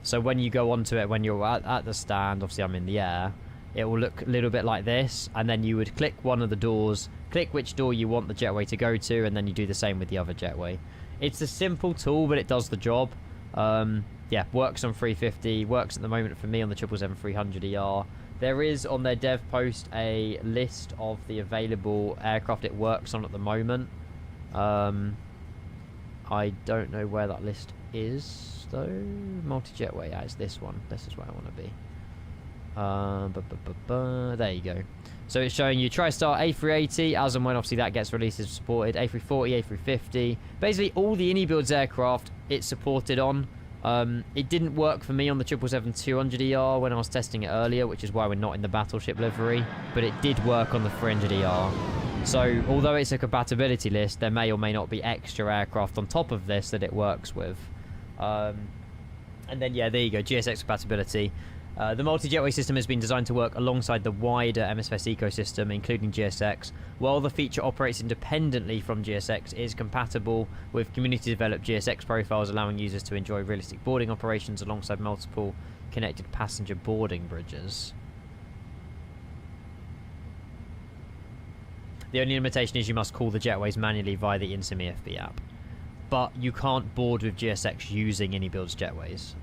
So when you go onto it, when you're at the stand, obviously I'm in the air, it will look a little bit like this, and then you would click one of the doors, click which door you want the jetway to go to, and then you do the same with the other jetway. It's a simple tool, but it does the job. Yeah, works on 350, works at the moment for me on the 777-300ER. There is on their dev post a list of the available aircraft it works on at the moment. I don't know where that list is though. Multi-jetway, yeah, it's this one. This is where I want to be. There you go. So it's showing you TriStar A380, as and when obviously that gets released is supported. A340, A350. Basically all the iniBuilds aircraft it's supported on. It didn't work for me on the 777-200ER when I was testing it earlier, which is why we're not in the battleship livery. But it did work on the 300ER. So, although it's a compatibility list, there may or may not be extra aircraft on top of this that it works with. And then, yeah, there you go, GSX compatibility. The multi-jetway system has been designed to work alongside the wider MSFS ecosystem, including GSX. While the feature operates independently from GSX, it is compatible with community-developed GSX profiles, allowing users to enjoy realistic boarding operations alongside multiple connected passenger boarding bridges. The only limitation is you must call the jetways manually via the Insimi FB app. But you can't board with GSX using iniBuilds jetways.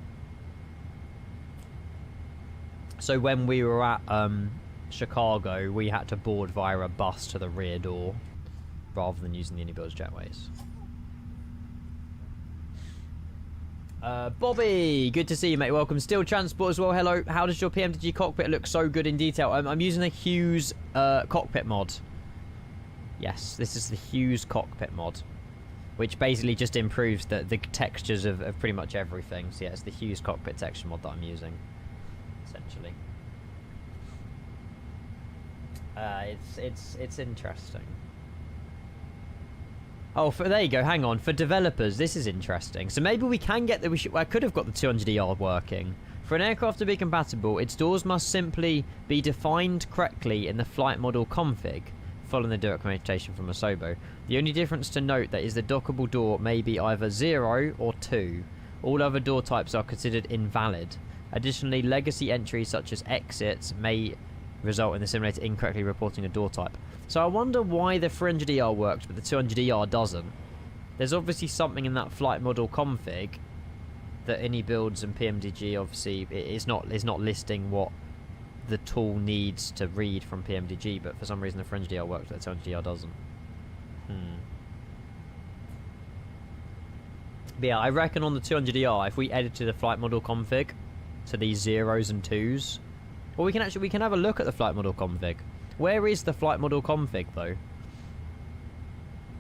So when we were at Chicago, we had to board via a bus to the rear door rather than using the iniBuilds jetways. Bobby, good to see you, mate. Welcome. Still Transport as well. Hello. How does your PMDG cockpit look so good in detail? I'm using a Hughes cockpit mod. Yes, this is the Hughes cockpit mod, which basically just improves the textures of pretty much everything. So yeah, it's the Hughes cockpit texture mod that I'm using, essentially. It's interesting. Oh, there you go. Hang on. For developers, this is interesting. So maybe we can get the... I could have got the 200ER working. For an aircraft to be compatible, its doors must simply be defined correctly in the flight model config, following the direct communication from Asobo. The only difference to note that is the dockable door may be either 0 or 2. All other door types are considered invalid. Additionally, legacy entries such as exits may result in the simulator incorrectly reporting a door type. So I wonder why the 300ER works but the 200ER doesn't. There's obviously something in that flight model config that iniBuilds and PMDG obviously is not listing what the tool needs to read from PMDG, but for some reason the 300ER works but the 200ER doesn't. But yeah, I reckon on the 200ER, if we edited the flight model config to these 0s and 2s, well, we can have a look at the flight model config. Where is the flight model config though?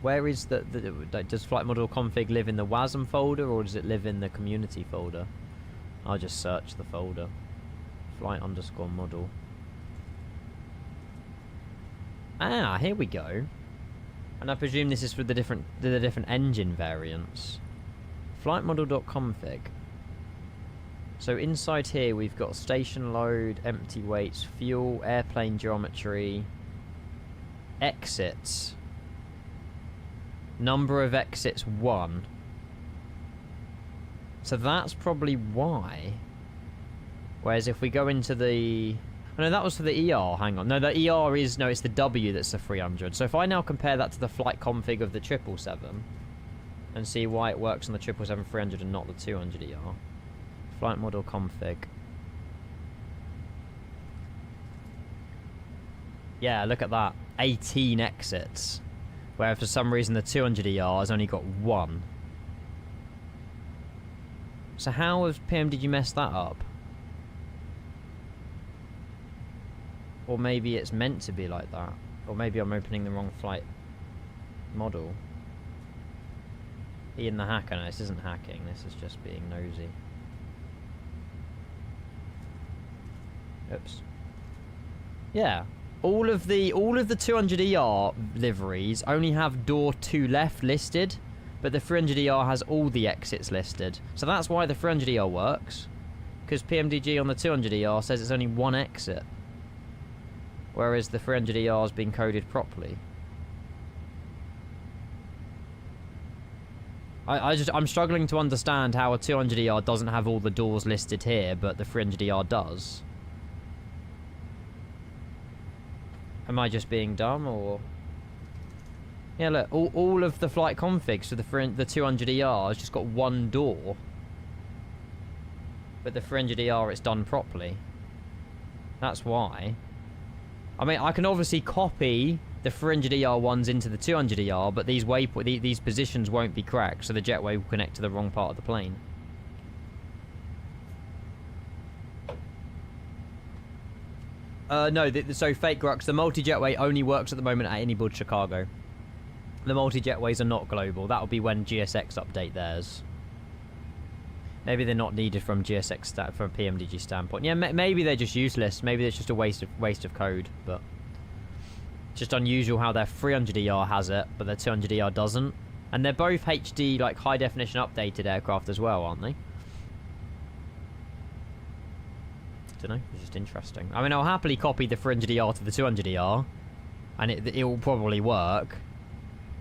Where is does flight model config live in the WASM folder or does it live in the community folder? I'll just search the folder. Flight_model. Ah, here we go. And I presume this is for the different engine variants. Flightmodel.config. So inside here we've got station load, empty weights, fuel, airplane geometry, exits. Number of exits 1. So that's probably why. Whereas if we go into the... Oh, no, that was for the ER. Hang on. No, the ER is... No, it's the W that's the 300. So if I now compare that to the flight config of the 777 and see why it works on the 777-300 and not the 200ER. Flight model config. Yeah, look at that. 18 exits. Where for some reason the 200ER has only got 1. So how has PMDG messed that up? Or maybe it's meant to be like that. Or maybe I'm opening the wrong flight model. Ian the hacker. No, this isn't hacking. This is just being nosy. Oops. Yeah. All of the 200ER liveries only have door 2 left listed, but the 300ER has all the exits listed. So that's why the 300ER works, because PMDG on the 200ER says it's only 1 exit, whereas the 300ER has been coded properly. I'm struggling to understand how a 200ER doesn't have all the doors listed here, but the 300ER does. Am I just being dumb, or... Yeah, look, all of the flight configs for the 200ER has just got 1 door. But the 300ER, it's done properly. That's why. I mean, I can obviously copy the 300ER ones into the 200ER, but these positions won't be correct, so the jetway will connect to the wrong part of the plane. No, so fake Grux, the multi-jetway only works at the moment at iniBuilds Chicago. The multi-jetways are not global. That'll be when GSX update theirs. Maybe they're not needed from GSX from a PMDG standpoint. Yeah, maybe they're just useless. Maybe it's just a waste of code. But it's just unusual how their 300ER has it, but their 200ER doesn't. And they're both HD, like high definition updated aircraft as well, aren't they? Don't know. It's just interesting. I mean, I'll happily copy the 300ER to the 200ER, and it will probably work.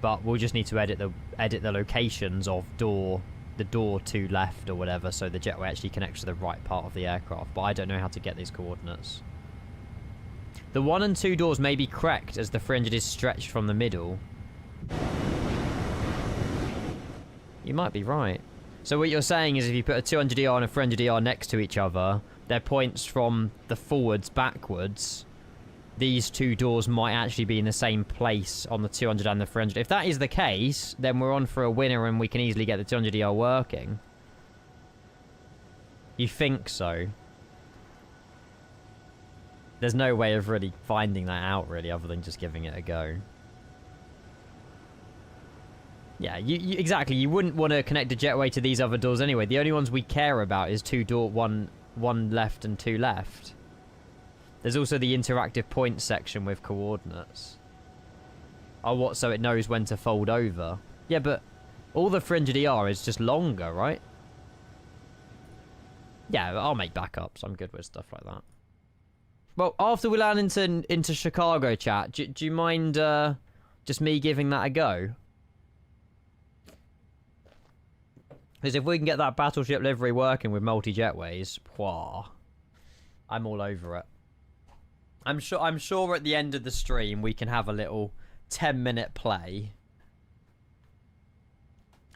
But we'll just need to edit the locations of the door to left or whatever, so the jetway actually connects to the right part of the aircraft. But I don't know how to get these coordinates. The 1 and 2 doors may be correct as the 300 is stretched from the middle. You might be right. So what you're saying is if you put a 200ER and a 300ER next to each other, their points from the forwards backwards, these 2 doors might actually be in the same place on the 200 and the 300. If that is the case, then we're on for a winner and we can easily get the 200ER working. You think so? There's no way of really finding that out, really, other than just giving it a go. Yeah, you exactly. You wouldn't want to connect a jetway to these other doors anyway. The only ones we care about is 2 door, one left and 2 left. There's also the interactive points section with coordinates. Oh, what? So it knows when to fold over. Yeah, but all the 300ER is just longer, right? Yeah, I'll make backups. I'm good with stuff like that. Well, after we land into Chicago, chat, do you mind just me giving that a go? Because if we can get that battleship livery working with multi-jetways, I'm all over it. I'm sure at the end of the stream we can have a little 10-minute play.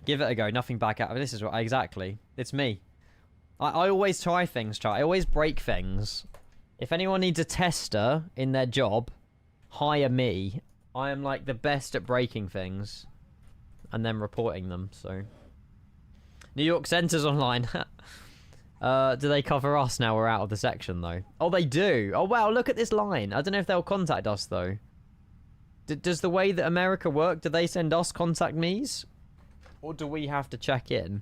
Give it a go. Nothing back out. This is what exactly. It's me. I always try things, chat. I always break things. If anyone needs a tester in their job, hire me. I am like the best at breaking things and then reporting them. So, New York Center's online. Do they cover us now we're out of the section, though? Oh, they do. Oh, wow, look at this line. I don't know if they'll contact us, though. Does the way that America work, do they send us contact me's? Or do we have to check in?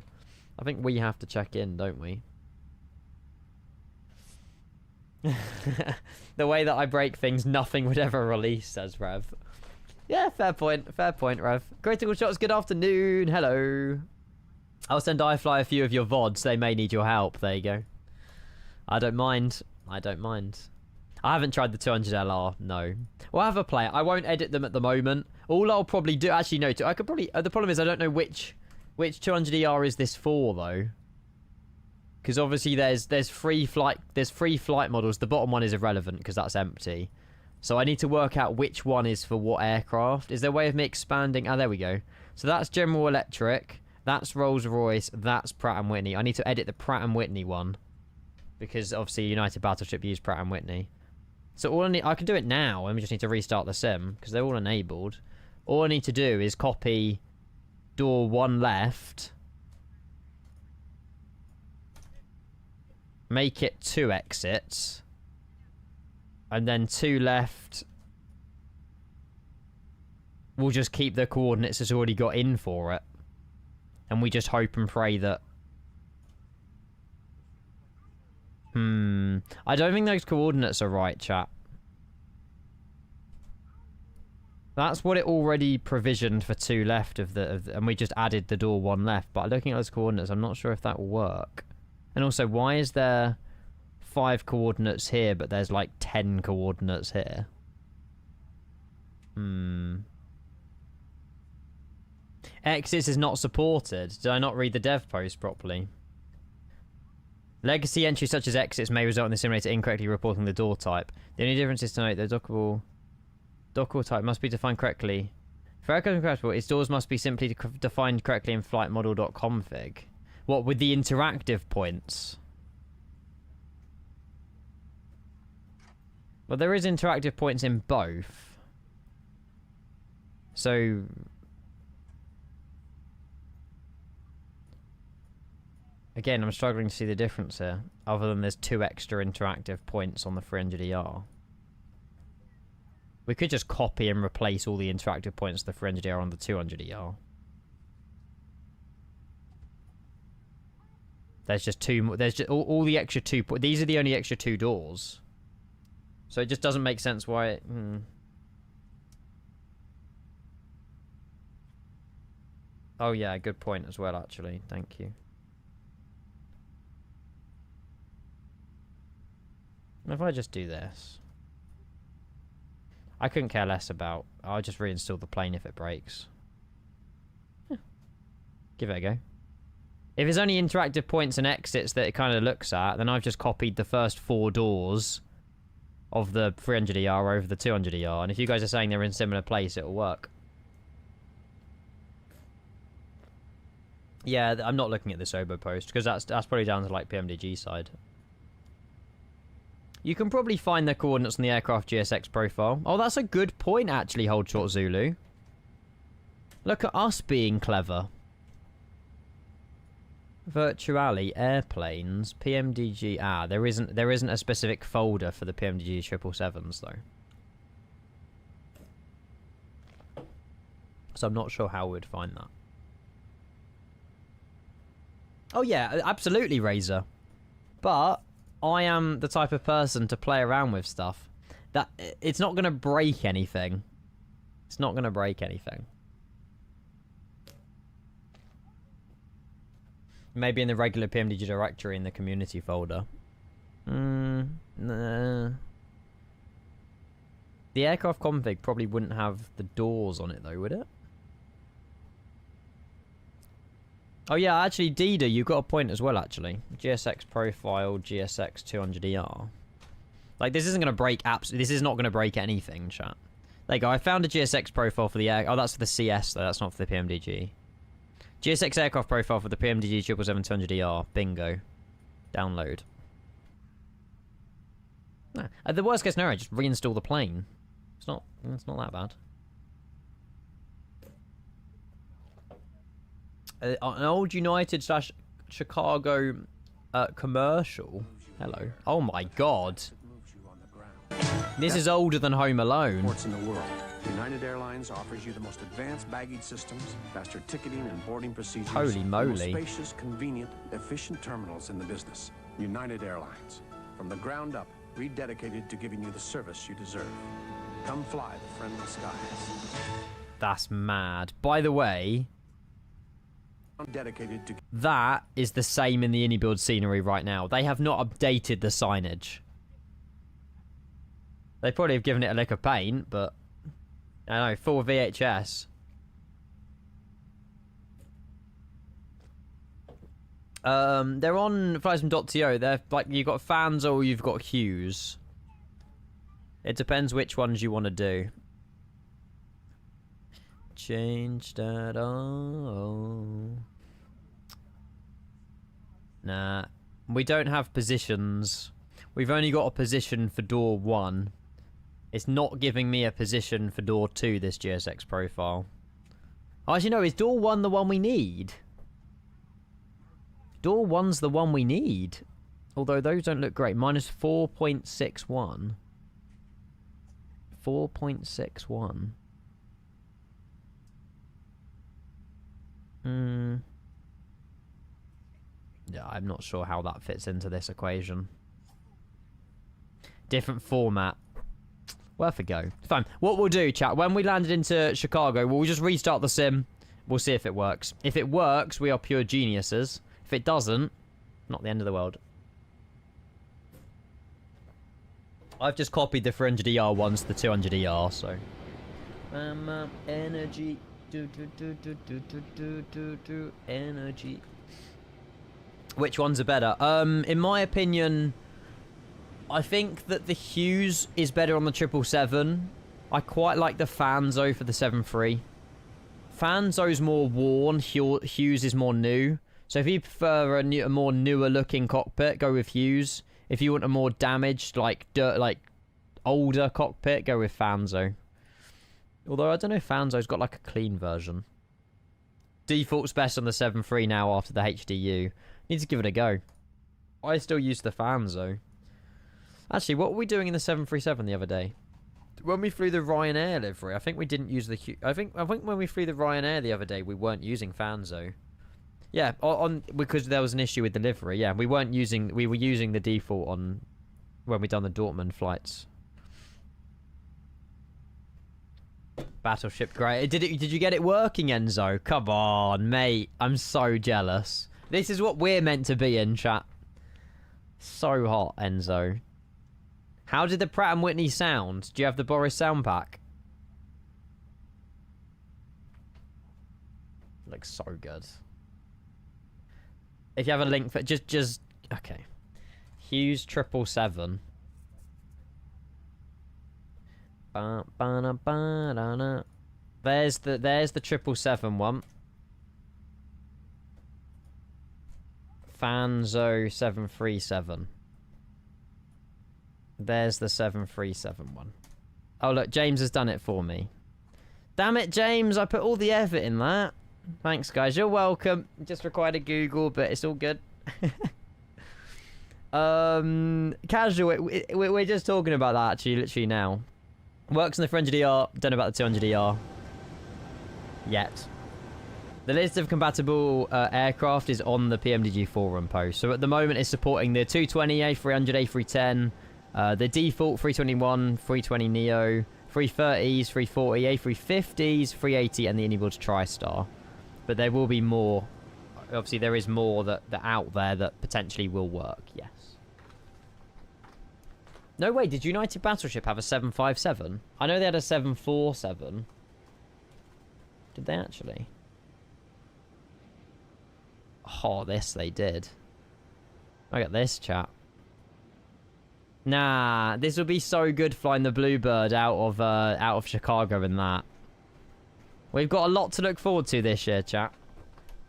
I think we have to check in, don't we? The way that I break things, nothing would ever release, says Rev. Yeah, fair point. Fair point, Rev. Critical Shots, good afternoon. Hello. I'll send iFly a few of your VODs. They may need your help. There you go. I don't mind. I don't mind. I haven't tried the 200LR. No. We'll have a play. I won't edit them at the moment. All I'll probably do... Actually, no. I could probably... the problem is I don't know which 200ER is this for, though. Because obviously there's free flight models. The bottom one is irrelevant because that's empty. So I need to work out which one is for what aircraft. Is there a way of me expanding? Ah, there we go. So that's General Electric. That's Rolls-Royce. That's Pratt & Whitney. I need to edit the Pratt & Whitney one. Because obviously United Battleship used Pratt & Whitney. So all I need... I can do it now. I just need to restart the sim. Because they're all enabled. All I need to do is copy door 1 left. Make it 2 exits. And then 2 left. We'll just keep the coordinates that's already got in for it. And we just hope and pray that... I don't think those coordinates are right, chat. That's what it already provisioned for 2 left and we just added the door 1 left. But looking at those coordinates, I'm not sure if that will work. And also, why is there 5 coordinates here, but there's like 10 coordinates here? Exits is not supported. Did I not read the dev post properly? Legacy entries such as exits may result in the simulator incorrectly reporting the door type. The only difference is to note that dockable type must be defined correctly. For aircraft compatible, its doors must be simply defined correctly in flightmodel.config. What, with the interactive points? Well, there is interactive points in both. So... Again, I'm struggling to see the difference here, other than there's 2 extra interactive points on the 300ER. We could just copy and replace all the interactive points of the 300ER on the 200ER. There's just 2 more. There's just all the extra 2. These are the only extra 2 doors. So it just doesn't make sense why it... Oh yeah, good point as well, actually. Thank you. If I just do this, I couldn't care less about... I'll just reinstall the plane if it breaks. Yeah. Give it a go. If there's only interactive points and exits that it kind of looks at, then I've just copied the first 4 doors of the 300ER over the 200ER. And if you guys are saying they're in similar place, it'll work. Yeah, I'm not looking at this Obo post, because that's probably down to, like, PMDG side. You can probably find the coordinates on the aircraft GSX profile. Oh, that's a good point, actually, Hold Short Zulu. Look at us being clever. Virtually, airplanes, PMDG... Ah, there isn't a specific folder for the PMDG 777s, though. So I'm not sure how we'd find that. Oh, yeah, absolutely, Razor. But... I am the type of person to play around with stuff. That it's not going to break anything. It's not going to break anything. Maybe in the regular PMDG directory in the community folder. Nah. The aircraft config probably wouldn't have the doors on it though, would it? Oh yeah, actually, Dida, you got a point as well, actually. GSX profile, GSX 200ER. Like, this isn't going to break apps. This is not going to break anything, chat. There you go. I found a GSX profile for the air... Oh, that's for the CS, though. That's not for the PMDG. GSX aircraft profile for the PMDG 777-200ER. Bingo. Download. Nah. At the worst case scenario, just reinstall the plane. It's not that bad. An old United / Chicago commercial. Hello. Oh my god. This is older than Home Alone. Ports in the world. United Airlines offers you the most advanced baggage systems, faster ticketing and boarding procedures. Holy moly. The most spacious, convenient, efficient terminals in the business. United Airlines. From the ground up, rededicated to giving you the service you deserve. Come fly the friendly skies. That's mad. By the way... Dedicated to... That is the same in the iniBuild scenery right now. They have not updated the signage. They probably have given it a lick of paint, but... I know, full VHS. They're on Flightsm.to. They're like, you've got fans or you've got hues. It depends which ones you want to do. Change that all. Nah. We don't have positions. We've only got a position for door 1. It's not giving me a position for door 2, this GSX profile. Actually, no, is door 1 the one we need? Door 1's the one we need. Although those don't look great. Minus 4.61. 4.61. Yeah, I'm not sure how that fits into this equation. Different format. Worth a go. Fine. What we'll do, chat, when we landed into Chicago, we'll just restart the sim. We'll see if it works. If it works, we are pure geniuses. If it doesn't, not the end of the world. I've just copied the 300ER ones to the 200ER, so... energy... energy. Which ones are better? In my opinion, I think that the Hughes is better on the 777. I quite like the Fanzo for the 7.3. Fanzo's more worn, Hughes is more new. So if you prefer a more newer looking cockpit, go with Hughes. If you want a more damaged, like older cockpit, go with Fanzo. Although I don't know if Fanzo's got like a clean version. Default's best on the 7.3 now after the HDU. Need to give it a go. I still use the Fanzo. Actually, what were we doing in the 737 the other day? When we flew the Ryanair livery, I think we didn't use the... I think when we flew the Ryanair the other day, we weren't using Fanzo. Yeah, because there was an issue with the livery. Yeah, we were using the default on when we done the Dortmund flights. Battleship, great. Did you get it working, Enzo? Come on, mate. I'm so jealous. This is what we're meant to be in, chat. So hot, Enzo. How did the Pratt & Whitney sound? Do you have the Boris sound pack? Looks so good. If you have a link for just okay. Hughes 777. There's the 777 one. Fanzo 737. There's the 737 one. Oh look, James has done it for me. Damn it, James! I put all the effort in that. Thanks, guys. You're welcome. Just required a Google, but it's all good. Casual. We're just talking about that actually, literally now. Works on the 400ER. Don't know about the 200ER yet. The list of compatible aircraft is on the PMDG forum post. So at the moment, it's supporting the 220, A300, A310, the default 321, 320neo, 330s, 340, A350s, 380, and the iniBuilds TriStar. But there will be more. Obviously, there is more that out there that potentially will work. Yes. No way. Did United Battleship have a 757? I know they had a 747. Did they actually? Oh, this they did. Look at this, chat. Nah, this will be so good flying the Bluebird out of Chicago and that. We've got a lot to look forward to this year, chat.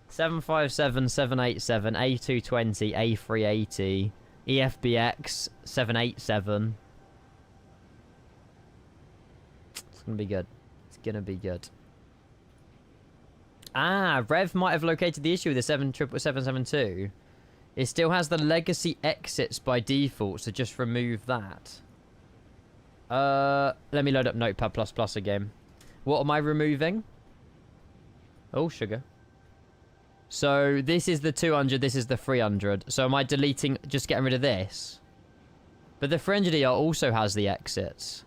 757, 787, A220, A380, EFBX, 787. It's gonna be good. It's gonna be good. Ah, Rev might have located the issue with the 77772. It still has the legacy exits by default, so just remove that. Let me load up Notepad++ again. What am I removing? Oh, sugar. So this is the 200, this is the 300. So am I deleting, just getting rid of this? But the 300ER also has the exits.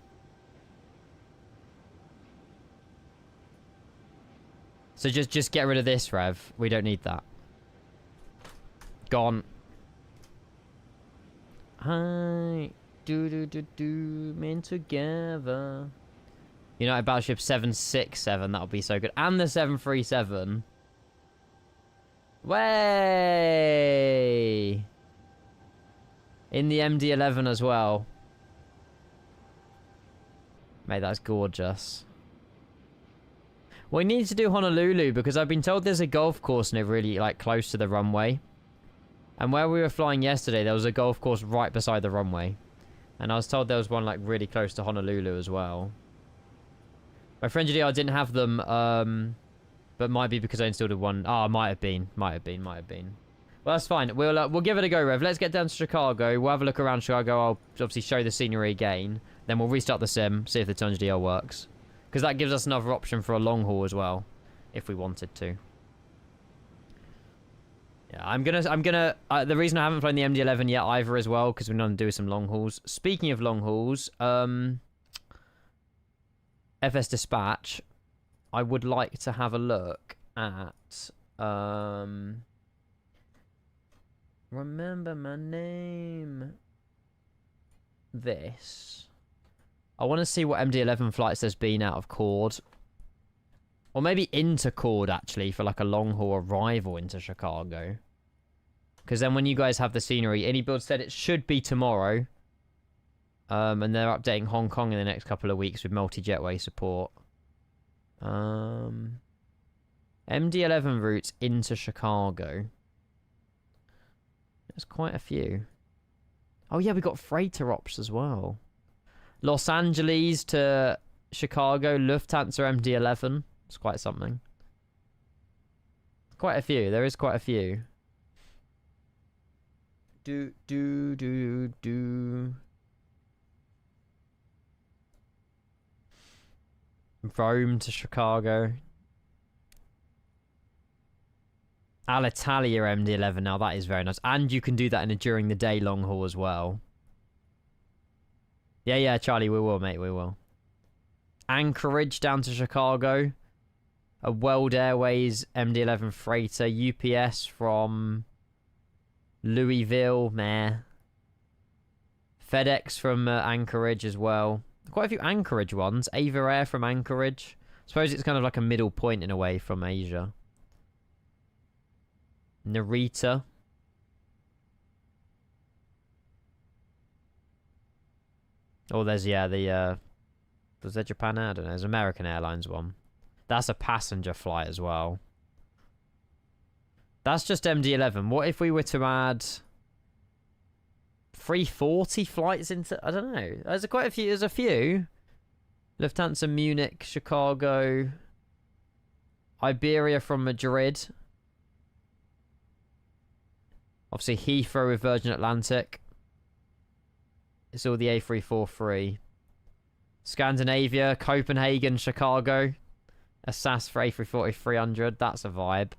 So just get rid of this, Rev. We don't need that. Gone. Hi. Men together. United Battleship 767. That'll be so good. And the 737. Way. In the MD-11 as well. Mate, that's gorgeous. We need to do Honolulu because I've been told there's a golf course near really like close to the runway. And where we were flying yesterday, there was a golf course right beside the runway. And I was told there was one like really close to Honolulu as well. My friend JDR didn't have them, but might be because I installed one. Oh, might have been. Well, that's fine. We'll give it a go, Rev. Let's get down to Chicago. We'll have a look around Chicago. I'll obviously show the scenery again. Then we'll restart the sim, see if the 200DL works. Because that gives us another option for a long haul as well, if we wanted to. Yeah, I'm gonna. The reason I haven't flown the MD-11 yet either as well, because we're going to do some long hauls. Speaking of long hauls, FS Dispatch, I would like to have a look at. Remember my name. This. I want to see what MD-11 flights there's been out of KORD. Or maybe into KORD, actually, for like a long-haul arrival into Chicago. Because then when you guys have the scenery, iniBuilds said it should be tomorrow. And they're updating Hong Kong in the next couple of weeks with multi-jetway support. MD-11 routes into Chicago. There's quite a few. Oh yeah, we got freighter ops as well. Los Angeles to Chicago, Lufthansa MD-11. It's quite something. Quite a few. There is quite a few. Do. Rome to Chicago. Alitalia MD-11. Now that is very nice. And you can do that in a during the day long haul as well. Yeah, Charlie, we will, mate, we will. Anchorage down to Chicago. A World Airways MD-11 freighter. UPS from Louisville, meh. FedEx from Anchorage as well. Quite a few Anchorage ones. Ava Air from Anchorage. I suppose it's kind of like a middle point in a way from Asia. Narita. Oh, there's, yeah, the, was there Japan Air? I don't know. There's American Airlines one. That's a passenger flight as well. That's just MD-11. What if we were to add 340 flights into... I don't know. There's quite a few. There's a few. Lufthansa Munich, Chicago. Iberia from Madrid. Obviously Heathrow with Virgin Atlantic. It's all the A343. Scandinavia, Copenhagen, Chicago. A SAS for A340-300. That's a vibe.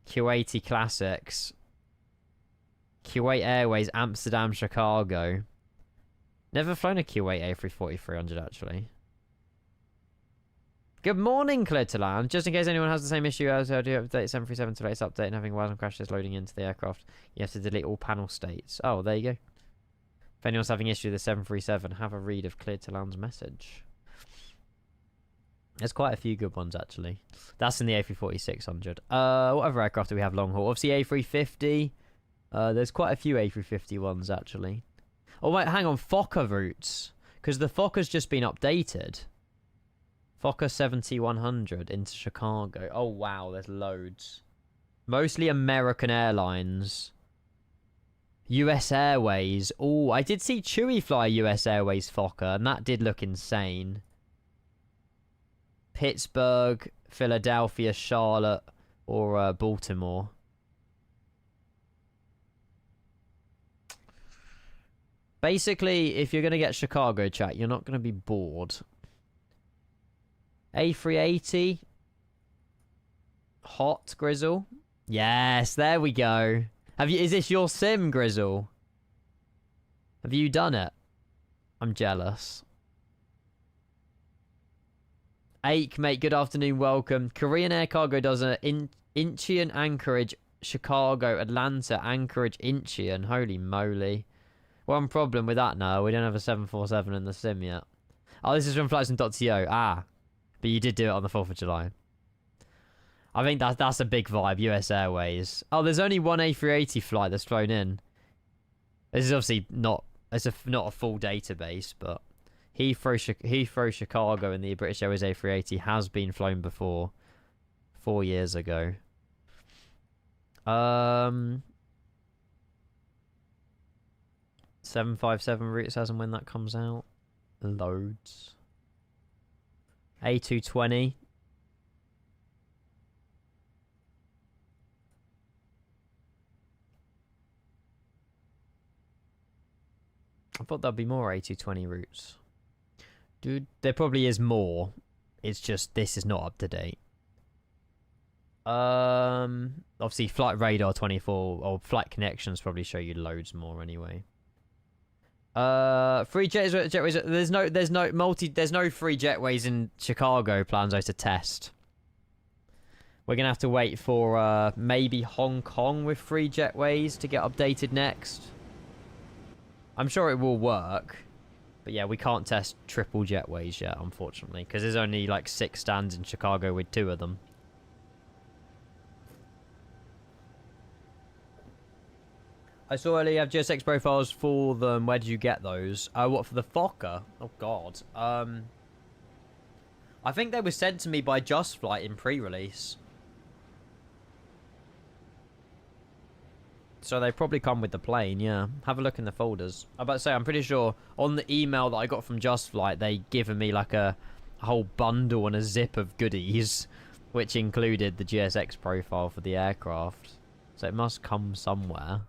Kuwaiti Classics. Kuwait Airways, Amsterdam, Chicago. Never flown a Kuwait A340-300, actually. Good morning, Clear to Land. Just in case anyone has the same issue as I do, update 737 to latest update and having wires and crashes loading into the aircraft. You have to delete all panel states. Oh, there you go. If anyone's having issue with the 737, have a read of Clear to Land's message. There's quite a few good ones, actually. That's in the A340-600. What other aircraft do we have long haul? Obviously, A350. There's quite a few A350 ones, actually. Oh, wait, hang on. Fokker routes. Because the Fokker's just been updated. Fokker 7100 into Chicago. Oh, wow. There's loads. Mostly American Airlines. US Airways. Oh, I did see Chewy fly US Airways Fokker, and that did look insane. Pittsburgh, Philadelphia, Charlotte, or Baltimore. Basically, if you're going to get Chicago, chat, you're not going to be bored. A380. Hot, Grizzle. Yes, there we go. Have you? Is this your sim, Grizzle? Have you done it? I'm jealous. Ake, mate, good afternoon, welcome. Korean Air Cargo does an Incheon, Anchorage, Chicago, Atlanta, Anchorage, Incheon. Holy moly. One problem with that now, we don't have a 747 in the sim yet. Oh, this is from flightsum.to. Ah, but you did do it on the 4th of July. I think that's a big vibe, US Airways. Oh, there's only one A380 flight that's flown in. This is obviously not a full database, but Heathrow, Chicago, and the British Airways A380 has been flown before, 4 years ago. 757 routes as and when that comes out. Loads. A220. I thought there'd be more A220 routes. Dude, there probably is more. It's just this is not up to date. Obviously Flight Radar 24 or Flight Connections probably show you loads more anyway. Free jetways. There's no free jetways in Chicago plans to test. We're gonna have to wait for maybe Hong Kong with free jetways to get updated next. I'm sure it will work. But yeah, we can't test triple jetways yet, unfortunately, because there's only like 6 stands in Chicago with 2 of them. I saw earlier you have GSX profiles for them. Where did you get those? What, for the Fokker? Oh, God. I think they were sent to me by Just Flight in pre-release. So they probably come with the plane, yeah. Have a look in the folders. I'm about to say, I'm pretty sure on the email that I got from Just Flight, they given me like a whole bundle and a zip of goodies, which included the GSX profile for the aircraft. So it must come somewhere.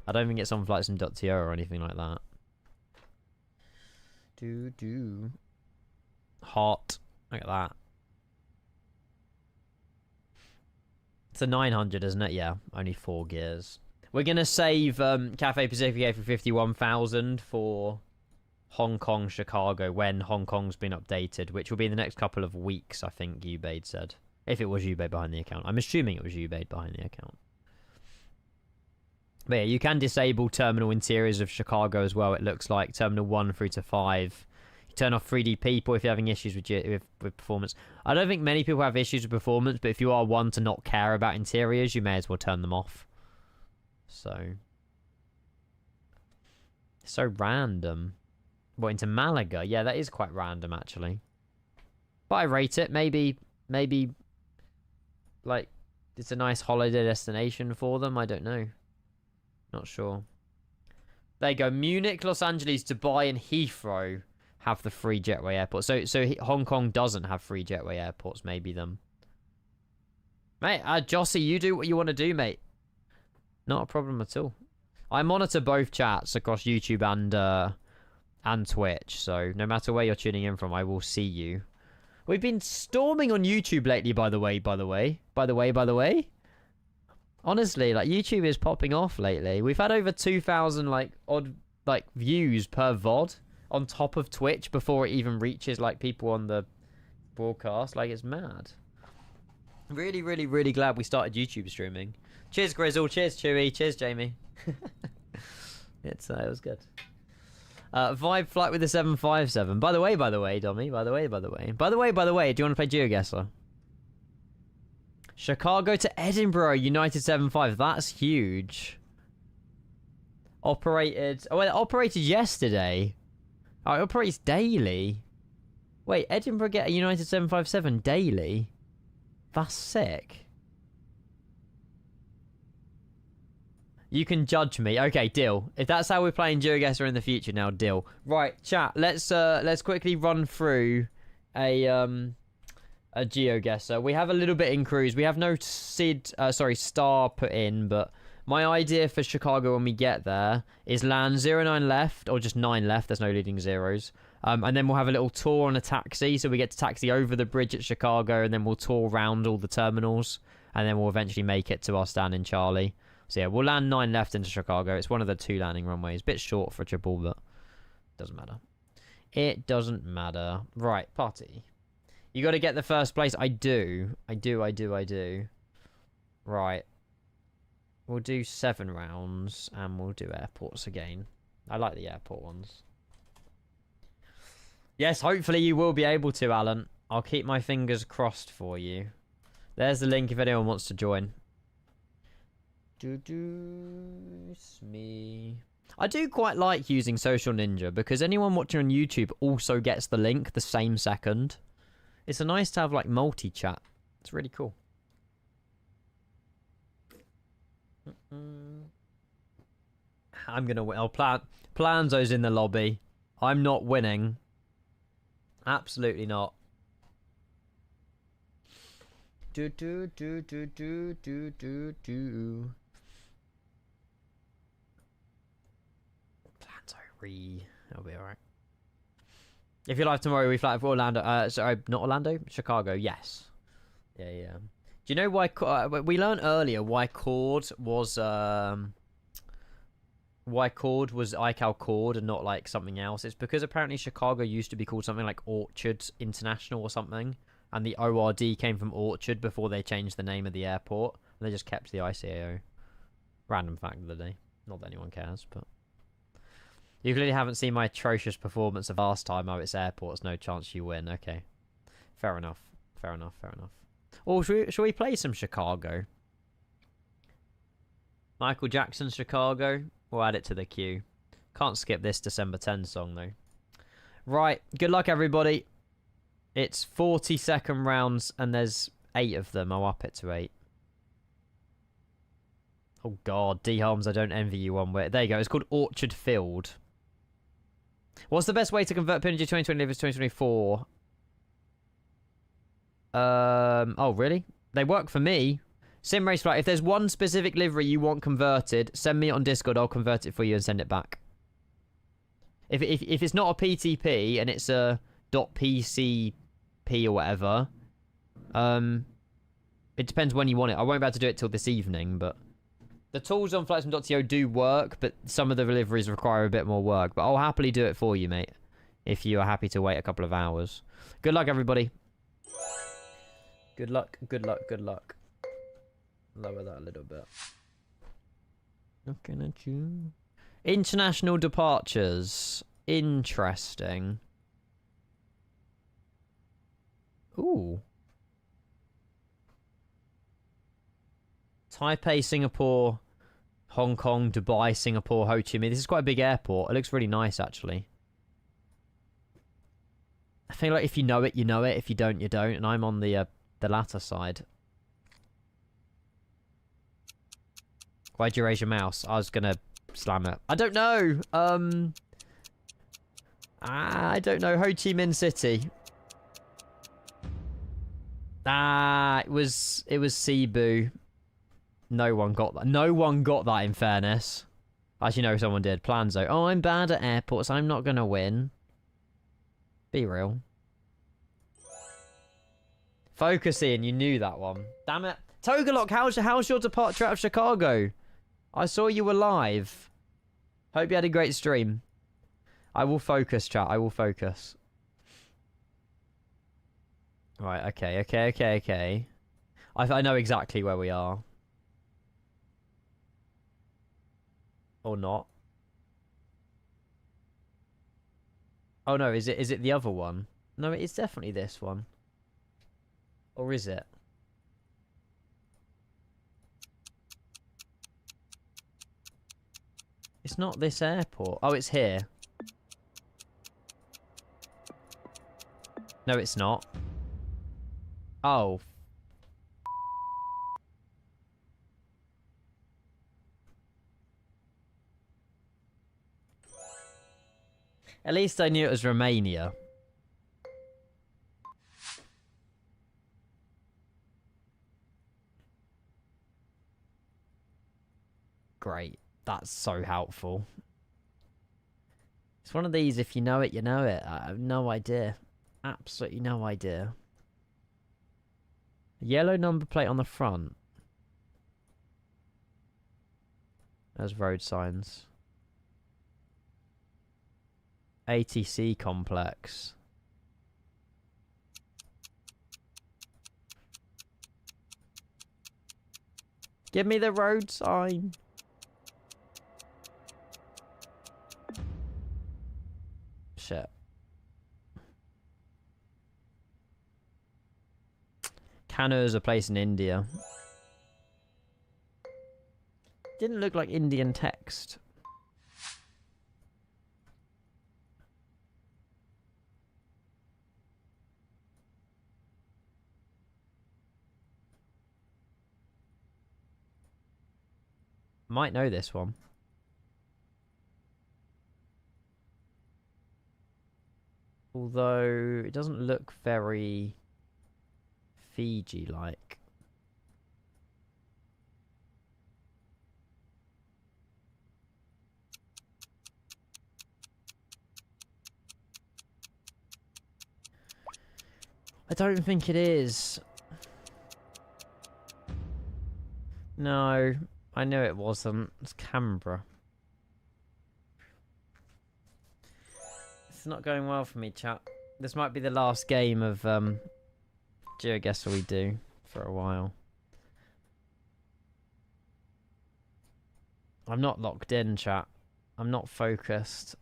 I don't think it's on flightsim.to or anything like that. Hot. Look at that. It's a 900, isn't it? Yeah, only 4 gears. We're going to save Cathay Pacific for 51,000 for Hong Kong, Chicago, when Hong Kong's been updated, which will be in the next couple of weeks, I think Ubaid said. If it was Ubaid behind the account. I'm assuming it was Ubaid behind the account. But yeah, you can disable terminal interiors of Chicago as well, it looks like. Terminal 1 through to 5. You turn off 3D people if you're having issues with performance. I don't think many people have issues with performance, but if you are one to not care about interiors, you may as well turn them off. So random. What, into Malaga? Yeah, that is quite random, actually. But I rate it. Maybe, like, it's a nice holiday destination for them. I don't know. Not sure. There you go. Munich, Los Angeles, Dubai, and Heathrow have the free jetway airports. So Hong Kong doesn't have free jetway airports. Maybe them. Mate, Jossie, you do what you want to do, mate. Not a problem at all. I monitor both chats across YouTube and Twitch. So no matter where you're tuning in from, I will see you. We've been storming on YouTube lately, by the way. Honestly, like, YouTube is popping off lately. We've had over 2,000 like odd like views per VOD on top of Twitch before it even reaches like people on the broadcast. Like, it's mad. Really, really, really glad we started YouTube streaming. Cheers, Grizzle. Cheers, Chewy. Cheers, Jamie. It was good. Vibe flight with the 757. By the way, Dommy. By the way. Do you want to play GeoGuessr? Chicago to Edinburgh, United 75. That's huge. Operated. Oh, well, it operated yesterday. Oh, it operates daily. Wait, Edinburgh get a United 757 daily? That's sick. You can judge me. Okay, deal. If that's how we're playing GeoGuessr in the future now, deal. Right, chat. Let's quickly run through a GeoGuessr. We have a little bit in cruise. We have no star put in, but my idea for Chicago when we get there is land 09 left, or just 9 left. There's no leading zeros. And then we'll have a little tour on a taxi. So we get to taxi over the bridge at Chicago, and then we'll tour around all the terminals, and then we'll eventually make it to our stand in Charlie. So yeah, we'll land 9 left into Chicago. It's one of the 2 landing runways. Bit short for a triple, but doesn't matter. It doesn't matter. Right, party. You got to get the first place. I do. Right. We'll do 7 rounds, and we'll do airports again. I like the airport ones. Yes, hopefully you will be able to, Alan. I'll keep my fingers crossed for you. There's the link if anyone wants to join. Me. I do quite like using Social Ninja because anyone watching on YouTube also gets the link the same second. It's a nice to have like multi-chat. It's really cool. I'm gonna win. Oh, Planzo's in the lobby. I'm not winning. Absolutely not. That'll be alright. If you're live tomorrow, we fly for Orlando. Sorry, not Orlando, Chicago. Yes. Yeah. Do you know why? We learned earlier why KORD was iCal KORD and not like something else. It's because apparently Chicago used to be called something like Orchard International or something, and the ORD came from Orchard before they changed the name of the airport. And they just kept the ICAO. Random fact of the day. Not that anyone cares, but. You clearly haven't seen my atrocious performance of last time. Oh, it's airports. No chance you win. Okay. Fair enough. Or should we play some Chicago? Michael Jackson's Chicago. We'll add it to the queue. Can't skip this December 10 song, though. Right. Good luck, everybody. It's 40-second rounds, and there's 8 of them. I'll up it to 8. Oh god, D Holmes, I don't envy you one way. There you go. It's called Orchard Field. What's the best way to convert PNG 2020 livers to 2024? Oh really? They work for me. Sim Race Flight. If there's one specific livery you want converted, send me it on Discord. I'll convert it for you and send it back. If it's not a PTP and it's a .pcp or whatever, it depends when you want it. I won't be able to do it till this evening, but the tools on flightsm.to do work, but some of the deliveries require a bit more work. But I'll happily do it for you, mate, if you are happy to wait a couple of hours. Good luck, everybody. Good luck, good luck, good luck. Lower that a little bit. Looking at you. International departures. Interesting. Ooh. Taipei, Singapore, Hong Kong, Dubai, Singapore, Ho Chi Minh. This is quite a big airport. It looks really nice, actually. I feel like if you know it, you know it. If you don't, you don't. And I'm on the latter side. Why'd you raise your mouse? I was gonna slam it. I don't know. I don't know. Ho Chi Minh City. It was Cebu. No one got that. No one got that, in fairness. Actually, no, someone did. Planzo. Oh, I'm bad at airports. I'm not gonna win. Be real. Focus in. You knew that one. Damn it. Togalock, how's your departure out of Chicago? I saw you were live. Hope you had a great stream. I will focus, chat. I will focus. Right, okay. I know exactly where we are. Or not. Oh no, is it the other one? No, it's definitely this one. Or is it? It's not this airport. Oh, it's here. No, it's not. Oh. At least I knew it was Romania. Great. That's so helpful. It's one of these, if you know it, you know it. I have no idea. Absolutely no idea. Yellow number plate on the front. There's road signs. ATC complex. Give me the road sign. Shit. KEWR is a place in India. Didn't look like Indian text. Might know this one. Although it doesn't look very Fiji-like. I don't think it is. No, I knew it wasn't. It's Canberra. It's not going well for me, chat. This might be the last game of GeoGuessr we do for a while. I'm not locked in, chat. I'm not focused.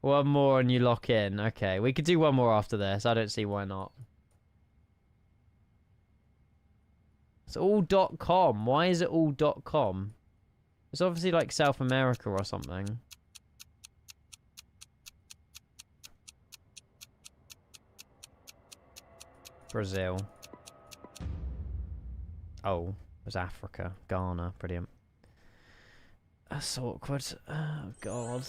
One more and you lock in. Okay, we could do one more after this. I don't see why not. It's all .com. Why is it all .com? It's obviously like South America or something. Brazil. Oh, it was Africa. Ghana. Brilliant. That's awkward. Oh, God.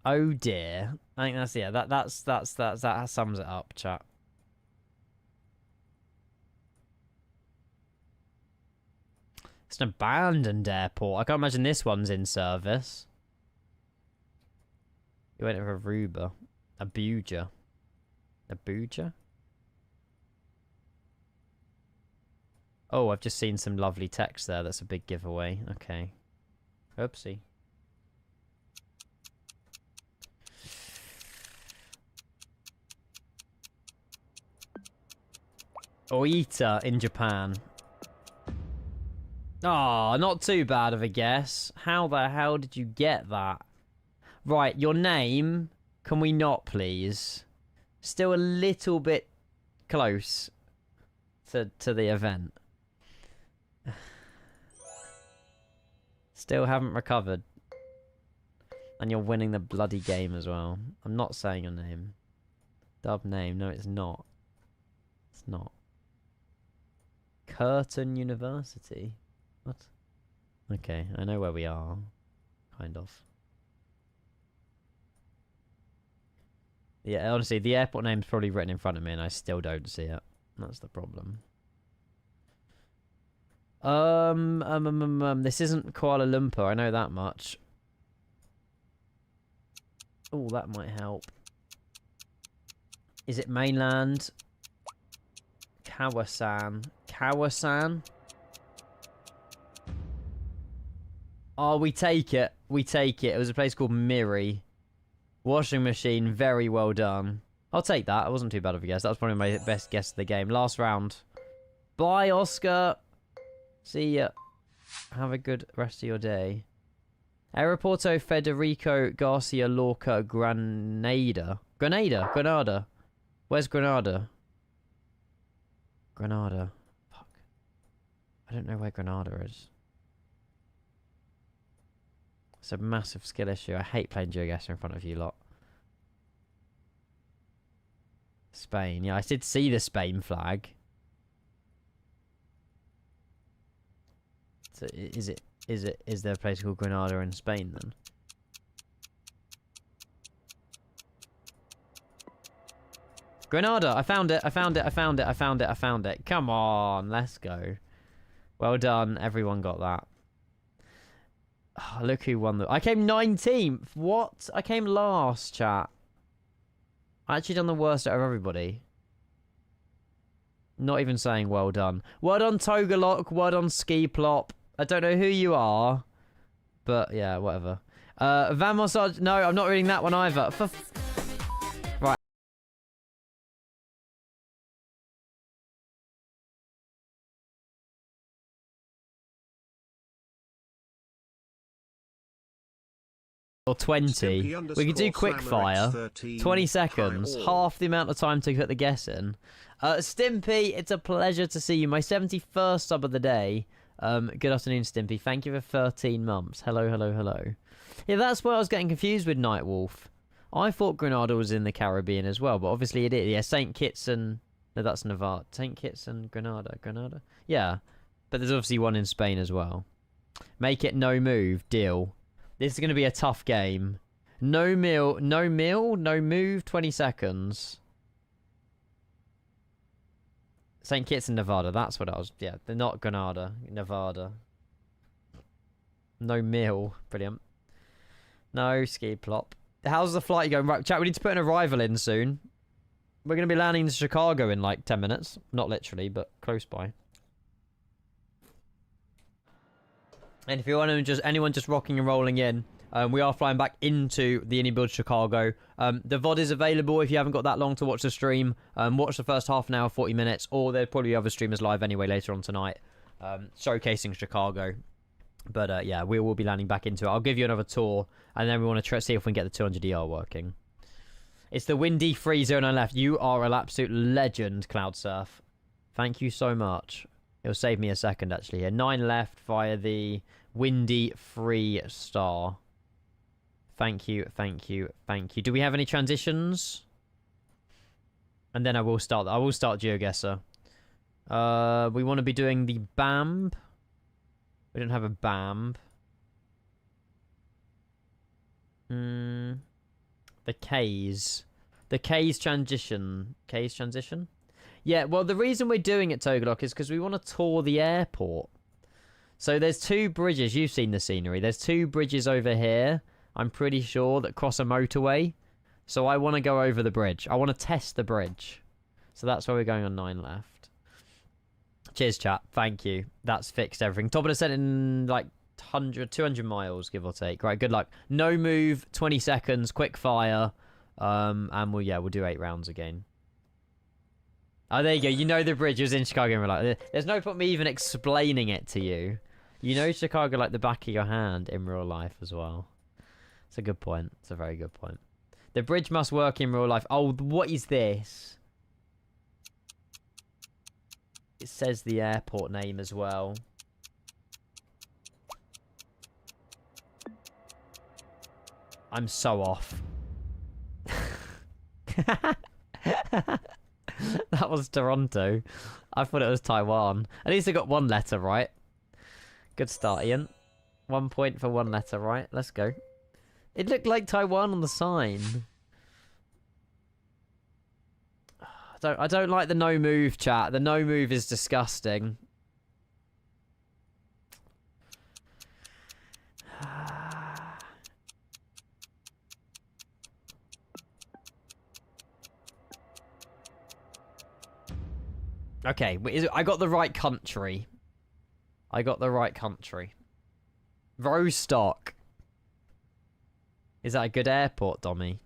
Oh, dear. I think that's, yeah, that sums it up, chat. It's an abandoned airport. I can't imagine this one's in service. You went for Aruba. Abuja. Abuja? Oh, I've just seen some lovely text there. That's a big giveaway. Okay. Oopsie. Oita in Japan. Oh, not too bad of a guess. How the hell did you get that? Right, your name. Can we not, please? Still a little bit close to the event. Still haven't recovered. And you're winning the bloody game as well. I'm not saying your name. Dub name. No, it's not. It's not. Curtin University. What? Okay, I know where we are. Kind of. Yeah, honestly, the airport name's probably written in front of me and I still don't see it. That's the problem. This isn't Kuala Lumpur, I know that much. Oh, that might help. Is it mainland? Kawasan. Kawasan? Oh, we take it. We take it. It was a place called Miri. Washing machine, very well done. I'll take that. It wasn't too bad of a guess. That was probably my best guess of the game. Last round. Bye, Oscar. See ya. Have a good rest of your day. Aeroporto Federico Garcia Lorca Granada. Granada. Where's Granada? Granada. Fuck. I don't know where Granada is. It's a massive skill issue. I hate playing GeoGuessr in front of you lot. Spain. Yeah, I did see the Spain flag. So is there a place called Granada in Spain then? Granada! I found it! I found it! I found it! I found it! I found it! Come on! Let's go. Well done. Everyone got that. Oh, look who won the... I came 19th! What? I came last, chat. I actually done the worst out of everybody. Not even saying well done. Well done, Togalok. Well done, Ski Plop. I don't know who you are. But, yeah, whatever. Vamos... No, I'm not reading that one either. Right. Or 20. We could do quick fire. 20 seconds. Half the amount of time to put the guess in. Stimpy, it's a pleasure to see you. My 71st sub of the day. Good afternoon, Stimpy. Thank you for 13 months. Hello, hello, hello. Yeah, that's where I was getting confused with Nightwolf. I thought Grenada was in the Caribbean as well, but obviously it is. Yeah, St. Kitts and... No, that's Navarre. St. Kitts and Grenada. Grenada? Yeah. But there's obviously one in Spain as well. Make it no move. Deal. This is going to be a tough game. No move, 20 seconds. St. Kitts and Nevada, that's what I was... Yeah, they're not Grenada, Nevada. No meal, brilliant. No ski plop. How's the flight going? Right, chat, we need to put an arrival in soon. We're going to be landing in Chicago in like 10 minutes. Not literally, but close by. And if you want to anyone just rocking and rolling in, we are flying back into the iniBuilds Chicago. The VOD is available if you haven't got that long to watch the stream. Watch the first half an hour, 40 minutes, or there'll probably be other streamers live anyway later on tonight, showcasing Chicago. But yeah, we will be landing back into it. I'll give you another tour, and then we want to try see if we can get the 200ER working. It's the windy free zone on left. You are an absolute legend, CloudSurf. Thank you so much. It'll save me a second, actually, here. 9 left via the windy free star. Thank you, thank you, thank you. Do we have any transitions? And then I will start GeoGuessr. We want to be doing the BAMB. We don't have a BAMB. The K's. The K's transition. K's transition? Yeah, well, the reason we're doing it, Toglock, is because we want to tour the airport. So there's 2 bridges. You've seen the scenery. There's 2 bridges over here, I'm pretty sure, that cross a motorway. So I want to go over the bridge. I want to test the bridge. So that's why we're going on 9 left. Cheers, chat. Thank you. That's fixed everything. Top of the set in like 200 miles, give or take. Right, good luck. No move, 20 seconds, quick fire. And we'll do 8 rounds again. Oh, there you go. You know the bridge. It was in Chicago in real life. There's no point me even explaining it to you. You know Chicago like the back of your hand in real life as well. It's a good point. It's a very good point. The bridge must work in real life. Oh, what is this? It says the airport name as well. I'm so off. That was Toronto. I thought it was Taiwan. At least I got 1 letter right. Good start, Ian. 1 point for 1 letter right. Let's go. It looked like Taiwan on the sign. I don't like the no move, chat. The no move is disgusting. Okay, I got the right country. I got the right country. Rostock. Is that a good airport, Dommy?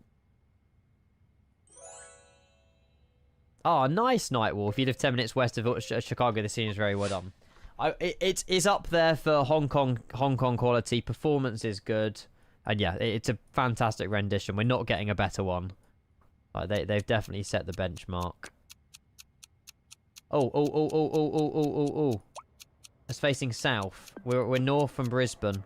Oh, nice, Nightwolf. You live 10 minutes west of Chicago. This scene is very well done. It is up there for Hong Kong quality. Performance is good. And yeah, it's a fantastic rendition. We're not getting a better one. They've definitely set the benchmark. Oh. It's facing south. We're north from Brisbane.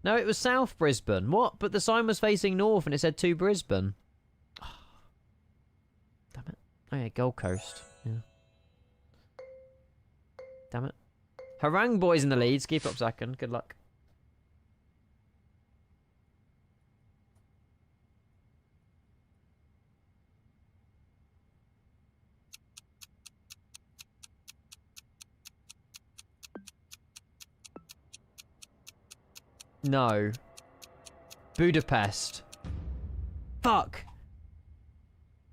No, it was South Brisbane. What? But the sign was facing north and it said to Brisbane. Oh, damn it. Oh yeah, Gold Coast. Yeah. Damn it. Harang boys in the leads. Keep up second. Good luck. No. Budapest. Fuck.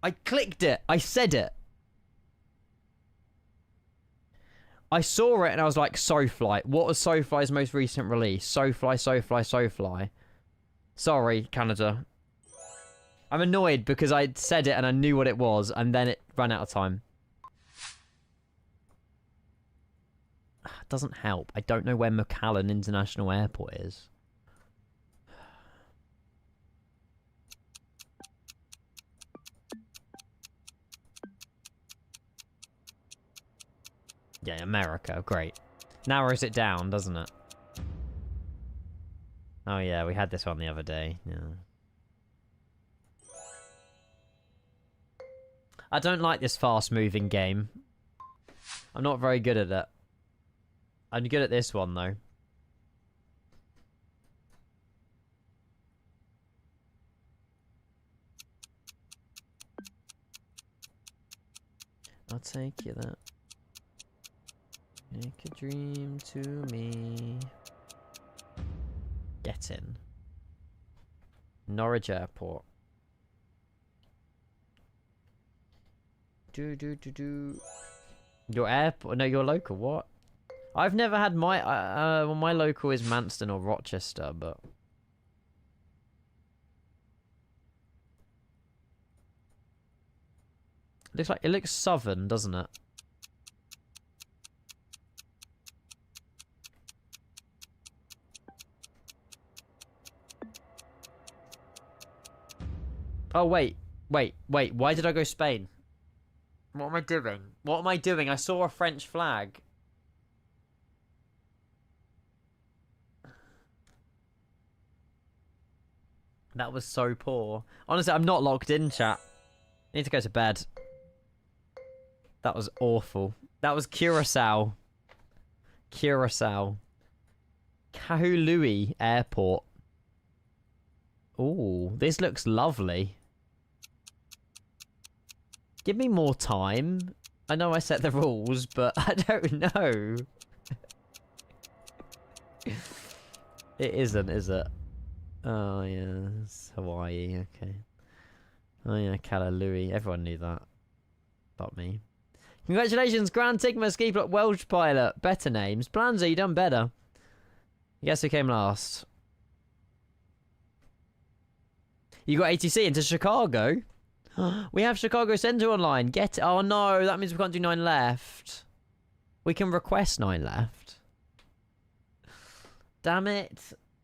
I clicked it. I said it. I saw it and I was like, SoFly. What was SoFly's most recent release? SoFly. Sorry, Canada. I'm annoyed because I said it and I knew what it was and then it ran out of time. It doesn't help. I don't know where McAllen International Airport is. Yeah, America. Great. Narrows it down, doesn't it? Oh, yeah. We had this one the other day. Yeah. I don't like this fast-moving game. I'm not very good at it. I'm good at this one, though. I'll take you that. Make a dream to me. Get in. Norwich Airport. Your airport? No, your local. What? I've never had my... well, my local is Manston or Rochester, but... It looks southern, doesn't it? Oh, wait. Why did I go Spain? What am I doing? I saw a French flag. That was so poor. Honestly, I'm not locked in, chat. I need to go to bed. That was awful. That was Curacao. Curacao. Kahului Airport. Ooh, this looks lovely. Give me more time. I know I set the rules, but I don't know. It isn't, is it? Oh, yeah. It's Hawaii, okay. Oh, yeah, Kalalui. Everyone knew that. Not me. Congratulations, Grand Tigma, Ski Block, Welsh Pilot. Better names. Planza, you done better. Guess who came last? You got ATC into Chicago? We have Chicago Center online. Get it. Oh, no. That means we can't do 9 left. We can request 9 left. Damn it.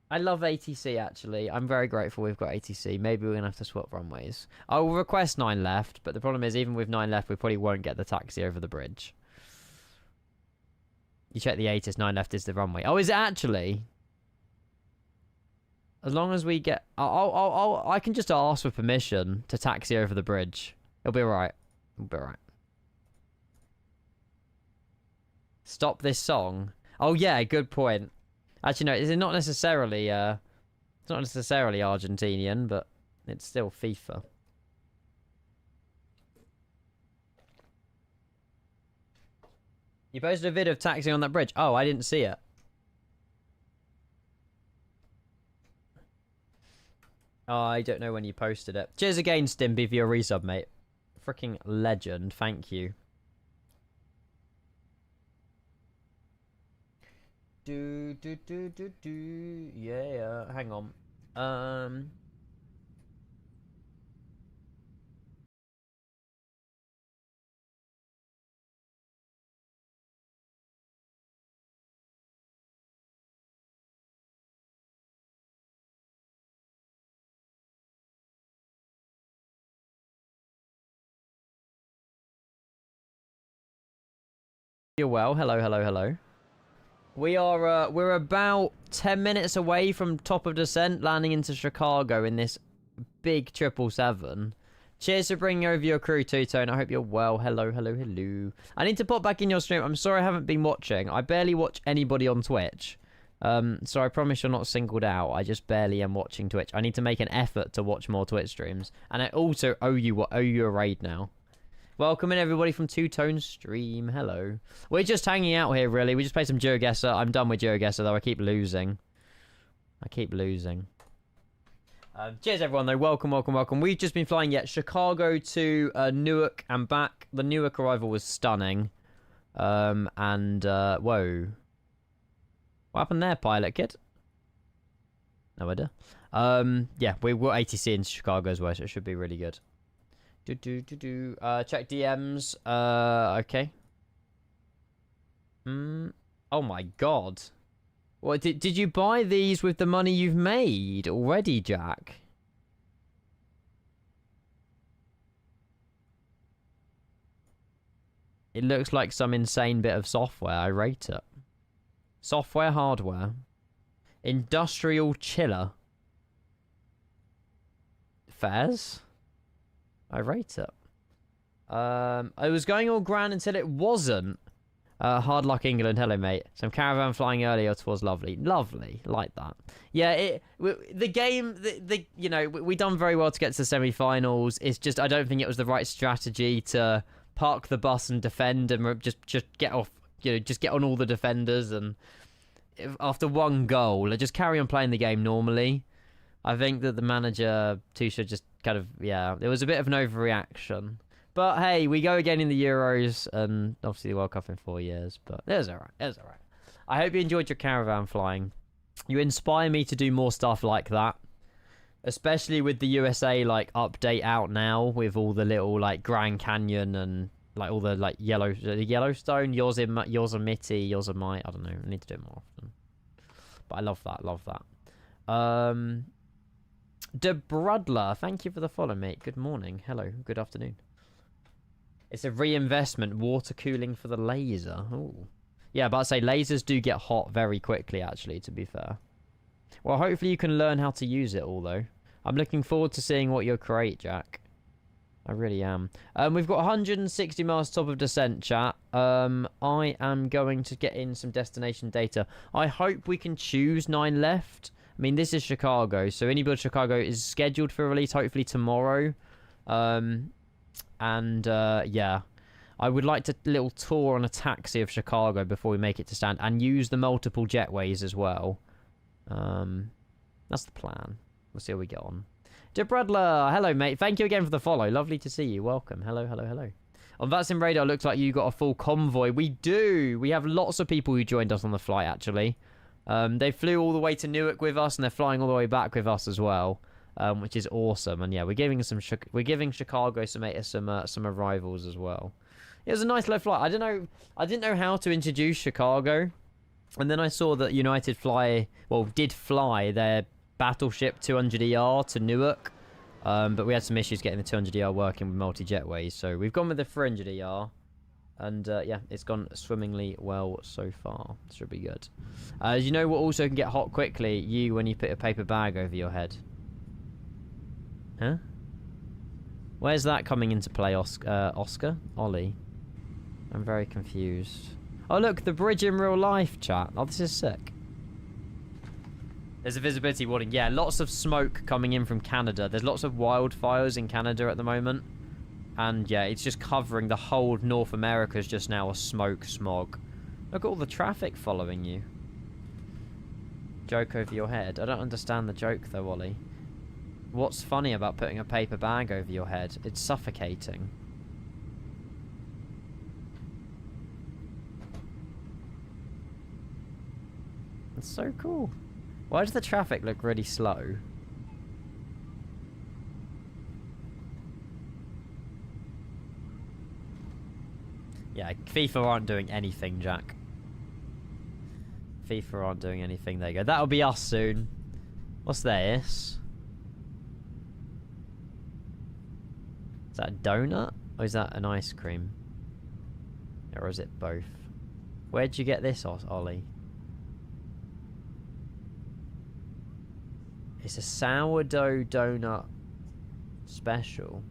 I love ATC, actually. I'm very grateful we've got ATC. Maybe we're going to have to swap runways. I will request 9 left, but the problem is, even with 9 left, we probably won't get the taxi over the bridge. You check the 8, 9 left is the runway. Oh, is it actually? As long as we get... I can just ask for permission to taxi over the bridge. It'll be alright. It'll be alright. Stop this song. Oh, yeah, good point. Actually, no, it's not necessarily, it's not necessarily Argentinian, but it's still FIFA. You posted a vid of taxiing on that bridge. Oh, I didn't see it. Oh, I don't know when you posted it. Cheers again, Stimpy, for your resub, mate. Freaking legend. Thank you. Yeah, hang on. You're well. Hello, hello, hello. We're about 10 minutes away from top of descent, landing into Chicago in this big 777. Cheers for bringing over your crew, Two-Tone. I hope you're well. Hello, hello, hello. I need to pop back in your stream. I'm sorry I haven't been watching. I barely watch anybody on Twitch. So I promise you're not singled out. I just barely am watching Twitch. I need to make an effort to watch more Twitch streams. And I also owe you a raid now. Welcome in, everybody, from Two-Tone Stream. Hello. We're just hanging out here, really. We just played some GeoGuessr. I'm done with GeoGuessr, though. I keep losing. Cheers, everyone, though. Welcome, welcome, welcome. We've just been flying, Chicago to Newark and back. The Newark arrival was stunning. Whoa. What happened there, pilot kid? No idea. Yeah, we got ATC in Chicago as well, so it should be really good. Check DMs. Okay. Oh my god. What, did you buy these with the money you've made already, Jack? It looks like some insane bit of software. I rate it. Software, hardware. Industrial chiller. Fairs? I rate it. I was going all grand until it wasn't. Hard luck, England. Hello, mate. Some caravan flying earlier was lovely. Lovely. Like that. Yeah, the game, you know, we done very well to get to the semi-finals. It's just, I don't think it was the right strategy to park the bus and defend and just get off, you know, just get on all the defenders. And after one goal, just carry on playing the game normally. I think that the manager, Tusha, just kind of, yeah, there was a bit of an overreaction. But hey, we go again in the Euros and obviously the World Cup in 4 years. But it was alright. It was alright. I hope you enjoyed your caravan flying. You inspire me to do more stuff like that. Especially with the USA, like, update out now with all the little, like, Grand Canyon and, like, all the, like, Yellowstone, Yosemite, I don't know. I need to do it more often. But I love that. Love that. De Brudler, thank you for the follow, mate. Good morning. Hello. Good afternoon. It's a reinvestment. Water cooling for the laser. Ooh. Yeah, but I'd say lasers do get hot very quickly, actually, to be fair. Well, hopefully you can learn how to use it all, though. I'm looking forward to seeing what you'll create, Jack. I really am. We've got 160 miles top of descent, chat. I am going to get in some destination data. I hope we can choose 9 left. I mean, this is Chicago, so iniBuilds Chicago is scheduled for release hopefully tomorrow. Yeah. I would like to little tour on a taxi of Chicago before we make it to stand, and use the multiple jetways as well. That's the plan. We'll see how we get on. Dear Bradler, hello mate. Thank you again for the follow. Lovely to see you. Welcome. Hello, hello, hello. On Vatsim Radar, looks like you got a full convoy. We do. We have lots of people who joined us on the flight, actually. They flew all the way to Newark with us, and they're flying all the way back with us as well, which is awesome. And yeah, we're giving Chicago some arrivals as well. It was a nice low flight. I didn't know how to introduce Chicago, and then I saw that United did fly their Battleship 200ER to Newark, but we had some issues getting the 200ER working with multi-jetways, so we've gone with the 300ER, and yeah, it's gone swimmingly well so far. Should be good. You know what also can get hot quickly? When you put a paper bag over your head. Huh? Where's that coming into play, Oscar? Ollie? I'm very confused. Oh look, the bridge in real life, chat. Oh, this is sick. There's a visibility warning. Yeah, lots of smoke coming in from Canada. There's lots of wildfires in Canada at the moment. And yeah, it's just covering the whole of North America is just now a smoke smog. Look at all the traffic following you. Joke over your head. I don't understand the joke though, Ollie. What's funny about putting a paper bag over your head? It's suffocating. It's so cool. Why does the traffic look really slow? Yeah, FIFA aren't doing anything, Jack. FIFA aren't doing anything. There you go. That'll be us soon. What's this? Is that a donut? Or is that an ice cream? Or is it both? Where'd you get this, Ollie? It's a sourdough donut special.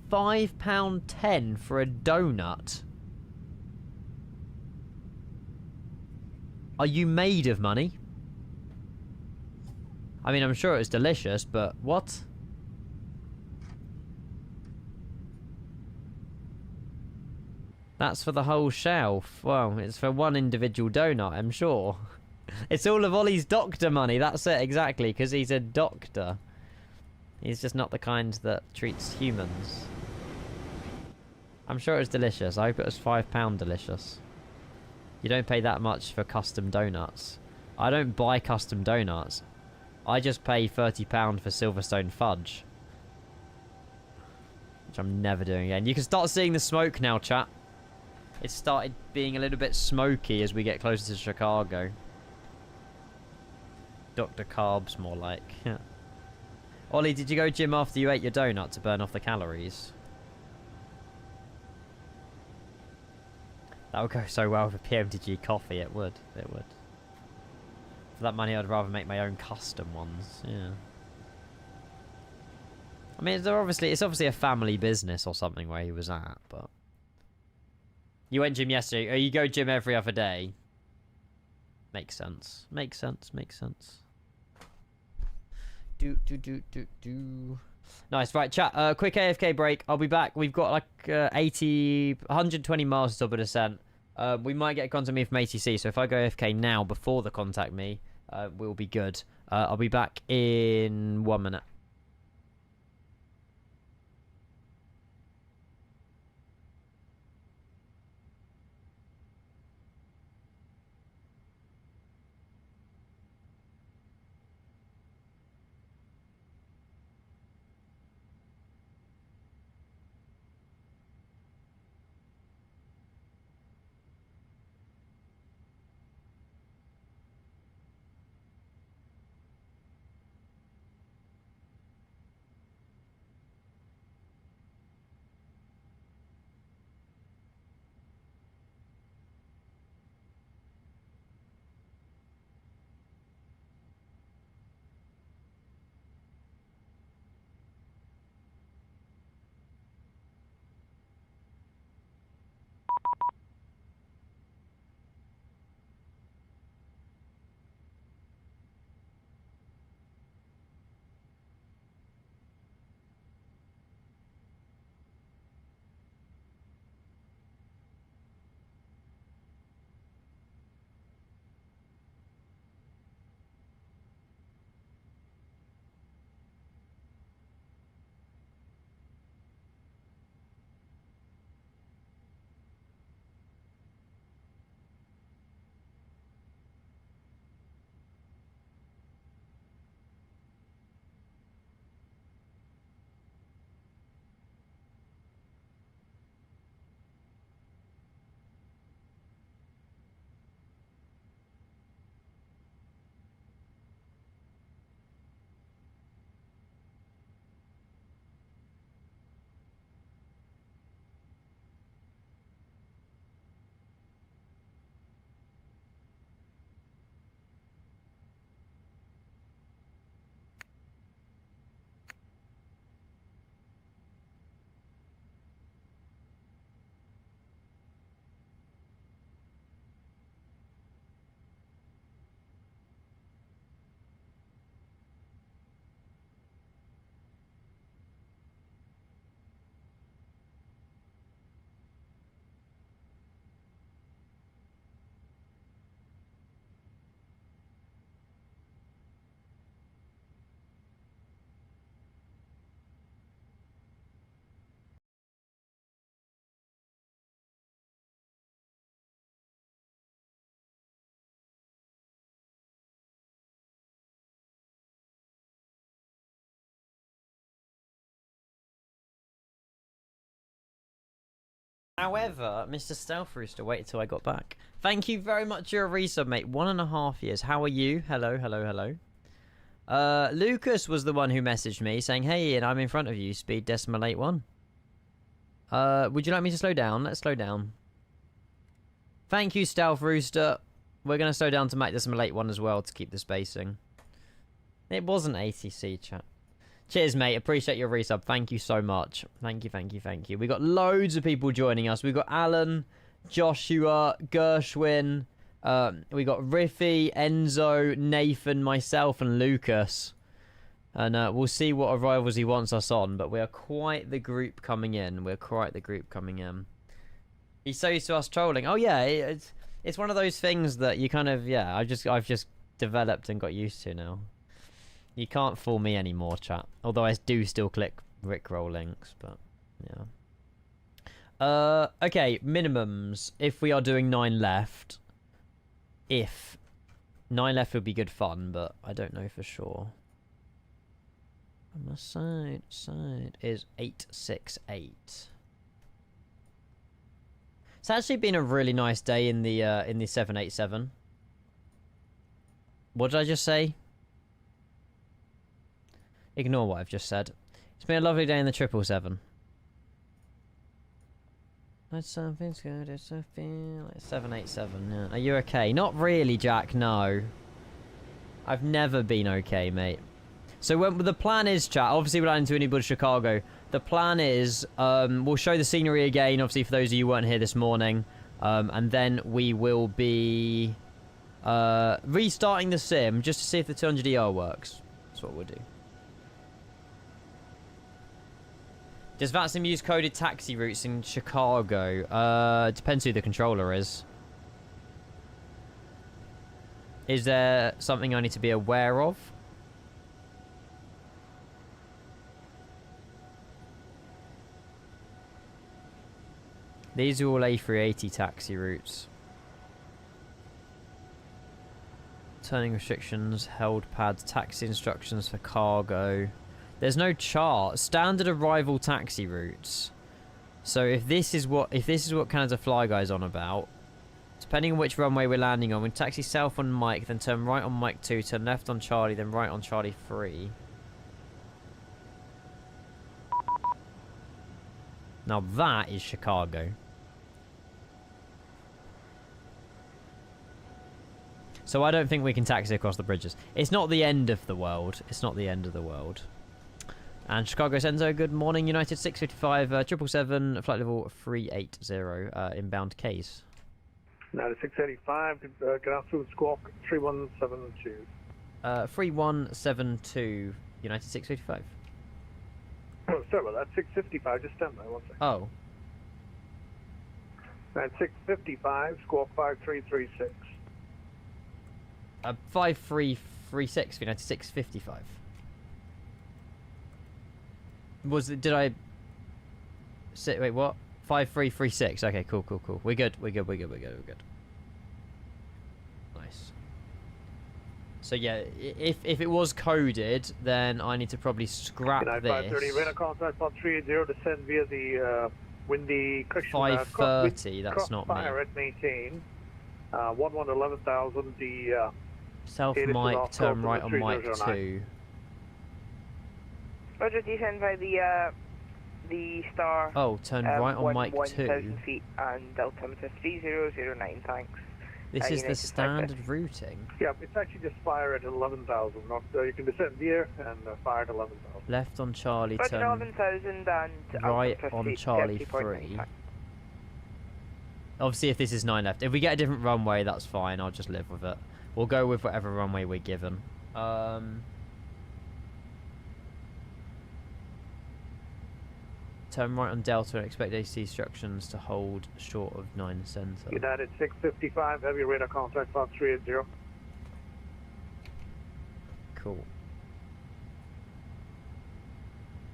£5.10 for a donut. Are you made of money? I mean, I'm sure it's delicious, but what? That's for the whole shelf. Well, it's for one individual donut, I'm sure. It's all of Ollie's doctor money. That's it, exactly, because he's a doctor. He's just not the kind that treats humans. I'm sure it's delicious. I hope it was £5 delicious. You don't pay that much for custom donuts. I don't buy custom donuts. I just pay £30 for Silverstone fudge. Which I'm never doing again. You can start seeing the smoke now, chat. It started being a little bit smoky as we get closer to Chicago. Dr. Carbs, more like. Ollie, did you go gym after you ate your donut to burn off the calories? That would go so well for PMTG coffee, it would. It would. For that money, I'd rather make my own custom ones, yeah. I mean, it's obviously a family business or something where he was at, but... You went gym yesterday, or you go gym every other day? Makes sense. Makes sense, makes sense. Nice, right, chat. Quick AFK break. I'll be back. We've got like 120 miles to top of descent. We might get contact me from ATC, so if I go AFK now before the contact me, we'll be good. I'll be back in 1 minute. However, Mr. Stealth Rooster waited till I got back. Thank you very much. You're a resub, mate. 1.5 years. How are you? Hello, hello, hello. Lucas was the one who messaged me saying, hey, Ian, I'm in front of you. Speed decimal 81. Would you like me to slow down? Let's slow down. Thank you, Stealth Rooster. We're going to slow down to Mach decimal 81 as well to keep the spacing. It wasn't ATC, chat. Cheers, mate. Appreciate your resub. Thank you so much. Thank you, thank you, thank you. We got loads of people joining us. We got Alan, Joshua, Gershwin. We got Riffy, Enzo, Nathan, myself, and Lucas. And we'll see what arrivals he wants us on. But we are quite the group coming in. We're quite the group coming in. He's so used to us trolling. Oh yeah, it's one of those things that you kind of I've just developed and got used to now. You can't fool me anymore, chat. Although I do still click Rickroll links, but yeah. Okay, minimums. If we are doing 9 left, 9 left would be good fun, but I don't know for sure. My side is 868. It's actually been a really nice day in the 787. What did I just say? Ignore what I've just said. It's been a lovely day in the 777. Something's good. It's a feel like 787. Yeah. Are you okay? Not really, Jack. No. I've never been okay, mate. So when the plan is, chat. Obviously, we're landing to iniBuilds Chicago. The plan is, we'll show the scenery again. Obviously, for those of you who weren't here this morning, and then we will be restarting the sim just to see if the 200ER works. That's what we'll do. Does VATSIM use coded taxi routes in Chicago? Depends who the controller is. Is there something I need to be aware of? These are all A380 taxi routes. Turning restrictions, held pads, taxi instructions for cargo. There's no chart. Standard arrival taxi routes. So if this is what Canada Fly Guy's on about, depending on which runway we're landing on, we taxi south on Mike, then turn right on Mike 2, turn left on Charlie, then right on Charlie 3. Now that is Chicago. So I don't think we can taxi across the bridges. It's not the end of the world. It's not the end of the world. And Chicago Senzo, good morning. United 655, 777, flight level 380, inbound Ks. United 685, get out through Squawk 3172. 3172, United 655. Oh, sorry about that, 655, just stand by one second. Oh. United 655, Squawk 5336. 5336, United 655. Did I say, wait, what? 5336. Okay, cool. We're good. Nice. So yeah, if it was coded, then I need to probably scrap this. 530, radar contact on 380, descend via the windy cushion. 530, that's not me. Fire at maintain. 11,000, the South Mike, turn right on Mike 2. Roger, descend by the star. Oh, turn right on Mike 2. 1,000 feet and altimeter 3009, thanks. This is the standard routing. Yeah, it's actually just fire at 11,000. You can descend here and fire at 11,000. Left on Charlie, Roger, turn 11,000 and right on Charlie 3. Obviously, if this is 9 left. If we get a different runway, that's fine. I'll just live with it. We'll go with whatever runway we're given. Turn right on Delta and expect AC instructions to hold short of 9 center. United 655, heavy radar contact on 380. Cool.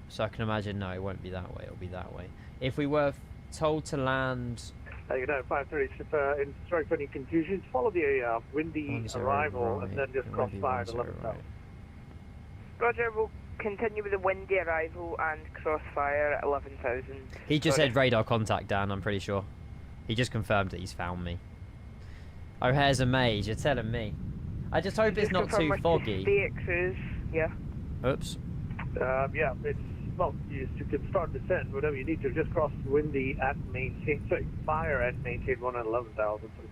So I can imagine, no, it won't be that way, it'll be that way. If we were told to land... United 530, sorry for any confusions, follow the windy arrival and then just cross fire at 11,000. Roger, we'll Continue with the windy arrival and crossfire at 11,000. He just said radar contact, Dan, I'm pretty sure. He just confirmed that he's found me. O'Hare's a mage, you're telling me. I just hope it's not too foggy. Stay at cruise, yeah. Oops. Yeah, it's, well, you can start descent, whatever you need to. Just cross windy at maintain, sorry, fire at maintain 1 at 11,000, please.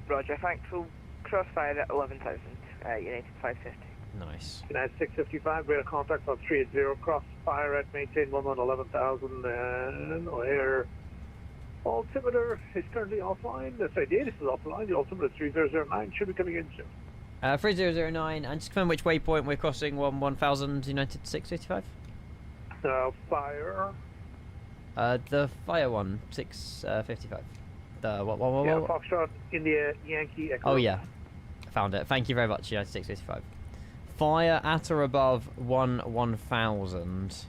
Roger, thanks. We'll crossfire at 11,000, United 550. Nice. United 655, radar contact on 380, cross fire at maintain 1 at 11,000, and O'Hare altimeter is currently offline. Sorry, the ATIS is offline. The altimeter 3009 should be coming in soon. 3009, and just confirm which waypoint we're crossing 1000 United 655? Fire. The fire one, 655. The what? Yeah, Foxtrot, India, Yankee, Echo. Oh yeah, found it. Thank you very much, United 655. Fire at or above 1000.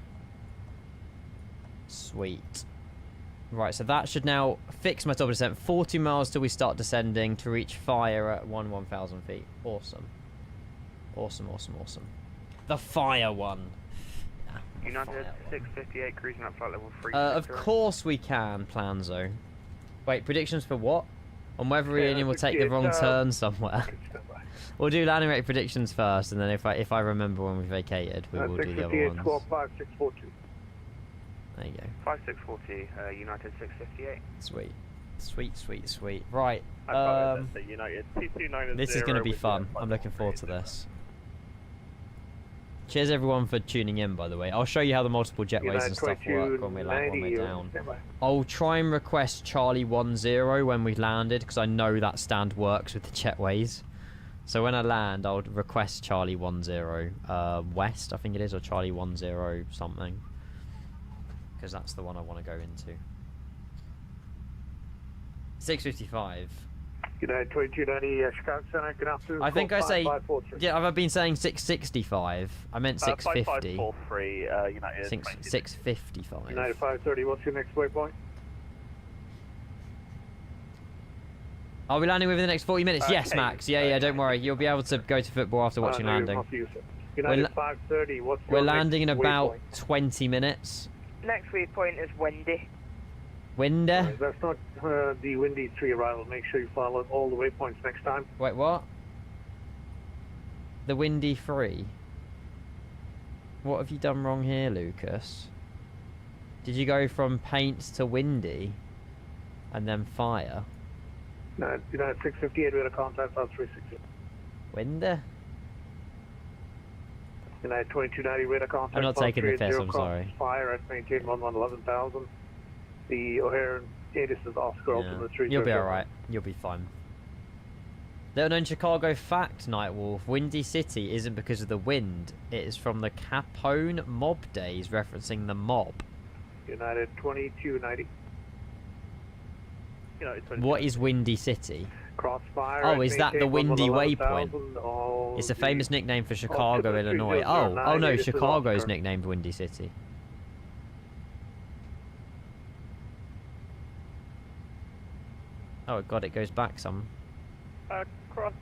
Sweet. Right, so that should now fix my top of descent. 40 miles till we start descending to reach fire at 1000 feet. Awesome. Awesome, awesome, awesome. The fire one. Yeah, United 658 cruising at flight level 3. of course we can, Planzo. Wait, predictions for what? On whether Reunion will take the wrong turn somewhere. We'll do landing rate predictions first, and then if I remember when we vacated, we will do the other ones. 5642. There you go. 5640, United 658. Sweet. Sweet, sweet, sweet. Right. United 229. This is going to be fun. I'm looking forward to this. Cheers everyone for tuning in, by the way. I'll show you how the multiple jetways and stuff work when we land, when we're down. I'll try and request Charlie 10 when we landed, because I know that stand works with the jetways. So when I land, I'll request Charlie 10 West, I think it is, or Charlie 10 something. Because that's the one I want to go into. 655. United 2290, Chicago Center, good afternoon. I think I say, yeah, I've been saying 665. I meant 650. 5543, United 655. United 530, what's your next waypoint? Are we landing within the next 40 minutes? Yes, Max. Yeah, don't worry. You'll be able to go to football after watching landing. United 530, what's your We're landing in next about waypoint? 20 minutes. Next waypoint is windy. Windy? That's not the windy 3 arrival. Make sure you follow all the waypoints next time. Wait, what? The windy 3? What have you done wrong here, Lucas? Did you go from paint to windy? And then fire? No, United 658, we had a contact on 360. Windy? United 2290, we had a contact. I'm not taking the piss, I'm sorry. Fire at maintain 11,000. The O'Hare ATIS is off scroll to the 3. You'll be alright. You'll be fine. Little known Chicago fact, Nightwolf. Windy City isn't because of the wind. It is from the Capone mob days, referencing the mob. United 2290. What is Windy City? Crossfire. Oh, is that the Windy Waypoint? It's a famous nickname for Chicago, Illinois. Oh no, Chicago's nicknamed Windy City. Oh god, it goes back some. Cross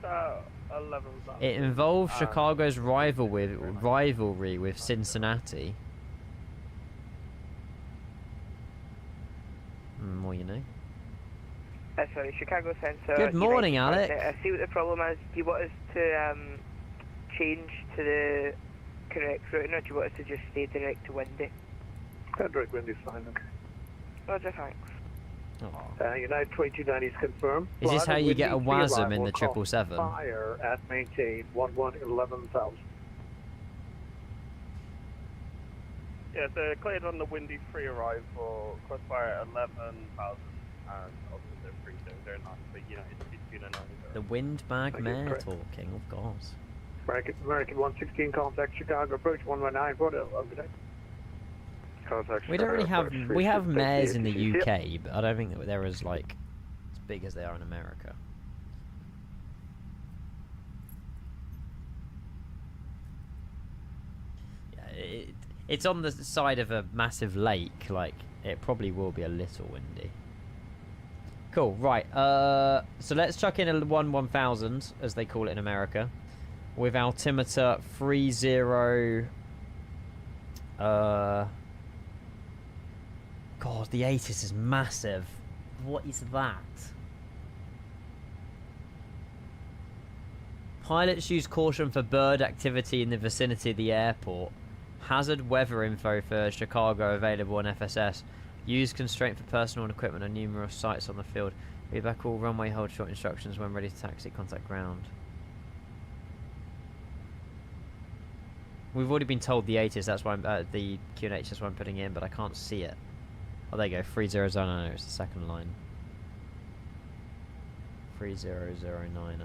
11. It involves Chicago's rivalry with Cincinnati. More you know. Sorry, Chicago Center. Good morning, United, Alec. I see what the problem is. Do you want us to change to the correct routing, or do you want us to just stay direct to windy? Direct windy is fine, okay. Roger, thanks. United 2290 is confirmed. Is this how you get a WASM in the 777? Fire at maintain 11,000. Yeah, so cleared on the windy 3 arrival, crossfire at 11,000, and also the 309, but United 229. The windbag mare talking, of course. American 116, contact Chicago approach 119, photo of the day. We don't really have, we have mares in the UK, but I don't think that they're as, like, as big as they are in America. Yeah, it's on the side of a massive lake, like, it probably will be a little windy. Cool, right, so let's chuck in a 1000, as they call it in America, with altimeter 30... God, the ASUS is massive. What is that? Pilots use caution for bird activity in the vicinity of the airport. Hazard weather info for Chicago available on FSS. Use constraint for personnel and equipment on numerous sites on the field. Feedback all runway hold short instructions when ready to taxi. Contact ground. We've already been told the 80s, that's why I'm, the QNH, that's why I'm putting in, but I can't see it. Oh, there you go, 3009, it's the second line. 3009.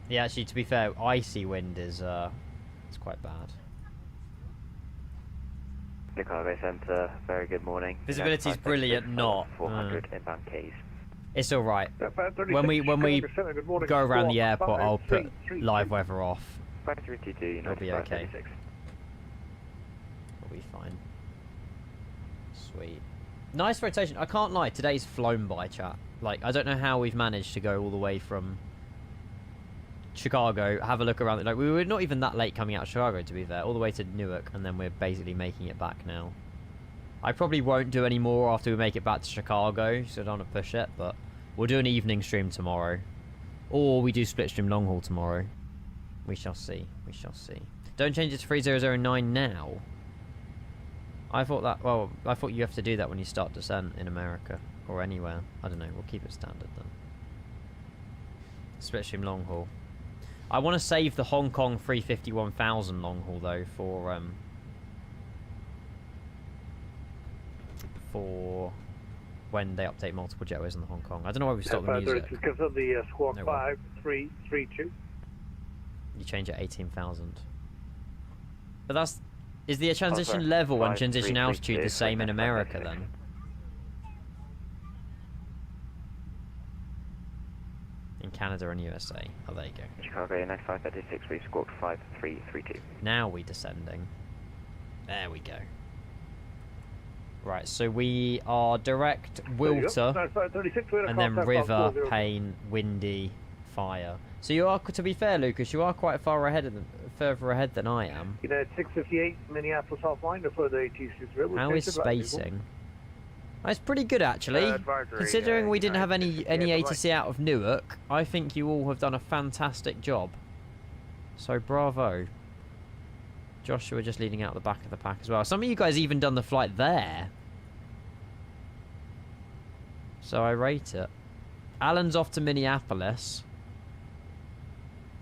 Yeah, actually, to be fair, icy wind is, it's quite bad. Chicago Centre, very good morning. Visibility's brilliant, not. 400 inbound Ks. It's alright. When we go around the airport, I'll put live weather off. It'll be okay. It'll be fine. Sweet. Nice rotation. I can't lie, today's flown by, chat. Like, I don't know how we've managed to go all the way from Chicago, have a look around. Like, we were not even that late coming out of Chicago, to be fair, all the way to Newark, and then we're basically making it back now. I probably won't do any more after we make it back to Chicago, so I don't want to push it, but we'll do an evening stream tomorrow. Or we do split stream long haul tomorrow. We shall see. We shall see. Don't change it to 3009 now. I thought that, well, I thought you have to do that when you start descent in America. Or anywhere. I don't know, we'll keep it standard then. Split stream long haul. I want to save the Hong Kong 351,000 long haul though for when they update multiple jetways in the Hong Kong. I don't know why we stopped the music. Because of the Squawk 5332. You change it 18,000. But that's... Is the transition level and transition altitude the same in America then? In Canada and USA. Oh, there you go. Chicago 9536, we've squawked 5332. Now we're descending. There we go. Right, so we are direct Wilter, and then river, pain, windy, fire. So you are, to be fair, Lucas, you are quite far ahead further ahead than I am. You know, 658 Minneapolis offline before the AT6. How is spacing? That's pretty good actually. Considering we didn't have any ATC out of Newark, I think you all have done a fantastic job. So bravo. Joshua just leading out the back of the pack as well. Some of you guys even done the flight there. So I rate it. Alan's off to Minneapolis.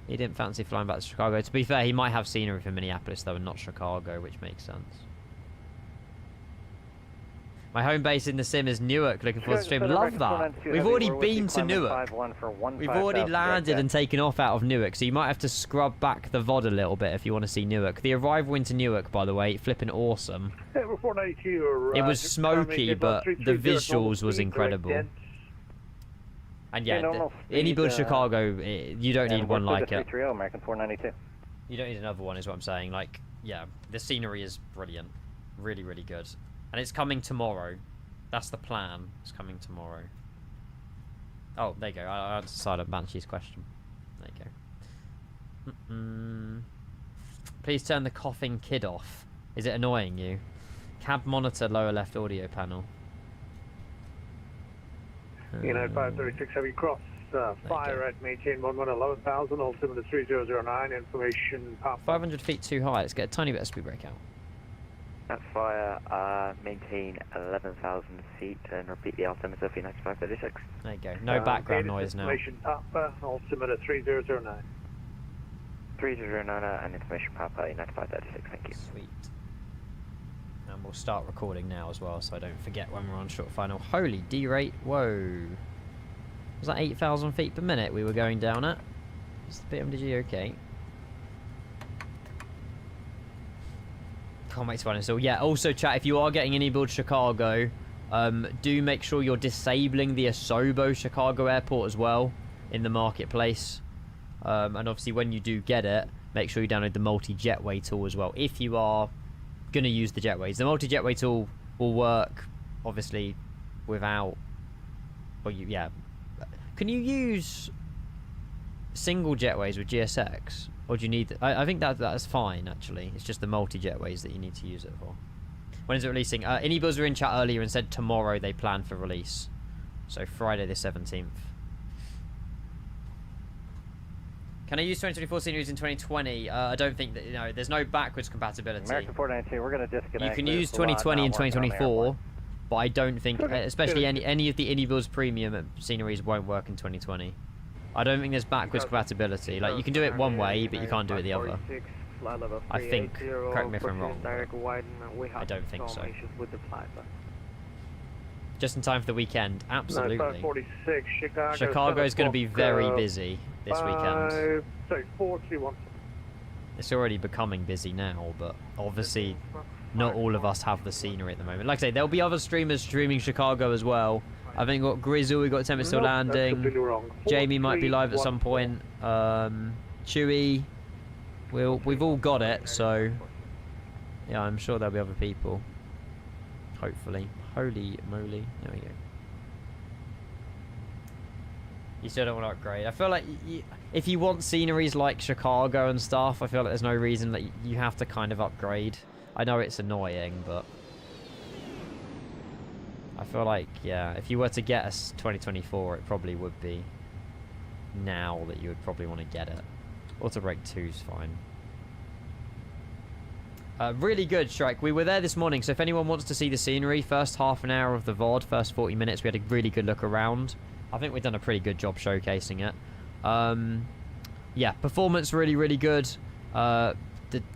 He didn't fancy flying back to Chicago. To be fair, he might have scenery from Minneapolis though and not Chicago, which makes sense. My home base in the sim is Newark. Looking forward to stream. Love that. We've already been to Newark. We've already landed and taken off out of Newark, so you might have to scrub back the VOD a little bit if you want to see Newark. The arrival into Newark, by the way, flipping awesome. It was smoky, but the visuals was incredible. And yeah, iniBuilds Chicago, you don't need one like it. American 492. You don't need another one, is what I'm saying. Like, yeah, the scenery is brilliant. Really, really good. And it's coming tomorrow. That's the plan. It's coming tomorrow. Oh, there you go. I decided on Banshee's question. There you go. Please turn the coughing kid off. Is it annoying you? Cab monitor lower left audio panel. United 536 Heavy Cross. Fire at maintain 11,000. Altimeter 3009. Information pop. 500 feet too high. Let's get a tiny bit of speed breakout. At fire, maintain 11,000 feet and repeat the altimeter for 9536. There you go. No background noise now. Information Papa, altimeter 3009. 3009 and information Papa 9536, thank you. Sweet. And we'll start recording now as well, so I don't forget when we're on short final. Holy D-rate, whoa. Was that 8,000 feet per minute we were going down at? Is the BMDG okay? Can't wait to find it. So yeah, also chat, if you are getting iniBuilds Chicago, do make sure you're disabling the Asobo Chicago Airport as well in the marketplace. And obviously when you do get it, make sure you download the multi-jetway tool as well if you are going to use the jetways. The multi-jetway tool will work obviously without, well, yeah. Can you use single jetways with GSX? Or do you need... I think that's fine, actually. It's just the multi-jetways that you need to use it for. When is it releasing? iniBuilds were in chat earlier and said tomorrow they plan for release. So Friday the 17th. Can I use 2024 sceneries in 2020? I don't think that, you know, there's no backwards compatibility. American 492, we're going to disconnect. You can use 2020 and 2024, but I don't think, especially any of the iniBuilds premium sceneries won't work in 2020. I don't think there's backwards compatibility. Like, you can do it one way, but you can't do it the other. I think, correct me if I'm wrong, I don't think so. Just in time for the weekend, absolutely. Chicago's going to be very busy this weekend. Sorry, 421. It's already becoming busy now, but obviously not all of us have the scenery at the moment. Like I say, there'll be other streamers streaming Chicago as well. I think we've got Grizzle, we've got Tempest Landing. Jamie might be live at some point. Chewy. We've all got it, so yeah, I'm sure there'll be other people. Hopefully. Holy moly. There we go. You still don't want to upgrade. I feel like if you want sceneries like Chicago and stuff, I feel like there's no reason that you have to kind of upgrade. I know it's annoying, but I feel like, yeah, if you were to get a 2024, it probably would be now that you would probably want to get it. Auto Break 2's fine. Really good, Shrek. We were there this morning, so if anyone wants to see the scenery, first half an hour of the VOD, first 40 minutes, we had a really good look around. I think we've done a pretty good job showcasing it. Yeah, performance really, really good. The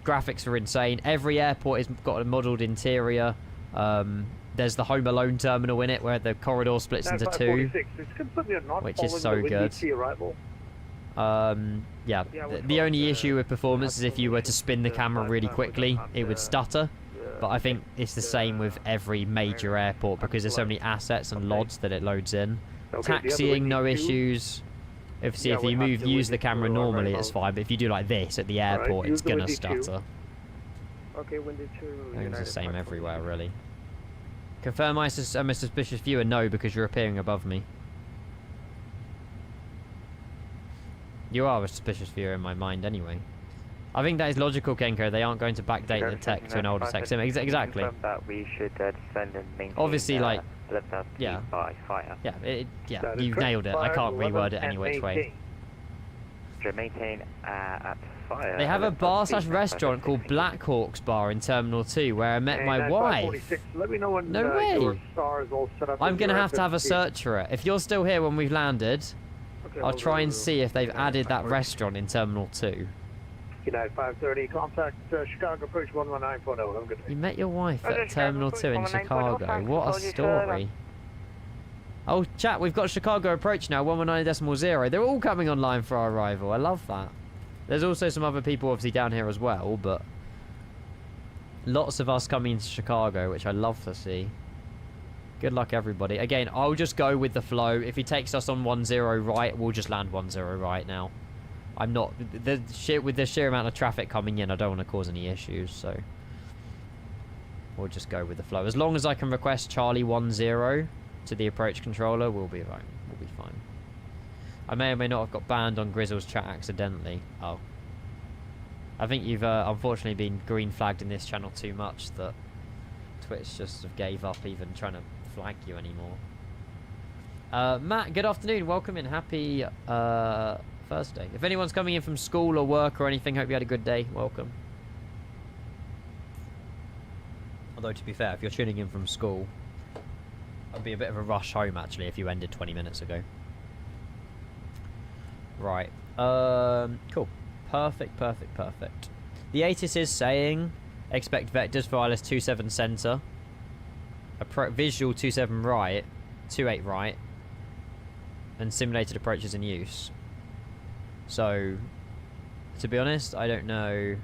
graphics are insane. Every airport has got a modelled interior. There's the Home Alone terminal in it, where the corridor splits into two, which is so good. Yeah, the only issue with performance is if you were to spin the camera really quickly, it would stutter. But I think it's the same with every major airport because there's so many assets and LODs that it loads in. Taxiing, no issues. If you use the camera normally, it's fine. But if you do like this at the airport, it's gonna stutter. Okay, window 2. I think it's the same everywhere, really. Confirm I'm a suspicious viewer? No, because you're appearing above me. You are a suspicious viewer in my mind anyway. I think that is logical, Kenko. They aren't going to backdate the tech to an older tech sim. Exactly. That we should descend and maintain. Obviously, like, yeah, fire. Yeah, you've nailed it. I can't reword it any which way. To maintain at fire. They have a bar/restaurant called Black Hawk's Bar in Terminal 2 where I met my wife. Let me know when No way. your star is all set up. I'm going to have a search for it. If you're still here when we've landed, I'll try and see if they've added that restaurant in Terminal 2. United 530, contact Chicago approach 119.0. Have a good day. You met your wife at Terminal 2 in Chicago. What a story. Oh, chat, we've got Chicago approach now, 119.0. They're all coming online for our arrival. I love that. There's also some other people obviously down here as well, but lots of us coming into Chicago, which I love to see. Good luck, everybody. Again, I'll just go with the flow. If he takes us on 10 right, we'll just land 10 right now. I'm not... with the sheer amount of traffic coming in, I don't want to cause any issues, so... we'll just go with the flow. As long as I can request Charlie 10 to the approach controller, we'll be fine. We'll be fine. I may or may not have got banned on Grizzle's chat accidentally. Oh. I think you've unfortunately been green flagged in this channel too much that Twitch just sort of gave up even trying to flag you anymore. Matt, good afternoon. Welcome in. Happy Thursday. If anyone's coming in from school or work or anything, hope you had a good day. Welcome. Although, to be fair, if you're tuning in from school, it'd be a bit of a rush home, actually, if you ended 20 minutes ago. Right. Cool. Perfect. The ATIS is saying expect vectors for ILS 27 center, visual 27 right, 28 right, and simulated approaches in use. So, to be honest, I don't know.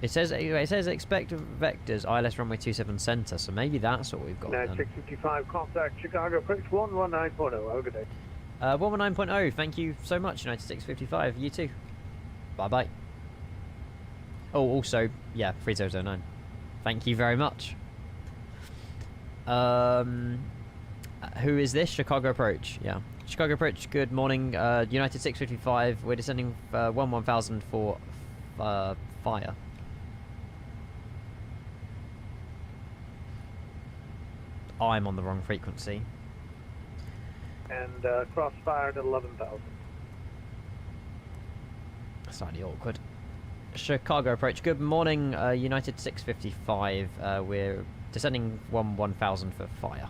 It says expect vectors ILS runway 27 center, so maybe that's what we've got. 9655, contact Chicago approach 119.0. Have a good day. 119.0, thank you so much, 9655. You too. Bye bye. Oh, also, yeah, 3009. Thank you very much. Who is this? Chicago approach. Yeah. Chicago approach, good morning. United 655, we're descending 1000 for fire. I'm on the wrong frequency. And crossfire at 11,000. Slightly awkward. Chicago approach, good morning. United 655, we're descending 1000 for fire.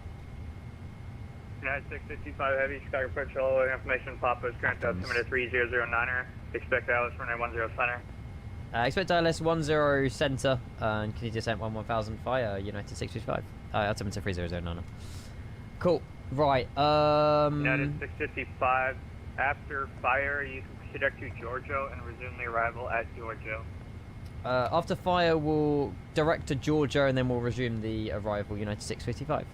United 655 Heavy, Chicago approach, all information Papa is current altimeter 3009er. Expect ILS for 910 center. Expect ILS 10 center, and can you descend 1000 fire, United 655. Altimeter 3009er. Cool. Right, United 655, after fire, you can proceed direct to Giorgio and resume the arrival at Giorgio. After fire, we'll direct to Georgia and then we'll resume the arrival, United 655.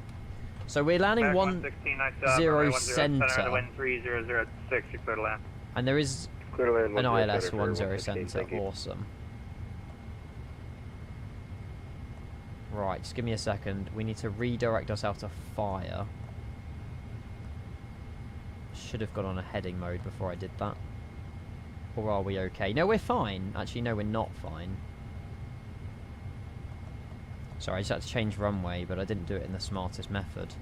So we're landing 10 center. Wind 3006, you clear to land. And there is an ILS 10 center. Awesome. Right, just give me a second. We need to redirect ourselves to fire. Should have gone on a heading mode before I did that. Or are we okay? No, we're fine. Actually, no, we're not fine. Sorry, I just had to change runway, but I didn't do it in the smartest method.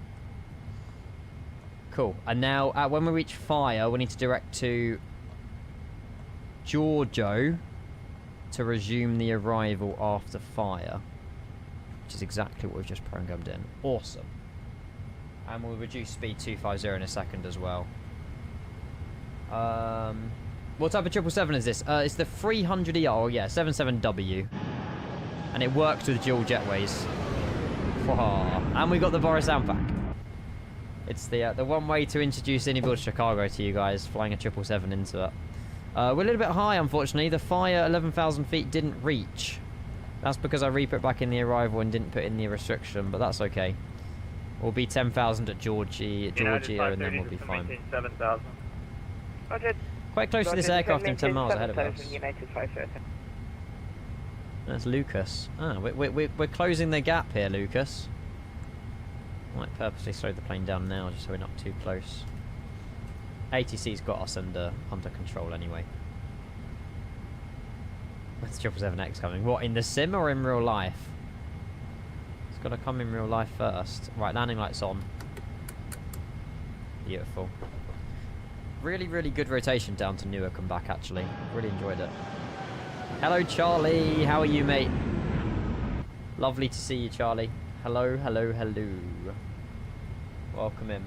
Cool. And now, when we reach fire, we need to direct to Giorgio to resume the arrival after fire. Which is exactly what we've just programmed in. Awesome. And we'll reduce speed 250 in a second as well. What type of 777 is this? It's the 300ER, oh yeah, 77W. And it works with dual jetways. And we got the Boris sound pack. It's the one way to introduce iniBuilds Chicago to you guys, flying a 777 into it. We're a little bit high, unfortunately. The fire 11,000 feet didn't reach. That's because I re-put back in the arrival and didn't put in the restriction, but that's okay. We'll be 10,000 at Georgia, and then we'll be fine. 7,000. Quite close to this aircraft and 10 miles ahead of us. That's Lucas. Ah, we're closing the gap here, Lucas. Might purposely slow the plane down now, just so we're not too close. ATC's got us under control anyway. When's 777X coming? What, in the sim or in real life? It's got to come in real life first. Right, landing lights on. Beautiful. Really, really good rotation down to Newark and back, actually. Really enjoyed it. Hello, Charlie. How are you, mate? Lovely to see you, Charlie. Hello, hello, hello. Welcome in.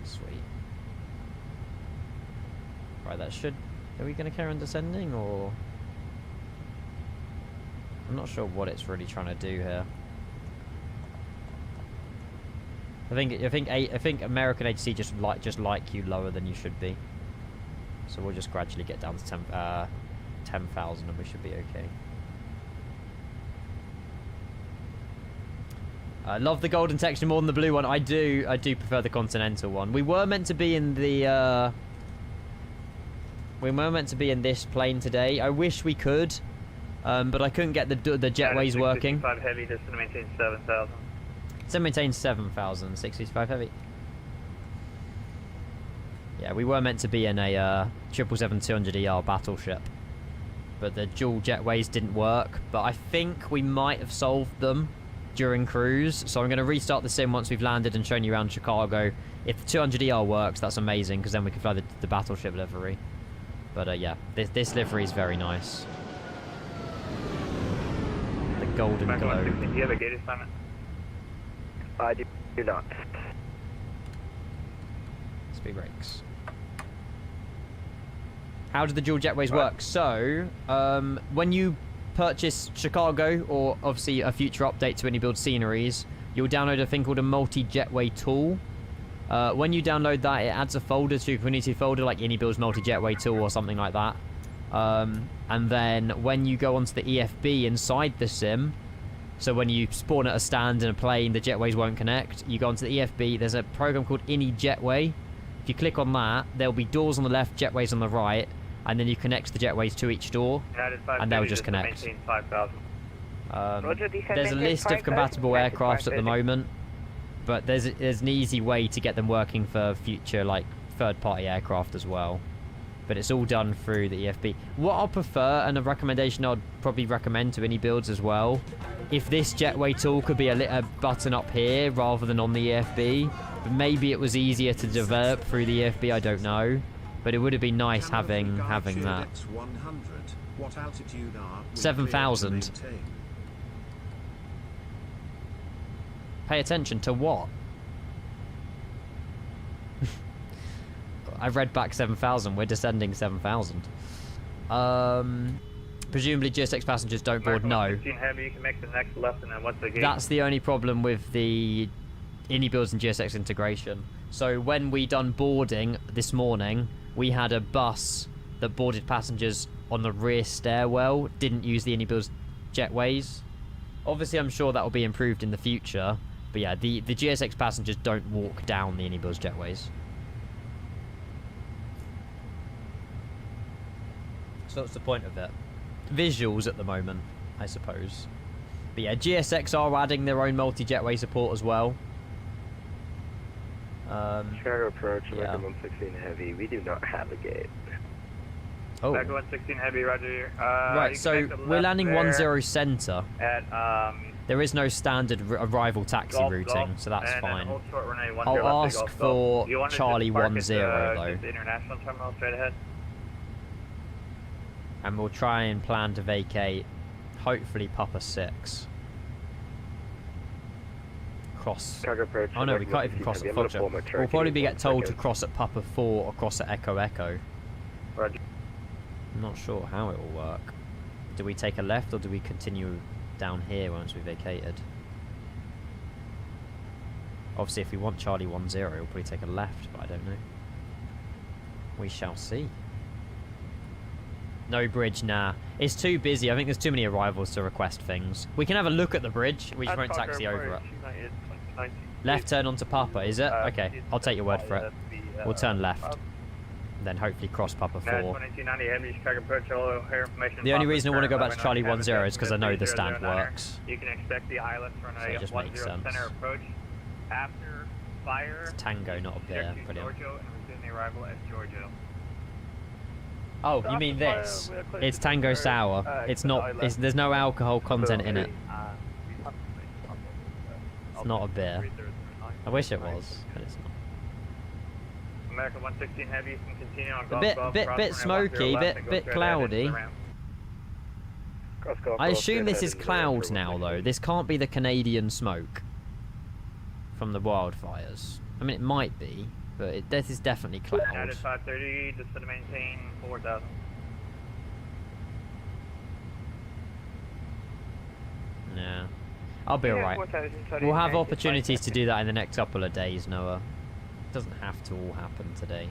Sweet. Right, that should... Are we going to carry on descending, or... I'm not sure what it's really trying to do here. I think American HC just like you lower than you should be. So we'll just gradually get down to 10,000 and we should be okay. I love the golden texture more than the blue one. I do prefer the continental one. We were meant to be in the we were meant to be in this plane today. I wish we could, but I couldn't get the jetways working. 655 heavy, just to maintain 7,000. So maintain 7,000, 655 heavy. Yeah, we were meant to be in a 777-200ER battleship, but the dual jetways didn't work. But I think we might have solved them during cruise, so I'm going to restart the sim once we've landed and shown you around Chicago. If the 200ER works, that's amazing, because then we can fly the battleship livery. But yeah, this livery is very nice. The golden globe. Do you have a gate assignment? I do not. Speed brakes. How do the dual jetways work? So, when you purchase Chicago, or obviously a future update to iniBuilds sceneries, you'll download a thing called a multi-jetway tool. When you download that, it adds a folder to your community folder, like iniBuilds multi-jetway tool or something like that. And then when you go onto the EFB inside the sim, so when you spawn at a stand in a plane, the jetways won't connect. You go onto the EFB, there's a program called iniJetway. If you click on that, there'll be doors on the left, jetways on the right, and then you connect the jetways to each door, and they'll just connect. There's a list of compatible aircrafts at the moment. But there's an easy way to get them working for future, like, third-party aircraft as well. But it's all done through the EFB. What I'll prefer, and a recommendation I'd probably recommend to iniBuilds as well, if this jetway tool could be a button up here rather than on the EFB, but maybe it was easier to develop through the EFB, I don't know. But it would have been nice having that. 7,000. Pay attention to what? I've read back 7,000. We're descending 7,000. Presumably GSX passengers don't board. No. Heavy, you can make the next left and then what's the gate? That's the only problem with the iniBuilds and GSX integration. So when we done boarding this morning, we had a bus that boarded passengers on the rear stairwell, didn't use the iniBuilds jetways. Obviously, I'm sure that will be improved in the future. But yeah, the GSX passengers don't walk down the iniBuilds jetways. So what's the point of it? Visuals at the moment, I suppose. But yeah, GSX are adding their own multi-jetway support as well. Chicago approach, American 116 Heavy. We do not have a gate. Oh. American 116 Heavy, roger. Right, so we're landing 10 center. At, there is no standard arrival taxi routing, so that's fine. I'll left, ask for Charlie 10 though. The international terminal straight ahead. And we'll try and plan to vacate, hopefully, Papa 6. Cross. Oh no, we can't even cross at Foxtrot. We'll probably get told to cross at Papa 4 or cross at Echo Echo. Roger. I'm not sure how it will work. Do we take a left or do we continue down here once we vacated? Obviously, if we want Charlie 10, we'll probably take a left, but I don't know. We shall see. No bridge, nah. It's too busy. I think there's too many arrivals to request things. We can have a look at the bridge. We just won't taxi over it. Left turn onto Papa, is it? Okay, I'll take your word for it. We'll turn left. Then hopefully cross Papa 4. The only reason I want to go back to Charlie 10 is because I know the stand works. You can expect the ILS for So it just makes sense. center approach after fire. It's Tango, not a bear. Brilliant. Giorgio and resume the arrival at Giorgio. Oh, you mean this? It's Tango Sour. It's not. There's no alcohol content in it. It's not a beer. I wish it was, but it's not. American 116 Heavy, you can continue on A bit smoky, bit cloudy. I assume this is cloud now, though. This can't be the Canadian smoke from the wildfires. I mean, it might be, but this is definitely cloud. United 530, just to maintain 4,000. Yeah. I'll be alright. We'll have opportunities to do that in the next couple of days, Noah. It doesn't have to all happen today.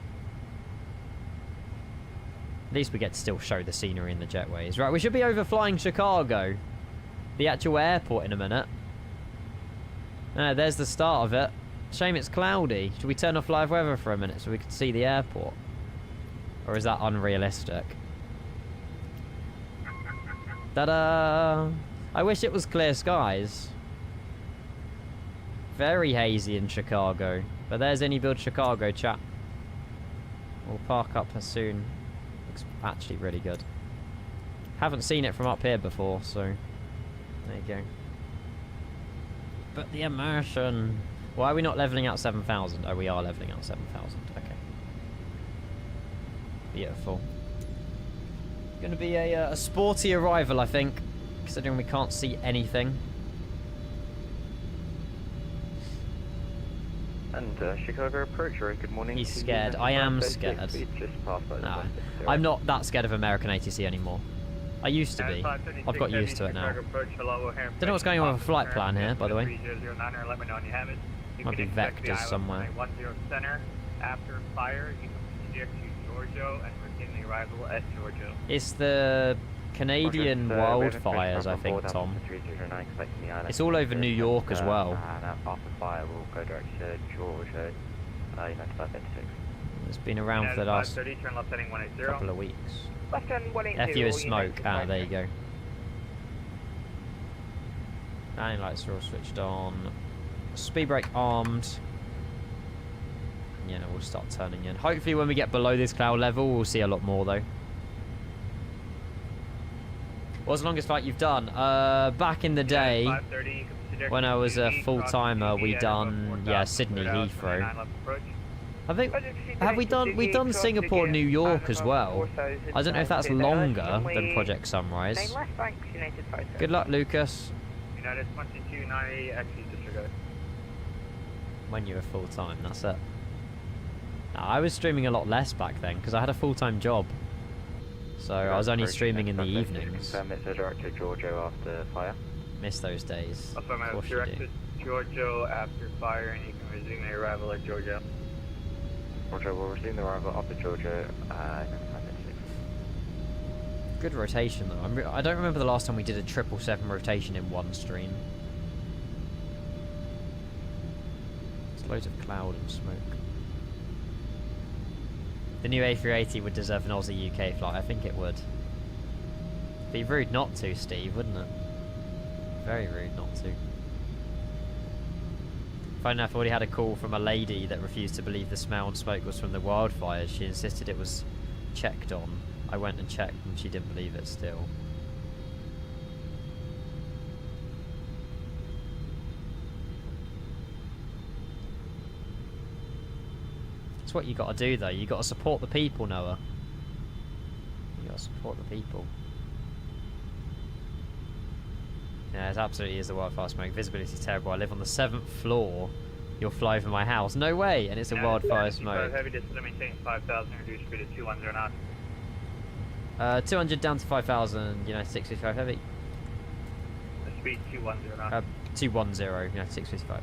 At least we get to still show the scenery in the jetways. Right, we should be overflying Chicago. The actual airport in a minute. There's the start of it. Shame it's cloudy. Should we turn off live weather for a minute so we can see the airport? Or is that unrealistic? Ta-da! I wish it was clear skies. Very hazy in Chicago. But there's iniBuild Chicago, chat. We'll park up soon. Looks actually really good. Haven't seen it from up here before, so there you go. But the immersion. Why are we not leveling out 7,000? Oh, we are leveling out 7,000. Okay. Beautiful. Going to be a sporty arrival, I think, considering we can't see anything. And Chicago approach, good morning. He's scared. I am scared. No, I'm not that scared of American ATC anymore. I used to be. I've got used to it now. Don't know what's going on with a flight plan here, by the way. Might be vectors somewhere. After fire, you can project to Giorgio and begin the arrival at Giorgio. It's the Canadian wildfires, I think, Tom. It's all over New York as well. After fire, we'll go direct to Giorgio, United 586. It's been around for the last couple of weeks. FU is smoke. Ah, there you go. Landing lights are all switched on. Speed brake armed. Yeah, we'll start turning in. Hopefully when we get below this cloud level, we'll see a lot more though. What's the longest flight you've done? Back in the day, when I was a full-timer, we done, yeah, Sydney Heathrow. I think, we've done Singapore, New York as well. I don't know if that's longer than Project Sunrise. Good luck, Lucas. United 2290, actually disregard. When you were full-time, that's it. No, I was streaming a lot less back then, because I had a full-time job. So I was only streaming in the evenings. Director Giorgio after fire. Miss those days. Of course you do. Giorgio after fire, and you can resume the arrival at Giorgio. Roger, we'll resume the arrival after Giorgio. Good rotation though. I don't remember the last time we did a 777 rotation in one stream. There's loads of cloud and smoke. The new A380 would deserve an Aussie UK flight. I think it would. Be rude not to, Steve, wouldn't it? Very rude not to. Funny enough, I already had a call from a lady that refused to believe the smell and smoke was from the wildfires. She insisted it was checked on. I went and checked and she didn't believe it still. That's what you got to do though. You got to support the people, Noah. You got to support the people. Yeah, it absolutely is the wildfire smoke. Visibility is terrible. I live on the 7th floor. You'll fly over my house. No way! And it's a wildfire smoke. Heavy distance, maintain 5,000, reduce speed to 210 knots. 200 down to 5,000, United 655 heavy. The speed 210 knots. 210, United 655.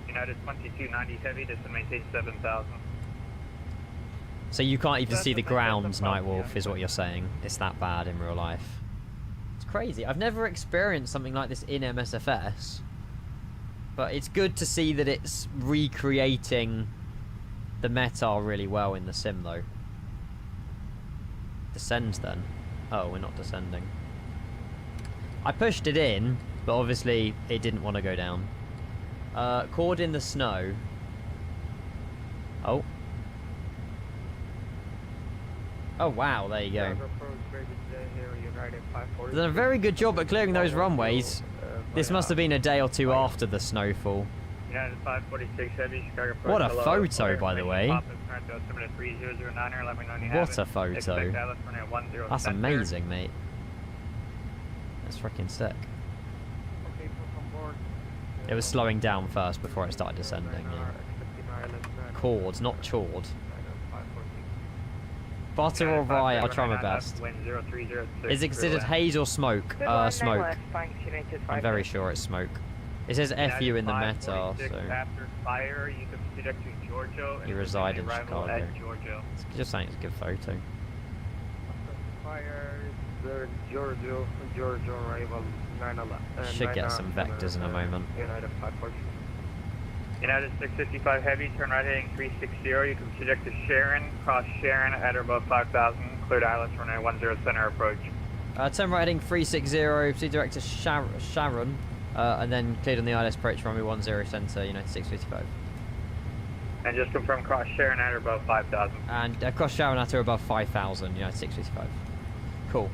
United 2290 heavy, distance maintain 7,000. So you can't even see the ground, Nightwolf, is what you're saying. It's that bad in real life. It's crazy. I've never experienced something like this in MSFS. But it's good to see that it's recreating the meta really well in the sim, though. Descend, then. Oh, we're not descending. I pushed it in, but obviously it didn't want to go down. KORD in the snow. Oh. Oh, wow, there you go. They've done a very good job at clearing those runways. This must have been a day or two after the snowfall. United 546 heavy, Chicago approach. What a photo, by the way. What a photo. That's amazing, mate. That's freaking sick. It was slowing down first before it started descending. Yeah. KORD, not chord. Butter or rye, I'll try my best. Is it considered haze or smoke? Smoke. I'm very sure it's smoke. It says FU in the meta, so... After fire, you can conduct to Giorgio. You reside in Chicago. It's just saying it's a good photo. Fire, Giorgio arrival 911. Should get some vectors in a moment. United 540. United 655 heavy, turn right heading 360. You can project to Sharon, cross Sharon at or above 5,000. Cleared ILS runway 10 center approach. Turn right heading 360, proceed direct to Sharon, and then cleared on the ILS approach runway 10 center, United 655. And just confirm cross Sharon at or above 5,000. And cross Sharon at or above 5,000, United 655. Cool.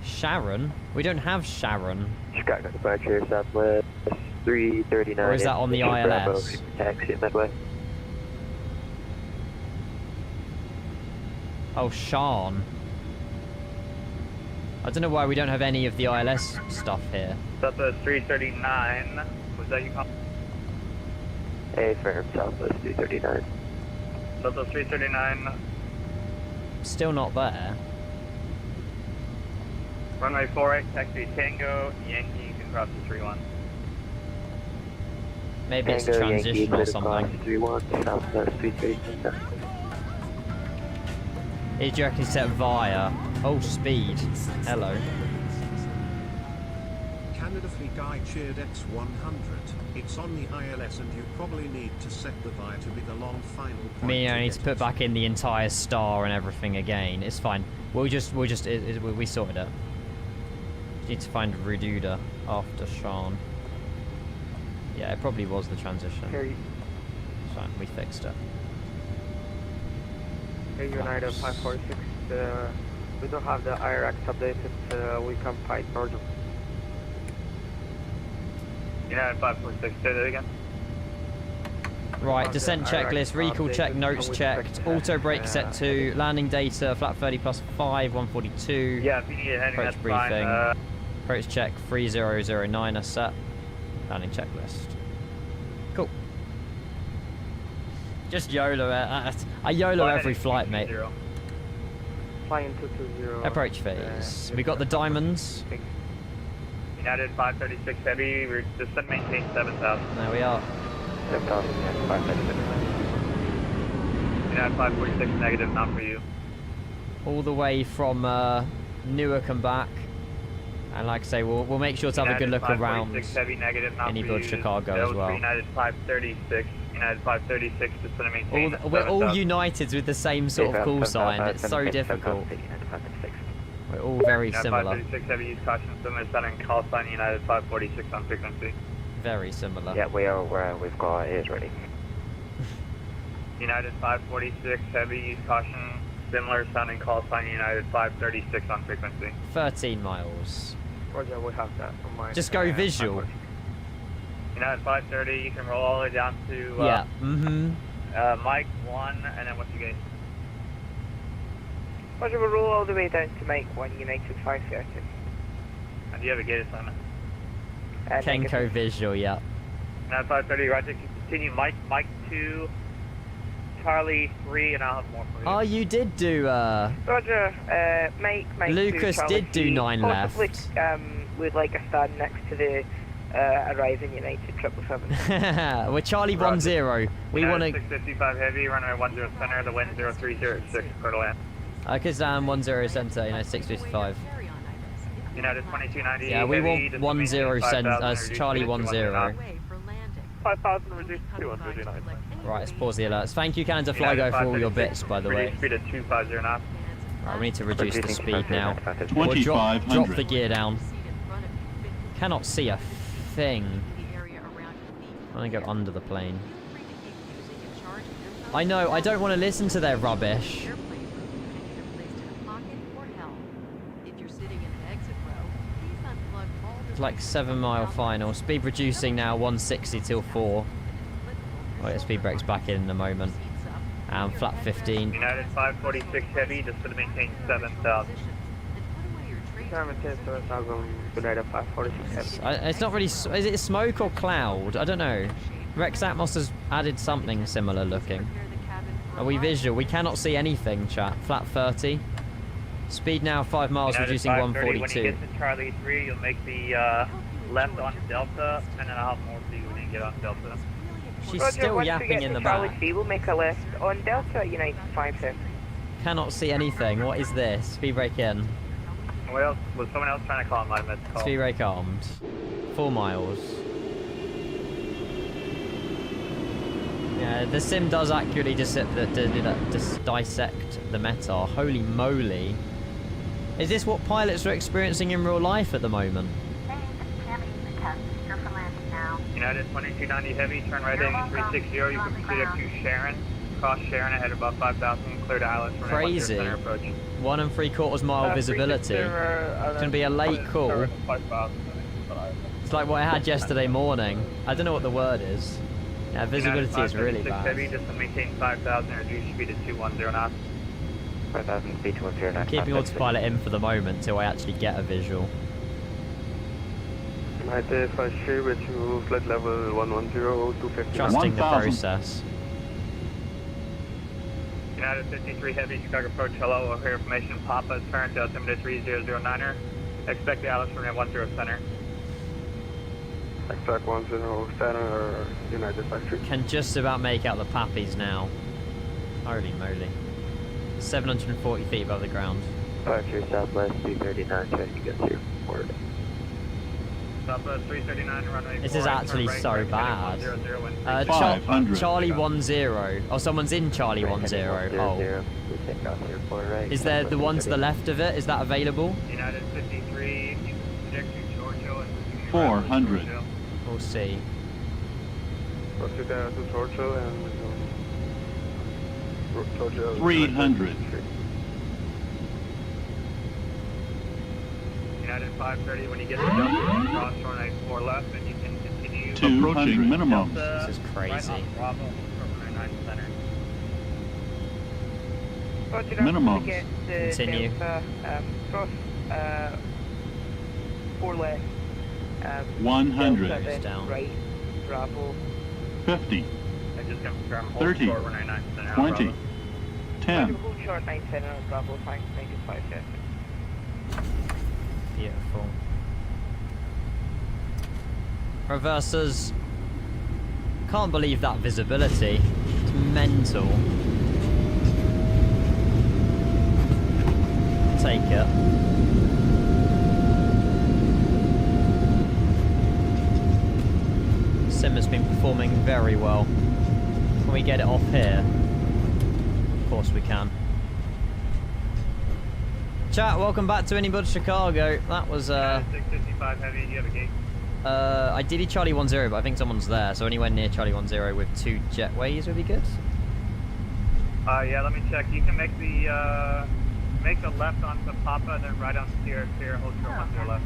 Sharon? We don't have Sharon. Chicago departure southwest 339. Or is that on the ILS? Taxi at Midway. Oh, Sean. I don't know why we don't have any of the ILS stuff here. Southwest 339. Was that you call? A firm, Southwest 339. Southwest 339. Still not there. Runway 48, taxi Tango, Yankee, you can cross the 31. Maybe it's a transition or something. 31, Southwest 339. Is you reckon set via? Oh, speed. Hello. Canada Fleet Guy cheered X100. It's on the ILS and you probably need to set the via to be the long final point. I need to put back in the entire star and everything again. It's fine. We sorted it. Need to find Reduda after Sean. Yeah, it probably was the transition. Here, Fine, we fixed it. here United 546. We don't have the IRX updated. We can fight Northern. United 546, say that again. Right, descent checklist, recall check, notes checked, auto brake set to, landing data, flat 30 plus 5, 142. Yeah, if you need a heading, Approach that's briefing. fine. Approach check 3009 are set. Landing checklist. Cool. Just YOLO it. I YOLO every flight, mate. Flying 220. Approach phase. We got the diamonds. United 536 heavy, we're just maintain 7,000. There we are. 7,000, 536. United 546 negative, not for you. All the way from Newark and back. And like I say, we'll make sure to have a good look around heavy negative, not iniBuilds Chicago as well. United 536, United 536, just going to maintain. We're all united with the same sort of call sign. It's so difficult. We're all very United similar. 536 heavy, use caution, similar setting, call sign United 546 on frequency. Very similar. Yeah, we are aware. We've got ears ready. United 546 heavy, use caution, similar sounding call sign United 536 on frequency. 13 miles. Roger, we have that on my. Just go visual. United 530, you can roll all the way down to yeah. Mike 1, and then what's your gate? Roger, we'll roll all the way down to Mike 1, United 530. And do you have a gate assignment? Kenko visual, yeah. United 530, Roger, continue Mike 2, Charlie 3, and I'll have more for you. Oh, you did do, Roger, Mike Lucas 2, did do 9 possibly, left. We'd like a stand next to the Ryzen United 777. We're Charlie 10. We want to. 655 heavy, runway 10 center, the wind 0306, clear to land. Kazan 10 center, 655. United 2290. Yeah, we heavy, want 10 center, Charlie 10. 5,000 reduced to 200 United. Right, let's pause the alerts. Thank you, Canada Flygo, for all your bits, by the way. Reduce speed at 250 knots. Right, we need to reduce the speed now. Or 2,500. drop the gear down. Cannot see a thing. I'm gonna go under the plane. I know, I don't want to listen to their rubbish. It's like 7 mile final. Speed reducing now, 160 till 4. Wait, speed brakes back in a moment. And flat 15. United 546 heavy, just going to maintain 7,000. Maintain 7,000, United 546 heavy. It's not really. Is it smoke or cloud? I don't know. Rex Atmos has added something similar looking. Are we visual? We cannot see anything, chat. Flat 30. Speed now 5 miles, United reducing 530, 142. When you get to Charlie 3, you'll make the left on Delta, and then I'll have more for you when you get on Delta. She's Roger, still once yapping we get in to the Charlie back. 3, we'll make a left on Delta at United 530. Cannot see anything. What is this? Speed brake in. What else? Was someone else trying to call on my missed call? Speed brake armed. 4 miles. Yeah, the sim does accurately dissect the METAR. Holy moly. Is this what pilots are experiencing in real life at the moment? United 2290 heavy, turn right heading 360, you can proceed up to Sharon. Cross Sharon ahead above 5,000, clear to Alice. Crazy. 1 3/4 mile visibility. It's going to be a late call. It's like what I had yesterday morning. I don't know what the word is. Yeah, visibility is really bad. Heavy, just to maintain 5,000, reduce speed to 210 knots. 5,000 speed 210 knots. Keeping autopilot in for the moment till I actually get a visual. United 53 with you, flight level 110, 250. Trusting the process. United 53 heavy, Chicago approach, hello, O'Hare information, Papa, turn to altimeter 3009er. Expect the Alice from 10 center. Expect 10 center or United 53. Can just about make out the pappies now. Holy moly. 740 feet above the ground. Departure southwest 339, trying to get through KORD. Southwest 339, runway 4. This is actually right, so bad. 500. Charlie 10. Oh, someone's in Charlie 10. Oh. Is there the one to the left of it? Is that available? United 53, you project to Georgia and 400. We'll see. Proceed to Georgia and Georgia. 300. United 530, when you get to Delta, cross shore 94 left, and you can continue. 200 minimum. This is crazy. Right on Bravo, 99 center. Minimum. Continue. Cross 4 left. 100. Delta, Down. Right, Bravo. 50. I just confirmed hold 30. short 99 center. 20. 10. Hold short 9 center on Bravo, thanks, 95 center. Beautiful. Reversers. Can't believe that visibility. It's mental. Take it. Sim has been performing very well. Can we get it off here? Of course we can. Chat, welcome back to iniBuilds Chicago. That was 655 heavy, do you have a gate? ideally Charlie 10, but I think someone's there, so anywhere near Charlie 10 with 2 jetways would be good. Yeah, let me check. You can make the left onto Papa, then right on Sierra, hold short 10 left.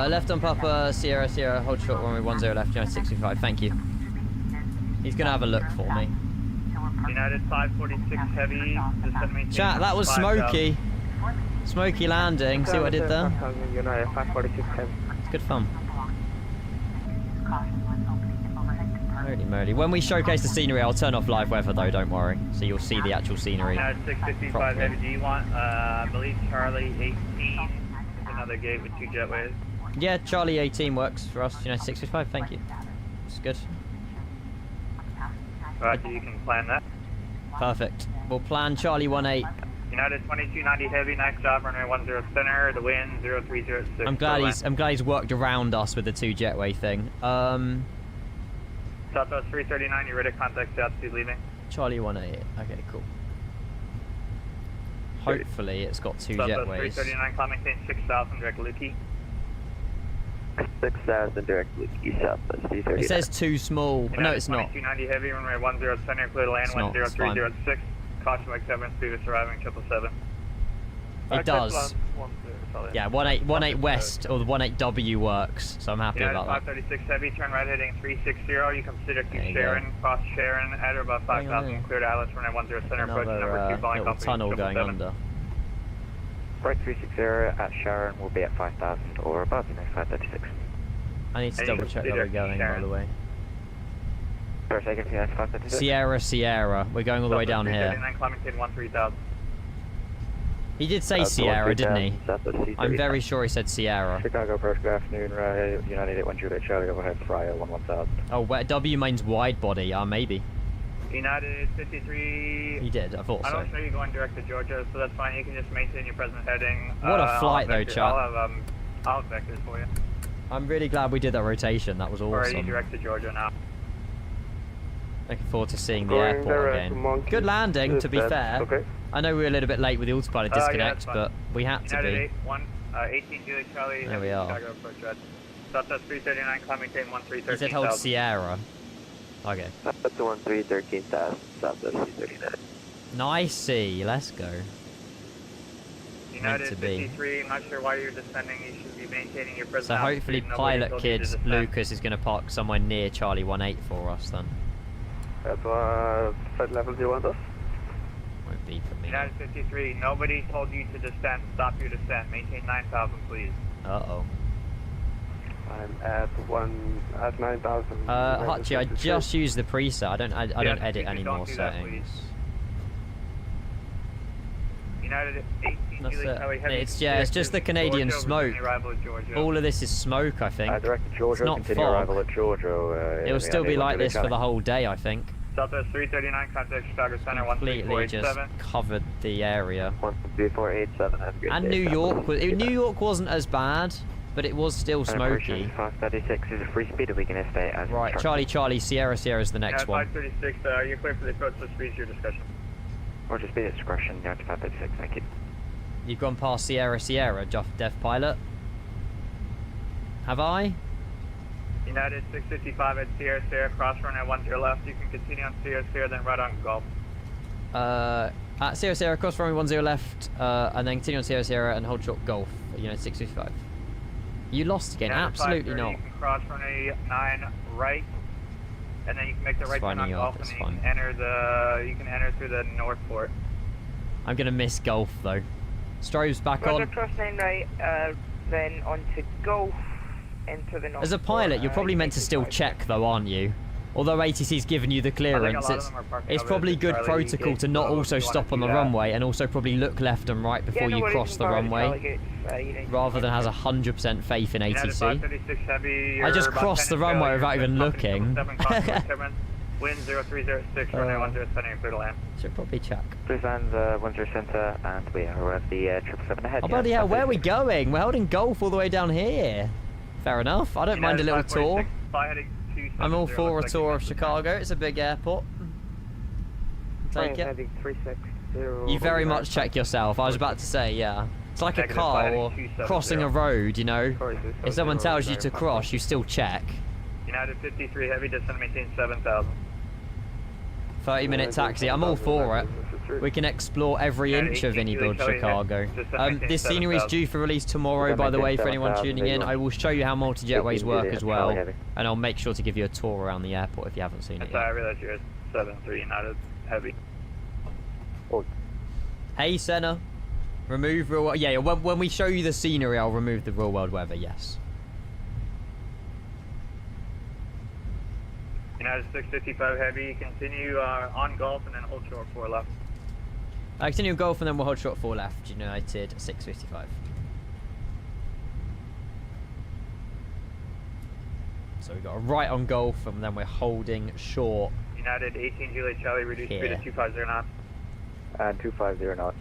Left on Papa, Sierra, hold short runway 10 left, United 65, thank you. He's gonna have a look for me. United 546 heavy, Chat, that was Smokey. Smokey landing, see what I did there? United 546 heavy. It's good fun. Holy moly. When we showcase the scenery, I'll turn off live weather though, don't worry. So you'll see the actual scenery. United 655 heavy, do you want, I believe Charlie 18, another gate with 2 jetways? Yeah, Charlie 18 works for us, United 655, thank you. It's good. Roger, you can plan that. Perfect. We'll plan Charlie 18. United 2290 heavy, nice job, runway 10 center, the wind 0306. I'm glad he's worked around us with the 2 jetway thing. Southwest 339, you ready to contact altitude leaving? Charlie 18. Okay, cool. Hopefully it's got 2 jetways. Southwest 339, climb maintain 6000 direct Lukey. 6000 direct Lukey, Southwest 339. It says too small. No, it's not. 2290 heavy, runway 10 center, clear to land 10306. Caution like 7 speed is surviving 777. It does. Yeah, 18 west or the 18W works, so I'm happy about that. 536 heavy, turn right heading 360. You consider keep Sharon, cross Sharon, at or above 5000, clear to Atlas, runway 10 center, approach number 2, flying little tunnel going under. Right 360 at Sharon will be at 5000 or above, next 536. I need to double check where we're going, by the way. Per second, yeah, 536. Sierra. We're going all the way down here. He did say Sierra, didn't he? I'm very sure he said Sierra. Chicago, first, good afternoon, right, United 81 Juliet Charlie, overhead, Fryer, 1000. Oh, W means wide body, maybe. United 53. He did, I thought so. I don't know you're going direct to Georgia, so that's fine, you can just maintain your present heading. What a flight though, chat. I'll have vectors for you. I'm really glad we did that rotation, that was awesome. Already direct to Georgia now. Looking forward to seeing the airport again. Good landing, to be fair. Okay. I know we were a little bit late with the autopilot disconnect, but we had to be. 18 Juliet Charlie. There we are. Chicago approach red. Southwest 339, climb maintain 1313. He said hold Sierra. Okay. That's the 1313,000, Southwest 339. Nicey, let's go. United 53, I'm not sure why you're descending, you should be maintaining your present. So hopefully pilot kid Lucas is going to park somewhere near Charlie 18 for us then. At what flight level do you want us? Won't be for me. United 53, nobody told you to descend. Stop your descent. Maintain 9,000, please. Uh-oh. I'm at 9,000. Hutchie, I just used the preset. I don't edit any more settings. United 18, that's it. It's just the Canadian smoke. All of this is smoke, I think. Direct to Georgia, it's not continue fog. Arrival at Georgia. It'll still be like this for the whole day, I think. Southwest 339, contact Chicago Center, completely just covered the area. 13487, have a good and day. New York wasn't as bad, but it was still smoky. 536 is a free speed that we can stay as right, Charlie, Sierra is the next one. 536, you're clear for the approach to speed your discussion. Or just speed at discretion, down to 536, thank you. You've gone past Sierra, Dev Pilot? Have I? United 655 at Sierra Sierra, cross runway 10 left. You can continue on Sierra Sierra, then right on Gulf. At Sierra Sierra, cross runway 10 left, and then continue on Sierra Sierra and hold short Golf at United 655. You lost again, United absolutely 530, not. You can cross runway 9 right, and then you can make the right turn on Gulf, and you can enter through the North Port. I'm gonna miss Golf though. Strobe's back on. Cross 9 right, then onto Gulf, into the North As a pilot, you're probably meant to still check though, aren't you? Although ATC's given you the clearance, it's probably good protocol to not also stop on the runway and also probably look left and right before you cross the runway, rather than has 100% faith in ATC. I just crossed the runway without even looking. Wind 0306, runway 10 setting clear to land. Should probably check. Please land 10 center, and we are at the 777 ahead. Oh bloody hell, where are we going? We're holding Golf all the way down here. Fair enough, I don't mind a little tour. I'm all for a tour of Chicago, it's a big airport. Take it. You very much check yourself, I was about to say, yeah. It's like a car or crossing a road, you know. If someone tells you to cross, you still check. United 53 heavy, descend maintain 7,000. 30-minute taxi, I'm all for it. We can explore every inch of iniBuilds Chicago. This scenery is due for release tomorrow, by the way, for anyone tuning in. I will show you how multi-jetways work as well, and I'll make sure to give you a tour around the airport if you haven't seen it yet. I realize you're 7-3 United heavy. Hey, Senna. Remove real world. Yeah, when we show you the scenery, I'll remove the real world weather, yes. United 655 heavy, continue on Gulf and then hold short 4 left. Continue Golf and then we'll hold short 4 left. United 655. So we got a right on Golf and then we're holding short. United 18 Juliet Charlie, reduce speed to 250 knots. And 250 knots.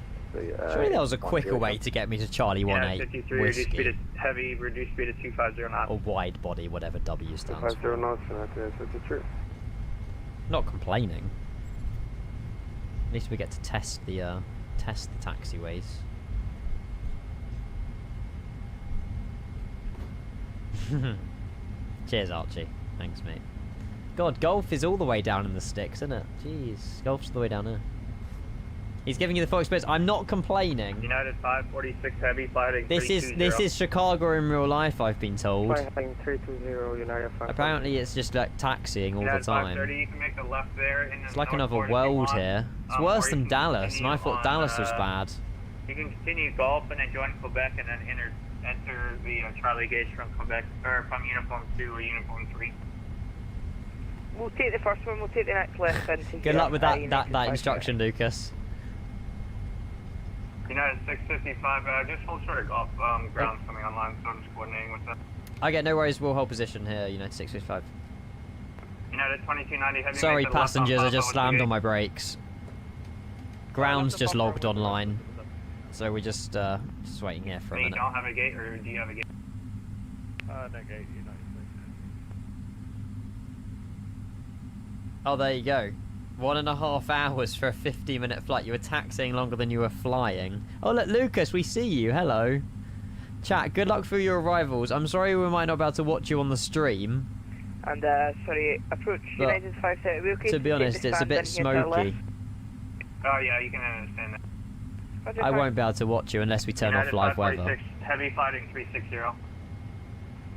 Surely there was a quicker way to get me to Charlie 18 53, whiskey. reduce speed to heavy, reduce speed to 250 knots. Or wide body, whatever W stands for. 250 knots, United 53. Not complaining. At least we get to test the taxiways. Cheers, Archie. Thanks, mate. God, Golf is all the way down in the sticks, isn't it? Jeez, Golf's all the way down there. He's giving you the full experience. I'm not complaining. United 546 heavy, fighting. This is Chicago in real life, I've been told. 320 United 5. Apparently, it's just like taxiing all the time. 530, you can make the left there. It's like another world here. It's worse than Dallas, and I thought Dallas was bad. You can continue Gulf and then join Quebec, and then enter the Charlie gauge from Quebec or from Uniform 2 or Uniform 3. We'll take the first one. We'll take the next left into. Good luck with that instruction, Lucas. United 655, just hold short of Gulf. Ground's coming online, so I'm just coordinating with that. Okay, no worries. We'll hold position here. United 655. United 2290 heavy. Sorry, passengers. I just slammed on my brakes. Ground's just logged online, so we're just waiting here for a minute. You don't have a gate, or do you have a gate? No gate, United. Oh, there you go. 1.5 hours for a 50-minute flight. You were taxiing longer than you were flying. Oh, look, Lucas, we see you. Hello. Chat, good luck for your arrivals. I'm sorry we might not be able to watch you on the stream. And, sorry, approach United 530. Okay, to be honest, it's a bit smoky. Oh, yeah, you can understand that. I won't be able to watch you unless we turn off live weather. Heavy fighting 360.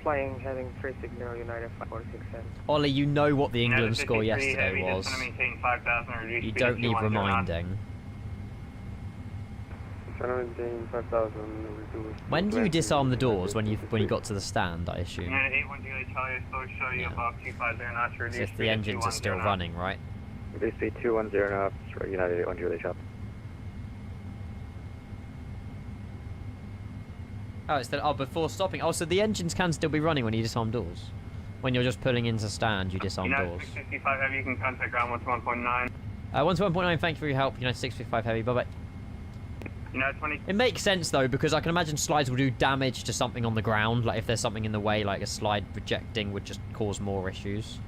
Flying heading 360 United 546. Ollie, you know what the England score yesterday was. You don't need reminding. When do you disarm the doors? When you got to the stand, I assume. So if the engines are still running, right? Reduce speed 210 knots, United 81 Juliet Chop. Oh, it's before stopping. Oh, so the engines can still be running when you disarm doors. When you're just pulling into stand, you disarm doors. 655 heavy, you can contact ground 121.9. 121.9, thank you for your help. United 655 heavy, bye-bye. United 20. It makes sense, though, because I can imagine slides will do damage to something on the ground. Like, if there's something in the way, like a slide rejecting would just cause more issues.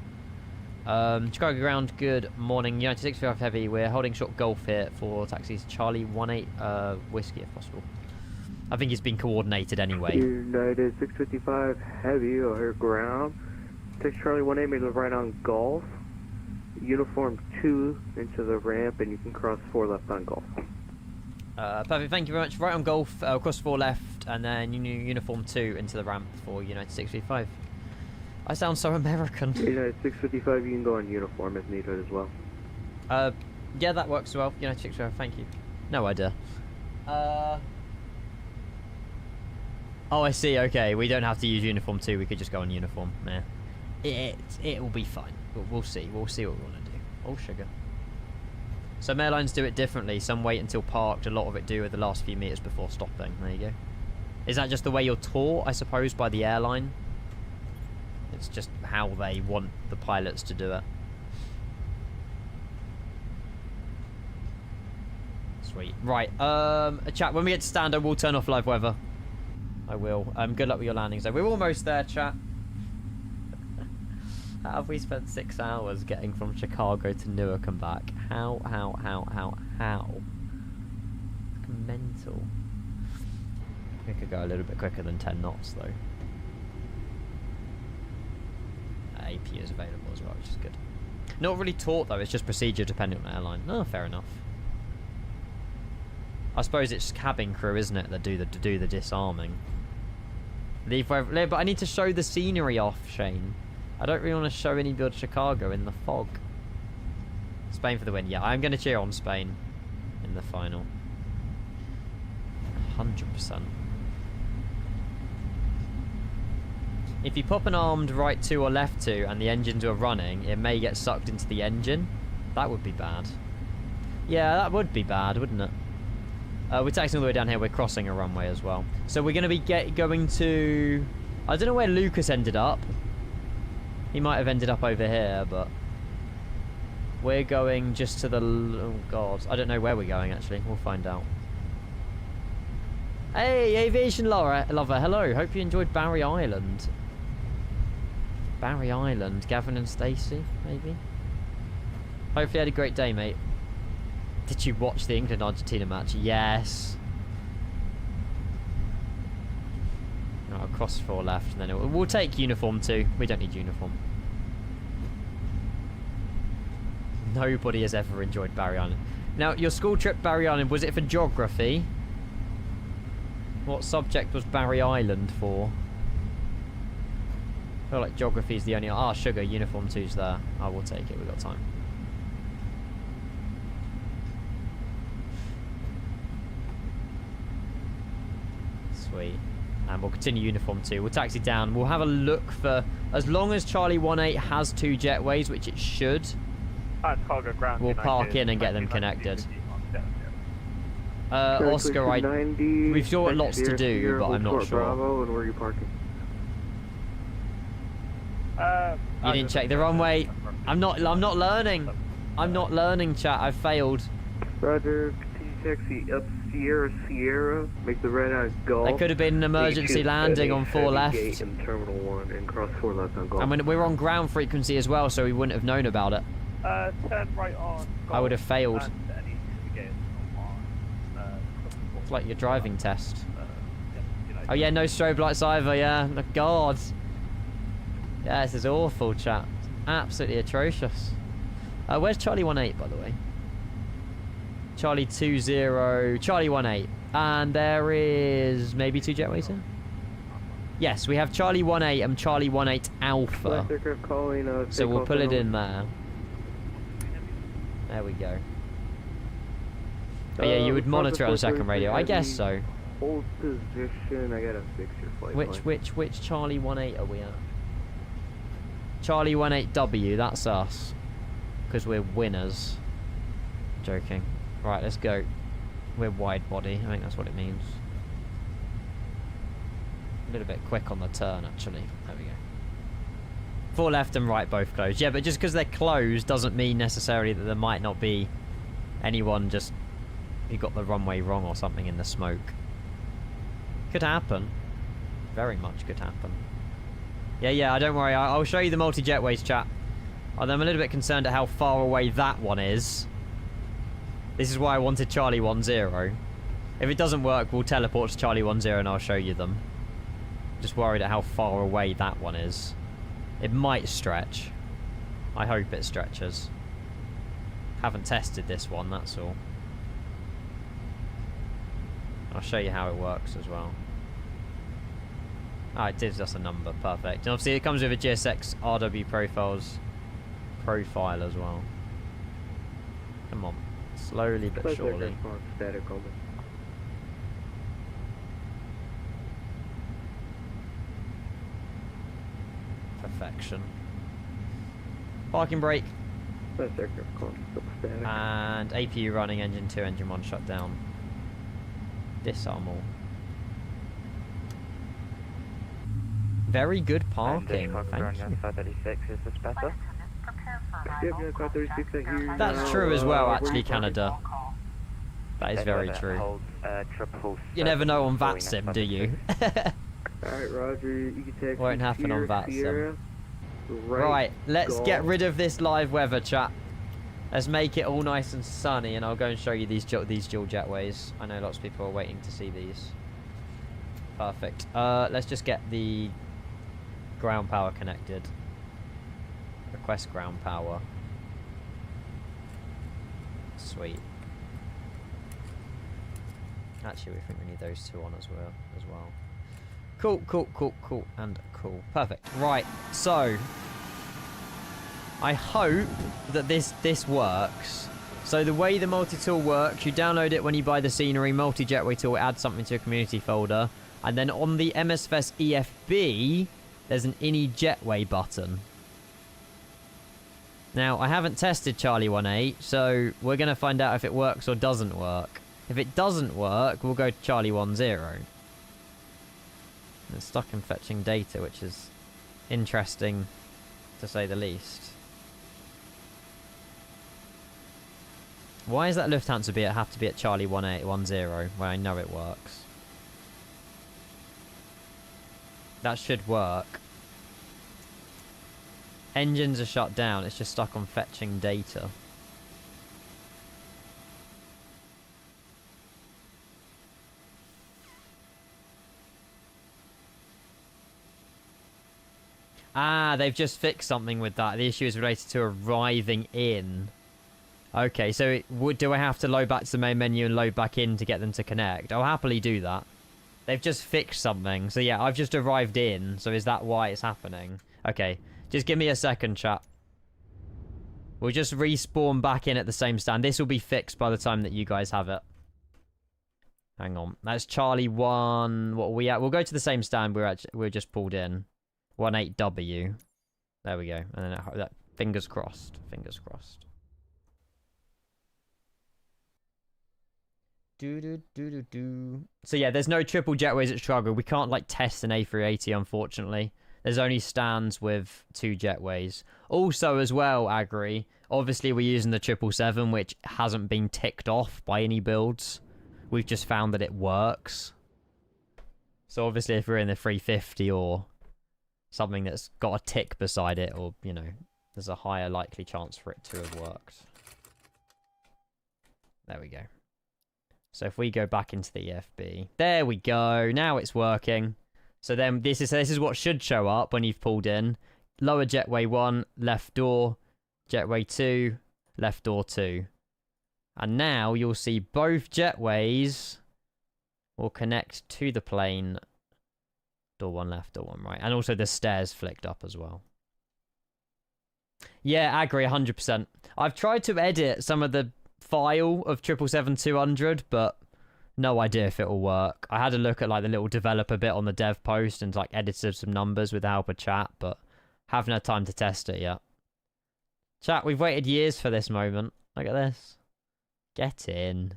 Chicago ground, good morning. United 655 heavy, we're holding short Golf here for taxis Charlie 18 whiskey, if possible. I think it's been coordinated anyway. United 655 heavy or ground. 6 Charlie 1A, make the right on Golf. Uniform 2 into the ramp, and you can cross 4 left on Golf. Perfect, thank you very much. Right on Golf, cross 4 left, and then uniform 2 into the ramp for United 655. I sound so American. United 655, you can go on uniform if needed as well. Yeah, that works well. United 655, thank you. No idea. Oh, I see, okay. We don't have to use uniform 2, we could just go on uniform. Nah. It will be fine. We'll see. We'll see what we want to do. Oh, sugar. Some airlines do it differently. Some wait until parked. A lot of it do with the last few meters before stopping. There you go. Is that just the way you're taught, I suppose, by the airline? It's just how they want the pilots to do it. Sweet. Right. Chat, when we get to stand, I will turn off live weather. I will. Good luck with your landings, though. We're almost there, chat. How have we spent 6 hours getting from Chicago to Newark and back? How? Mental. We could go a little bit quicker than 10 knots, though. AP is available as well, which is good. Not really taught, though. It's just procedure depending on airline. Oh, fair enough. I suppose it's cabin crew, isn't it, that do the disarming. But I need to show the scenery off, Shane. I don't really want to show iniBuilds Chicago in the fog. Spain for the win. Yeah, I'm going to cheer on Spain in the final. 100%. If you pop an armed right 2 or left 2 and the engines are running, it may get sucked into the engine. That would be bad. Yeah, that would be bad, wouldn't it? We're taxing all the way down here. We're crossing a runway as well. So we're going to be going to... I don't know where Lucas ended up. He might have ended up over here, but... We're going just to the... Oh, God. I don't know where we're going, actually. We'll find out. Hey, aviation lover. Hello. Hope you enjoyed Barry Island. Barry Island. Gavin and Stacey, maybe? Hopefully you had a great day, mate. Did you watch the England-Argentina match? Yes. I'll cross 4 left, and then we'll take uniform 2. We don't need uniform. Nobody has ever enjoyed Barry Island. Now, your school trip Barry Island, was it for geography? What subject was Barry Island for? I feel like geography is the only... Ah, sugar, uniform 2's there. I will take it, we've got time. Sweet. And we'll continue uniform 2. We'll taxi down. We'll have a look for... As long as Charlie 18 has 2 jetways, which it should, we'll park in and get them connected. Oscar, we've still got lots to do, but I'm not sure. Bravo, and where are you parking? You didn't check the runway. I'm not learning. I'm not learning, chat. I've failed. Roger. Continue taxi up Sierra. Make the red eye Golf. There could have been an emergency landing on 4 left. In Terminal 1 and cross 4 left on Golf. I mean, we're on ground frequency as well, so we wouldn't have known about it. Turn right on Golf. I would have failed. It's like your driving test. Oh yeah, no strobe lights either, yeah. Oh, God. Yeah, this is awful, chat. Absolutely atrocious. Where's Charlie 18, by the way? Charlie 20, Charlie 18. And there is maybe 2 jetways here? Yes, we have Charlie 18 and Charlie 18 Alpha. So we'll put it in there. There we go. Oh yeah, you would monitor it on the second radio. I guess so. Hold position. I gotta fix your flight. Which Charlie 18 are we at? Charlie 18W, that's us. Because we're winners. Joking. Right, let's go. We're wide body. I think that's what it means. A little bit quick on the turn, actually. There we go. 4 left and right both closed. Yeah, but just because they're closed doesn't mean necessarily that there might not be anyone just who got the runway wrong or something in the smoke. Could happen. Very much could happen. Yeah, don't worry. I'll show you the multi-jetways, chat. I'm a little bit concerned at how far away that one is. This is why I wanted Charlie 10. If it doesn't work, we'll teleport to Charlie 10 and I'll show you them. Just worried at how far away that one is. It might stretch. I hope it stretches. Haven't tested this one, that's all. I'll show you how it works as well. Ah, it gives us a number, perfect. And obviously it comes with a GSX RW profiles profile as well. Come on, slowly but surely. Perfection. Parking brake. And APU running, engine 2, engine 1 shut down. Disarm all. Very good parking. Thank you. 536, is this better? That's true as well, actually, Canada. That is very true. You never know on VATSIM, do you? Alright, Roger, you can take Won't happen on VATSIM. Right, let's get rid of this live weather, chat. Let's make it all nice and sunny, and I'll go and show you these dual jetways. I know lots of people are waiting to see these. Perfect. Let's just get the ground power connected. Request ground power. Sweet. Actually, we think we need those two on as well. Cool, and cool. Perfect. Right, so I hope that this works. So the way the multi-tool works, you download it when you buy the scenery, multi-jetway tool, add something to a community folder, and then on the MSFest EFB, there's an iniJetway button. Now, I haven't tested Charlie 18, so we're going to find out if it works or doesn't work. If it doesn't work, we'll go to Charlie 10. It's stuck in fetching data, which is interesting, to say the least. Why is that Lufthansa have to be at Charlie 10, where I know it works? That should work. Engines are shut down, it's just stuck on fetching data. Ah, they've just fixed something with that. The issue is related to arriving in. Okay, so do I have to load back to the main menu and load back in to get them to connect? I'll happily do that. They've just fixed something. So yeah, I've just arrived in. So is that why it's happening? Okay, just give me a second, chat. We'll just respawn back in at the same stand. This will be fixed by the time that you guys have it. Hang on. That's Charlie 1. What are we at? We'll go to the same stand we're just pulled in. 18W. There we go. And then that, fingers crossed. Fingers crossed. So yeah, there's no triple jetways at Chicago. We can't like test an A380, unfortunately. There's only stands with 2 jetways. Also, as well, Agri, obviously we're using the 777, which hasn't been ticked off by iniBuilds. We've just found that it works. So obviously, if we're in the 350 or something that's got a tick beside it, or, you know, there's a higher likely chance for it to have worked. There we go. So if we go back into the EFB, there we go. Now it's working. So then this is what should show up when you've pulled in. Lower jetway 1, left door. Jetway 2, left door 2. And now you'll see both jetways will connect to the plane. Door 1 left, door 1 right. And also the stairs flicked up as well. Yeah, I agree 100%. I've tried to edit some of the file of 777-200, but no idea if it will work. I had a look at like the little developer bit on the dev post and like edited some numbers with the help of chat, but haven't had time to test it yet. Chat, we've waited years for this moment. Look at this. Get in.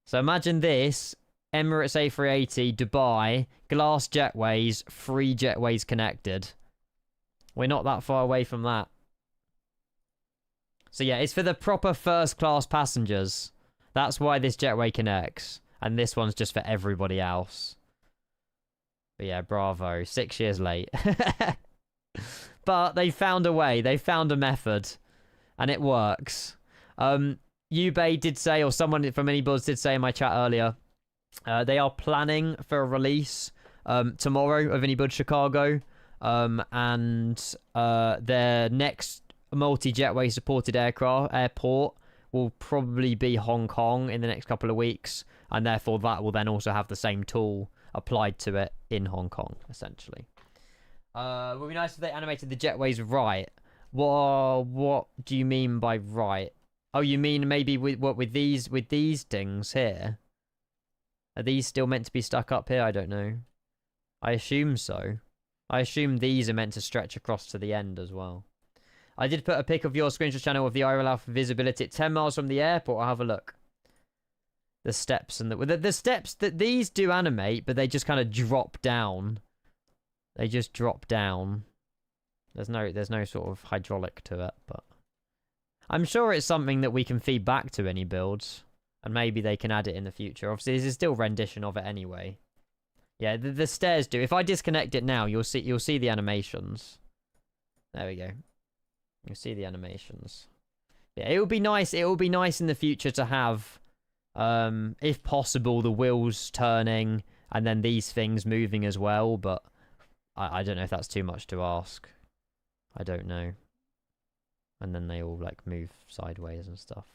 So imagine this. Emirates A380, Dubai, glass jetways, 3 jetways connected. We're not that far away from that. So yeah, it's for the proper first class passengers. That's why this jetway connects. And this one's just for everybody else. But yeah, bravo. 6 years late. But they found a way. They found a method. And it works. Ubay did say, or someone from iniBuilds did say in my chat earlier, they are planning for a release tomorrow of iniBuilds Chicago. and their next multi-jetway supported airport will probably be Hong Kong in the next couple of weeks, and therefore that will then also have the same tool applied to it in Hong Kong, essentially. Would be nice if they animated the jetways right. What do you mean by right? Oh, you mean maybe with these things here? Are these still meant to be stuck up here? I don't know. I assume so. I assume these are meant to stretch across to the end as well. I did put a pic of your screenshot channel of the IRL Alpha visibility at 10 miles from the airport. I'll have a look. The steps and the steps that these do animate, but they just kind of drop down. They just drop down. There's no sort of hydraulic to it, but I'm sure it's something that we can feed back to iniBuilds, and maybe they can add it in the future. Obviously, this is still rendition of it anyway. Yeah, the stairs do. If I disconnect it now, you'll see the animations. There we go. You'll see the animations. Yeah, it would be nice. It would be nice in the future to have, if possible, the wheels turning and then these things moving as well. But I don't know if that's too much to ask. I don't know. And then they all like move sideways and stuff.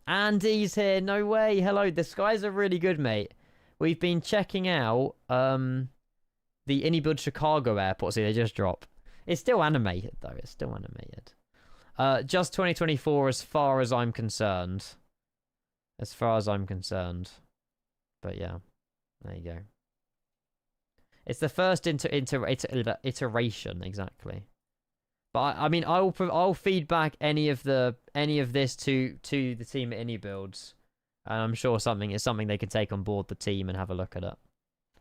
Andy's here. No way. Hello. The skies are really good, mate. We've been checking out the iniBuild Chicago airport. See, they just drop. It's still animated though. It's still animated. Just 2024 as far as I'm concerned. As far as I'm concerned. But yeah. There you go. It's the first iteration, exactly. But I mean, I'll feed back any of this to the team at iniBuilds, and I'm sure it's something they can take on board the team and have a look at it.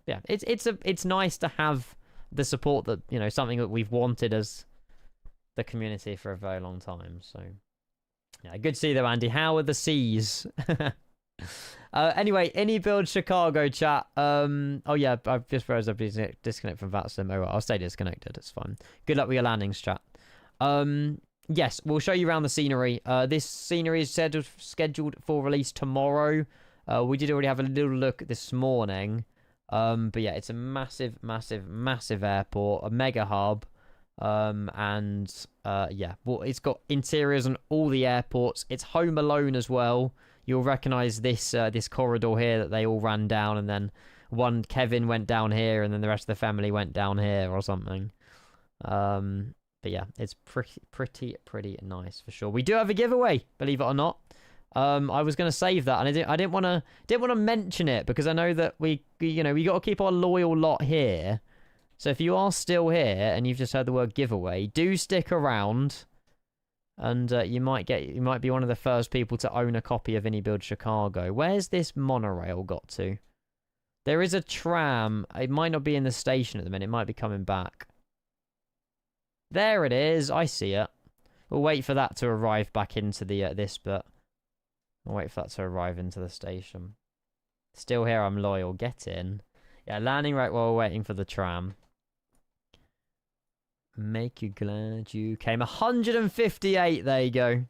Yeah, it's nice to have the support that, you know, something that we've wanted as the community for a very long time. So yeah, good to see you though, Andy. How are the seas? Anyway, iniBuild Chicago chat. Oh yeah, I've just realized I've been disconnected from VATSIM. Oh, I'll stay disconnected. It's fine. Good luck with your landings, chat. Yes, we'll show you around the scenery. This scenery is scheduled for release tomorrow. We did already have a little look this morning. But yeah, it's a massive airport, a mega hub. Yeah, well, it's got interiors on all the airports. It's Home Alone as well. You'll recognize this this corridor here that they all ran down, and then Kevin went down here, and then the rest of the family went down here or something. But yeah, it's pretty nice for sure. We do have a giveaway, believe it or not. I was gonna save that, and I didn't want to mention it because I know that we got to keep our loyal lot here. So if you are still here and you've just heard the word giveaway, do stick around, and you might be one of the first people to own a copy of iniBuild Chicago. Where's this monorail got to? There is a tram. It might not be in the station at the minute. It might be coming back. There it is. I see it. We'll wait for that to arrive back into the this bit. I'll wait for that to arrive into the station. Still here, I'm loyal. Get in. Yeah, landing right while we're waiting for the tram. Make you glad you came. 158, there you go.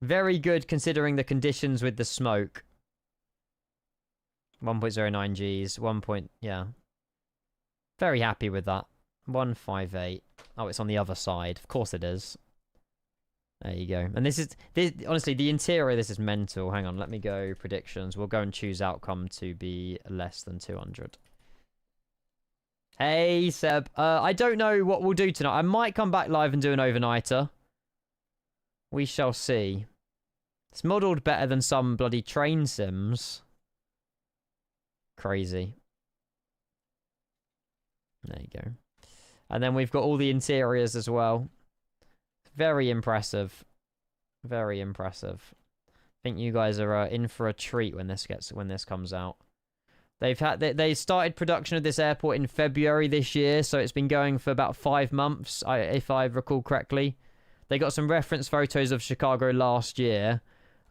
Very good considering the conditions with the smoke. 1.09 Gs. Yeah. Very happy with that. 158. Oh, it's on the other side. Of course it is. There you go. And this honestly, the interior, this is mental. Hang on, let me go predictions. We'll go and choose outcome to be less than 200. Hey, Seb. I don't know what we'll do tonight. I might come back live and do an overnighter. We shall see. It's modelled better than some bloody train sims. Crazy. There you go. And then we've got all the interiors as well. Very impressive. Very impressive. I think you guys are in for a treat when this comes out. They started production of this airport in February this year, so it's been going for about 5 months, if I recall correctly. They got some reference photos of Chicago last year.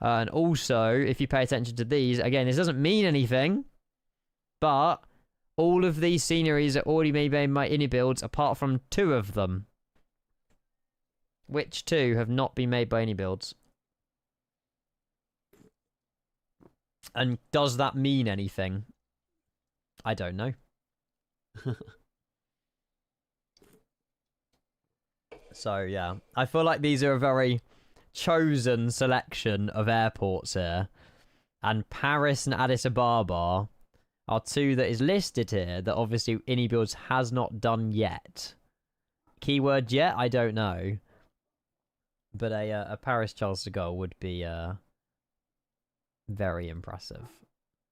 And also, if you pay attention to these, again, this doesn't mean anything, but all of these sceneries are already made by iniBuilds, apart from 2 of them. Which 2 have not been made by iniBuilds? And does that mean anything? I don't know. So, yeah. I feel like these are a very chosen selection of airports here. And Paris and Addis Ababa are two that is listed here that obviously iniBuilds has not done yet. Keyword yet? I don't know. But a Paris Charles de Gaulle would be very impressive.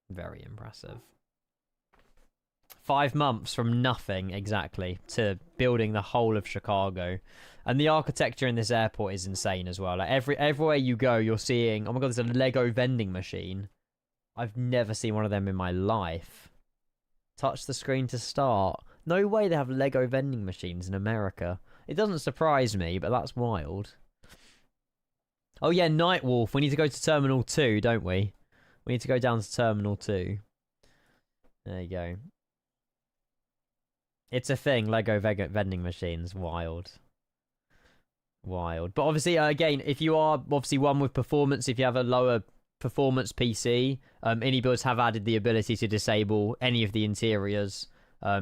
Very impressive. 5 months from nothing, exactly, to building the whole of Chicago. And the architecture in this airport is insane as well. Like everywhere you go, you're seeing... Oh my god, there's a Lego vending machine. I've never seen one of them in my life. Touch the screen to start. No way they have Lego vending machines in America. It doesn't surprise me, but that's wild. Oh yeah, Nightwolf. We need to go to Terminal 2, don't we? We need to go down to Terminal 2. There you go. It's a thing, Lego vending machines. Wild. Wild. But obviously, again, if you are obviously one with performance, if you have a lower performance PC, iniBuilds have added the ability to disable any of the interiors.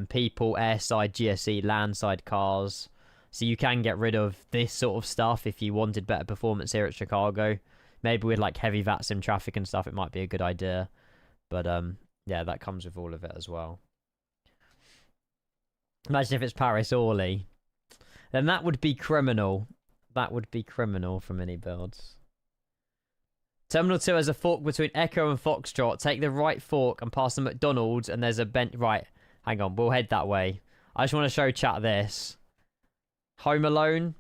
People, airside, GSE, landside cars. So you can get rid of this sort of stuff if you wanted better performance here at Chicago. Maybe with like heavy VAT sim traffic and stuff, it might be a good idea. But yeah, that comes with all of it as well. Imagine if it's Paris Orly. Then that would be criminal. That would be criminal from iniBuilds. Terminal 2 has a fork between Echo and Foxtrot. Take the right fork and pass the McDonald's and there's a Right, hang on. We'll head that way. I just want to show chat this. Home Alone.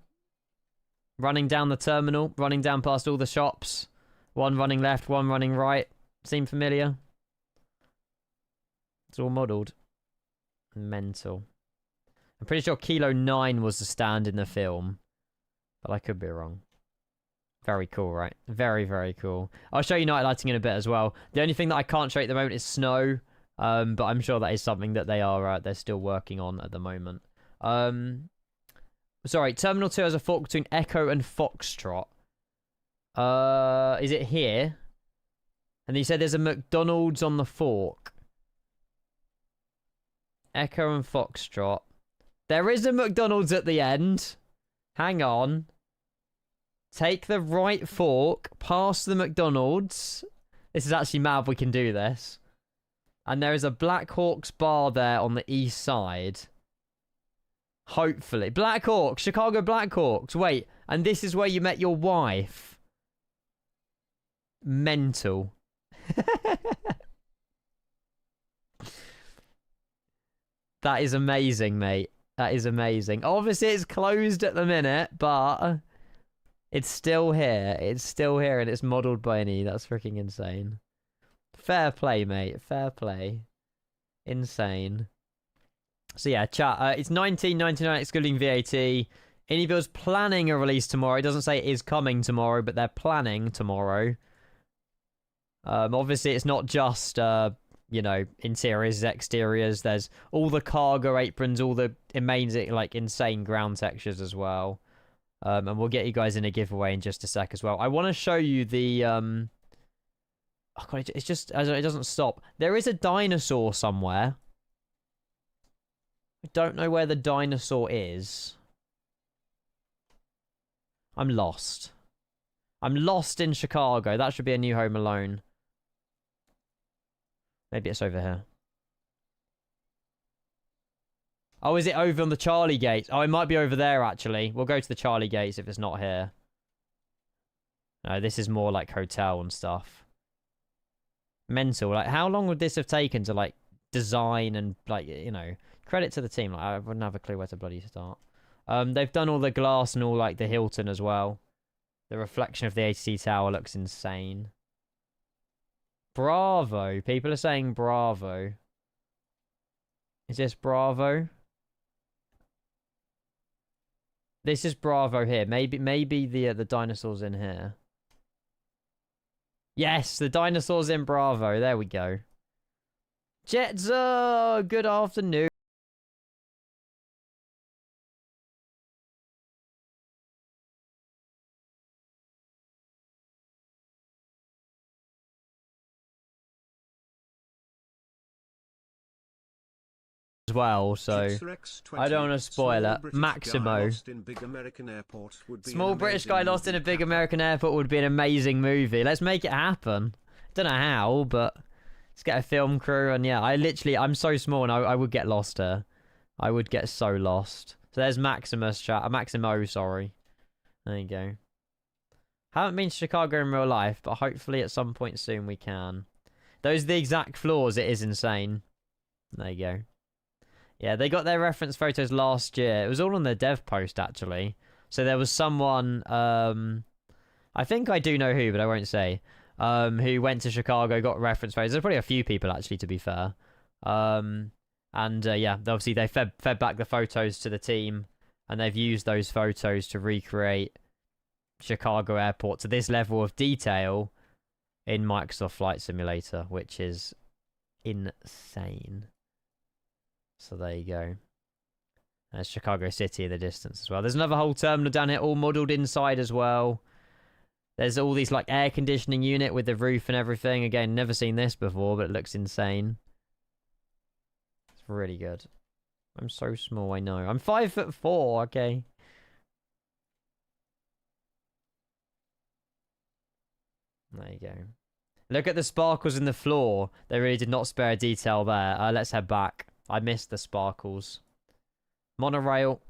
Running down the terminal. Running down past all the shops. One running left, one running right. Seem familiar? It's all modelled. Mental. I'm pretty sure Kilo 9 was the stand in the film. But I could be wrong. Very cool, right? Very, very cool. I'll show you night lighting in a bit as well. The only thing that I can't show you at the moment is snow. But I'm sure that is something that they are they're still working on at the moment. Sorry, Terminal 2 has a fork between Echo and Foxtrot. Is it here? And you said there's a McDonald's on the fork. Echo and Foxtrot. There is a McDonald's at the end. Hang on. Take the right fork, past the McDonald's. This is actually mad we can do this. And there is a Black Hawk's bar there on the east side. Hopefully. Black Hawks, Chicago Black Hawks. Wait, and this is where you met your wife. Mental. That is amazing, mate. That is amazing. Obviously, it's closed at the minute, but it's still here. It's still here, and it's modelled by any. That's freaking insane. Fair play, mate. Fair play. Insane. So yeah, chat. It's $19.99 excluding VAT. iniBuilds planning a release tomorrow. It doesn't say it is coming tomorrow, but they're planning tomorrow. Obviously, it's not just you know, interiors, exteriors. There's all the cargo aprons, all the amazing, like, insane ground textures as well. And we'll get you guys in a giveaway in just a sec as well. I want to show you the oh God, it's just it doesn't stop. There is a dinosaur somewhere. I don't know where the dinosaur is. I'm lost. I'm lost in Chicago. That should be a new Home Alone. Maybe it's over here. Oh, is it over on the Charlie Gates? Oh, it might be over there, actually. We'll go to the Charlie Gates if it's not here. No, this is more like hotel and stuff. Mental. Like, how long would this have taken to, like, design and, like, you know, credit to the team. Like, I wouldn't have a clue where to bloody start. They've done all the glass and all, like, the Hilton as well. The reflection of the ATC tower looks insane. Bravo. People are saying bravo. Is this Bravo? This is Bravo here. Maybe the dinosaur's in here. Yes, the dinosaur's in Bravo. There we go. Jetzo, good afternoon. as well, so I don't want to spoil it. Maximo. Small British guy lost in a big American airport would be an amazing movie. Let's make it happen. Don't know how, but let's get a film crew. And yeah, I'm so small and I would get lost here. I would get so lost. So there's Maximus chat. Maximo, sorry. There you go. Haven't been to Chicago in real life, but hopefully at some point soon we can. Those are the exact floors. It is insane. There you go. Yeah, they got their reference photos last year. It was all on their dev post, actually. So there was someone, I think I do know who, but I won't say, who went to Chicago, got reference photos. There's probably a few people, actually, to be fair. Yeah, obviously they fed back the photos to the team, and they've used those photos to recreate Chicago Airport to this level of detail in Microsoft Flight Simulator, which is insane. So there you go. There's Chicago City in the distance as well. There's another whole terminal down here, all modelled inside as well. There's all these like air conditioning unit with the roof and everything. Again, never seen this before, but it looks insane. It's really good. I'm so small, I know. I'm 5'4", okay. There you go. Look at the sparkles in the floor. They really did not spare a detail there. Let's head back. I missed the sparkles. Monorail.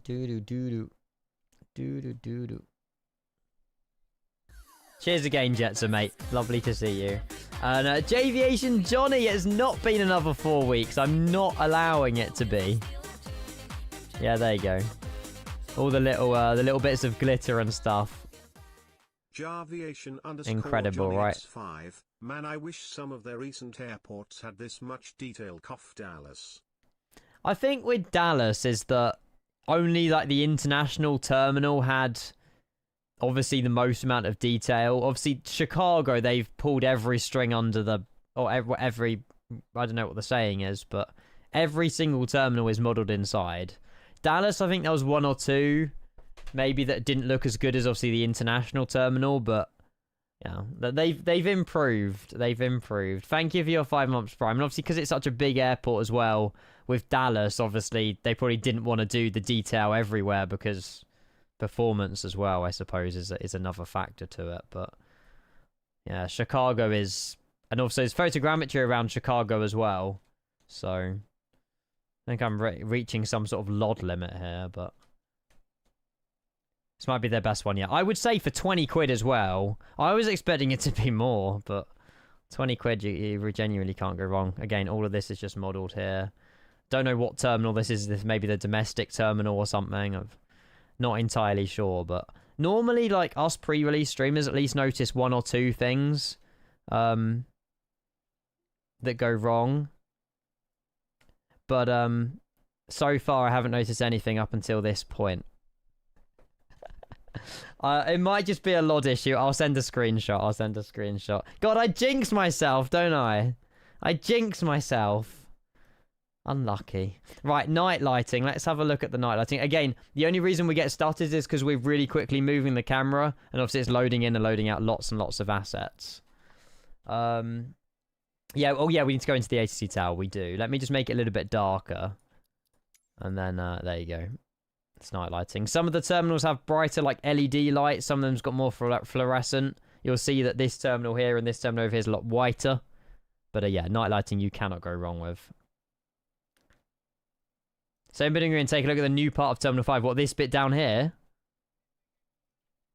Doo-doo-doo-doo. Doo-doo-doo-doo. Cheers again, Jetson, mate. Lovely to see you. And Javiation Johnny, it has not been another 4 weeks. I'm not allowing it to be. Yeah, there you go. All the little bits of glitter and stuff. Incredible, right? X5. Man, I wish some of their recent airports had this much detail. Cough, Dallas. I think with Dallas is that only like the international terminal had obviously the most amount of detail. Obviously Chicago, they've pulled every string under the, or every I don't know what the saying is, but every single terminal is modelled inside. Dallas, I think there was one or two maybe that didn't look as good as obviously the international terminal, but yeah, they've improved. They've improved. Thank you for your 5 months prime. And obviously because it's such a big airport as well, with Dallas, obviously they probably didn't want to do the detail everywhere because performance as well, I suppose, is another factor to it. But yeah, Chicago is, and also there's photogrammetry around Chicago as well. So I think I'm reaching some sort of LOD limit here, but this might be their best one yet. I would say for 20 quid as well. I was expecting it to be more, but 20 quid, you genuinely can't go wrong. Again, all of this is just modelled here. Don't know what terminal this is. This may be the domestic terminal or something. I'm not entirely sure, but normally, like, us pre-release streamers at least notice one or two things that go wrong. But so far, I haven't noticed anything up until this point. It might just be a LOD issue. I'll send a screenshot. God, I jinx myself, don't I? I jinx myself. Unlucky. Right, night lighting. Let's have a look at the night lighting. Again, the only reason we get started is because we're really quickly moving the camera. And obviously it's loading in and loading out lots and lots of assets. Yeah, oh yeah, we need to go into the ATC tower. We do. Let me just make it a little bit darker. And then, there you go. It's night lighting. Some of the terminals have brighter, like, LED lights. Some of them's got more fluorescent. You'll see that this terminal here and this terminal over here is a lot whiter. But yeah, night lighting you cannot go wrong with. Same bit and take a look at the new part of Terminal 5. What, this bit down here?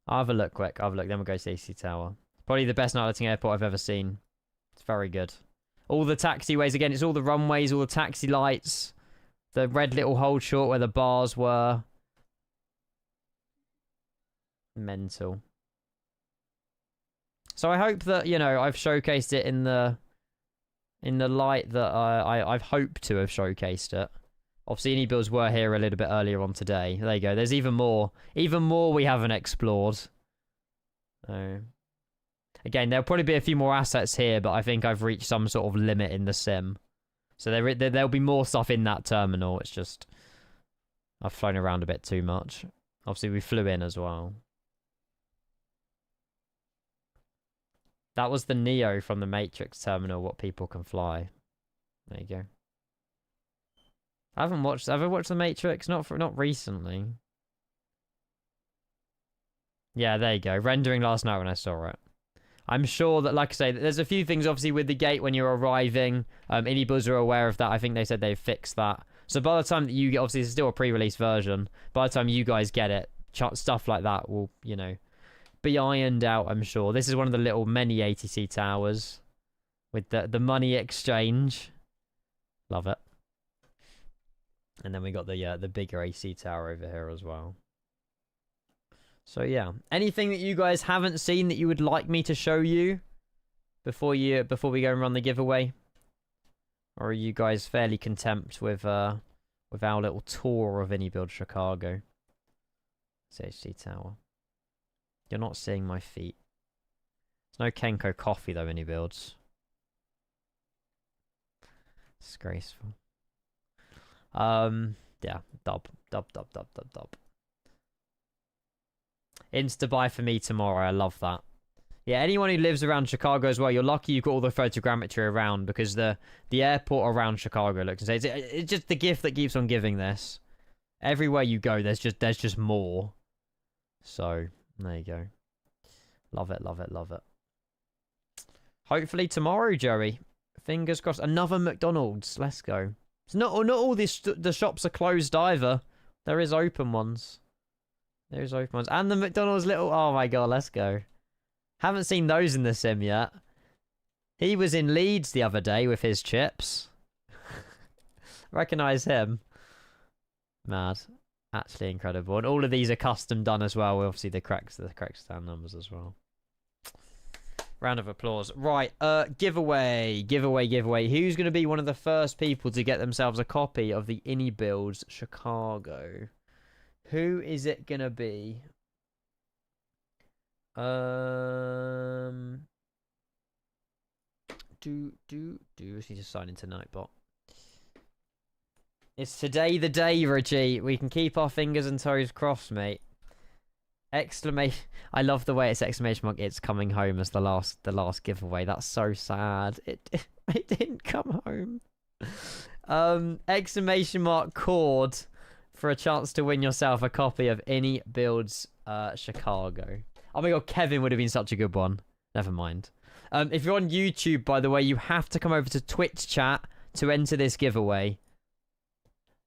I'll have a look quick. Then we'll go to the AC Tower. Probably the best night lighting airport I've ever seen. It's very good. All the taxiways, again, it's all the runways, all the taxi lights. The red little hold short where the bars were. Mental. So I hope that, you know, I've showcased it in the light that I've hoped to have showcased it. Obviously, iniBuilds were here a little bit earlier on today. There you go. There's even more we haven't explored. Again, there'll probably be a few more assets here, but I think I've reached some sort of limit in the sim. So there'll be more stuff in that terminal. It's just I've flown around a bit too much. Obviously, we flew in as well. That was the Neo from the Matrix terminal, what people can fly. There you go. Have I watched The Matrix? Not recently. Yeah, there you go. Rendering last night when I saw it. I'm sure that, like I say, there's a few things obviously with the gate when you're arriving. iniBuilds are aware of that. I think they said they've fixed that. So by the time that you get, obviously it's still a pre-release version. By the time you guys get it, stuff like that will, you know, be ironed out, I'm sure. This is one of the little mini ATC towers with the money exchange. Love it. And then we got the bigger AC tower over here as well. So yeah, anything that you guys haven't seen that you would like me to show you before we go and run the giveaway, or are you guys fairly content with our little tour of iniBuilds Chicago? CHC tower. You're not seeing my feet. There's no Kenko coffee though, iniBuilds. Disgraceful. Yeah, dub. Insta buy for me tomorrow. I love that. Yeah, anyone who lives around Chicago as well, you're lucky you've got all the photogrammetry around, because the airport around Chicago looks insane. It's just the gift that keeps on giving this. Everywhere you go, there's just more. So there you go. Love it. Hopefully tomorrow, Joey. Fingers crossed. Another McDonald's. Let's go. It's not all the shops are closed either. There is open ones. And the McDonald's little... Oh my god, let's go. Haven't seen those in the sim yet. He was in Leeds the other day with his chips. Recognise him. Mad. Actually incredible. And all of these are custom done as well. Obviously the correct stand numbers as well. Round of applause. Right, giveaway. Who's going to be one of the first people to get themselves a copy of the iniBuilds Chicago? Who is it going to be? Is he just sign into Nightbot? It's today the day, Reggie. We can keep our fingers and toes crossed, mate. Exclamation! I love the way it's exclamation mark. It's coming home as the last giveaway. That's so sad. It didn't come home. Exclamation mark KORD for a chance to win yourself a copy of iniBuilds Chicago. Oh my god, Kevin would have been such a good one. Never mind. If you're on YouTube, by the way, you have to come over to Twitch chat to enter this giveaway.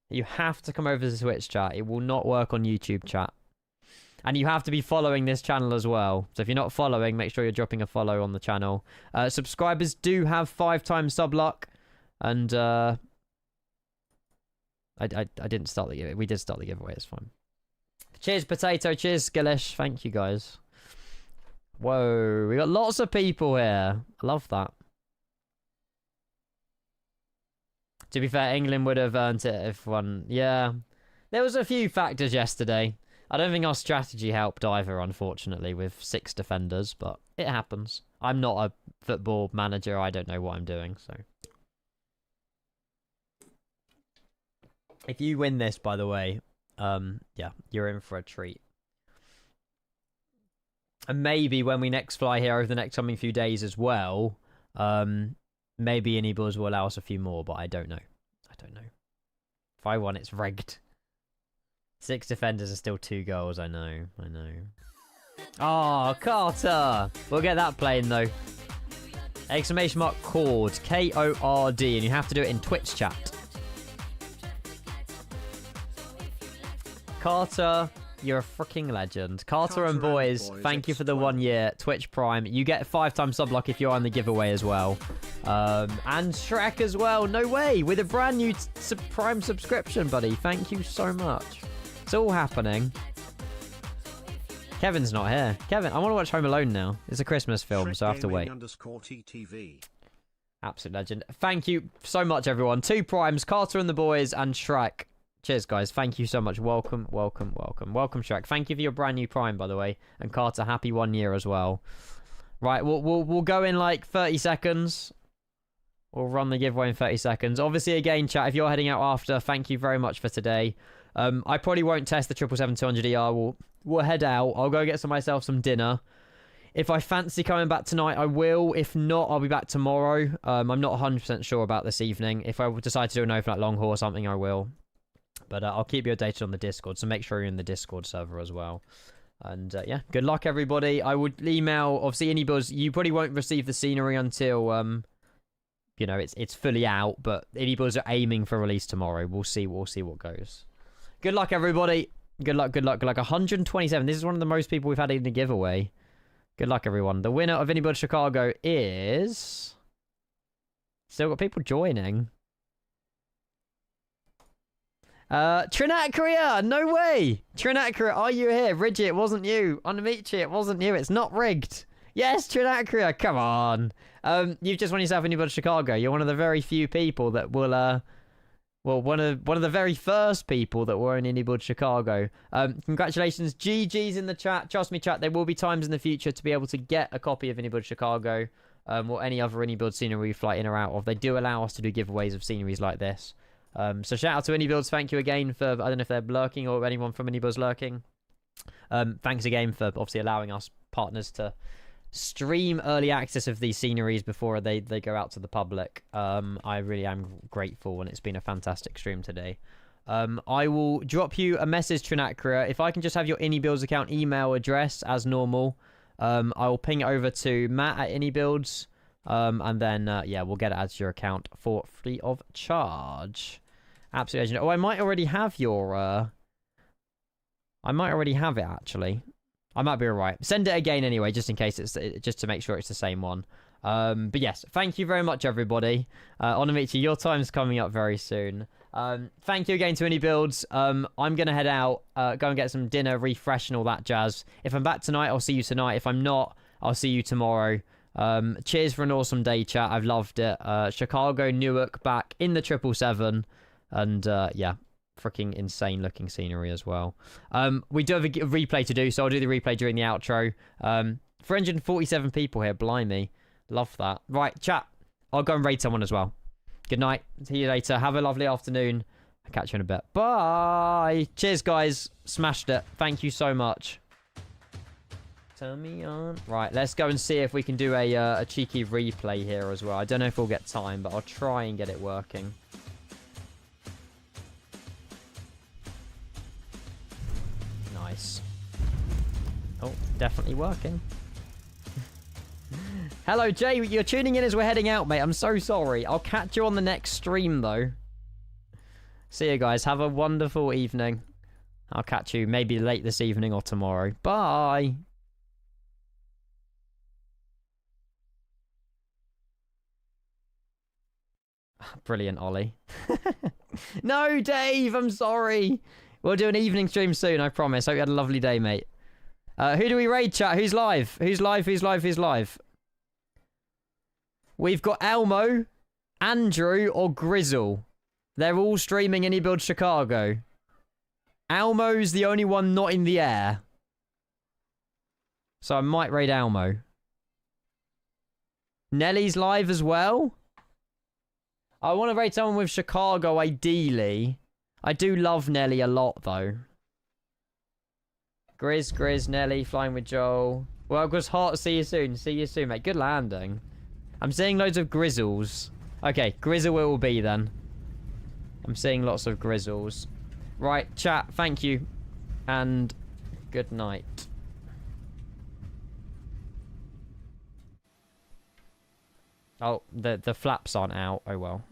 You have to come over to Twitch chat. It will not work on YouTube chat. And you have to be following this channel as well. So if you're not following, make sure you're dropping a follow on the channel. Subscribers do have 5 times sub luck. And I didn't start the giveaway. We did start the giveaway. It's fine. Cheers, Potato. Cheers, Skillish. Thank you, guys. Whoa. We got lots of people here. I love that. To be fair, England would have earned it if one... Yeah. There was a few factors yesterday. I don't think our strategy helped either, unfortunately, with 6 defenders, but it happens. I'm not a football manager. I don't know what I'm doing, so... If you win this, by the way, yeah, you're in for a treat. And maybe when we next fly here over the next coming few days as well, maybe iniBuilds will allow us a few more, but I don't know. If I won, it's rigged. 6 defenders are still 2 goals, I know. Oh, Carter! We'll get that playing, though. Exclamation mark KORD. KORD, and you have to do it in Twitch chat. Carter, you're a freaking legend. Carter and boys, thank you for the 1 year Twitch Prime. You get 5 times sub luck if you're on the giveaway as well. And Shrek as well. No way. With a brand new Prime subscription, buddy. Thank you so much. It's all happening. Kevin's not here. Kevin, I want to watch Home Alone now. It's a Christmas film, so I have to wait. Absolute legend. Thank you so much, everyone. 2 primes, Carter and the boys, and Shrek. Cheers, guys. Thank you so much. Welcome, Shrek. Thank you for your brand new prime, by the way. And Carter, happy 1 year as well. Right, we'll go in like 30 seconds. We'll run the giveaway in 30 seconds. Obviously, again, chat, if you're heading out after, thank you very much for today. I probably won't test the 777-200ER. We'll head out. I'll go get myself some dinner. If I fancy coming back tonight, I will. If not, I'll be back tomorrow. I'm not 100% sure about this evening. If I decide to do an overnight long haul or something, I will. But I'll keep you updated on the Discord, so make sure you're in the Discord server as well. And yeah, good luck, everybody. I would email, obviously, iniBuilds. You probably won't receive the scenery until, you know, it's fully out. But iniBuilds are aiming for release tomorrow. We'll see what goes. Good luck, everybody. Good luck, good luck, good luck. 127. This is one of the most people we've had in the giveaway. Good luck, everyone. The winner of iniBuilds Chicago is... Still got people joining. Trinat Korea! No way! Trinat Korea, are you here? Ridgy, it wasn't you. Onamichi, it wasn't you. It's not rigged. Yes, Trinat Korea, come on. You've just won yourself iniBuilds Chicago. You're one of the very few people that will, well, one of the very first people that were in iniBuilds Chicago. Congratulations. GG's in the chat. Trust me, chat, there will be times in the future to be able to get a copy of iniBuilds Chicago, or any other iniBuilds scenery we fly in or out of. They do allow us to do giveaways of sceneries like this. So shout out to iniBuilds. Thank you again for, I don't know if they're lurking or anyone from iniBuilds lurking. Thanks again for obviously allowing us partners to stream early access of these sceneries before they go out to the public. I really am grateful, and it's been a fantastic stream today. I will drop you a message, Trinacria. If I can just have your iniBuilds account email address as normal, I will ping it over to Matt at iniBuilds, and then yeah, we'll get it added to your account for free of charge. Absolutely. Oh, I might already have your I might already have it, actually. I might be alright. Send it again anyway, just in case it's just to make sure it's the same one. But yes, thank you very much, everybody. Onamichi, your time's coming up very soon. Thank you again to iniBuilds. I'm gonna head out, go and get some dinner, refresh, and all that jazz. If I'm back tonight, I'll see you tonight. If I'm not, I'll see you tomorrow. Cheers for an awesome day, chat. I've loved it. Chicago, Newark, back in the 777, and yeah. Freaking insane looking scenery as well. We do have a replay to do, so I'll do the replay during the outro. 347 people here, blimey. Love that. Right, chat. I'll go and raid someone as well. Good night. See you later. Have a lovely afternoon. I'll catch you in a bit. Bye. Cheers, guys. Smashed it. Thank you so much. Turn me on. Right, let's go and see if we can do a cheeky replay here as well. I don't know if we'll get time, but I'll try and get it working. Nice. Oh, definitely working. Hello, Jay. You're tuning in as we're heading out, mate. I'm so sorry. I'll catch you on the next stream, though. See you guys. Have a wonderful evening. I'll catch you maybe late this evening or tomorrow. Bye. Brilliant, Ollie. No, Dave. I'm sorry. We'll do an evening stream soon, I promise. Hope you had a lovely day, mate. Who do we raid, chat? Who's live? Who's live? Who's live? Who's live? We've got Elmo, Andrew, or Grizzle. They're all streaming iniBuilds Chicago. Elmo's the only one not in the air. So I might raid Elmo. Nelly's live as well. I want to raid someone with Chicago, ideally. I do love Nelly a lot, though. Grizz, Nelly, flying with Joel. Well, it was hot. See you soon. See you soon, mate. Good landing. I'm seeing loads of Grizzles. Okay, Grizzle it will be, then. I'm seeing lots of Grizzles. Right, chat, thank you. And good night. Oh, the flaps aren't out. Oh, well.